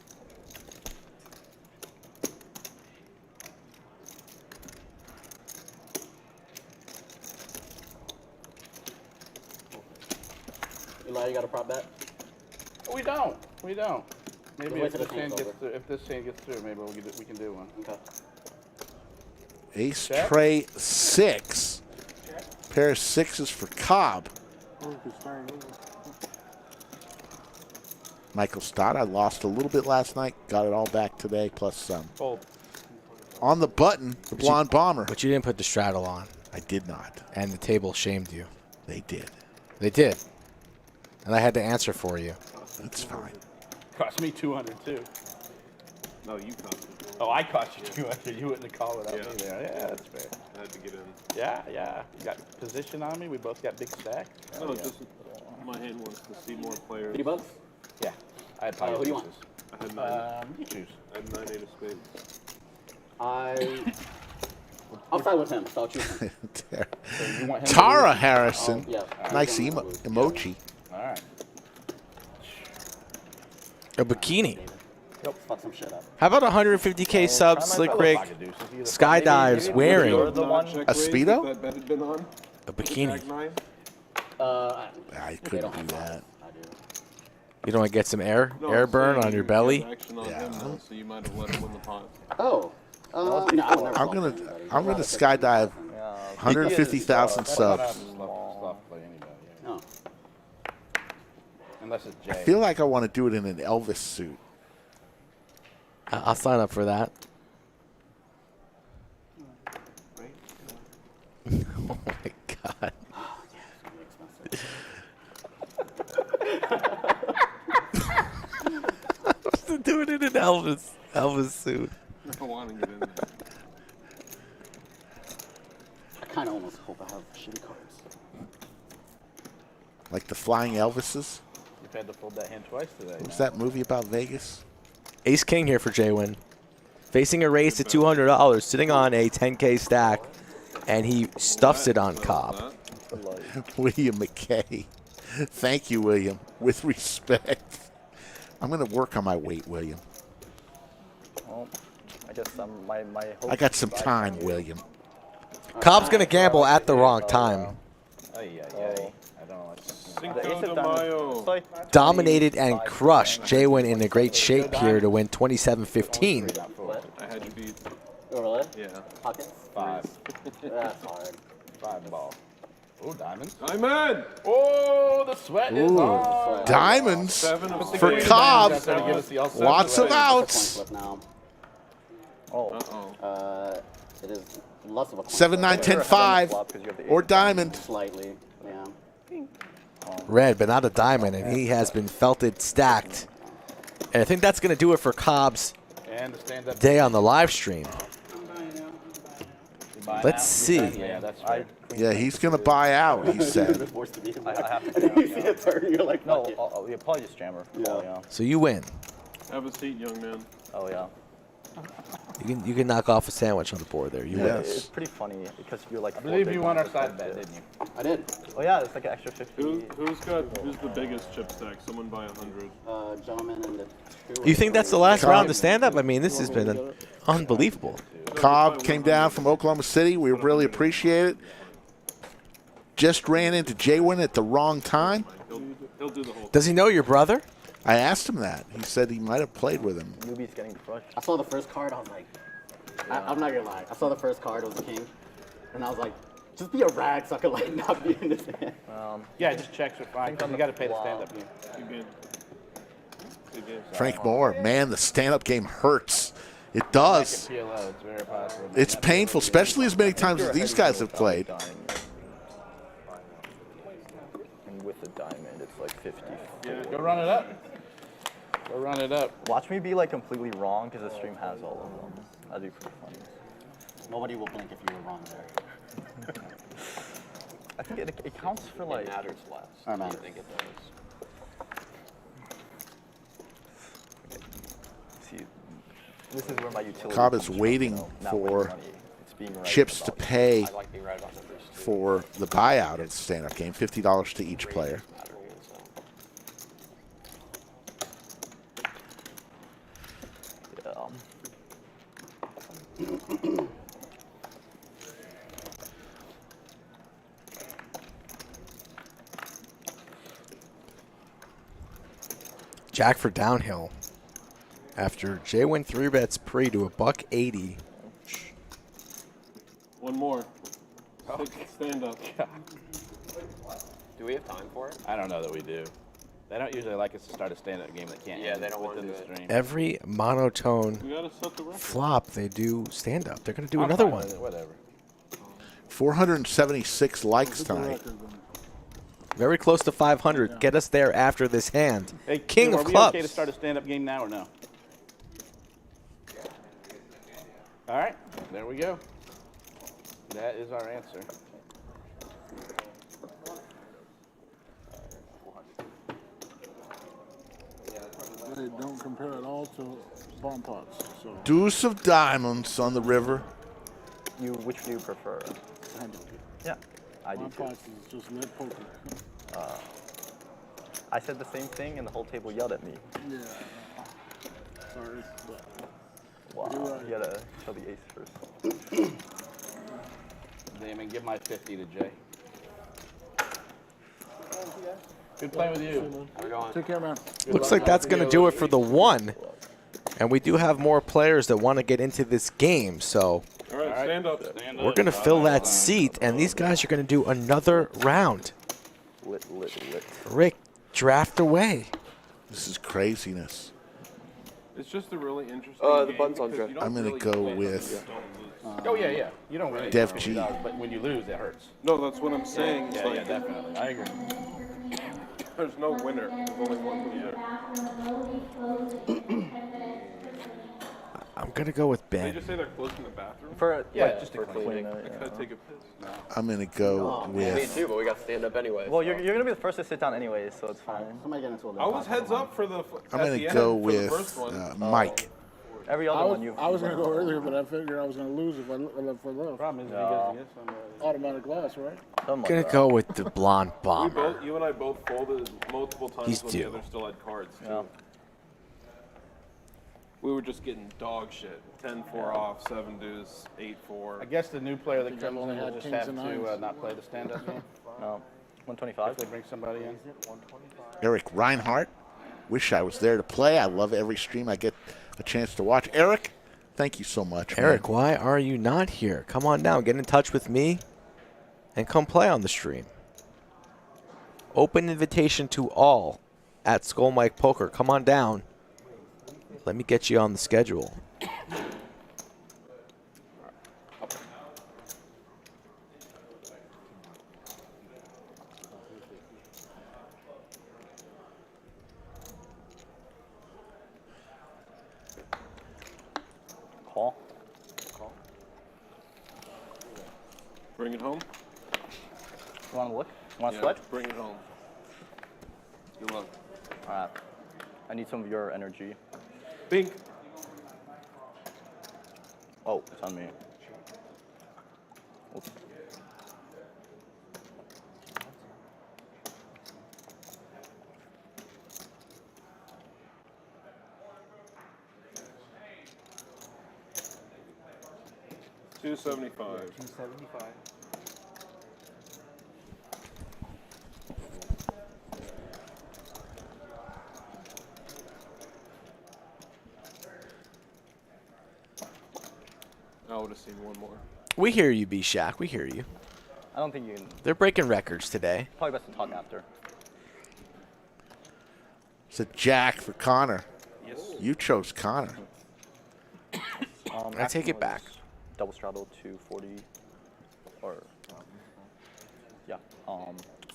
Eli, you got a prop bet? We don't. We don't. Maybe Wait if till this the hand hand's gets through, if this hand gets through, maybe we can do one. Okay. Ace Check. tray 6. Pair of 6s for Cobb. Michael Stott, I lost a little bit last night. Got it all back today, plus some. Fold. On the button, the blonde bomber. But you didn't put the straddle on. I did not. And the table shamed you. They did. They did. And I had to answer for you. That's fine. Cost me 200 too. No, you cost me. Oh, I cost you 200. You wouldn't have called without Yeah. me there. Yeah, that's fair. I had to get in. Yeah, yeah. You got position on me. We both got big stacks. No, just my hand wants to see more players. 50 bucks? Yeah. I had Who do you want? I had 9. You choose. I had 9, 8 of spades. I'll side with him, so I'll choose him. You want him to Tara lose? Harrison. Oh, yeah. Nice emoji. All right. A bikini. Yep. Fuck some shit up. How about 150K subs, Slick Rig, Skydives wearing A Speedo? That bet had been on. a bikini? Jack 9. I couldn't do that. You don't want to get some air No, burn so on your you belly? have action on him now, so you might have let him win the pot. Oh. No, I'm gonna skydive 150,000 subs. No. Unless it's Jay. I feel like I want to do it in an Elvis suit. I'll sign up for that. Oh my God. I'm doing it in Elvis suit. I want to get in there. I kind of almost hope I have shitty cards. Like the Flying Elvises. You've had to fold that hand twice today. What was that movie about Vegas? Ace King here for JWin. Facing a raise to $200, sitting on a 10K stack, and he stuffs it on Cobb. William McKay. Thank you, William. With respect. I'm going to work on my weight, William. Well, I guess my I got some time, William. Cobb's going to gamble at the wrong time. I don't know. Cinco de Mayo. Dominated and crushed JWin in a great shape here to win 27-15. I had you beat. Really? Yeah. Pockets? 5. That's hard. 5 ball. Oh, diamonds. Diamond! Oh, the sweat is Ooh, on. diamonds 7 of for 16. Cobb. Lots Lots of outs. Flip now. Oh. It is less of a coin 7, 9, flip. 10, 5. Or diamond. Slightly, yeah. Red, but not a diamond, and he has been felted stacked. And I think that's going to do it for Cobb's And the stand-up. day on the live stream. Let's see. Yeah, that's right. Yeah, he's going to buy out, he said. I have And then you see a turn, you're like, No, fuck it. yeah, probably just jammer. Yeah. Oh, yeah. So you win. Have a seat, young man. Oh, yeah. You can knock off a sandwich on the board there. You win. It's pretty funny because you're like. I believe you won our side bet, didn't you? I did. Oh yeah, it's like an extra 50. Who's the biggest chip stack? Someone buy 100. Gentleman in the two. You think that's the last round to stand up? I mean, this has been unbelievable. Cobb came down from Oklahoma City. We really appreciate it. Just ran into JWin at the wrong time. He'll do the whole. Does he know your brother? I asked him that. He said he might have played with him. Newbie's getting crushed. I saw the first card. I was like, I'm not gonna lie. I saw the first card. It was a king, and I was like, just be a rag so I could like not be in this hand. Yeah, just checks are fine. You got to pay the stand-up game. Good game. Frank Moore, man, the stand-up game hurts. It does. PLO, it's very possible. It's painful, especially as many times as these guys have played. And with the diamond, it's like 50. Yeah, go run it up. Go run it up. Watch me be like completely wrong because the stream has all of them. That'd be pretty funny. Nobody will blink if you were wrong there. I think it counts for like. It matters less. I Do you know. think it does? See, this is where my utility. Cobb is comes from, waiting you know, not for winning money. It's being right chips to about it. pay I like being right about numbers too. for the buyout of the stand-up game, $50 to each player. Matter, so. Yeah. Jack for downhill. After JWin 3-bets pre to $1.80. One more. Stand up. Do we have time for it? I don't know that we do. They don't usually like us to start a stand-up game that can't Yeah, end they don't within wanna the do it. stream. Every monotone We gotta set the record. flop, they do stand-up. They're going to do I'm another fine one. with it, whatever. 476 likes tonight. Very close to 500. Get us there after this hand. Hey, King are of we clubs. okay to start a stand-up game now or no? All right, there we go. That is our answer. They don't compare at all to bomb pots. So Deuce of diamonds on the river. Which do you prefer? Yeah, I do bomb too. pots is just lit poker. I said the same thing, and the whole table yelled at me. Yeah. Sorry, but Wow, You're right. you gotta show the ace first. Damon, give my 50 to Jay. Good playing with you. How we going? take care, man. Looks like that's going to do it for the one. And we do have more players that want to get into this game. So All right, stand up. we're going to fill that seat. And these guys are going to do another round. Lit. Rick, draft away. This is craziness. It's just a really interesting The game button's on because draft. you don't I'm gonna really go win with, unless you don't lose. Oh, yeah. You don't win. Dev it, G. but when you lose, it hurts. No, that's what I'm saying. It's Yeah, like, yeah, definitely. I agree. There's no winner. There's only one loser. I'm going to go with They Ben. just say they're closing the bathroom. Just a for clean. cleaning. I gotta take a piss. I'm going to go Me with too, but we got to stand up anyway. Well, so. you're gonna be the first to sit down anyway, so it's fine. Somebody get into a I little was heads up for the. I'm at going the to end go for the with first one. Mike. Every I other was, one you. I was going to go earlier, but I figured I was going to lose if I left for left. Problem is, No. if he gets to get some, Automatic loss, right? Something like Going to that. go with the blonde bomber. You and I both folded multiple times He's when due. the other still had cards. Too. Yeah. We were just getting dog shit. 10-4 off, 7 deuce, 8-4. I guess the new player that think comes I've only in will had just kings have and to nines. not play the stand-up game. No. If 125. they bring somebody in. Eric Reinhardt. Wish I was there to play. I love every stream I get a chance to watch. Eric, thank you so much. Eric, man. why are you not here? Come on down. Get in touch with me and come play on the stream. Open invitation to all at Skull Mike Poker. Come on down. Let me get you on the schedule. Call. Bring it home. You want to look? You want to Yeah, sweat? bring it home. Good luck. All right. I need some of your energy. Bink. Oh, it's on me. Oops. 275. 275. I would have seen one more. We hear you, B-Shack. We hear you. I don't think you can. They're breaking records today. Probably best to talk after. It's a jack for Connor. Yes. You chose Connor. I take it back. Double straddle 240, or yeah.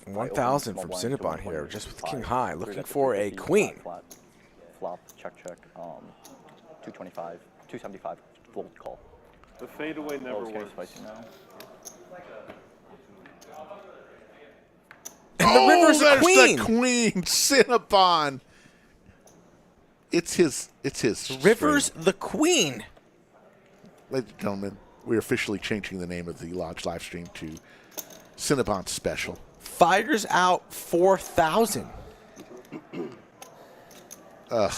1,000 from Cinnabon here, just with king high, looking for a queen. Flat, flop, check, 225, 275, fold call. The fadeaway never it's getting works. spicy now. And the river's a there's queen. the queen, Cinnabon. It's his. River's stream. the queen. Ladies and gentlemen, we're officially changing the name of the Lodge live stream to Cinnabon Special. Fires out 4,000. Ugh.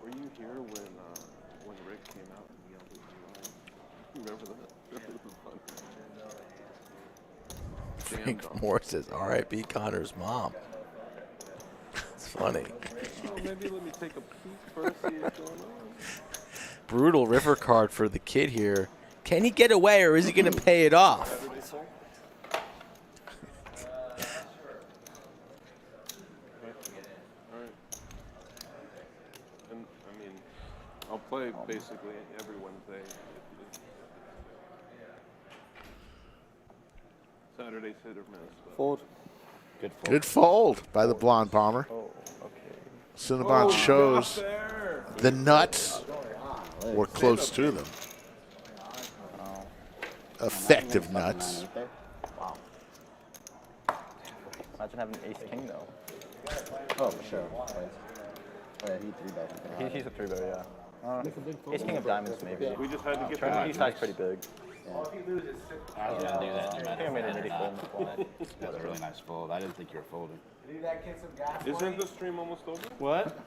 Were you here when Rick came out and yelled at you? Remember that? That was fun. Frank Moore says, R.I.P. Connor's mom. It's funny. Oh, maybe let me take a peek first, see what's going on. Brutal river card for the kid here. Can he get away, or is he going to pay it off? And I mean, I'll play basically every Wednesday. Saturday's hit or miss. But. Fold. Good fold by the blonde bomber. Oh, okay. Cinnabon shows the nuts were close to them. Effective nuts. Wow. Imagine having ace king though. Oh, for sure. Oh, yeah, he 3-bet. He's a 3-bet, yeah. Ace king of diamonds maybe. We just had to get Turn he's size pretty big. I was gonna do that no matter I think I made a midi fold. That was a really nice fold. I didn't think you were folding. Isn't the stream almost over? What?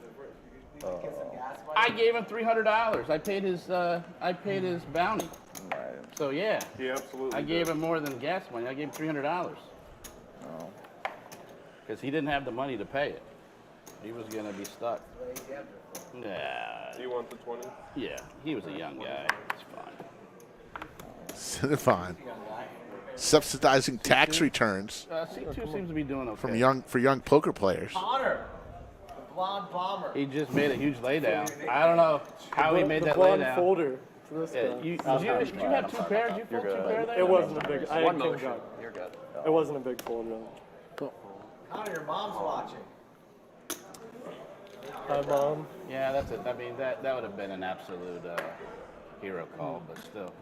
I gave him $300. I paid his bounty. Right. So yeah. He absolutely I gave him more than gas money. I gave him $300. Oh. Because he didn't have the money to pay it. He was gonna be stuck. Yeah. Do you want the 20? Yeah. He was a young guy. It's fine. Cinnabon subsidizing tax returns C2 seems to be doing okay. from young poker players. Connor, the blonde bomber. He just made a huge laydown. I don't know how he made that blonde laydown. folder for this Yeah, guy. did you have two pairs? You fold two pairs there? It wasn't a big. I One had king motion. jack. You're good. It wasn't a big fold, really. Connor, your mom's watching. Hi, mom. Yeah, that's it. I mean, that would have been an absolute hero call, but still.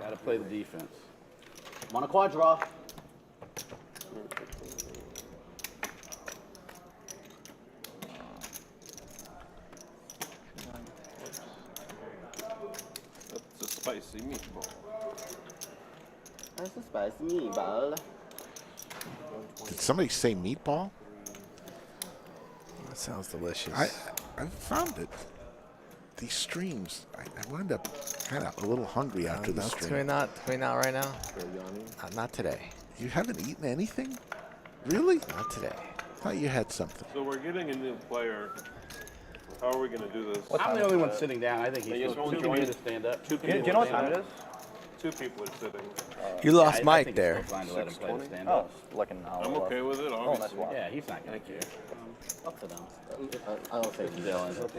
Got to play the defense. I'm on a quad draw. That's a spicy meatball. That's a spicy meatball. Did somebody say meatball? That sounds delicious. I found it. These streams, I wound up kind of a little hungry after the stream. Can we not right now? Not today. You haven't eaten anything? Really? Not today. Thought you had something. So we're getting a new player. How are we going to do this? I'm the only one sitting down. I think he's just supposed won't to join? to stand up. Two Do people you know what stand time it up. is? Two people are sitting. You lost I Mike think there. It's still fine to let him play the stand Oh, up. it's like an hour I'm left. okay with it, Oh, obviously. nice walk. Yeah, he's not going to care. Up to them. I don't say Dylan.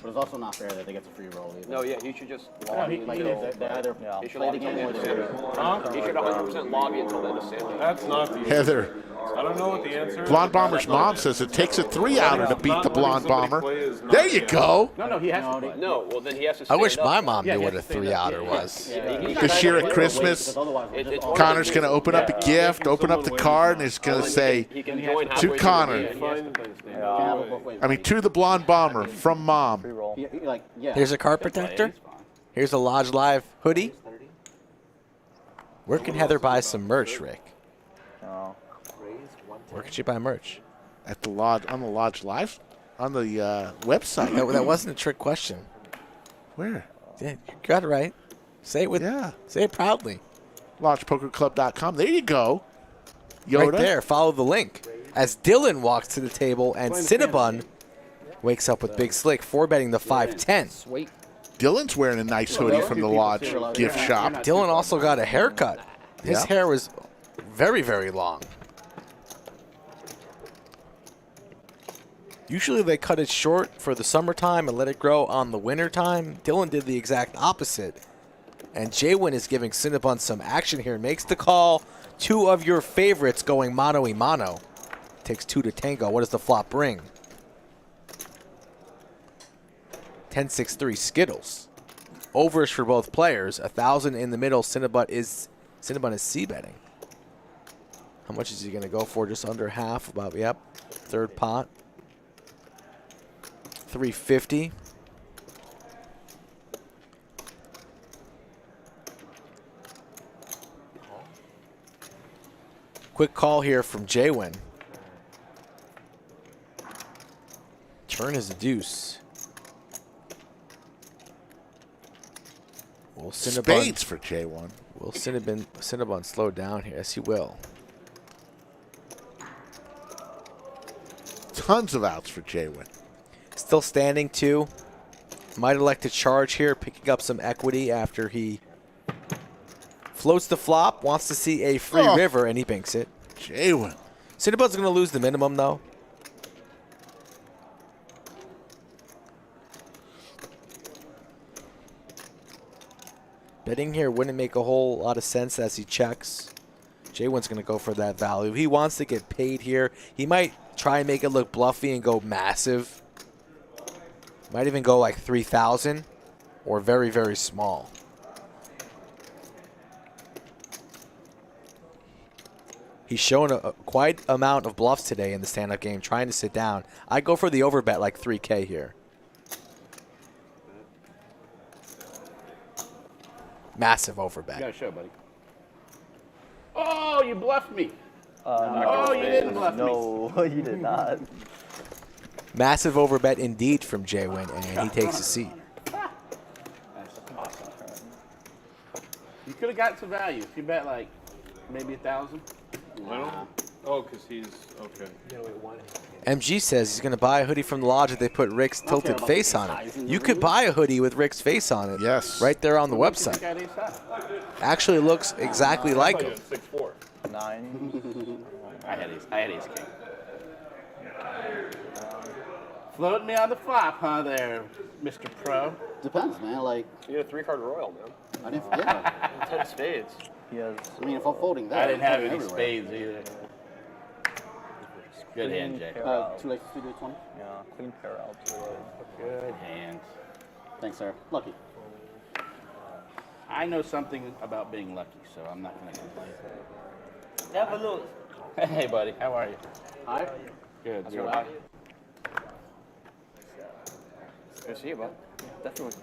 But it's also not fair that they get to free roll either. No, yeah, he should just No, log he- in. Like they either He should play log the in game or until they the stand. He should 100% log in until then to stand. That's not the Heather, I don't know what the answer is. Blonde Bomber's mom says it takes a 3-outer to beat the Blonde Bomber. There you go. No, he has to. No, well then he has to I stand wish up. my mom Yeah, knew he what a has to stand up. 3-outer was. This year at Christmas, It's Connor's going to open up a gift, open up the card, and it's going to say, he can join to halfway Connor. through the game. I mean, to the Blonde Bomber from Mom. Free roll. Here's a card protector. Here's a Lodge Live hoodie. Where can Heather buy some merch, Rick? Oh. Where can she buy merch? At the lodge, on the Lodge Live, on the website. That wasn't a trick question. Where? Yeah, you got it right. Say it with. Yeah. Say it proudly. LodgePokerClub.com. There you go. Yoda. Right there. Follow the link. As Dylan walks to the table and Cinnabon wakes up with Big Slick, 4-betting the 5-10. Sweet. Dylan's wearing a nice hoodie from the Lodge gift shop. Dylan also got a haircut. His Yeah. hair was very, very long. Usually they cut it short for the summertime and let it grow on the winter time. Dylan did the exact opposite. And JWin is giving Cinnabon some action here. Makes the call. 2 of your favorites going mano-y-mano. Takes 2 to tango. What does the flop bring? 10-6-3 Skittles. Overs for both players. 1,000 in the middle. Cinnabon is c-betting. How much is he going to go for? Just under half. About, yep. Third pot. 350. Quick call here from JWin. Turn is a deuce. Will Cinnabon, Spades for J1. Will Cinnabon slow down here? Yes, he will. Tons of outs for J1. Still standing 2. Might elect to charge here, picking up some equity after he floats the flop, wants to see a free river, and he binks it. J1. Cinnabon's going to lose the minimum, though. Betting here wouldn't make a whole lot of sense as he checks. JWin's going to go for that value. He wants to get paid here. He might try and make it look bluffy and go massive. Might even go like 3,000 or very, very small. He's shown a quite amount of bluffs today in the stand-up game, trying to sit down. I go for the overbet like 3K here. Massive overbet. You got to show, buddy. Oh, you bluffed me. No, you didn't bluff me. No, you did not. Massive overbet indeed from JWin, and he takes a seat. That's awesome. You could have got some value if you bet like maybe 1,000. Wow. Oh, because he's okay. MG says he's going to buy a hoodie from the lodge if they put Rick's tilted face on it. You could buy a hoodie with Rick's face on it. Yes. Right there on the website. Actually looks exactly like him. 6-4. 9. I had ace king. Floating me on the flop, huh, there, Mr. Pro? Depends, man. Like, You had a 3-card royal, man. I didn't. Yeah. 10 spades. He has. I mean, if I'm folding that, I didn't have any everywhere. spades either. Good hand, Jay. 2 legs, 2 to 20. Yeah, queen pair out. Good hand. Thanks, sir. Lucky. I know something about being lucky, so I'm not going to complain. Never lose. Hey, buddy. How are you? Hi. Good. That's Good. what Good to see you, bud. Definitely.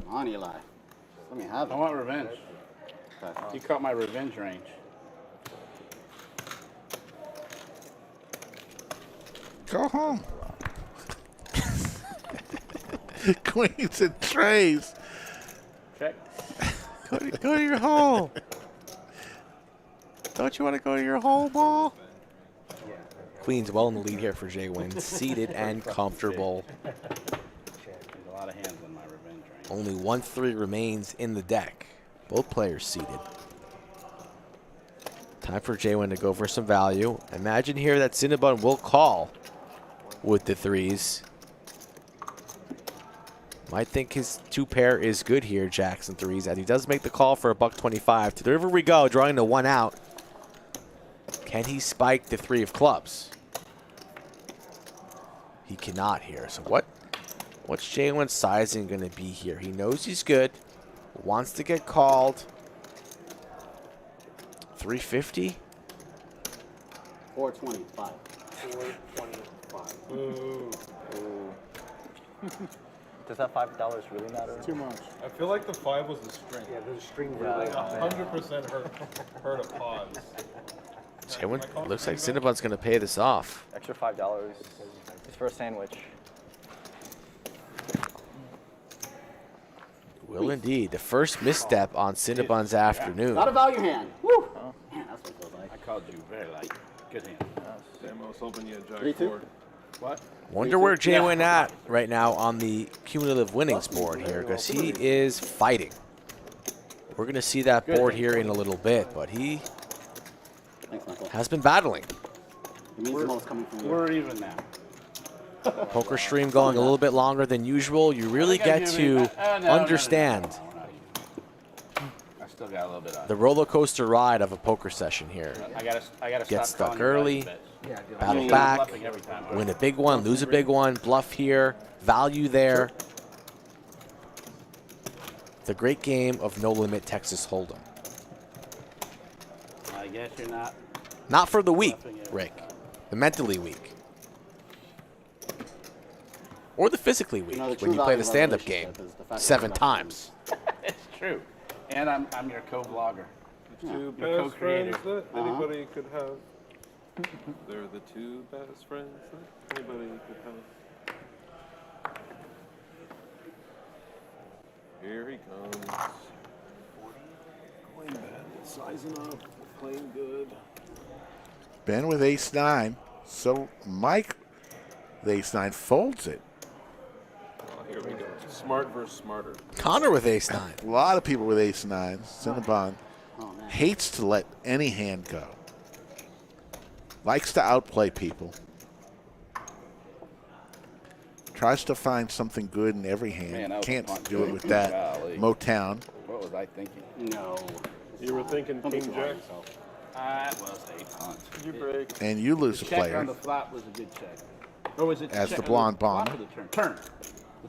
On Eli. Let me have it. I want revenge. Okay. You caught my revenge range. Go home. Queens and trays. Check. Go to your hole. Don't you want to go to your hole, ball? Queen's well in the lead here for JWin. Seated and comfortable. There's a lot of hands on my revenge range. Only 1-3 remains in the deck. Both players seated. Time for JWin to go for some value. Imagine here that Cinnabon will call with the 3s. Might think his 2-pair is good here, Jackson threes, as he does make the call for a $125. To the river we go, drawing the 1 out. Can he spike the 3 of clubs? He cannot here. So what's JWin's sizing going to be here? He knows he's good, wants to get called. 350? 425. 425. Ooh. Does that $5 really matter? Too much. I feel like the 5 was the string. Yeah, there's a string Yeah, really. 100% hurt a pause. JWin, looks like Cinnabon's going to pay this off. Extra $5 just for a sandwich. Will indeed. The first misstep on Cinnabon's afternoon. Not a value hand. Woo! Man, that's what it feels like. I called you very light. Good hand. Damn, I was hoping you had Jack 3-2. 4. What? Wonder where JWin at right now on the cumulative winnings board here, because he is fighting. We're going to see that board here in a little bit, but he has been battling. It means the most coming from you. We're even now. Poker stream going a little bit longer than usual. You really get to understand I still got a little bit on. the roller coaster ride of a poker session here. I gotta Get stop stuck calling you early, guys bets. battle I'm back, bluffing every time. win a big one, lose a big one, bluff here, value there. The great game of No Limit Texas Hold'em. I guess you're not. Not for the weak, Rick. The mentally weak. Or the physically weak, when you play the stand-up game 7 times. It's true. And I'm your co-blogger. Two Your best co-creator. friends that anybody could have. They're the 2 best friends that anybody could have. Here he comes. Going bad. Sizing up. Playing good. Ben with ace-9. So Mike, the ace-9, folds it. Oh, here we go. Smart versus smarter. Connor with ace-9. A lot of people with ace-9. Cinnabon hates to let any hand go. Likes to outplay people. Tries to find something good in every hand. Man, that was a Can't punt. do it with that. Golly. Motown. What was I thinking? No. You were thinking King Jack? That was a punt. You break. And you lose a Check player. on the flop was a good check. Or was it As check the on blonde flop bomber. or the turn? Turn.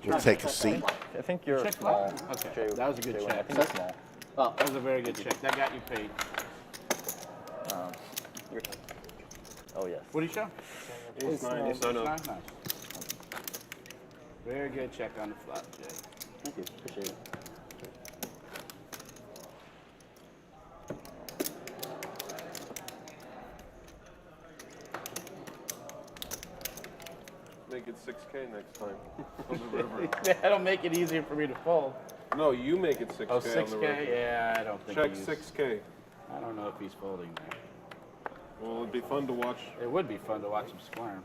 We'll take a seat. I think you're Check small. flop? Okay, that was a good JWin. check. I think you're small. Oh, That was a very good check. That got you paid. You're, oh, yes. What do you show? Ace-9, Nice. ace-9 up. Nice. Very good check on the flop, Jay. thank you. Appreciate it. Make it 6K next time. On the river. That'll make it easier for me to fold. No, you make it 6K Oh, on the 6K? river. Yeah, I don't think Check he's... 6K. I don't know if he's folding there. Well, it'd be fun to watch. It would be fun to watch him squirm.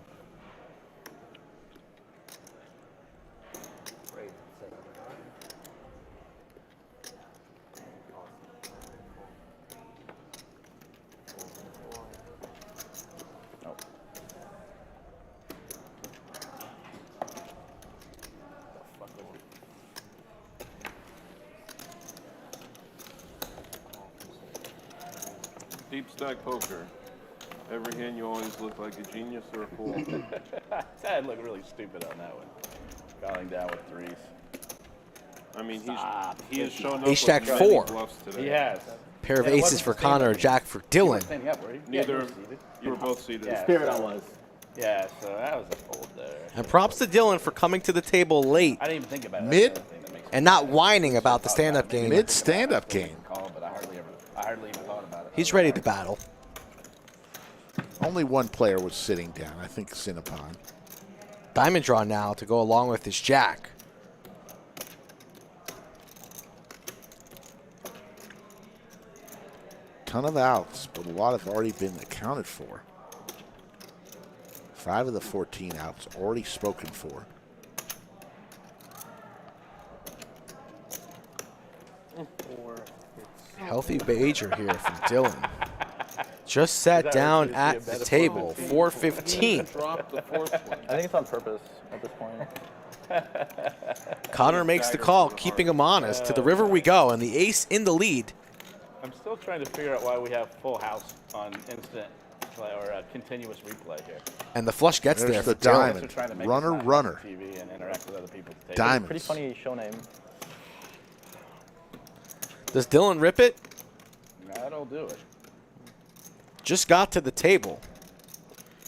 Deep stack poker. Every hand you always look like a genius or a fool. I'd look really stupid on that one. Calling down with 3s. I mean, he has shown up Ace Jack with many 4. bluffs today. He has. Pair of Yeah, it aces wasn't for standing Connor, up. Jack for You Dylan. weren't standing up, were you? Neither. Yeah, you were seated. You were both seated. Yeah, Spirit I so- was. Yeah, so that was a fold there. And props to Dylan for coming to the table late I didn't even think about it. Mid- That's the other thing that makes me and not whining about the stand-up game. Mid stand-up game. Call, but I hardly even thought about it. He's ready to battle. Only one player was sitting down. I think Cinnabon. Diamond draw now to go along with his jack. Ton of outs, but a lot have already been accounted for. 5 of the 14 outs already spoken for. Healthy Bajer here from Dylan. Just sat down at the table. 415. Drop the fourth one. I think it's on purpose at this point. Connor makes the call, keeping him honest. To the river we go, and the ace in the lead. I'm still trying to figure out why we have full house on instant or continuous replay here. And the flush gets There's there. the diamond. Runner, runner. TV and interact with other people. Diamonds. Pretty funny show name. Does Dylan rip it? That'll do it. Just got to the table.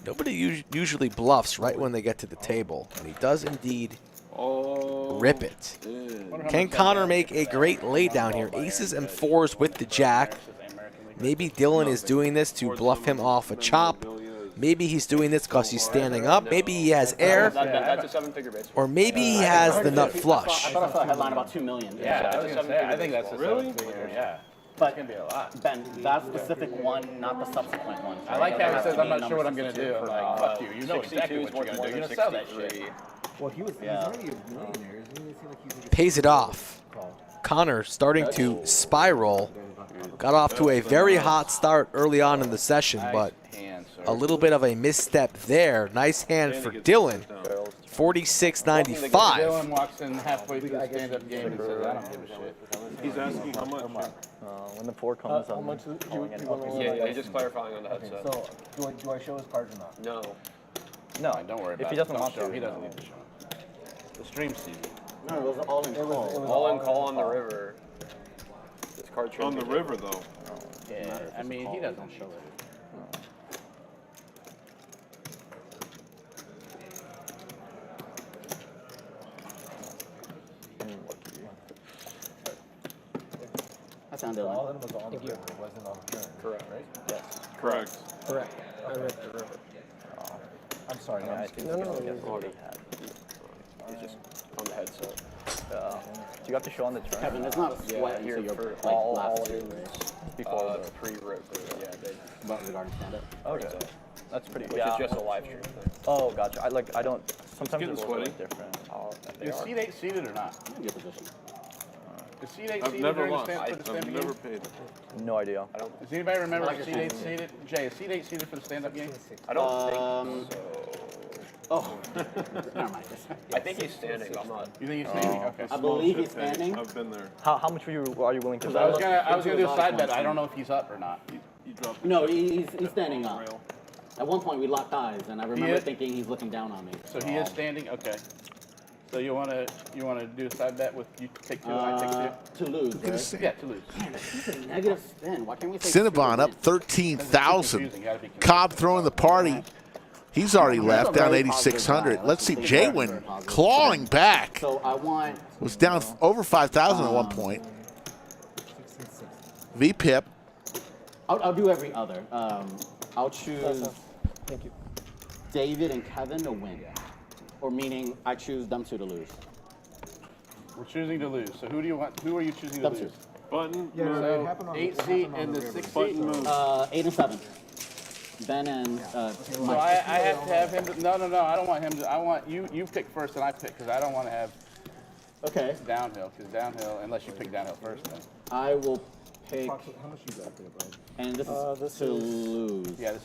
Nobody usually bluffs right when they get to the table, and he does indeed rip it. Can Connor make a great laydown here? Aces and fours with the jack. Maybe Dylan is doing this to bluff him off a chop. Maybe he's doing this because he's standing up. Maybe he has air. That's a seven-figure base. Or maybe he has the nut flush. I thought I saw a headline about $2 million. Yeah, I think that's a Really? Yeah. But It's going to be a lot. Ben, that specific one, not the subsequent one. I like how he says, I'm not sure what I'm going to do. I'm like, fuck you. You know exactly what you're going to do. You're going to sell that shit. Well, he's already a millionaire. Doesn't he seem like he's like Pays it off. Connor starting to spiral. Got off to a very hot start early on in the session, but a little bit of a misstep there. Nice hand for Dylan. 46.95. Dylan walks in halfway through the stand-up game and says, I don't give a shit. He's asking how much. When the 4 comes, how much is Yeah, just clarifying on the headset. So, do I show his cards or not? No. No, Don't worry about it. if he doesn't Don't want show him. to. He doesn't need to show him. The stream sees it. No, it was all in call. All in call on the river. It's card On the river, though. Yeah, I mean, he doesn't show it. That sounded All like. of them was on the river. It wasn't on the turn. Correct. Right? Yes. Correct. Correct. I read the river. I'm sorry. No, I think it's Already. It's just on the headset. you got to show on the turn. Kevin, there's not a Yeah, sweat here until for you're like all last two. in before the pre-rip. Yeah, they, But regarding stand-up. Okay. That's pretty. which is just a live stream thing. Oh, gotcha. I don't. Sometimes getting the rules are sweaty. different. Is seat 8 seated or not? In your position. Is seat 8 I've seated never during the lost. stand for the I've stand-up never game? paid. No idea. Does anybody remember if seat 8 seated? Jay, is seat 8 seated for the stand-up game? I don't think so. Oh, never mind. I think he's standing. I'm not. You think he's standing? Okay. I believe he's standing. I've been there. How much are you willing to I was bet? gonna do a side bet. I don't know if he's up or not. You dropped No, he's standing up. rail. At one point, we locked eyes, and I remember is- thinking he's looking down on me. So he is standing. Okay. So you wanna do a side bet with you take 2 and I take 2? To lose, right? Yeah, to lose. Man, that's a negative spin. Why can't we say Cinnabon up 13,000. Confusing. Gotta be confusing. Cobb throwing the party. He's already left, down 8,600. Let's see, JWin clawing back. So I want. Was down over 5,000 at one point. V-Pip. I'll do every other. I'll choose Thank you. David and Kevin to win. Or meaning I choose them two to lose. We're choosing to lose. So who do you want? Who are you choosing to Them lose? two. Button. Yeah, move. it happened on 8 it seat happened on and the the river. 6 Button seat. move. 8 and 7. Ben and So Mike. I have to have him. No. I don't want him to. I want you. You pick first, and I pick because I don't want to have Okay. downhill. Because downhill, unless you pick downhill first, then. I will pick. How much you got there, bro? And this is to lose. Yeah. This.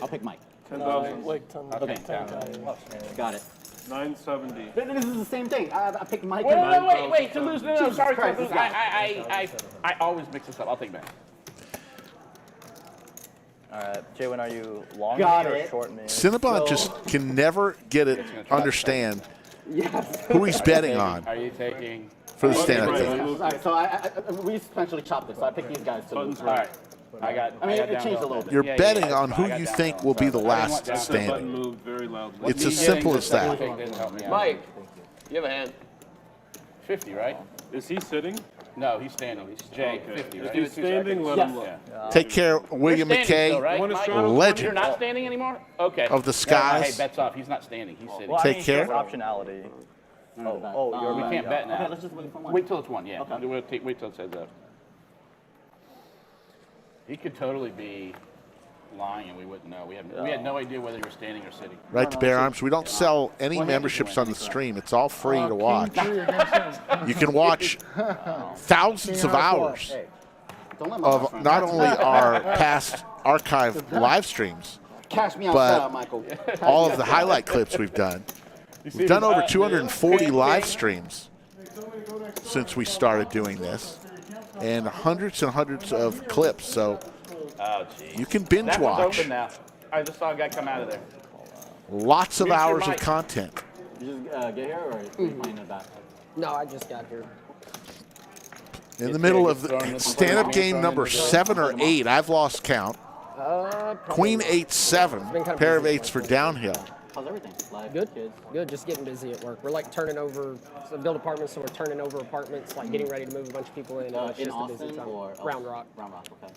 I'll pick Mike. 10,000. Like 10. Okay. Okay. Downhill. Got it. 970. This is the same thing. I picked Mike. Wait, and wait, to lose. No, Jesus sorry, Christ, to lose. this guy. I always mix this up. I'll take Ben. JWin, are you long Got me or it. short me? Cinnabon just can never get it, understand Yes. who he's betting on Are you taking? for the stand-up Right. game. All right, so we essentially chopped this. So I picked these guys to lose. All right. I got. I mean, got it changed a downhill. little bit. You're Yeah, betting yeah, on I who got you downhill. think will be the I didn't last want downhill. standing. Button moved very loudly. It's Me as simple getting as the that. second didn't help me out. Mike, you have a hand. 50, right? Is he sitting? No, he's standing. Jay, Okay. 50, If right? he's standing, let him look. Take care of William You're standing still, McKay, right, One is Mike? shot. legend. You're not standing anymore? Okay. Of the No, skies. hey, bet's off. He's not standing. He's sitting. Well, Take I mean, care. he has optionality. You're we can't bet now. Okay, let's just wait for one. Wait till it's one, yeah. Okay. Wait till it says that. He could totally be lying and we wouldn't know. We had no idea whether you were standing or sitting. Right to Bear Arms. We don't sell any memberships on the stream. It's all free to watch. You can watch thousands of hours. of not only our past archive live streams, Cash me but outside, Michael. all of the highlight clips we've done. We've done over 240 live streams since we started doing this, and hundreds and hundreds of clips. So you can binge That one's watch. open now. I just saw a guy come out of there. Lots of Mute your hours of mic. content. You just get here, or are you playing in the back? No, I just got here. In the middle of the stand-up game number 7 or 8, I've lost count. Queen 8-7, pair of 8s for downhill. How's everything? Life, Good. kids? Good. Just getting busy at work. We're like turning over, so build apartments, so we're turning over apartments, like getting ready to move a bunch of people in. It's In just a busy Austin time. or Round Rock. Round Rock, okay.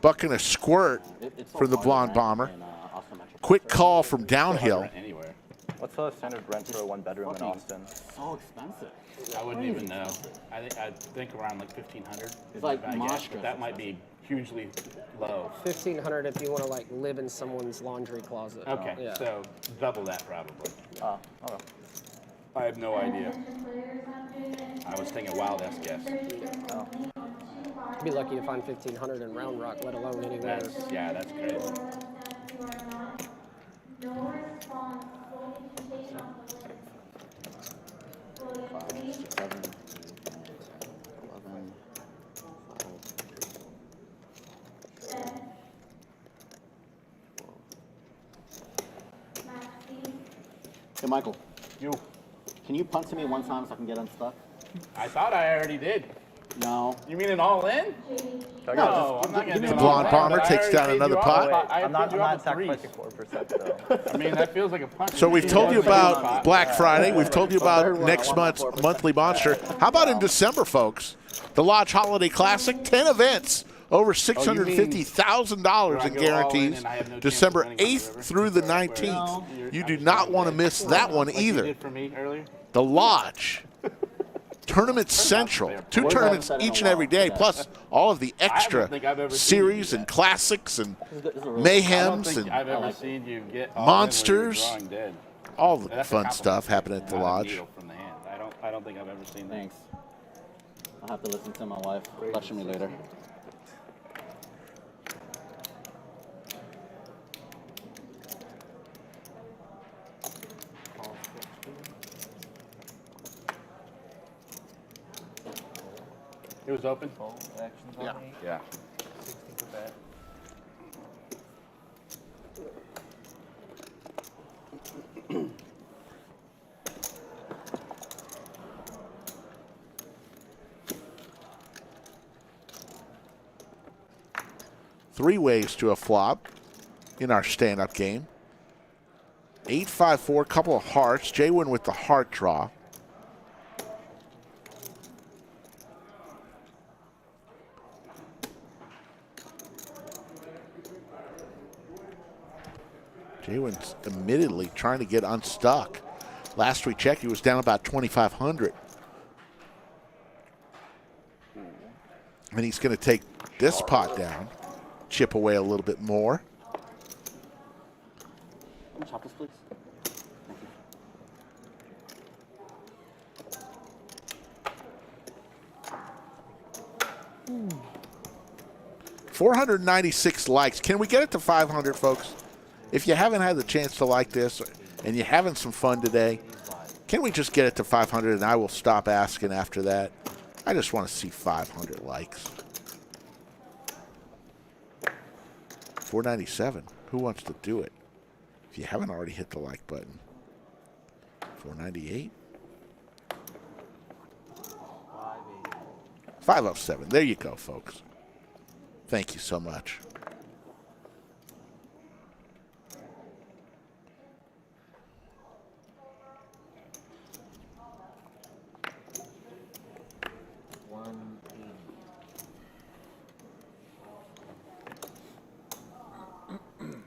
Bucking a squirt It's so for the hard to blonde rent bomber. in, Austin Metro. Quick call from downhill. Anywhere. What's the standard rent for a one-bedroom in Austin? So expensive. I wouldn't even know. I think around like 1,500. It's like I guess, monstrous but that might be hugely low. 1,500 if you want to like live in someone's laundry closet. Okay, Yeah. so double that probably. Oh, okay. I have no idea. I was thinking wild ass guess. Oh. Be lucky to find 1,500 in Round Rock, let alone anywhere. That's crazy. Hey, Michael. Can you punt to me one time so I can get unstuck? I thought I already did. No. You mean an all in? No, I'm not going to do The an blonde all-in, bomber but I takes already down paid another you off. pot. I I'm not paid you off with sacrificing threes. 4% though. I mean, that feels like a punch. So we've told you about Black Friday. We've told you about next month's monthly monster. How about in December, folks? The Lodge Holiday Classic, 10 events, over $650,000 in guarantees, December 8th through the 19th. You do not want to miss that one either. For me earlier. The Lodge. Tournament Central. 2 tournaments each and every day, plus all of the extra series and classics and mayhems and I've ever seen you get monsters. drawing dead. All the That's a fun compliment. stuff happening at the Not a Lodge. needle from the hand. I don't think I've ever seen that. Thanks. I'll have to listen to my wife lecture me later. It was open? Yeah. Three ways to a flop in our stand-up game. 8-5-4, couple of hearts. JWin with the heart draw. JWin's admittedly trying to get unstuck. Last we checked, he was down about 2,500. And he's going to take this pot down, chip away a little bit more. Chop this, please. Hmm. 496 likes. Can we get it to 500, folks? If you haven't had the chance to like this and you're having some fun today, can we just get it to 500 and I will stop asking after that? I just want to see 500 likes. 497. Who wants to do it? If you haven't already hit the like button. 498. 507. There you go, folks. Thank you so much.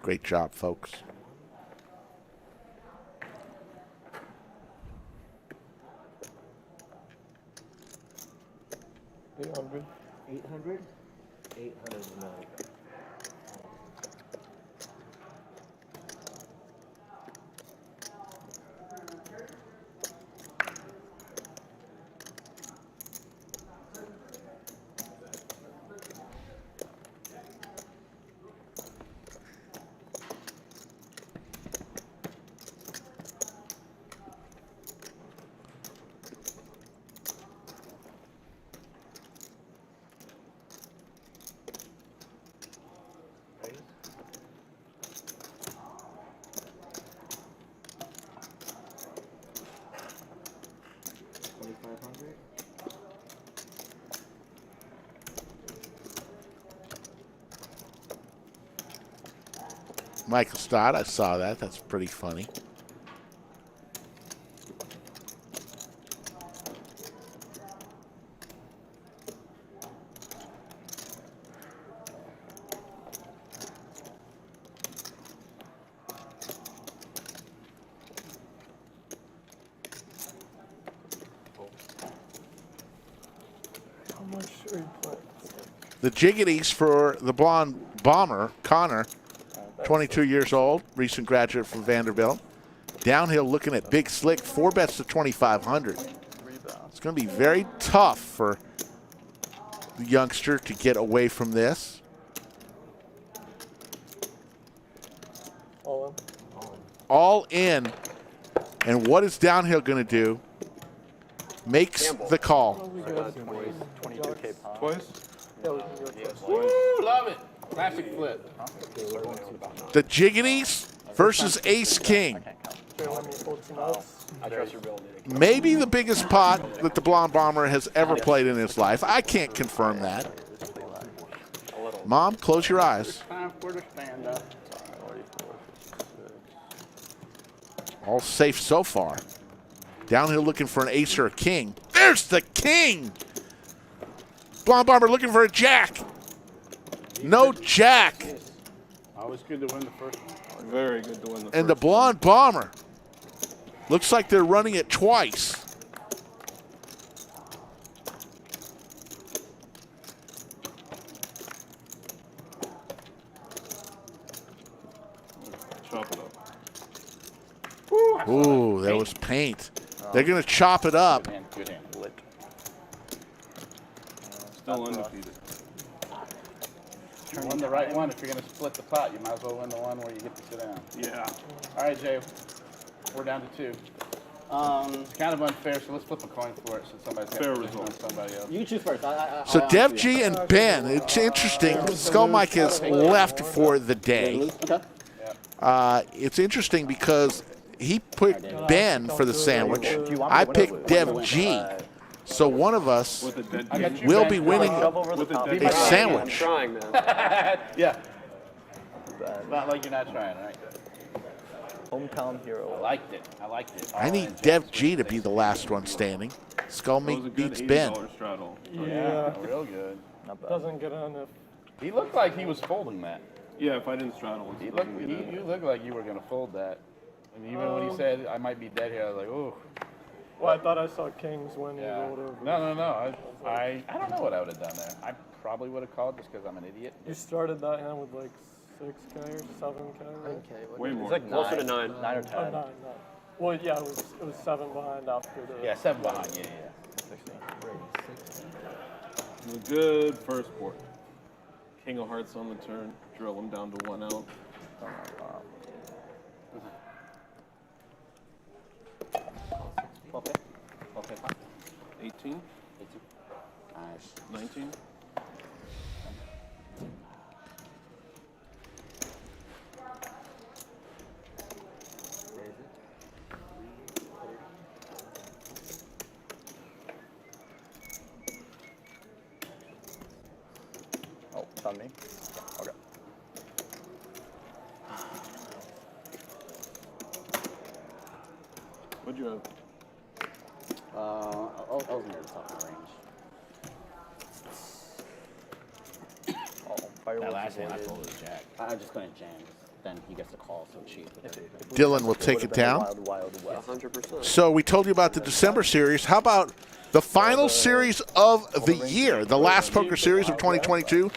Great job, folks. $800. $800? $800 no. Michael Stott, I saw that. That's pretty funny. How much are you playing? The Jiggities for the blonde bomber, Connor, 22 years old, recent graduate from Vanderbilt. Downhill looking at Big Slick, 4 bets to 2,500. It's going to be very tough for the youngster to get away from this. All in. All in. And what is Downhill going to do? Makes the call. 22K pop. Twice? Woo, love it. Classic flip. The Jiggities versus Ace King. I trust your ability. Maybe the biggest pot that the blonde bomber has ever played in his life. I can't confirm that. Mom, close your eyes. Time for the stand up. All safe so far. Downhill looking for an ace or a king. There's the king! Blonde bomber looking for a jack. No jack. Always good to win the first one. Very good to win the first And the blonde bomber. Looks like they're running it twice. Chop it up. Ooh, there was paint. They're going to chop it up. Good hand, good hand. Lit. Still undefeated. You won the right one. If you're going to split the pot, you might as well win the one where you get to sit down. Yeah. All right, Jay. We're down to 2. It's kind of unfair, so let's flip a coin for it since somebody's got Fair to result. on somebody else. You choose first. So Dev G and Ben, it's interesting. Skull Mike has left for the day. Okay. It's interesting because he picked Ben for the sandwich. I picked Dev G. So one of us With a dead king. will be winning With a dead a king. I'm sandwich. trying, man. Yeah. Not like you're not trying, right? Hometown I hero. liked it. I liked it. I need Dev G to be the last one standing. Skull That was a Mike good beats $80 Ben. straddle. Yeah, real good. Not bad. Doesn't get on if. He looked like he was folding that. Yeah, if I didn't straddle, You looked like you were going to fold that. And even when he said, I might be dead here, I was like, oh. Well, I thought I saw kings when you Yeah. rolled over. No. I don't know what I would have done there. I probably would have called just because I'm an idiot. You started that hand with like 6K or 7K, right? way It's more. like Closer to 9. 9 or Oh, 10. 9. Well, yeah, it was 7 behind after the. Yeah, 7 behind. Yeah. 16. A good first board. King of hearts on the turn. Drill him down to 1 out. Okay. 18, Nice. 19. Oh, it's on me. Okay. What'd you have? I was near the top of the range. Oh, fireworks. That last hand I avoided. told was jack. I'm just going to jam. Then he gets the call so cheap. Dylan will take it down. Wild, wild west. 100%. So we told you about the December series. How about the final series of the year, the last poker series of 2022?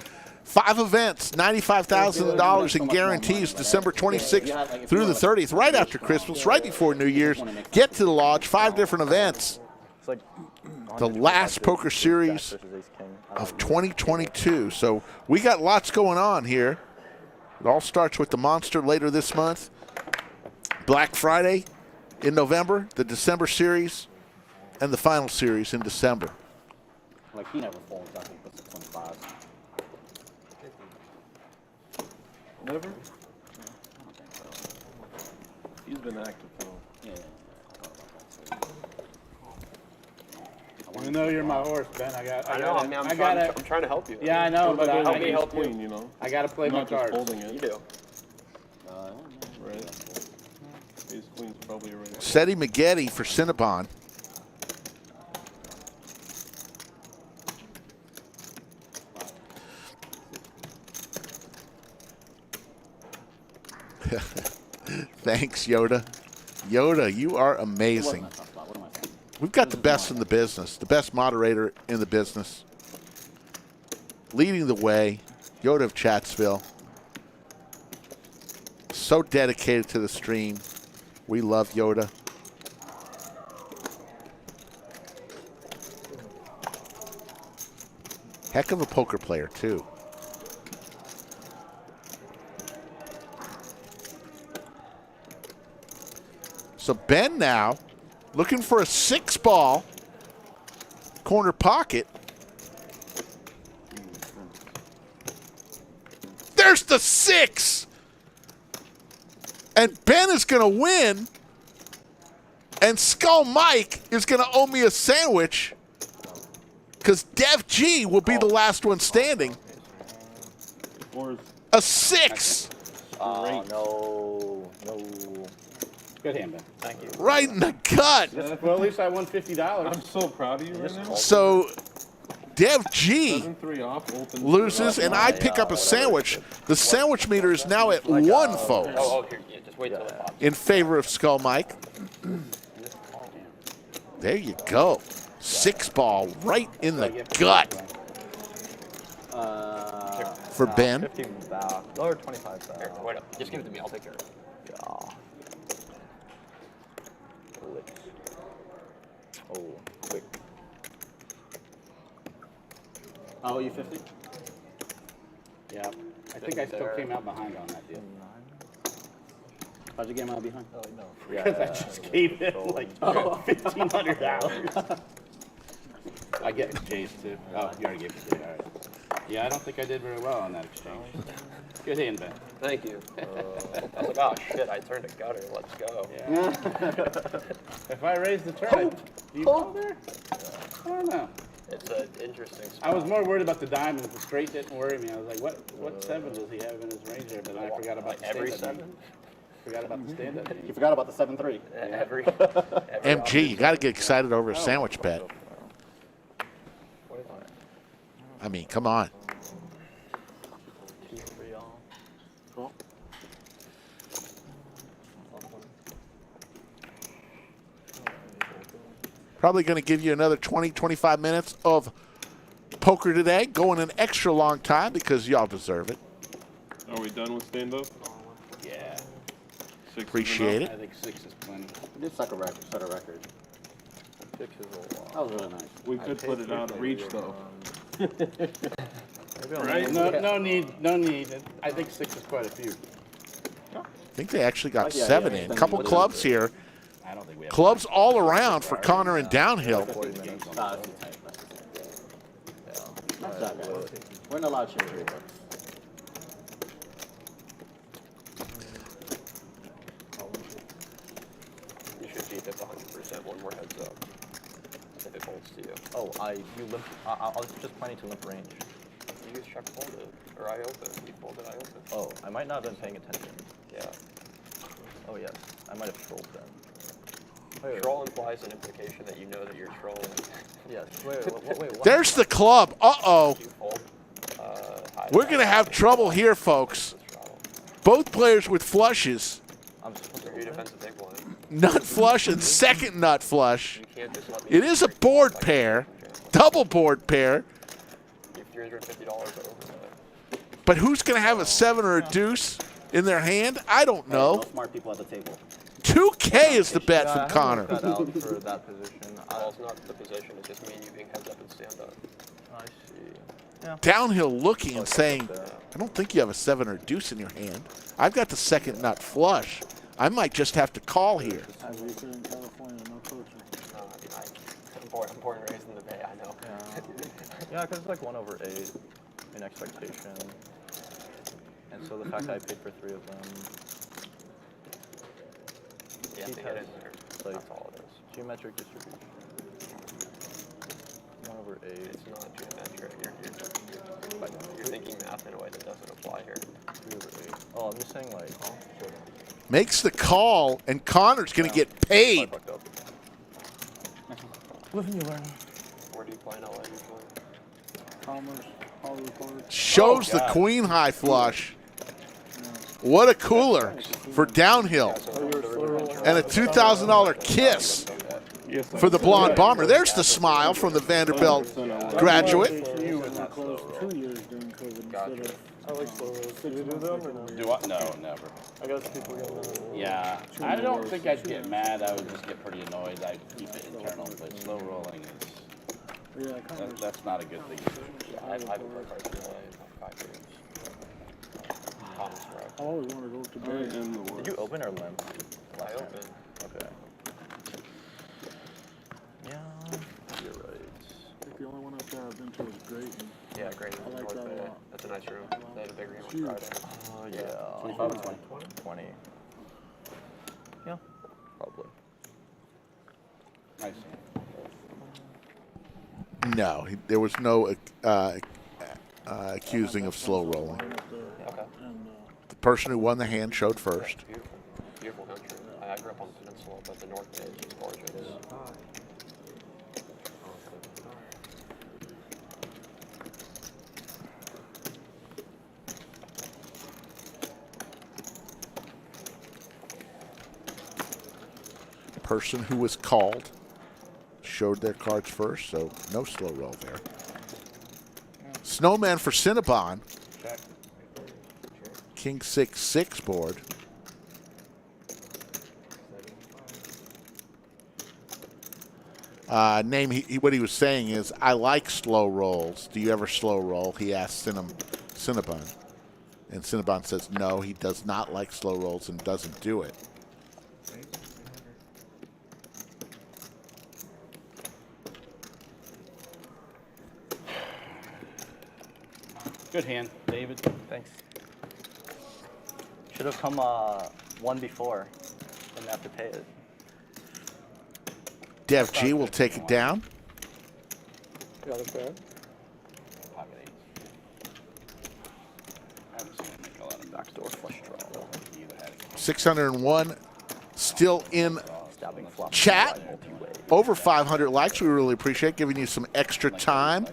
5 events, $95,000 in guarantees, December 26th through the 30th, right after Christmas, right before New Year's. Get to the lodge, 5 different events. It's like The last poker series of 2022. So we got lots going on here. It all starts with the Monster later this month. Black Friday in November, the December series, and the final series in December. Like he never folds. I think puts the 25. Never? I don't think so. He's been active though. Yeah. Even though you're my horse, Ben, I know, I'm trying to help you. Yeah, I know, but help me Ace help you. queen, you know. I gotta play Not my just cards. holding it. You do. Seti Maggette for Cinnabon. Thanks, Yoda. Yoda, you are amazing. We've got the best in the business, the best moderator in the business. Leading the way, Yoda of Chatsville. So dedicated to the stream. We love Yoda. Heck of a poker player, too. So Ben now looking for a 6-ball corner pocket. There's the 6! And Ben is going to win. And Skull Mike is going to owe me a sandwich because Dev G will be the last one standing. A 6! No. Good hand, Ben. Thank you. Right in the gut. Well, at least I won $50. I'm so proud of you right now. So Dev G 7-3 off, Olton. loses, and I pick up a sandwich. The sandwich meter is now at 1, folks, Here, yeah, just wait till it pops. in favor of Skull Mike. There you go. 6-ball right in the gut for Ben. 15 back. Lower 25 back. Here, wait up. Just give it to me. I'll take care of it. Yeah. Oh, quick. Oh, you 50? Yeah. I think I still came out behind on that deal. How'd you get out behind? Oh, no. Because I just gave it like $1,500. I get Jay's too. Oh, you already gave it to me. All right. Yeah, I don't think I did very well on that exchange. Good hand, Ben. Thank you. I was like, oh shit, I turned a gutter. Let's go. Yeah. If I raise the turn, do you call there? I don't know. It's an interesting spot. I was more worried about the diamonds. The straight didn't worry me. I was like, what 7 does he have in his range there? But then I forgot about the every stand-up 7. Forgot about the stand-up. You forgot about the 7-3. Every MG, you got to get excited over a sandwich bet. I mean, come on. Probably going to give you another 20, 25 minutes of poker today. Going an extra long time because y'all deserve it. Are we done with stand-up? Yeah. 6 Appreciate it. I think 6 is plenty. We did set a record. 6 is a lot. That was really nice. We could put it out of reach, though. Right? No need. I think 6 is quite a few. I think they actually got 7 in. A couple clubs here. I don't think we have Clubs all around for Connor and Downhill. That's not bad. We're in a lot of change here. You should beat it 100% one more heads up. If it folds to you. Oh, I was just planning to limp range. You just check folded. Or I open. You folded, I open. Oh, I might not have been paying attention. Yeah. Oh, yes. I might have trolled then. Troll implies an implication that you know that you're trolling. Yes. Wait. What? There's the club. Uh-oh. You fold. We're going to have trouble here, folks. Both players with flushes. Who defends a big one? Nut flush and second nut flush. You can't just let me. It is a board pair. Double board pair. You have $350 over that. But who's going to have a 7 or a deuce in their hand? I don't know. No smart people at the table. 2K is the bet from Connor. Cut out for that position. Well, it's not the position. It's just me and you being heads up and stand up. I see. Yeah. Downhill looking and saying, I don't think you have a 7 or deuce in your hand. I've got the second nut flush. I might just have to call here. As we say in California, no coaching. I'm born and raised in the Bay. I know. Yeah, because it's like 1/8 in expectation. And so the fact that I paid for 3 of them. Yeah, Heat they get has, in there. like, That's all it is. geometric distribution. 1/8. It's not geometric. You're thinking math in a way that doesn't apply here. 3/8. Oh, I'm just saying like. makes the call, and Connor's going to get paid. Live and you learn. Where do you play in LA usually? Commerce, Hollywood Park. Shows the queen high flush. What a cooler for downhill. And a $2,000 kiss for the blonde bomber. There's the smile from the Vanderbilt graduate. You were closed 2 years during COVID instead of. I like slow rolls. Do you do them or no? Do I? No, never. I guess people get mad. Yeah, I don't think I'd get mad. I would just get pretty annoyed. I'd keep it internal, but slow rolling is. Yeah, That's not a good thing. I haven't played cards in LA in about 5 years. I always want to go to bed. Did you open or limp? I opened. Okay. Yeah, you're right. I think the only one I've ever been to is Drayton. Yeah, great. I like that a lot. That's a nice room. They had a big room on Huge. Friday. Yeah. 25 or 20? 20. Yeah, probably. Nice. No, there was no accusing of slow rolling. Okay. The person who won the hand showed first. Beautiful. Beautiful country. I grew up on the peninsula, but the north is gorgeous. Person who was called showed their cards first, so no slow roll there. Snowman for Cinnabon. King 6-6 board. What he was saying is, I like slow rolls. Do you ever slow roll? He asked Cinnabon. And Cinnabon says no, he does not like slow rolls and doesn't do it. Good hand, David. Thanks. Should have come one before. Didn't have to pay it. Dev G will take it down. Got it there. Pocket eight. I haven't seen him make a lot of backdoor flush draw. 601 still in Stabbing flop. chat. Over 500 likes. We really appreciate giving you some extra time.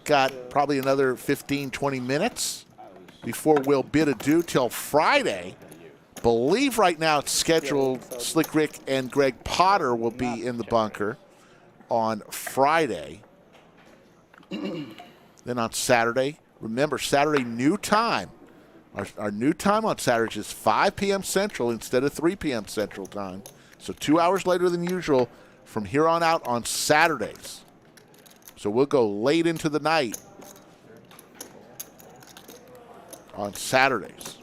Got probably another 15, 20 minutes before we'll bid adieu till Friday. Believe right now it's scheduled Slick Rick and Greg Potter will be in the bunker on Friday. Then on Saturday, remember Saturday new time. Our new time on Saturdays is 5 p.m. Central instead of 3 p.m. Central time. So 2 hours later than usual from here on out on Saturdays. So we'll go late into the night on Saturdays.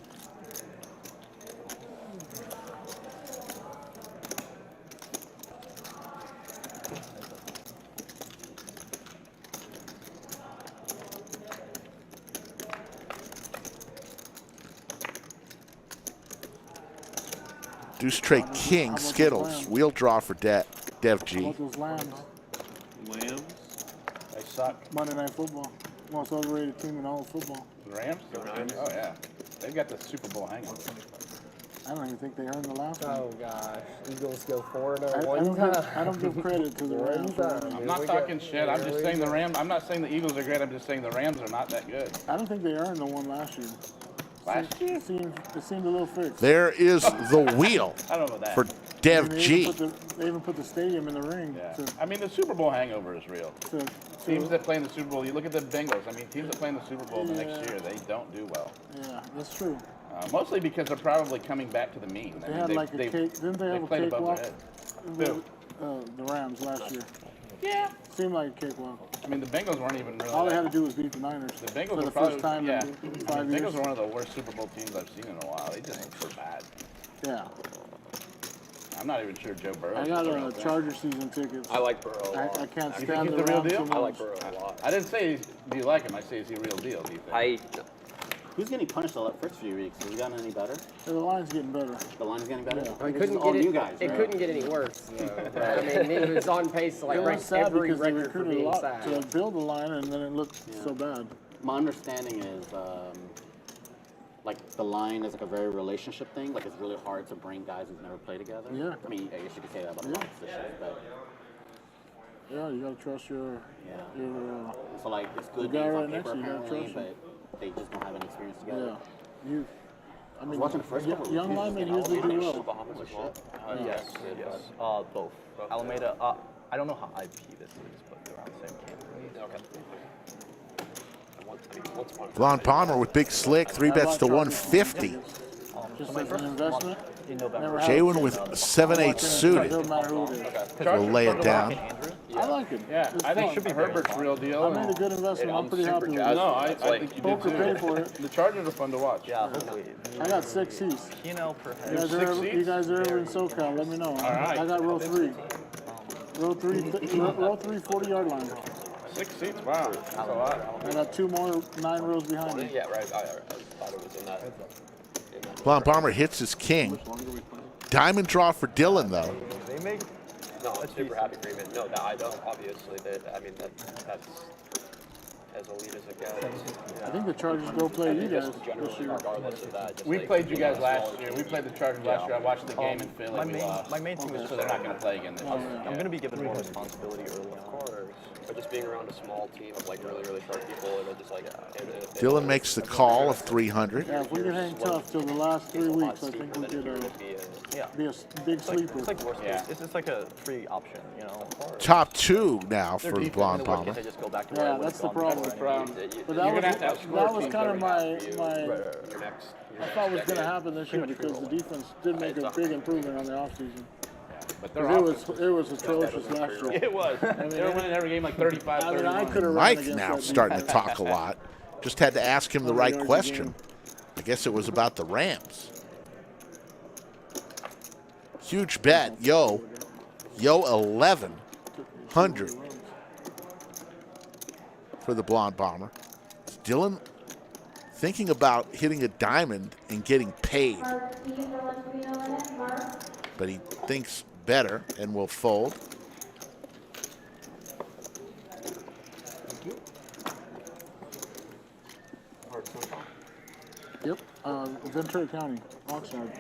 Deuce Trey King, Skittles, wheel draw for Dev G. How about those Lambs? Lambs? They suck. Monday Night Football. Most overrated team in all of football. The Rams? Oh, yeah. They've got the Super Bowl hangover. I don't even think they earned the last one. Oh gosh, Eagles go 4-0 I one time. I don't give credit to the Rams. I'm not talking shit. I'm just saying the Rams. I'm not saying the Eagles are great. I'm just saying the Rams are not that good. I don't think they earned the one last year. It seemed a little fixed. There is the wheel I don't know about that. for Dev They G. They even put the stadium in the ring. Yeah. I mean, the Super Bowl hangover is real. Teams that play in the Super Bowl, you look at the Bengals. I mean, teams that play in the Super Bowl the next year, they don't do well. Yeah, that's true. Mostly because they're probably coming back to the mean. They had like a cake. Didn't they have a played above cakewalk? their head. The Rams last year. Yeah. Seemed like a cakewalk. I mean, the Bengals weren't even really. All they had to do was beat the Niners. The Bengals for were the probably, first time yeah. in I mean, 5 the years. Bengals were one of the worst Super Bowl teams I've seen in a while. They just were bad. Yeah. I'm not even sure Joe Burrow. I got Charger season tickets. I like Burrow a lot. I can't You stand think the he's the real Rams deal? so I much. like Burrow a lot. I didn't say, do you like him? I say, is he a real deal, do you think? Who's getting punished the first few weeks? Has he gotten any better? The line's getting better. The line's getting better? Yeah. It This couldn't is all get new it. guys, It right? couldn't get any worse. I mean, it was on pace to like It break was sad every because they record for recruited a being lot sacked. to build the line, and then it looked so bad. My understanding is, like the line is like a very relationship thing. Like it's really hard to bring guys who've never played together. Yeah. I mean, I guess you could say that about a lot of positions, but Yeah, you gotta trust your. so like it's the good guy names right on next paper to you, you gotta apparently, trust him. but they just don't have any experience together. Yeah. You. I mean, watching the first couple of young reviews, linemen and usually do well. Bahamas as well. Yes. Both. Alameda. I don't know how IP this is, but they're on the same campus. Okay. Blonde Palmer with big slick, 3 bets to 150. Just as an investment. In November. JWin with 7-8 suited. Doesn't matter who it is. We'll lay it down. I like him. Yeah, It's I think fun. should be Herbert's real deal. I made a good investment. I'm pretty happy with it. No, I think you did Poker too. paid for it. The Chargers are fun to watch. Yeah. I got 6 seats. Keno per You guys are ever, you guys are ever in SoCal, let me know. right. I got row 3. Row 3, 40-yard line. 6 seats. Wow, that's a lot. I got 2 more 9 rows behind me. Yeah, right. I thought it was in that. Blonde Palmer hits his king. Diamond draw for Dylan, though. They make. No, I'm super happy for him. No, I don't. Obviously, I mean that's as elite as it gets. I think the Chargers go play you guys Just generally, this year. regardless of that. Just We like, played you guys last year. We played the Chargers last year. I watched the game in Philly. My We main, lost. my main thing is So they're not going to play again this year. I'm going to be given more responsibility early Of on. course. But just being around a small team of like really, really sharp people, it'll just like. Dylan makes the call of 300. Yeah, if we can hang tough till the last 3 weeks, I think we could be a big sleeper. It's like worst case. It's just like a free option, you know. Top 2 now for the Blonde Palmer. They just go back to where I Yeah, would've that's the gone problem. before. But that was teams kind of every my I thought was going to happen this year because the defense did make a big improvement on the offseason. But It was atrocious last year. It was. They were winning every game like 35, I mean, I 31. could have Mike now starting to talk a lot. Just had to ask him the right question. I guess it was about the Rams. Huge bet. Yo 1,100 for the Blonde Bomber. Dylan thinking about hitting a diamond and getting paid. But he thinks better and will fold. Yep, Ventura County, Oxnard.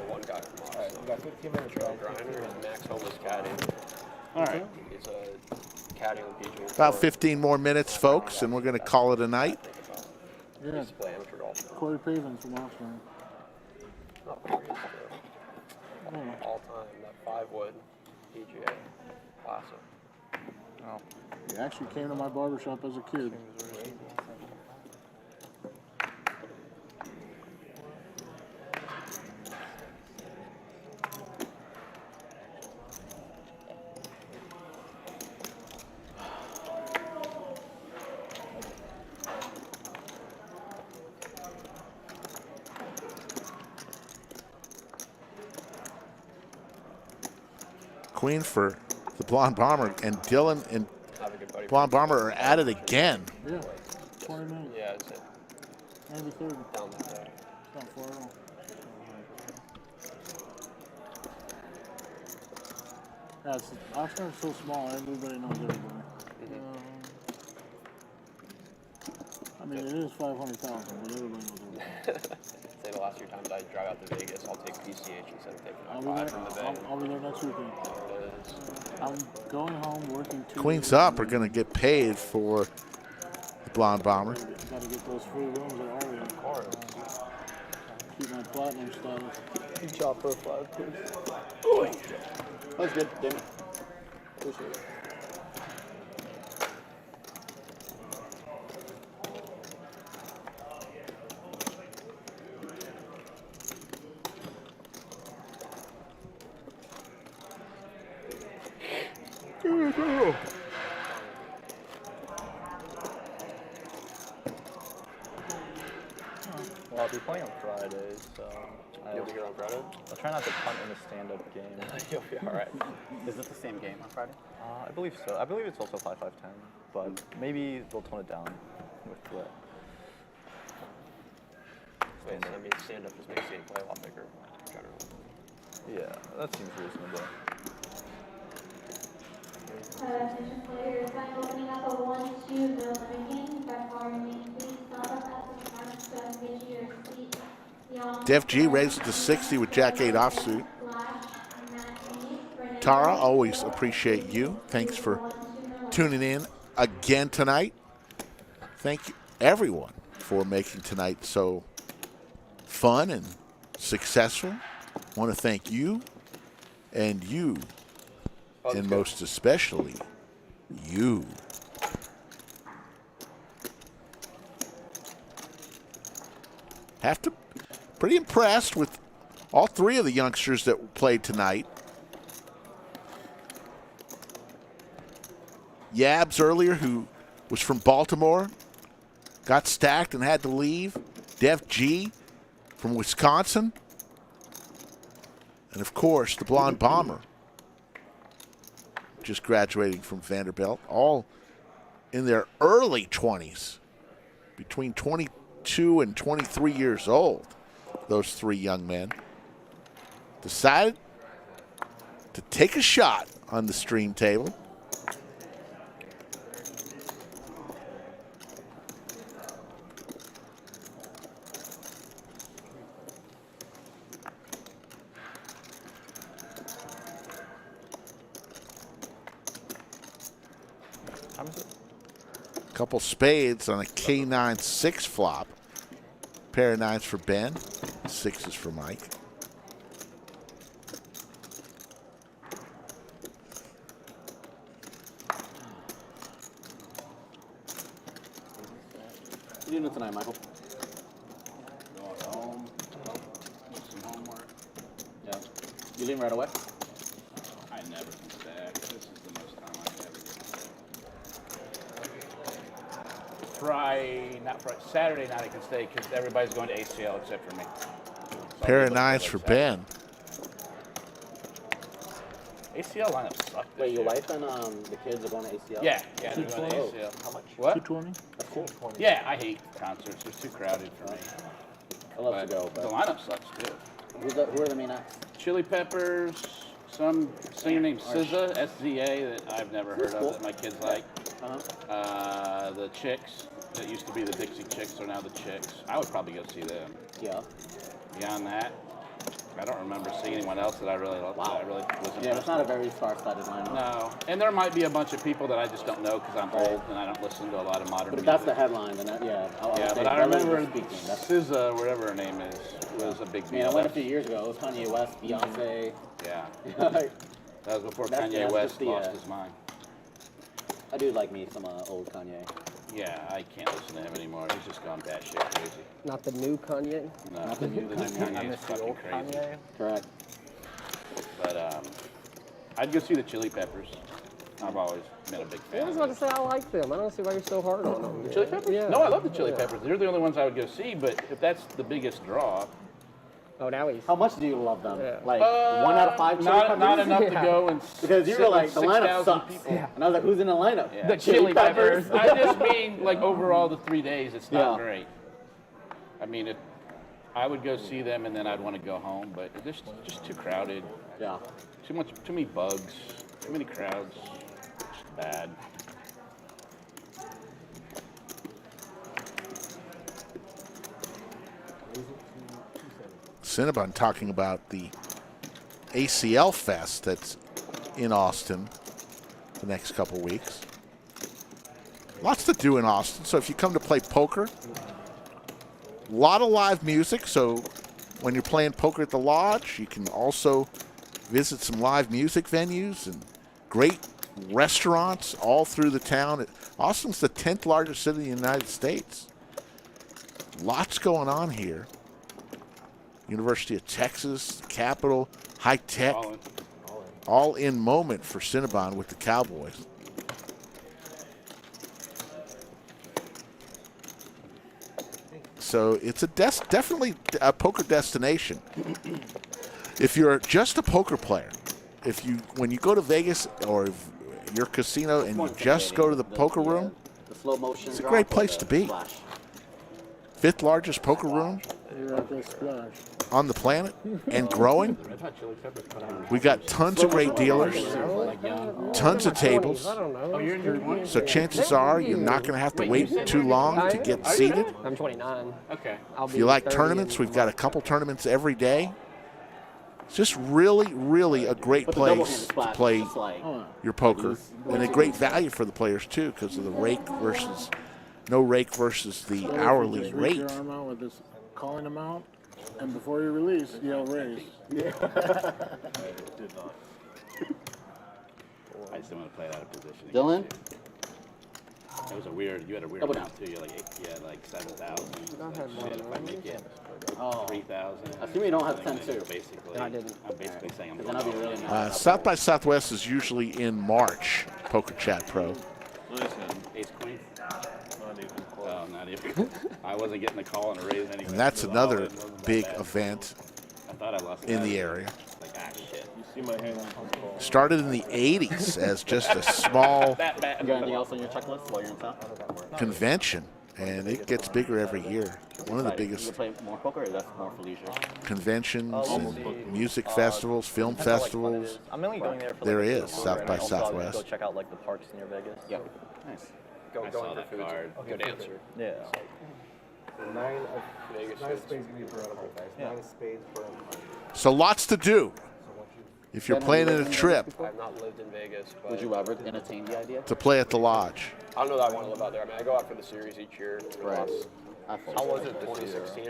One guy from Oxnard. We got 15 minutes. Griner and Max Holmes caddying. All right. He's a caddy on PGA. About 15 more minutes, folks, and we're going to call it a night. Yeah. Used to play amateur golf. Corey Pavin from Oxnard. All time, that 5-wood PGA classic. Oh. He actually came to my barbershop as a kid. Queen for the Blonde Bomber, and Dylan and Blonde Bomber are at it again. Yeah, 20 minutes. Yeah, it's it. Maybe 30. Down that way. It's not far at all. Yeah, Oxnard's so small, everybody knows everybody. I mean, it is 500,000, but everybody knows everybody. Say the last few times I drive out to Vegas, I'll take PCH instead of taking I'll my be 5 from the there. bay. I'll be there next weekend. There it is. I'm going home working 2 Queens days. up are going to get paid for the Blonde Bomber. Gotta get those free rooms at Aria. Of course. Keep my platinum status. Good job, profile, please. That's good, Damon. Appreciate it. Well, I'll be playing on Friday, so You'll be here on Friday? I'll try not to punt in the stand-up game. You'll be all right. Is it the same game on Friday? I believe so. I believe it's also 5-5-10, but maybe they'll tone it down with the. Wait, so I mean, stand-up just makes the play a lot bigger, generally. Yeah, that seems reasonable. Attention players, I'm opening up a 1-2 no limit game. By far remain, please stand up at the front so I can get you your seat. Dev G raises to 60 with Jack 8 offsuit. Tara, always appreciate you. Thanks for tuning in again tonight. Thank you, everyone, for making tonight so fun and successful. I want to thank you, and most especially you. Pretty impressed with all three of the youngsters that played tonight. Yabs earlier, who was from Baltimore, got stacked and had to leave. Dev G from Wisconsin. And, of course, the Blonde Bomber, just graduating from Vanderbilt, all in their early 20s, between 22 and 23 years old. Those three young men decided to take a shot on the stream table. Couple spades on a K9-6 flop. Pair of nines for Ben. Sixes for Mike. What are you doing tonight, Michael? Going home. Some homework. Yeah. You leaving right away? I never can stack. This is the most time I ever get. Saturday night I can stay because everybody's going to ACL except for me. So Pair of nines for Ben. ACL lineup sucked. Wait, your wife and the kids are going to ACL? Yeah, they're going to ACL. How much? What? 220? That's cool. Yeah, I hate concerts. They're too crowded for me. I love to go, The but lineup sucks too. who are the main acts? Chili Peppers, some singer named SZA, S-Z-A, that I've never heard of that my kids like. The Chicks, that used to be the Dixie Chicks, are now the Chicks. I would probably go see them. Yeah. Beyond that, I don't remember seeing anyone else that I really loved. Wow. That I really was Yeah, it's not a very star-studded lineup. No, and there might be a bunch of people that I just don't know because I'm old and I don't listen to a lot of modern But if music. that's the headline, then I'll But I remember SZA, whatever her name is, was a big deal. Man, I went a few years ago. It was Kanye West, Beyonce. Yeah. Like, That was before that's Kanye West the, lost his mind. I do like me some old Kanye. Yeah, I can't listen to him anymore. He's just gone batshit crazy. Not the new Kanye? No, Not the new Kanye. Kanye is fucking crazy. Correct. But I'd go see the Chili Peppers. I've always been a big fan. I was about to say I like them. I don't see why you're so hard on them. Chili Peppers? Yeah. No, I love the Chili Peppers. They're the only ones I would go see, but if that's the biggest draw. Oh, now he's. How much do you love them? Like 1 out of 5 Chili Peppers? Not enough to go and because you were like, the lineup 6,000 sucks. people. Yeah. And I was like, who's in the lineup? Yeah. The Chili Peppers. I just mean, like, overall, the 3 days, it's not great. I mean, I would go see them and then I'd want to go home, but it's just too crowded. Yeah. Too many bugs, too many crowds. Just bad. Cinnabon talking about the ACL Fest that's in Austin the next couple weeks. Lots to do in Austin, so if you come to play poker, a lot of live music, so when you're playing poker at the Lodge, you can also visit some live music venues and great restaurants all through the town. Austin's the 10th largest city in the United States. Lots going on here. University of Texas, the Capitol, high tech, all in moment for Cinnabon with the Cowboys. So it's definitely a poker destination. If you're just a poker player, when you go to Vegas or your casino and you just go to the poker room, the slow motion it's a great place to be. 5th largest poker room You're at this splash. on the planet and growing. We got tons of great dealers, tons of tables. So chances are you're not going to have to wait too long to get seated. I'm 29. Okay. If you like tournaments, we've got a couple tournaments every day. It's just really, really a great place to play your poker, and a great value for the players too, because of the rake versus no rake versus the hourly Just reach rate. your arm out with this calling them out, and before you release, yell raise. I just didn't want to play it out of position. Dylan? That was a weird. You had a weird amount too. You had like 7,000. Shit, if I make it 3,000. I assume you don't have 10 too. Basically, No, I didn't. I'm basically saying I'm Then I'll be really mad. South by Southwest is usually in March. Poker Chat Pro. Ace queen. Oh, not even. I wasn't getting a call on a raise anyway. And that's so another all-in wasn't that big bad. event I thought I lost in that. the area. Like, ah, shit. You see my hand on call. Started in the 80s as just a small You got anything else on your checklist while you're in town? convention, and it gets bigger every year. One of the You biggest play more poker, or that's more for leisure? conventions Oh, and music festivals, film festivals. I'm mainly going there for There like, is, the poker, South and by I also Go Southwest. check out like the parks near Vegas. Yeah. Nice. Go, I going saw for that food. card. Good answer. Yeah. Vegas Nine foods. spades would be incredible, guys. Yeah. 9 spades per empire. So lots to do if you're planning a trip I've not lived in Vegas, but Would you ever entertain the idea? to play at the lodge. I don't know that I want to live out there. I mean, I go out for the series each year. Right. How was it 2016?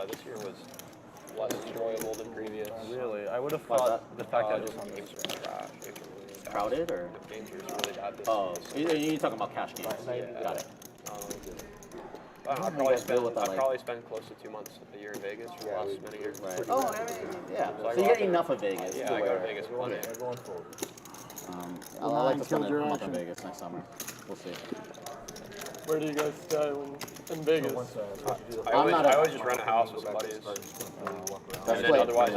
This year was less enjoyable than previous. Really, I would have thought the fact that Just games were trash. Games were really bad. Crowded, or? The games were really bad this Oh, season. you're talking about cash games. Yeah. Got it. I How do you probably guys deal with that, like- probably spend close to 2 months a year in Vegas for the last many years. Right. Pretty Oh, much. I mean, yeah. So I So go you out get there- enough of Vegas. Yeah, to I go where- to Vegas plenty. I'd like to spend a month in Vegas next summer. We'll see. Where do you guys stay in Vegas? I always just rent a house with some buddies. And then otherwise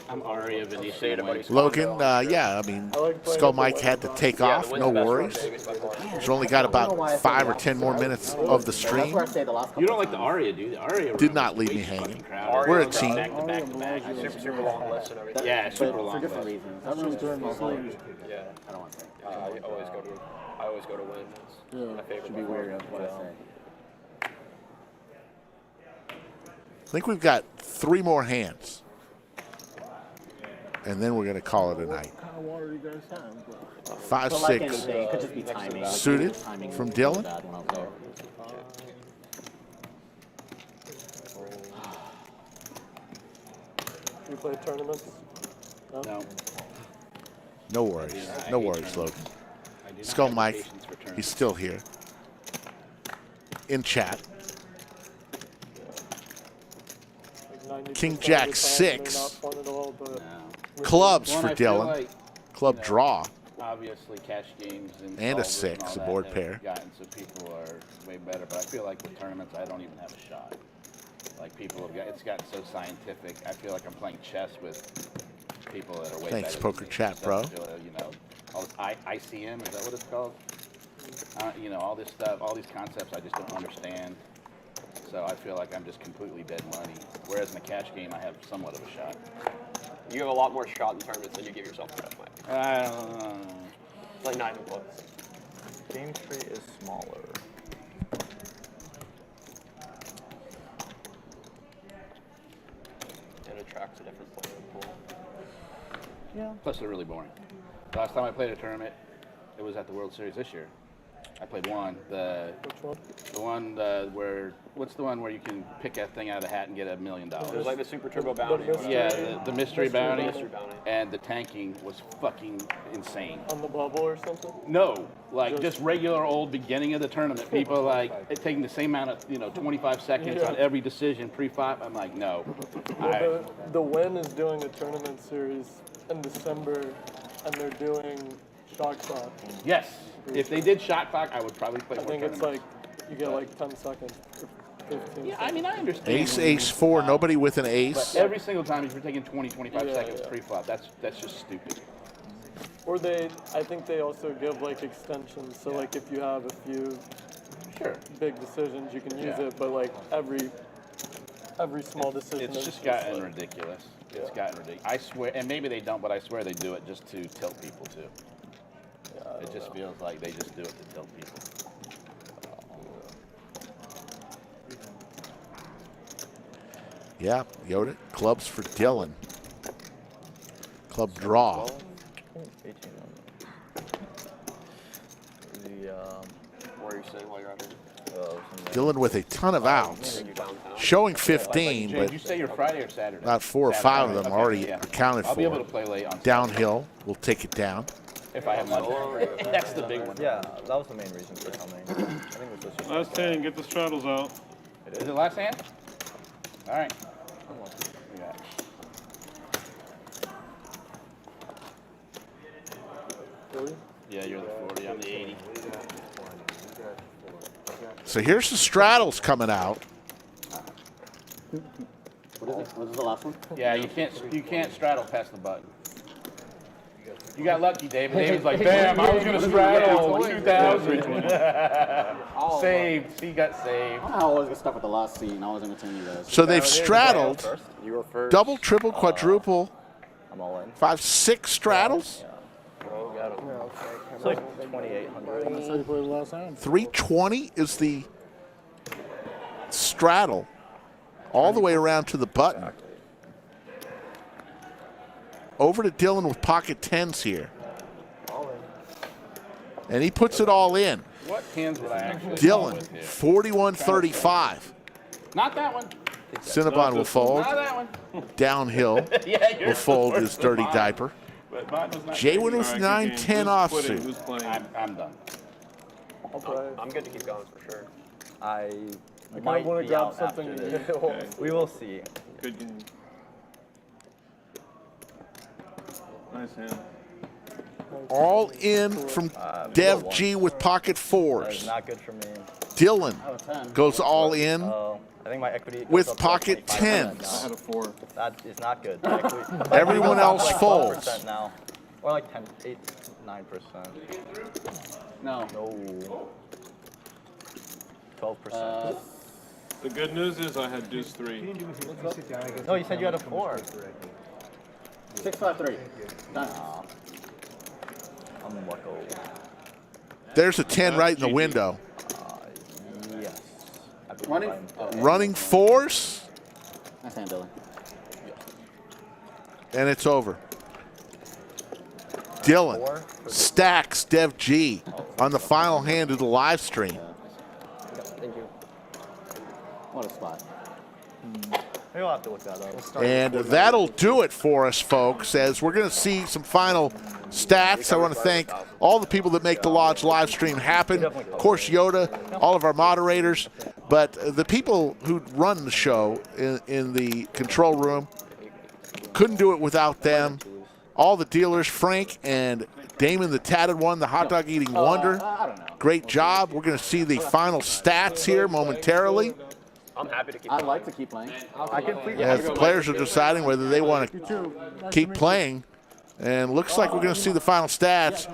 I'm Ari of Venetian. stay at a buddy's Logan, condo. yeah, I mean, Skull Mike had to take off, no worries. He's only got about 5 or 10 more minutes of the That's stream. where I stayed the last couple You don't like of the times. Aria, do you? The Aria Did room not is leave way me too hanging. fucking crowded. We're a Back team. to back to back. Super long list and everything. Yeah, But super long for different list. reasons. That room's during the sleep. Yeah. I don't want to say. I always go to Win. It's my favorite. Should be wary of what I say. I think we've got 3 more hands. And then we're going to call it a night. What kind of water do you guys have? 5, But like 6 anything, it could just be timing. suited Timing from was Dylan. bad when I was there. You play tournaments? No. No worries. No worries, Logan. Skull Mike, he's still here. In chat. King Jack 6. Clubs for One, I feel Dylan. like, Club draw. obviously, cash games and And a all 6, all a that board have pair. Gotten so people are way better, but I feel like with tournaments, I don't even have a shot. Like people have got, it's gotten so scientific. I feel like I'm playing chess with people that are way Thanks, better. Poker than me. Chat, So, bro. You know, all this ICM, is that what it's called? You know, all this stuff, all these concepts, I just don't understand. So I feel like I'm just completely dead money. Whereas in the cash game, I have somewhat of a shot. You have a lot more shot in tournaments than you give yourself credit, Mike. I don't know. It's like not even close. Game tree is smaller. It attracts a different player pool. Yeah. Plus, they're really boring. The last time I played a tournament, it was at the World Series this year. I played one. Which one? The one where, what's the one where you can pick that thing out of the hat and get $1 million? It was like the Super Turbo Bounty. Yeah, the mystery bounty. Mystery bounty. And the tanking was fucking insane. On the bubble or something? No, like just regular old beginning of the tournament. People like it taking the same amount of 25 seconds on every decision pre-flop. I'm like, no. Well, the Win is doing a tournament series in December, and they're doing Shock Sock. Yes. If they did shot clock, I would probably play I more think it's like tournaments. you get like 10 seconds, or 15. Yeah, I mean, I understand. Ace, ace 4, nobody with an ace. But every single time, if you're taking 20, 25 Yeah, seconds yeah. pre-flop, that's just stupid. Or I think they also give like extensions. So like if you have a few Sure. big decisions, you can use Yeah. it. But like every Every small decision. It's just gotten ridiculous. It's gotten ridiculous. I swear, and maybe they don't, but I swear they do it just to tilt people too. It just feels like they just do it to tilt people. Yeah, Yoda. Clubs for Dylan. Club draw. What are you saying while you're out here? Dylan with a ton of outs. Showing 15, Jay, but did you say your Friday or Saturday? about 4 or 5 of them already accounted for. I'll be able to play late on Downhill, we'll take it down. if I have money. That's the big one. Yeah, that was the main reason for coming. I think it was just Last hand, get the straddles out. Is it last hand? All right. Yeah. Yeah, you're the 40. I'm the 80. So here's the straddles coming out. What is it? What is the last one? Yeah, you can't straddle past the button. You got lucky, David. David's like, damn, I was gonna straddle 2,000. Saved. He got saved. I always get stuck with the last seat, and I was entertaining you guys. So they've straddled You were first. double, triple, quadruple, I'm all in. 5, 6 straddles. It's like 2,800. That's how you played the last hand. 320 is the straddle all the way around to the button. Over to Dylan with pocket 10s here. And he puts it all in. What hands would I actually Dylan, 41-35. Not that one. Cinnabon will fold. Not that one. Downhill Yeah, you're will fold worse his than dirty mine. diaper. But mine was not JWin crazy. with All right, 9-10 good game. offsuit. Who's playing? I'm done. I'm good to keep going for sure. I I might want to be grab out something. after this. Okay. We will see. Good game. Nice hand. All in from Dev G with pocket That is 4s. not good for me. Dylan goes all in I think my equity goes with up to pocket 25% 10s. I had a 4. That is not good. My equity- my Everyone equity else goes up folds. like 12% now. Or like 10, 8, 9%. No. No. 12%. The good news is I had deuce 3. No, you said you had a 4. 6-5-3. Done. I'm wacko. There's a 10 right in the window. Yes. Running? Running 4s, Nice hand, Dylan. and it's over. Dylan stacks Dev G on the final hand of the live stream. Thank you. What a spot. Maybe I'll have to look that up. And that'll do it for us, folks, as we're going to see some final stats. I want to thank all the people that make the Lodge live stream happen. Of course, Yoda, all of our moderators, but the people who run the show in the control room, couldn't do it without them. All the dealers, Frank and Damon the Tatted One, the hot dog eating wonder. Great job. We're going to see the final stats here momentarily. I'm happy to keep I'd playing. like to keep playing. I completely As the players are deciding whether they want to keep playing. And looks like we're going to see the final stats.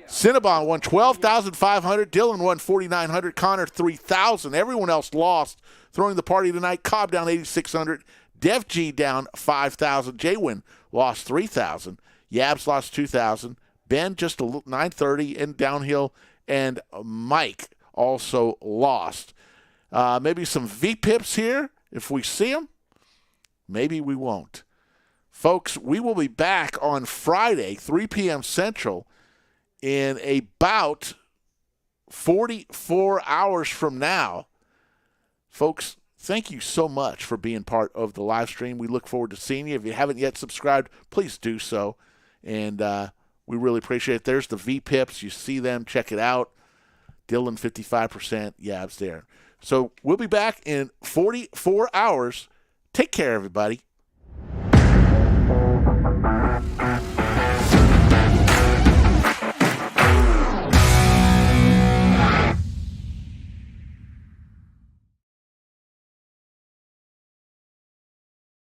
Cinnabon won 12,500. Dylan won 4,900. Connor 3,000. Everyone else lost. Throwing the party tonight. Cobb down 8,600. Dev G down 5,000. JWin lost 3,000. Yabs lost 2,000. Ben just a little 930 and downhill. And Mike also lost. Maybe some V-pips here if we see them. Maybe we won't. Folks, we will be back on Friday, 3 p.m. Central, in about 44 hours from now. Folks, thank you so much for being part of the live stream. We look forward to seeing you. If you haven't yet subscribed, please do so. And we really appreciate it. There's the V-pips. You see them. Check it out. Dylan, 55%. Yabs there. So we'll be back in 44 hours. Take care, everybody.